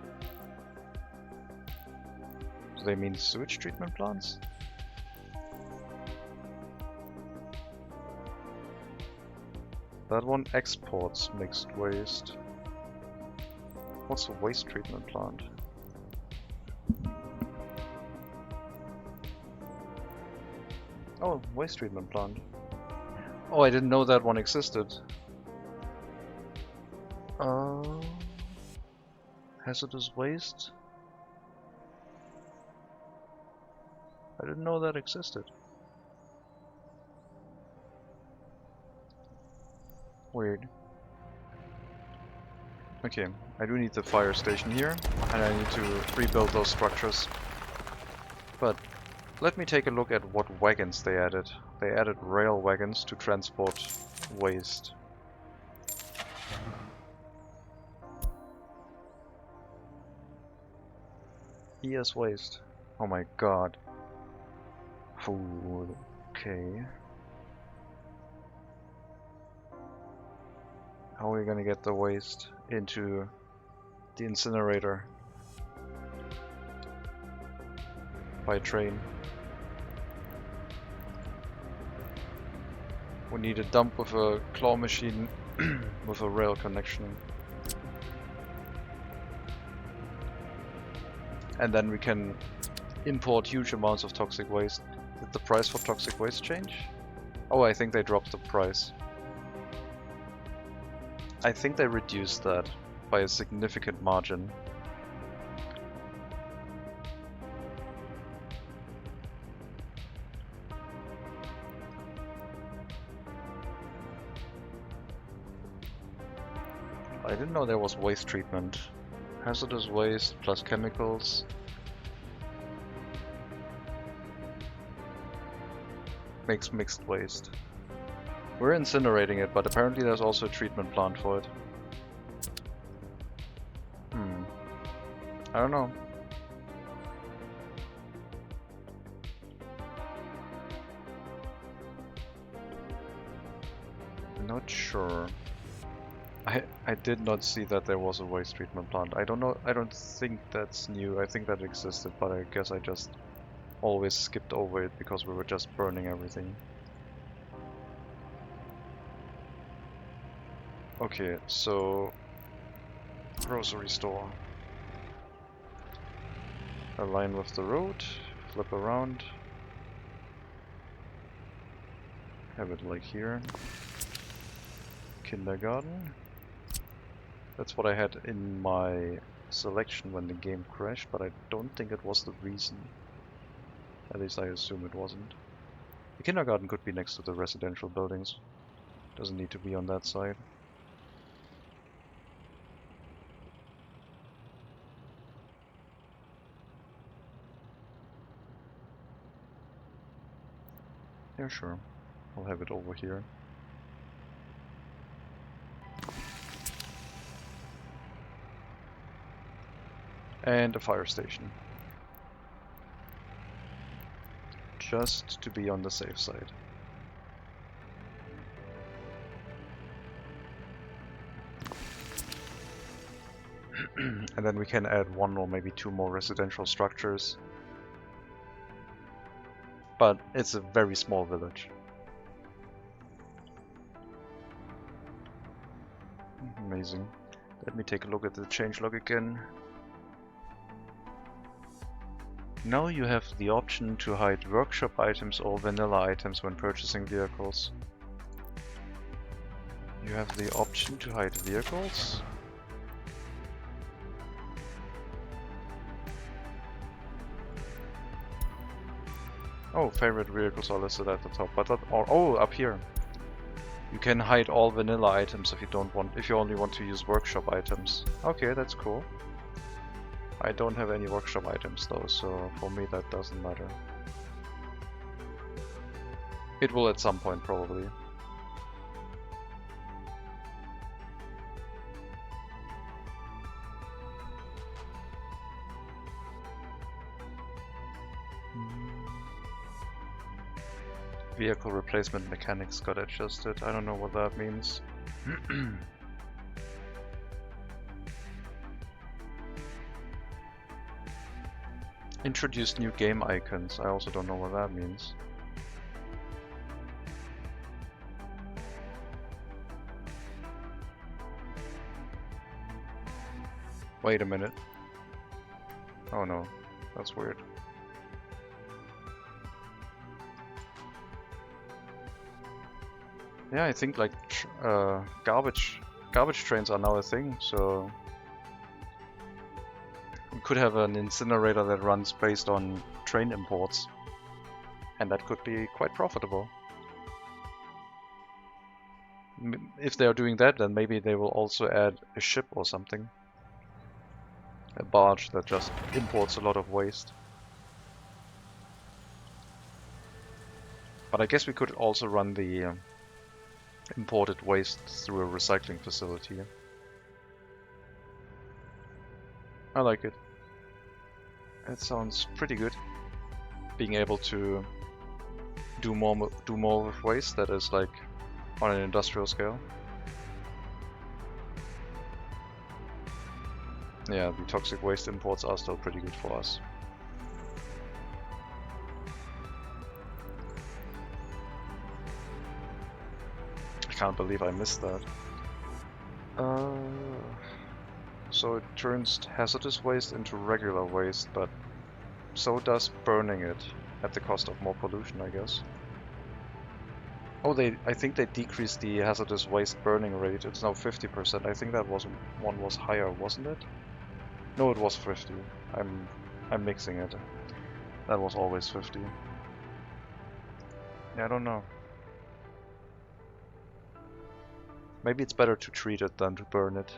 Do they mean sewage treatment plants? That one exports mixed waste. What's a waste treatment plant? Oh, waste treatment plant. Oh, I didn't know that one existed. Hazardous waste? I didn't know that existed. Weird. Okay, I do need the fire station here, and I need to rebuild those structures. But let me take a look at what wagons they added. They added rail wagons to transport waste. ES waste. Oh my god. Ooh, okay. How are we gonna get the waste into the incinerator? By train. We need a dump with a claw machine with a rail connection. And then we can import huge amounts of toxic waste. Did the price for toxic waste change? Oh, I think they dropped the price. I think they reduced that by a significant margin. I didn't know there was waste treatment Hazardous waste plus chemicals. Makes mixed waste. We're incinerating it, but apparently there's also a treatment plant for it. I don't know. Not sure. I did not see that there was a waste treatment plant. I don't know. I don't think that's new. I think that existed, but I guess I just always skipped over it because we were just burning everything. Okay, so grocery store. Align with the road, flip around. Have it like here. Kindergarten. That's what I had in my selection when the game crashed, but I don't think it was the reason. At least I assume it wasn't. The kindergarten could be next to the residential buildings. Doesn't need to be on that side. Yeah, sure. I'll have it over here. And a fire station. Just to be on the safe side. And then we can add one or maybe two more residential structures. But it's a very small village. Amazing. Let me take a look at the changelog again. Now you have the option to hide workshop items or vanilla items when purchasing vehicles. You have the option to hide vehicles. Oh, favorite vehicles are listed at the top, but that, oh, up here. You can hide all vanilla items if you only want to use workshop items. Okay, that's cool. I don't have any workshop items though, so for me that doesn't matter. It will at some point probably. Vehicle replacement mechanics got adjusted. I don't know what that means. Introduced new game icons. I also don't know what that means. Wait a minute. Oh no, that's weird. Yeah, I think like garbage trains are now a thing, so we could have an incinerator that runs based on train imports, and that could be quite profitable. If they are doing that, then maybe they will also add a ship or something. A barge that just imports a lot of waste. But I guess we could also run the imported waste through a recycling facility. I like it. It sounds pretty good. Being able to do more with waste that is like on an industrial scale. Yeah, the toxic waste imports are still pretty good for us. I can't believe I missed that. So it turns hazardous waste into regular waste, but so does burning it, at the cost of more pollution, I guess. Oh, I think they decreased the hazardous waste burning rate. It's now 50%. I think that one was higher, wasn't it? No, it was 50. I'm mixing it. That was always 50. Yeah, I don't know. Maybe it's better to treat it than to burn it.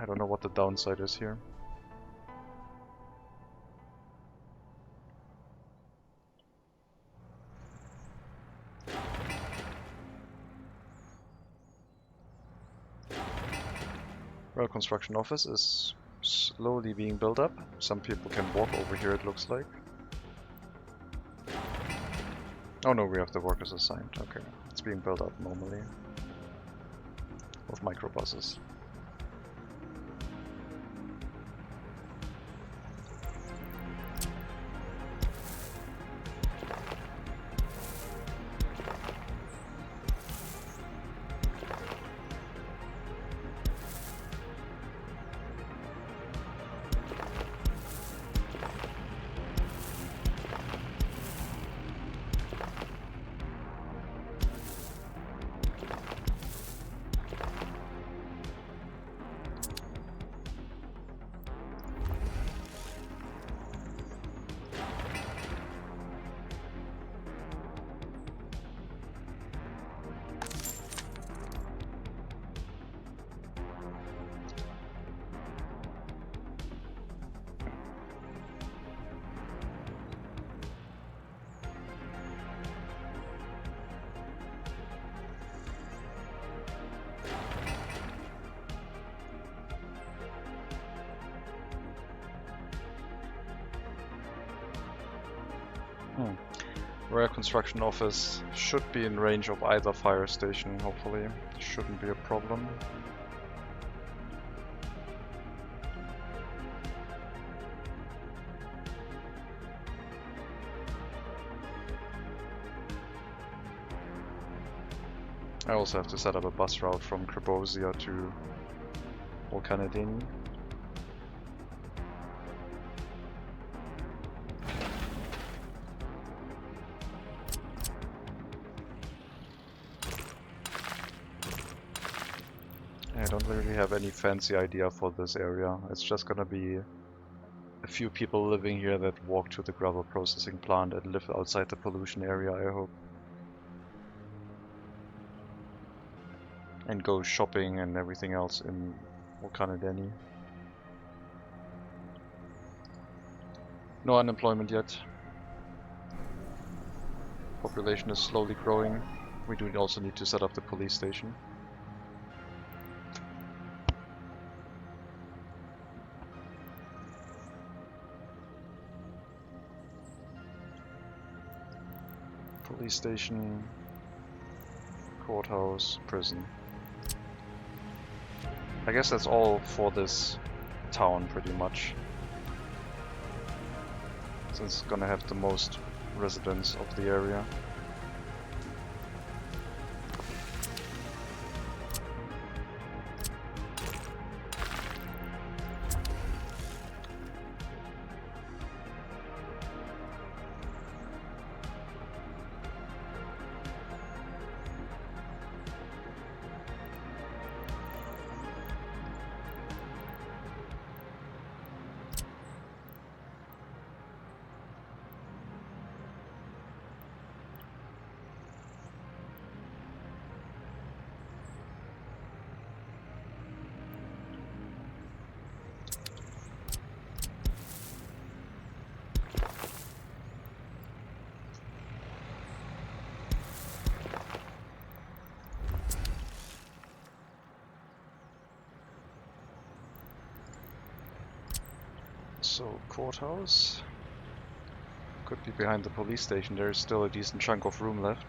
I don't know what the downside is here. Well, construction office is slowly being built up. Some people can walk over here, it looks like. Oh no, we have the workers assigned. Okay, it's being built up normally with microbuses. Rare construction office should be in range of either fire station, hopefully. Shouldn't be a problem. I also have to set up a bus route from Krebosia to Volkanedeni. I don't really have any fancy idea for this area. It's just gonna be a few people living here that walk to the gravel processing plant and live outside the pollution area, I hope. And go shopping and everything else in Volkanedeni. No unemployment yet. Population is slowly growing. We do also need to set up the police station. Police station, courthouse, prison. I guess that's all for this town, pretty much. Since it's gonna have the most residents of the area. So, courthouse could be behind the police station. There's still a decent chunk of room left.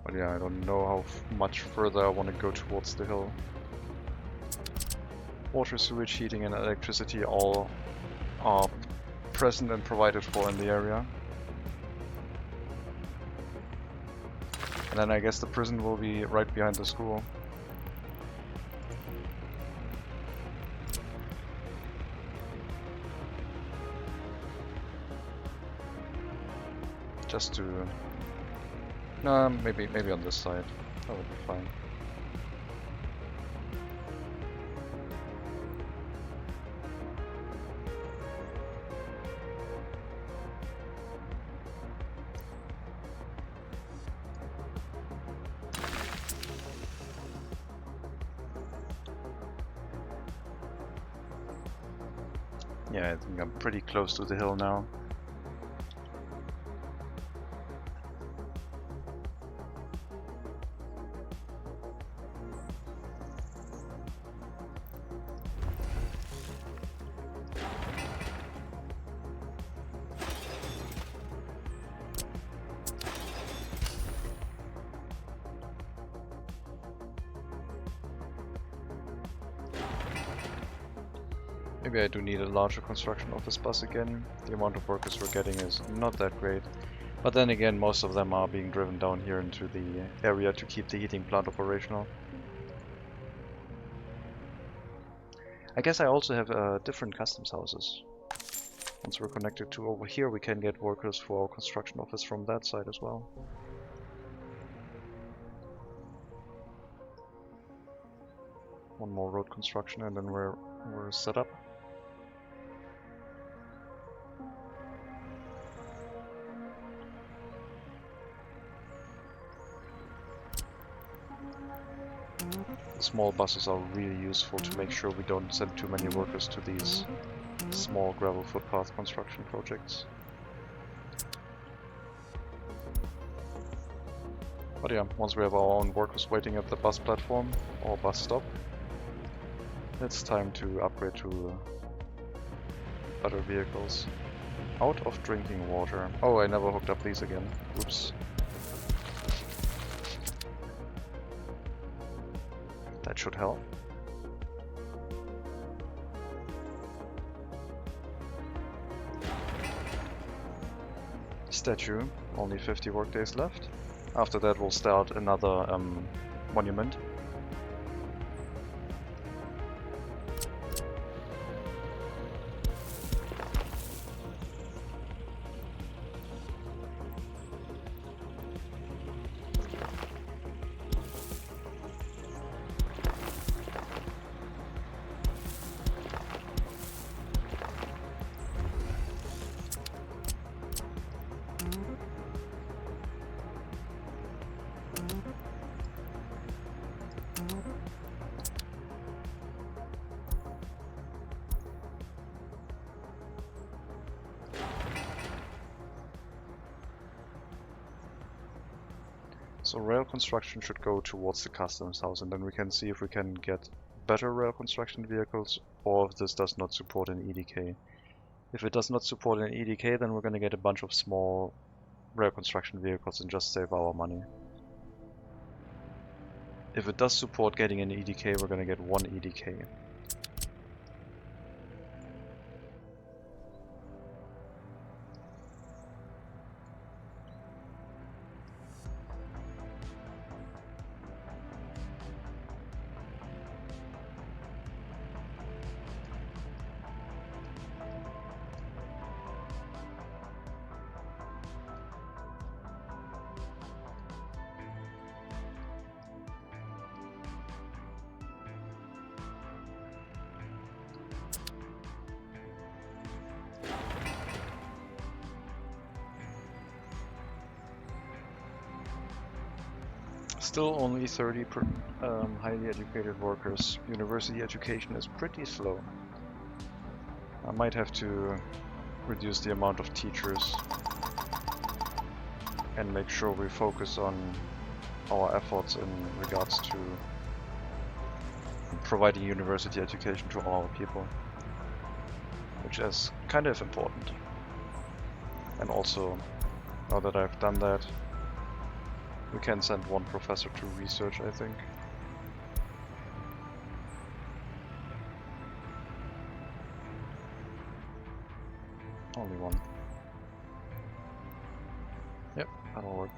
But yeah, I don't know how much further I want to go towards the hill. Water, sewage, heating and electricity all are present and provided for in the area. And then I guess the prison will be right behind the school. just to... maybe on this side. That would be fine. Yeah, I think I'm pretty close to the hill now. Maybe I do need a larger construction office bus again. The amount of workers we're getting is not that great. But then again, most of them are being driven down here into the area to keep the heating plant operational. I guess I also have different customs houses. Once we're connected to over here, we can get workers for our construction office from that side as well. One more road construction and then we're set up. Small buses are really useful to make sure we don't send too many workers to these small gravel footpath construction projects. But yeah, once we have our own workers waiting at the bus platform or bus stop, it's time to upgrade to better vehicles. Out of drinking water. Oh, I never hooked up these again. Oops. That should help. Statue, only 50 workdays left. After that we'll start another monument. So rail construction should go towards the customs house, and then we can see if we can get better rail construction vehicles or if this does not support an EDK. If it does not support an EDK, then we're going to get a bunch of small rail construction vehicles and just save our money. If it does support getting an EDK, we're going to get one EDK. Still only 30 highly educated workers. University education is pretty slow. I might have to reduce the amount of teachers and make sure we focus on our efforts in regards to providing university education to all people, which is kind of important. And also, now that I've done that, we can send one professor to research, I think. Only one. Yep, that'll work.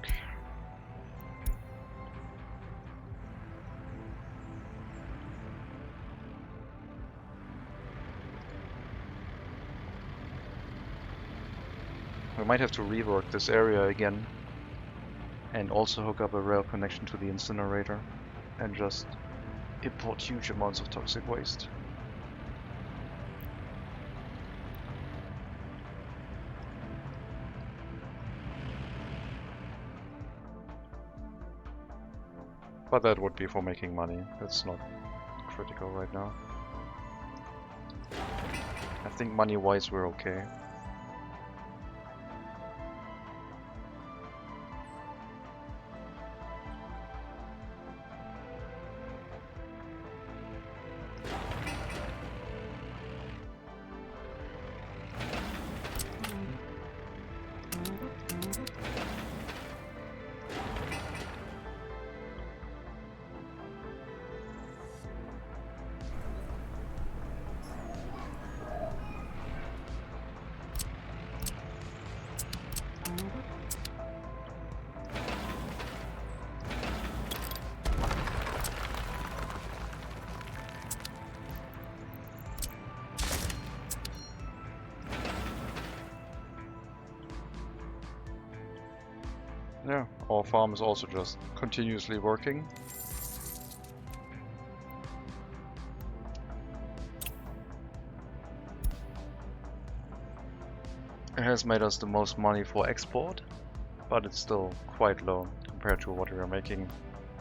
might have to rework this area again and also hook up a rail connection to the incinerator and just import huge amounts of toxic waste. But that would be for making money. That's not critical right now. I think money-wise we're okay. Yeah, our farm is also just continuously working. It has made us the most money for export, but it's still quite low compared to what we are making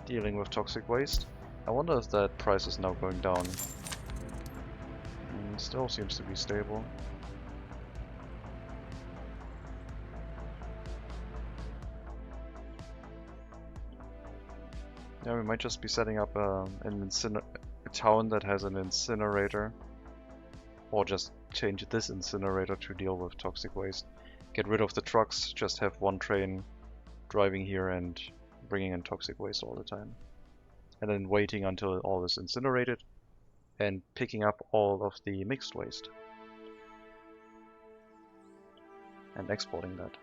dealing with toxic waste. I wonder if that price is now going down. It still seems to be stable. Yeah, we might just be setting up a town that has an incinerator, or just change this incinerator to deal with toxic waste. Get rid of the trucks, just have one train driving here and bringing in toxic waste all the time. And then waiting until all is incinerated and picking up all of the mixed waste. And exporting that.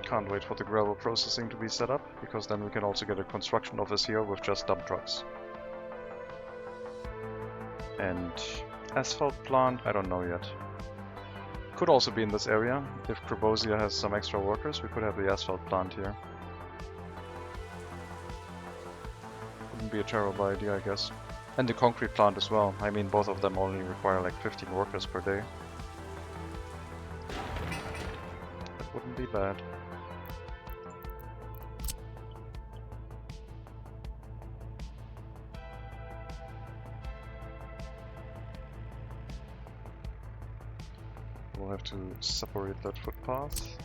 Can't wait for the gravel processing to be set up, because then we can also get a construction office here with just dump trucks. And asphalt plant, I don't know yet. Could also be in this area. If Krabosia has some extra workers, we could have the asphalt plant here. Wouldn't be a terrible idea, I guess. And the concrete plant as well. I mean, both of them only require like 15 workers per day. That wouldn't be bad. We'll have to separate that footpath.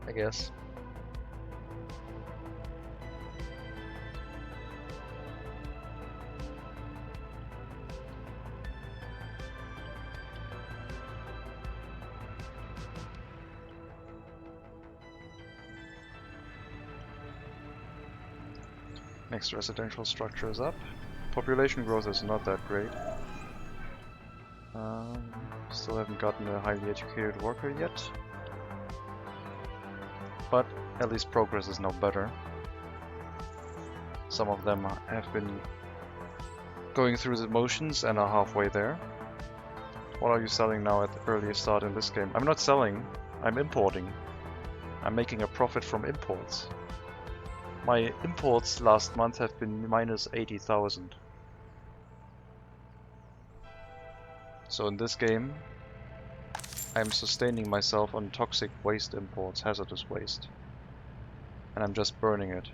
I guess. Next residential structure is up. Population growth is not that great. Still haven't gotten a highly educated worker yet. But at least progress is now better. Some of them have been going through the motions and are halfway there. What are you selling now at the earliest start in this game? I'm not selling, I'm importing. I'm making a profit from imports. My imports last month have been minus 80,000. So in this game, I'm sustaining myself on toxic waste imports, hazardous waste. And I'm just burning it.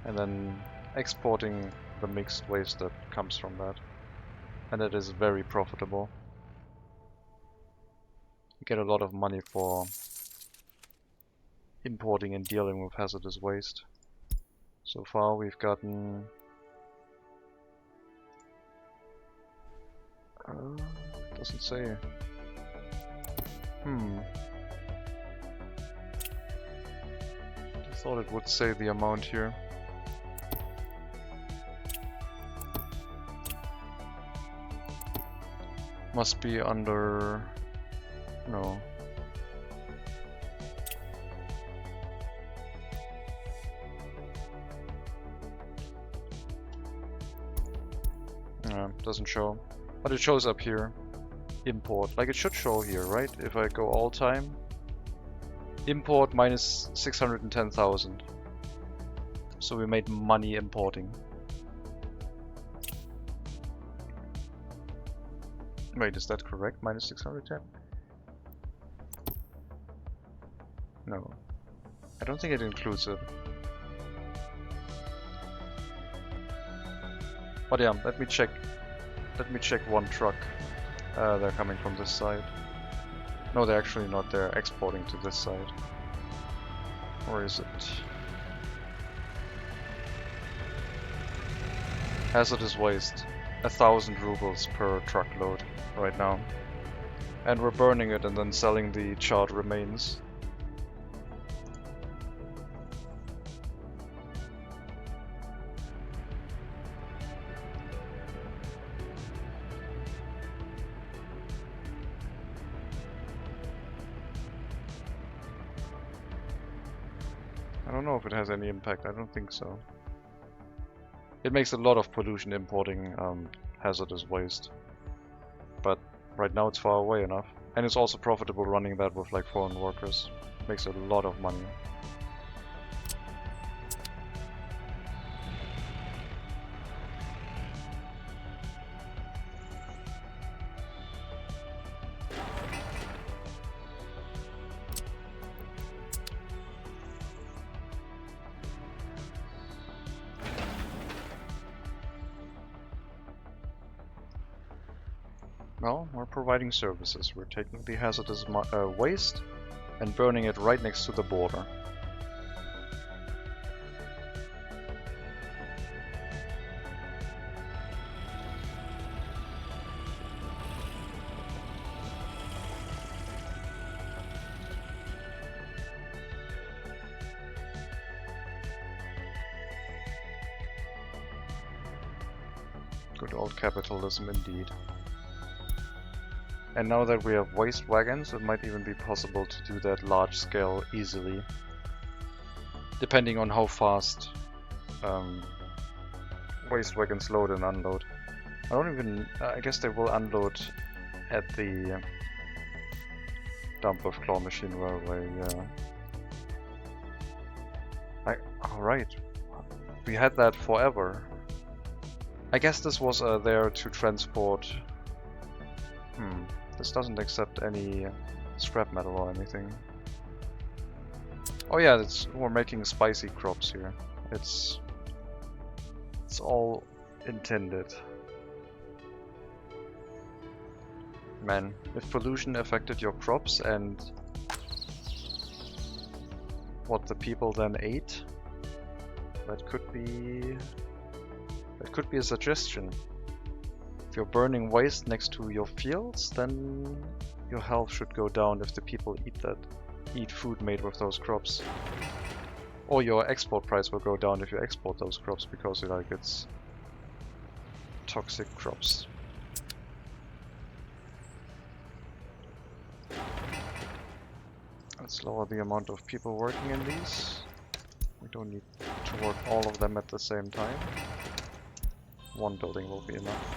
And then exporting the mixed waste that comes from that. And it is very profitable. You get a lot of money for importing and dealing with hazardous waste. So far we've gotten... doesn't say. I thought it would say the amount here. Must be under... no. Doesn't show. But it shows up here. Import. Like it should show here, right? If I go all time. Import minus 610,000. So we made money importing. Wait, is that correct? Minus 610? No. I don't think it includes it. But yeah, let me check. Let me check one truck. They're coming from this side. No, they're actually not. They're exporting to this side. Or is it? Hazardous waste. 1,000 rubles per truckload right now. And we're burning it and then selling the charred remains. I don't know if it has any impact. I don't think so. It makes a lot of pollution importing hazardous waste. But right now it's far away enough. And it's also profitable running that with like foreign workers. Makes a lot of money. Well, we're providing services. We're taking the hazardous waste and burning it right next to the border. Good old capitalism indeed. And now that we have waste wagons, it might even be possible to do that large scale easily. Depending on how fast waste wagons load and unload. I guess they will unload at the dump of claw machine railway, yeah. Alright. We had that forever. I guess this was there to transport... This doesn't accept any scrap metal or anything. Oh yeah, we're making spicy crops here. It's all intended. Man, if pollution affected your crops and what the people then ate, that could be a suggestion. If you're burning waste next to your fields, then your health should go down if the people eat food made with those crops. Or your export price will go down if you export those crops because it's toxic crops. Let's lower the amount of people working in these. We don't need to work all of them at the same time. One building will be enough.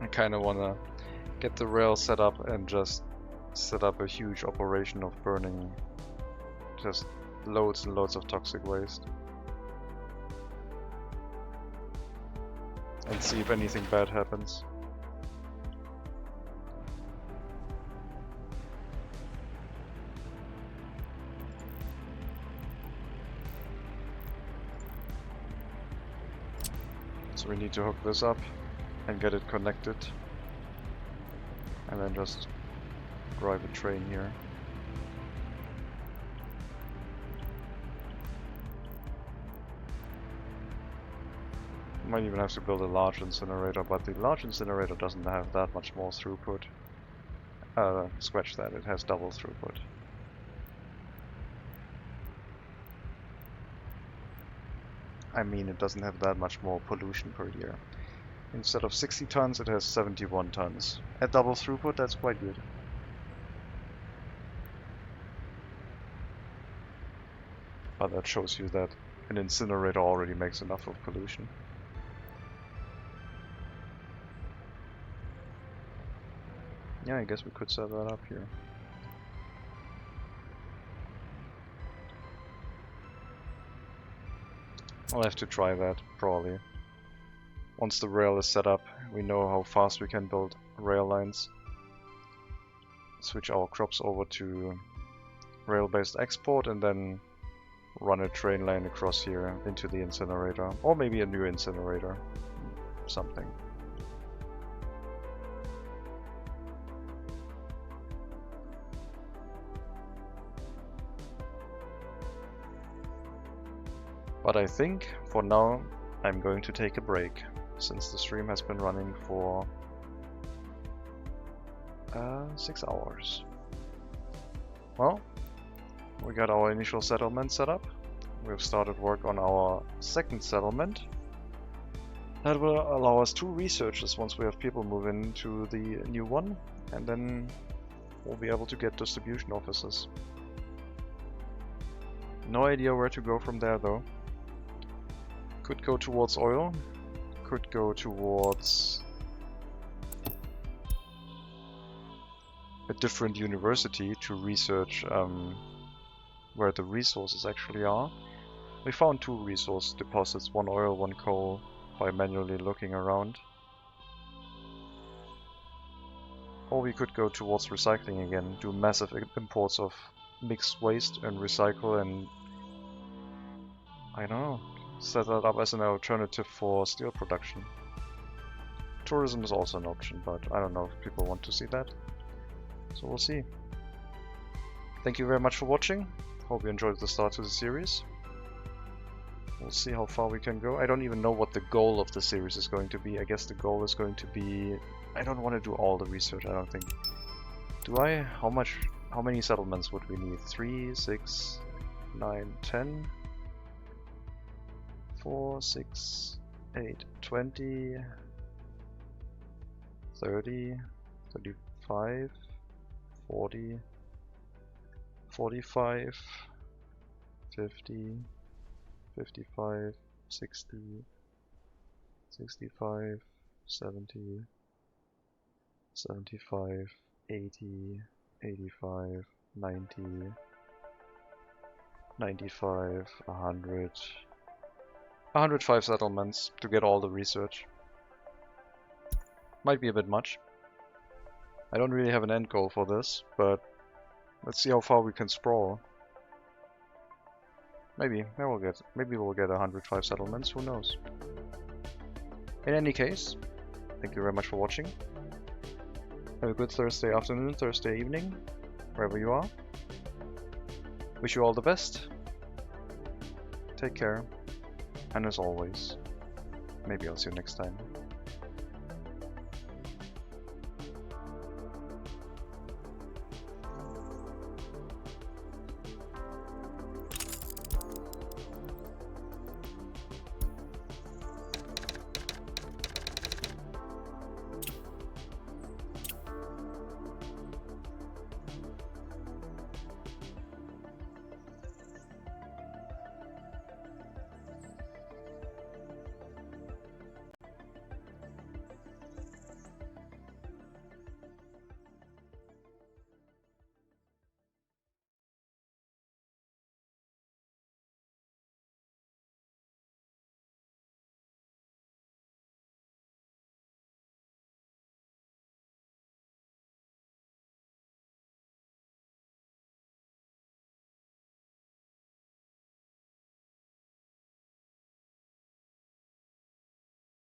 I kind of want to get the rail set up and just set up a huge operation of burning just loads and loads of toxic waste. And see if anything bad happens. So we need to hook this up and get it connected, and then just drive a train here. Might even have to build a large incinerator, but the large incinerator doesn't have that much more throughput. Scratch that, it has double throughput. I mean, it doesn't have that much more pollution per year. Instead of 60 tons, it has 71 tons. At double throughput, that's quite good. But that shows you that an incinerator already makes enough of pollution. Yeah, I guess we could set that up here. I'll have to try that, probably. Once the rail is set up, we know how fast we can build rail lines. Switch our crops over to rail-based export and then run a train line across here into the incinerator. Or maybe a new incinerator. Something. But I think, for now, I'm going to take a break, since the stream has been running for 6 hours. Well, we got our initial settlement set up. We've started work on our second settlement. That will allow us 2 researchers once we have people move into the new one, and then we'll be able to get distribution offices. No idea where to go from there though. Could go towards oil, could go towards a different university to research where the resources actually are. We found 2 resource deposits, 1 oil, 1 coal, by manually looking around. Or we could go towards recycling again, do massive imports of mixed waste and recycle, and I don't know, set that up as an alternative for steel production. Tourism is also an option, but I don't know if people want to see that. So we'll see. Thank you very much for watching. Hope you enjoyed the start to the series. We'll see how far we can go. I don't even know what the goal of the series is going to be. I guess the goal is going to be... I don't want to do all the research, I don't think. Do I? How many settlements would we need? 3, 6, 9, 10? 4, 6, 8, 20, 30, 35, 40, 45, 50, 55, 60, 65, 70, 75, 80, 85, 90, 95, 100... 105 settlements to get all the research. Might be a bit much. I don't really have an end goal for this, but let's see how far we can sprawl. Maybe we'll get 105 settlements, who knows. In any case, thank you very much for watching. Have a good Thursday afternoon, Thursday evening, wherever you are. Wish you all the best. Take care. And as always, maybe I'll see you next time.